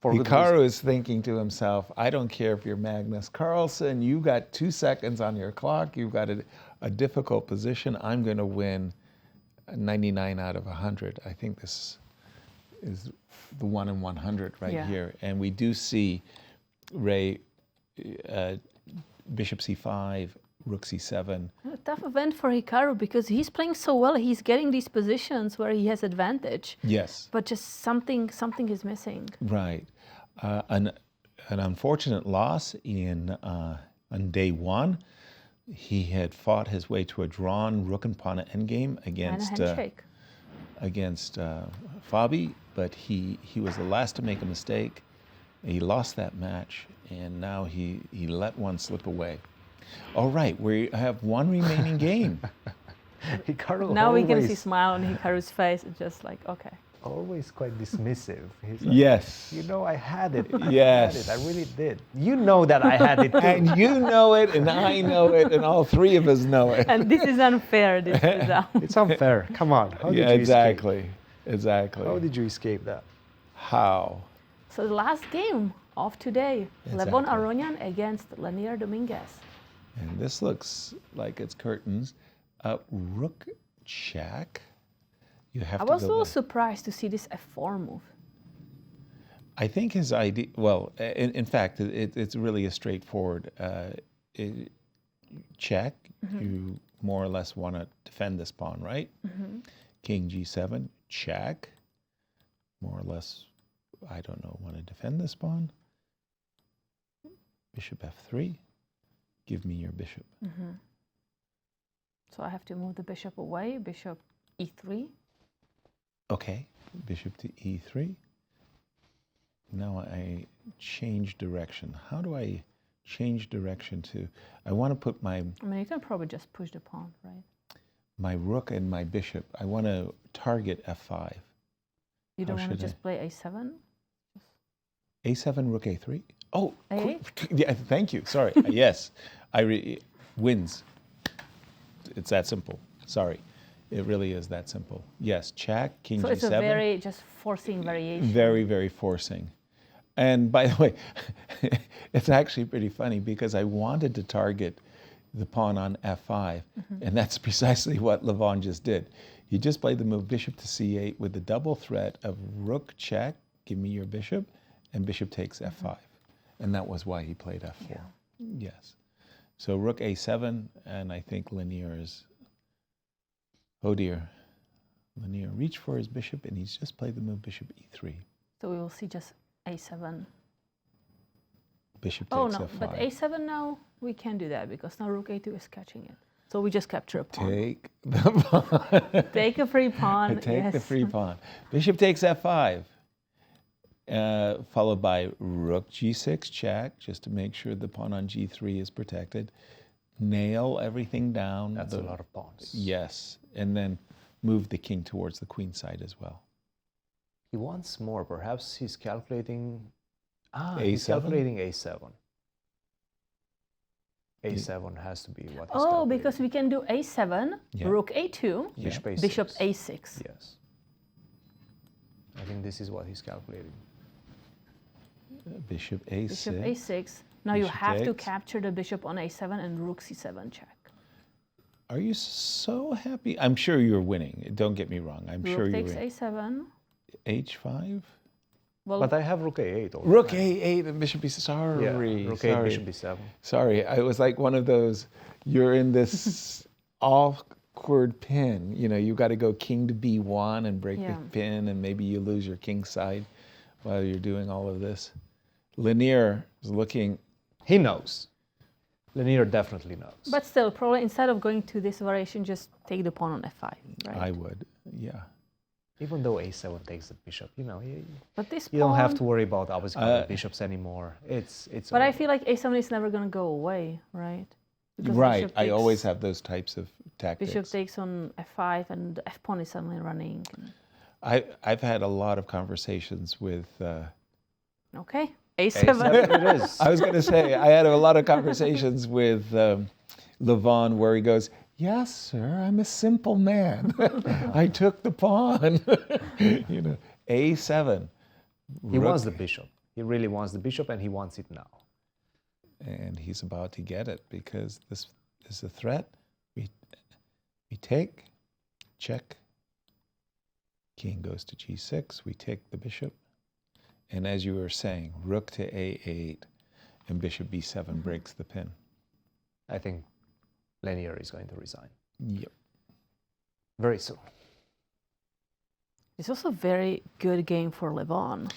Hikaru is thinking to himself, I don't care if you're Magnus Carlsen, you got 2 seconds on your clock, you've got a difficult position, I'm going to win 99 out of 100. I think this is the 1 in 100 right here. And we do see Ray, bishop c5, rook c7. A tough event for Hikaru because he's playing so well. He's getting these positions where he has advantage. Yes. But just something is missing. Right. An unfortunate loss on day one. He had fought his way to a drawn rook and pawn endgame against Fabi, but he was the last to make a mistake. He lost that match, and now he let one slip away. All right, we have one remaining game. Hikaru now we can see smile on Hikaru's face. It's just like, okay. Always quite dismissive. He's like, yes. You know, I had it. Yes. I really did. You know that I had it too. And you know it, and I know it, and all three of us know it. And this is unfair. This is It's unfair. Come on. How did you exactly. escape? Exactly. How did you escape that? How? So the last game of today, Levon Aronian against Leinier Dominguez. And this looks like it's curtains. Rook check. You have I was a little surprised to see this F4 move. I think his idea, well, in fact, it's really a straightforward check. You more or less want to defend this pawn, right? King G7, check. More or less, I don't know, want to defend this pawn. Bishop F3, give me your bishop. So I have to move the bishop away, bishop E3. Okay, bishop to E3. Now I change direction. How do I change direction to, I want to put my... I mean, you can probably just push the pawn, right? My rook and my bishop. I want to target F5. You don't want to just play A7? A7, rook A3? Oh, A8? Yeah, thank you. Sorry. Yes, wins. It's that simple. Sorry. It really is that simple. Yes, check, king G7. So it's a very just forcing variation. Very, very forcing. And by the way, it's actually pretty funny because I wanted to target the pawn on F5, and that's precisely what Levon just did. He just played the move bishop to C8 with the double threat of rook check, give me your bishop, and bishop takes F5. And that was why he played F4. Yeah. Yes. So rook A7, and I think Leinier is... Oh dear. Leinier reached for his bishop, and he's just played the move bishop E3. So we will see just A7. Bishop takes Oh no, F5. but A7 now, we can't do that because now rook A2 is catching it. So we just capture a pawn. Take the pawn. Take a free pawn. Take the free pawn. Bishop takes F5. Followed by rook G6 check, just to make sure the pawn on G3 is protected. Nail everything down. That's a lot of pawns. Yes, and then move the king towards the queen side as well. He wants more. Perhaps he's calculating... A7? He's calculating A7. A7 has to be what he's calculating. Because we can do A7, rook A2, bishop A6. Yes. I think this is what he's calculating. Bishop A6. Bishop A6. Now you have to capture the bishop on A7 and rook C7 check. Are you so happy? I'm sure you're winning. Don't get me wrong. I'm sure you're winning. Rook takes A7. H5? Well, but I have rook A8 already. Rook A8 and bishop B7. Sorry. Yeah, rook A8, bishop B7. Sorry, I was like one of those, you're in this awkward pin. You know, you got to go king to B1 and break the pin, and maybe you lose your king side while you're doing all of this. Leinier is looking... He knows. Leinier definitely knows. But still, probably instead of going to this variation, just take the pawn on F5, right? I would, yeah. Even though A7 takes the bishop, you know, but this you don't have to worry about obviously bishops anymore. It's. But I feel like A7 is never going to go away, right? Because right. I always have those types of tactics. Bishop takes on f5 and the f pawn is suddenly running. I've had a lot of conversations with. Okay, a7. It is. I was going to say I had a lot of conversations with Levon where he goes, "Yes, sir, I'm a simple man. I took the pawn." You know, a7. He wants the bishop. He really wants the bishop, and he wants it now. And he's about to get it because this is a threat. We take, check. King goes to g6. We take the bishop. And as you were saying, rook to a8 and bishop b7 breaks the pin. I think Leinier is going to resign. Yep. Very soon. It's also a very good game for Levon.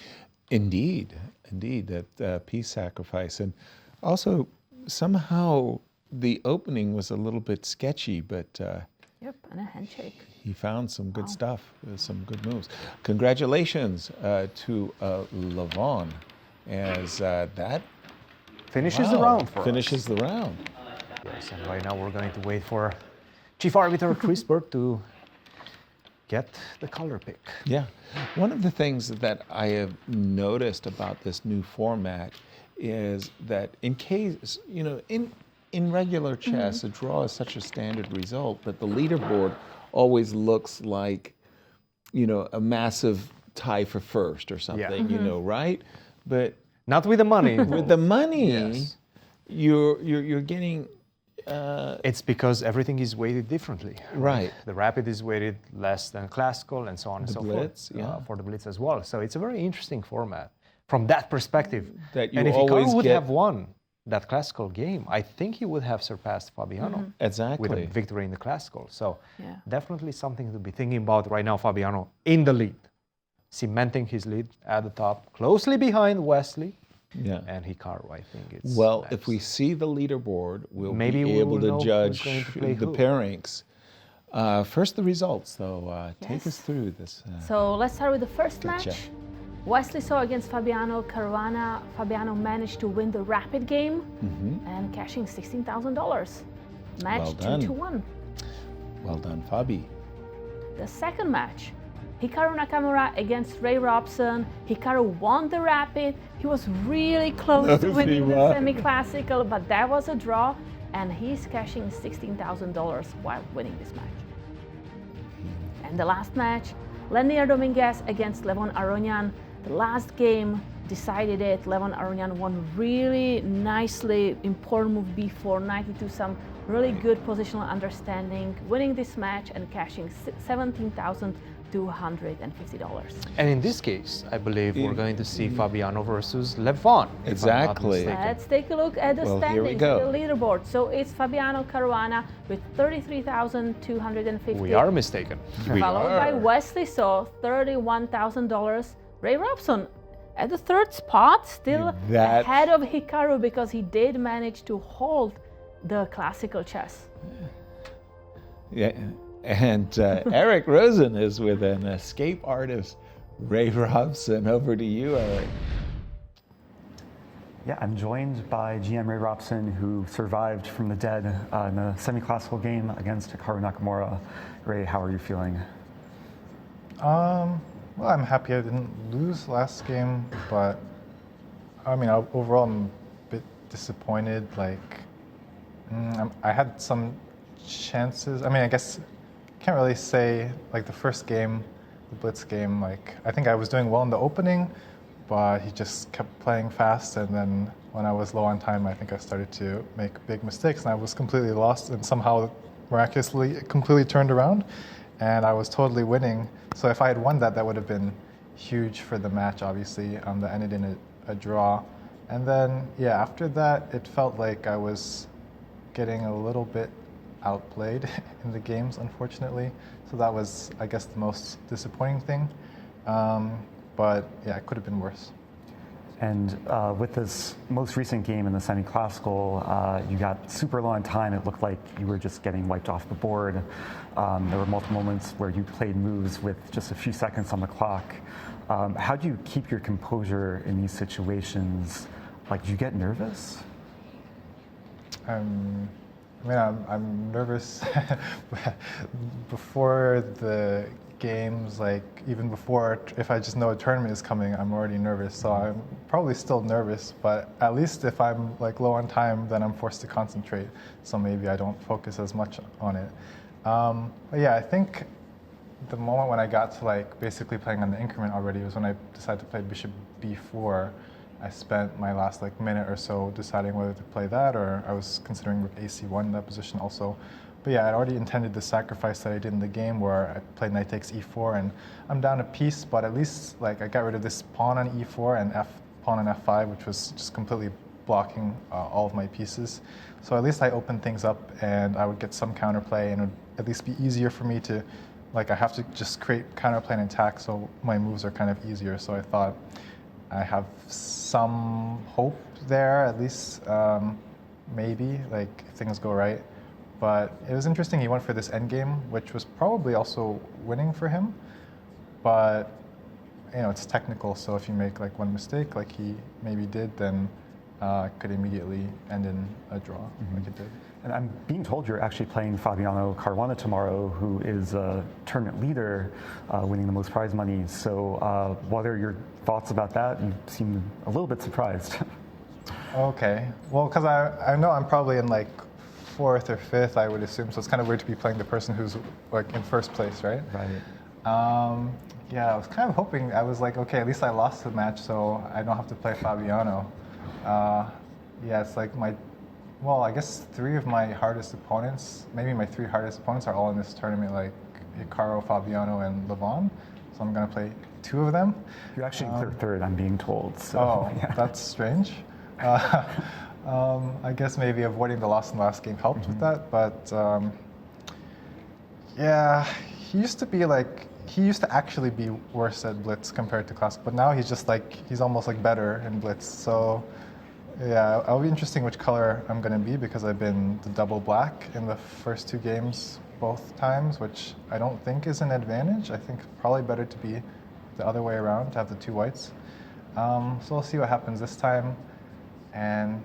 Indeed, that piece sacrifice. And also, somehow, the opening was a little bit sketchy, but Yep, and a handshake. he found some good stuff, some good moves. Congratulations to Levon, as that finishes the round for finishes the round. Yes, and right now we're going to wait for Chief Arbiter Chris Bird to get the color pick. Yeah. One of the things that I have noticed about this new format is that in case, you know, in regular chess, a draw is such a standard result, but the leaderboard always looks like, you know, a massive tie for first or something, you know, right? But not with the money. With the money, yes. you're getting. It's because everything is weighted differently. Right. The rapid is weighted less than classical and so on and so BLITZ, forth. For the blitz as well. So it's a very interesting format from that perspective. That you and if always Hikaru would get... have won that classical game, I think he would have surpassed Fabiano. Exactly. With a victory in the classical. So definitely something to be thinking about right now. Fabiano in the lead, cementing his lead at the top, closely behind Wesley. Yeah. And Hikaru, I think it's. Well, next. if we see the leaderboard, we'll Maybe be able to judge the who. pairings. First, the results, though. Take us through this. So let's start with the first Gotcha. match. Wesley saw against Fabiano Caruana. Fabiano managed to win the rapid game and cashing $16,000. Match Well done. 2-1. Well done, Fabi. The second match, Hikaru Nakamura against Ray Robson. Hikaru won the rapid. He was really close to winning the semi-classical, but that was a draw, and he's cashing $16,000 while winning this match. And the last match, Leinier Dominguez against Levon Aronian. The last game decided it. Levon Aronian won really nicely. Important move b4, knight e2, some really good positional understanding, winning this match and cashing $17,250. And in this case, I believe we're going to see Fabiano versus Levon. Exactly. Let's take a look at the standings, the leaderboard. So it's Fabiano Caruana with $33,250. We are mistaken. Followed by Wesley So, $31,000. Ray Robson at the third spot, still ahead of Hikaru because he did manage to hold the classical chess. Yeah. And Eric Rosen is with an escape artist, Ray Robson. Over to you, Eric. Yeah, I'm joined by GM Ray Robson, who survived from the dead in a semi-classical game against Hikaru Nakamura. Ray, how are you feeling? Well, I'm happy I didn't lose last game, but I mean, overall, I'm a bit disappointed. Like, I had some chances. I mean, I guess can't really say, like the first game, the Blitz game, like I think I was doing well in the opening, but he just kept playing fast, and then when I was low on time, I think I started to make big mistakes, and I was completely lost, and somehow miraculously it completely turned around, and I was totally winning. So if I had won that, that would have been huge for the match, obviously. That ended in a draw. And then, yeah, after that, it felt like I was getting a little bit outplayed in the games, unfortunately. So that was, I guess, the most disappointing thing. But yeah, it could have been worse. And with this most recent game in the semi-classical, you got super low on time. It looked like you were just getting wiped off the board. There were multiple moments where you played moves with just a few seconds on the clock. How do you keep your composure in these situations? Like, do you get nervous? I I mean, I'm nervous before the games, like even before, if I just know a tournament is coming, I'm already nervous. So I'm probably still nervous, but at least if I'm like low on time, then I'm forced to concentrate. So maybe I don't focus as much on it. But yeah, I think the moment when I got to like basically playing on the increment already was when I decided to play bishop b4. I spent my last like minute or so deciding whether to play that, or I was considering rook ac1 in that position also. But yeah, I'd already intended the sacrifice that I did in the game where I played knight takes e4, and I'm down a piece, but at least like I got rid of this pawn on e4 and pawn on f5, which was just completely blocking all of my pieces. So at least I opened things up, and I would get some counterplay, and it would at least be easier for me to, like, I have to just create counterplay and attack, so my moves are kind of easier. So I thought I have some hope there, at least maybe, like if things go right. But it was interesting, he went for this endgame, which was probably also winning for him. But, you know, it's technical, so if you make like one mistake, like he maybe did, then it could immediately end in a draw, like it did. And I'm being told you're actually playing Fabiano Caruana tomorrow, who is a tournament leader, winning the most prize money. So what are your thoughts about that? You seem a little bit surprised. Okay, well, because I know I'm probably in like 4th or 5th, I would assume, so it's kind of weird to be playing the person who's like in 1st place, right? Right. Yeah, I was kind of hoping, I was like, okay, at least I lost the match, so I don't have to play Fabiano. Yeah, it's like well, I guess 3 of my hardest opponents, maybe my 3 hardest opponents are all in this tournament, like Hikaru, Fabiano, and Levon. So I'm going to play 2 of them. You're actually third, I'm being told. So, oh, yeah. That's strange. I guess maybe avoiding the loss in the last game helped with that, but yeah, he used to actually be worse at Blitz compared to Classic, but now he's just like, he's almost like better in Blitz. So yeah, it'll be interesting which color I'm going to be, because I've been the double black in the first 2 games both times, which I don't think is an advantage. I think probably better to be the other way around, to have the 2 whites. So we'll see what happens this time. And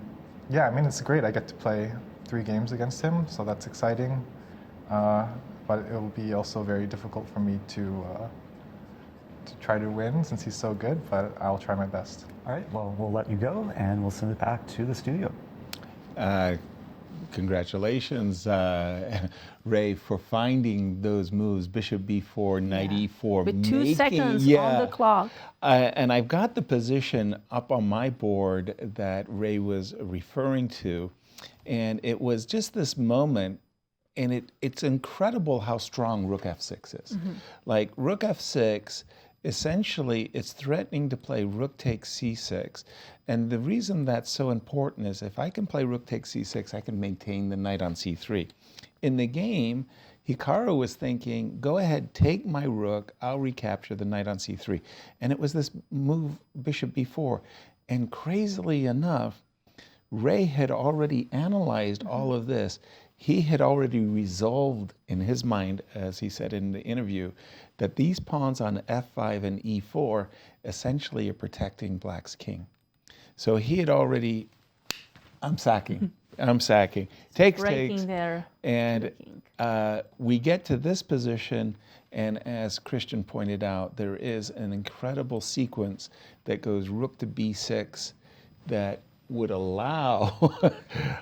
yeah, I mean, it's great. I get to play 3 games against him, so that's exciting. But it will be also very difficult for me to try to win, since he's so good, but I'll try my best. All right, well, we'll let you go, and we'll send it back to the studio. Congratulations, Ray, for finding those moves, bishop b4, knight e4. With 2 seconds on the clock. And I've got the position up on my board that Ray was referring to, and it was just this moment, and it's incredible how strong rook f6 is. Like, rook f6, essentially, it's threatening to play rook takes c6. And the reason that's so important is if I can play rook takes c6, I can maintain the knight on c3. In the game, Hikaru was thinking, go ahead, take my rook, I'll recapture the knight on c3. And it was this move, bishop b4. And crazily enough, Ray had already analyzed all of this. He had already resolved in his mind, as he said in the interview, that these pawns on f5 and e4 essentially are protecting black's king. So he had already, I'm sacking, takes, there. And we get to this position, and as Cristian pointed out, there is an incredible sequence that goes rook to b6 that would allow,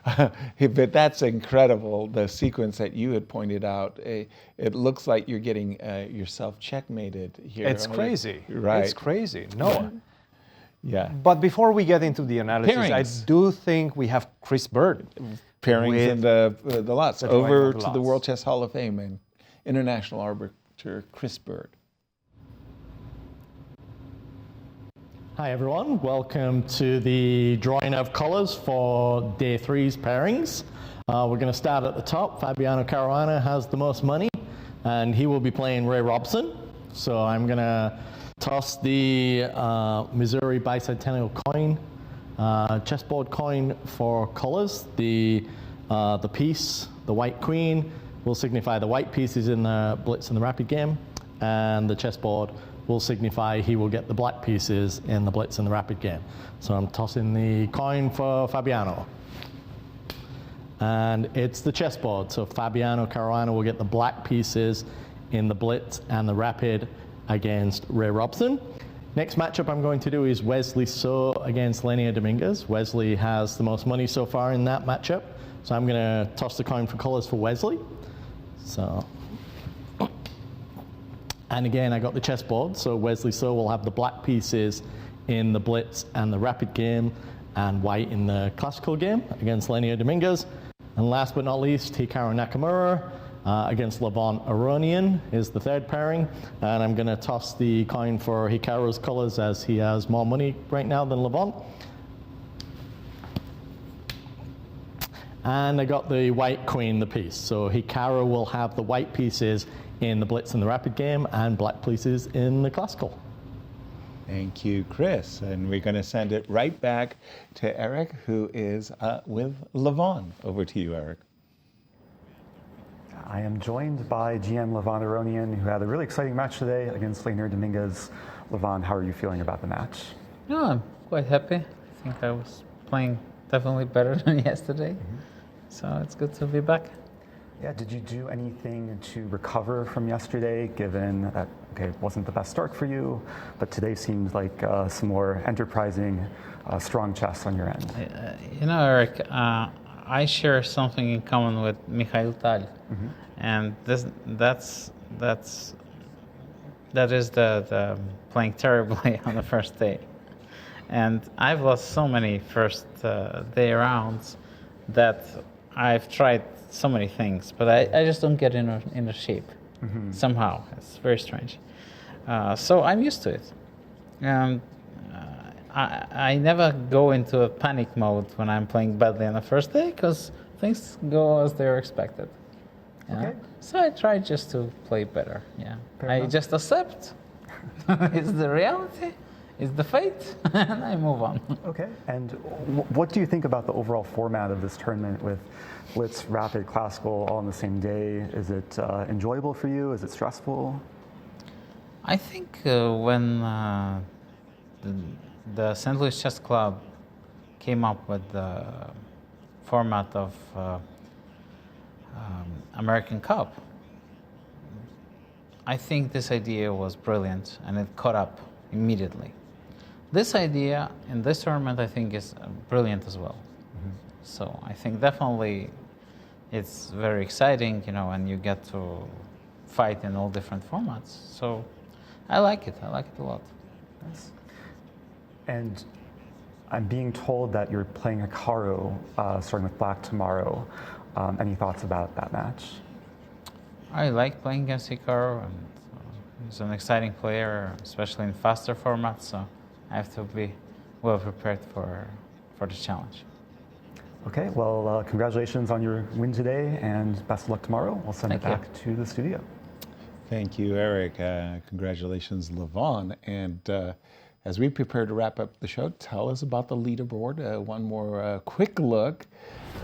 but that's incredible, the sequence that you had pointed out. It looks like you're getting yourself checkmated here. It's crazy. Right. It's crazy. No. Yeah. But before we get into the analysis, Pairings. I do think we have Chris Bird. Pairings in the lots. The Over drawing of to the lots. World Chess Hall of Fame and international arbiter Chris Bird. Hi everyone, welcome to the drawing of colours for day 3's pairings. We're going to start at the top. Fabiano Caruana has the most money, and he will be playing Ray Robson. So I'm going to toss the Missouri bicentennial coin, chessboard coin for colours. The piece, the white queen, will signify the white pieces in the blitz and the rapid game, and the chessboard will signify he will get the black pieces in the blitz and the rapid game. So I'm tossing the coin for Fabiano. and it's the chessboard. So Fabiano Caruana will get the black pieces in the Blitz and the Rapid against Ray Robson. Next matchup I'm going to do is Wesley So against Leinier Dominguez. Wesley has the most money so far in that matchup, so I'm going to toss the coin for colors for Wesley. So, and again, I got the chessboard, so Wesley So will have the black pieces in the Blitz and the Rapid game, and white in the Classical game against Leinier Dominguez. And last but not least, Hikaru Nakamura against Levon Aronian is the third pairing. And I'm going to toss the coin for Hikaru's colors as he has more money right now than Levon. And I got the white queen, the piece. So Hikaru will have the white pieces in the Blitz and the Rapid game and black pieces in the Classical. Thank you, Chris. And we're going to send it right back to Eric, who is with Levon. Over to you, Eric. I am joined by GM Levon Aronian, who had a really exciting match today against Leinier Dominguez. Levon, how are you feeling about the match? No, I'm quite happy. I think I was playing definitely better than yesterday. So it's good to be back. Yeah, did you do anything to recover from yesterday, given that, okay, it wasn't the best start for you, but today seems like some more enterprising, strong chess on your end? You know, Eric, I share something in common with Mikhail Tal, and that is the playing terribly on the first day. And I've lost so many first day rounds that I've tried so many things, but I just don't get in a shape somehow. It's very strange. So I'm used to it. And I never go into a panic mode when I'm playing badly on the first day, because things go as they're expected. Okay. So I try just to play better. Yeah. I just accept. It's the reality. It's the fate, and I move on. Okay. And what do you think about the overall format of this tournament with Blitz, Rapid, Classical all on the same day? Is it enjoyable for you? Is it stressful? I think when the St. Louis Chess Club came up with the format of American Cup, I think this idea was brilliant, and it caught up immediately. This idea in this tournament, I think, is brilliant as well. So I think definitely it's very exciting, you know, and you get to fight in all different formats. So I like it. I like it a lot. Nice. And I'm being told that you're playing Hikaru starting with black tomorrow. Any thoughts about that match? I like playing against Hikaru, and he's an exciting player, especially in faster formats, so I have to be well prepared for the challenge. Okay, well, congratulations on your win today, and best of luck tomorrow. We'll send it back to the studio. Thank you, Eric. Congratulations, Levon. And as we prepare to wrap up the show, tell us about the leaderboard. One more quick look.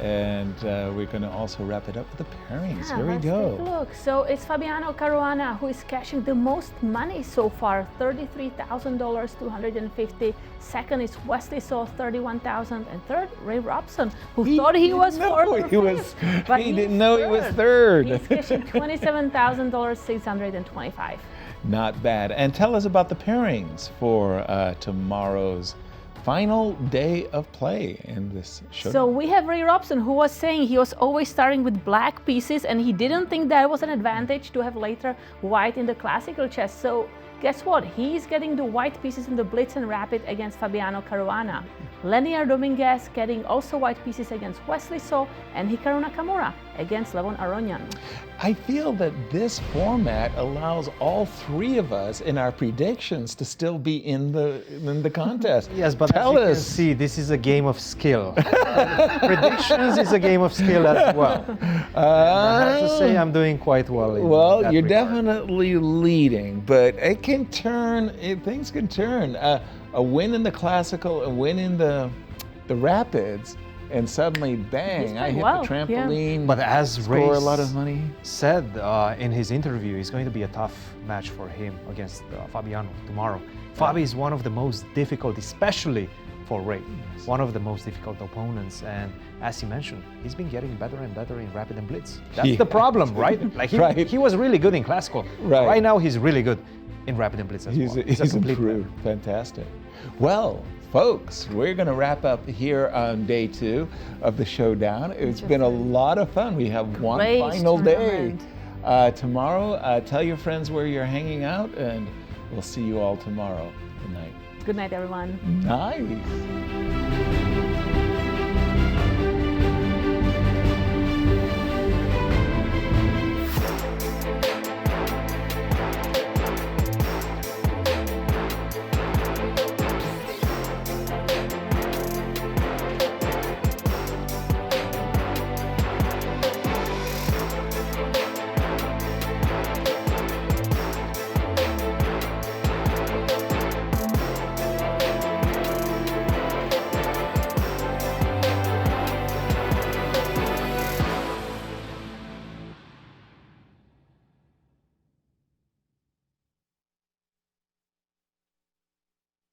And we're going to also wrap it up with the pairings. Here we go. Let's take a look. So it's Fabiano Caruana who is cashing the most money so far, $33,000, 250. Second is Wesley So, $31,000. And third, Ray Robson, who thought he was fourth or fifth, but he didn't know he was third. He's cashing $27,000, 625. Not bad. And tell us about the pairings for tomorrow's final day of play in this show. So we have Ray Robson, who was saying he was always starting with black pieces, and he didn't think that was an advantage to have later white in the classical chess. So guess what? He's getting the white pieces in the Blitz and Rapid against Fabiano Caruana. Leinier Dominguez getting also white pieces against Wesley So, and Hikaru Nakamura against Levon Aronian. I feel that this format allows all three of us in our predictions to still be in the contest. Yes, but tell as you us. can see, this is a game of skill. Predictions is a game of skill as well. I have to say I'm doing quite well. Well, you're definitely leading, but it can turn. Things can turn. A win in the classical, a win in the rapids, and suddenly, bang! I hit the trampoline. Yeah. But as Ray score a lot of money. said in his interview, it's going to be a tough match for him against Fabiano tomorrow. Fabi is one of the most difficult, especially for Ray. One of the most difficult opponents, and as he mentioned, he's been getting better and better in Rapid and Blitz. That's the problem, right? Like he was really good in Classical. Right now he's really good in Rapid and Blitz as well. He's improved. Fantastic. Well, folks, we're going to wrap up here on day 2 of the Showdown. It's been a lot of fun. We have one final day. Tomorrow, tell your friends where you're hanging out, and we'll see you all tomorrow. Good night. Good night, everyone. Nice.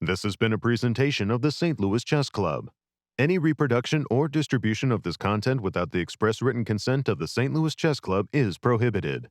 This has been a presentation of the St. Louis Chess Club. Any reproduction or distribution of this content without the express written consent of the St. Louis Chess Club is prohibited.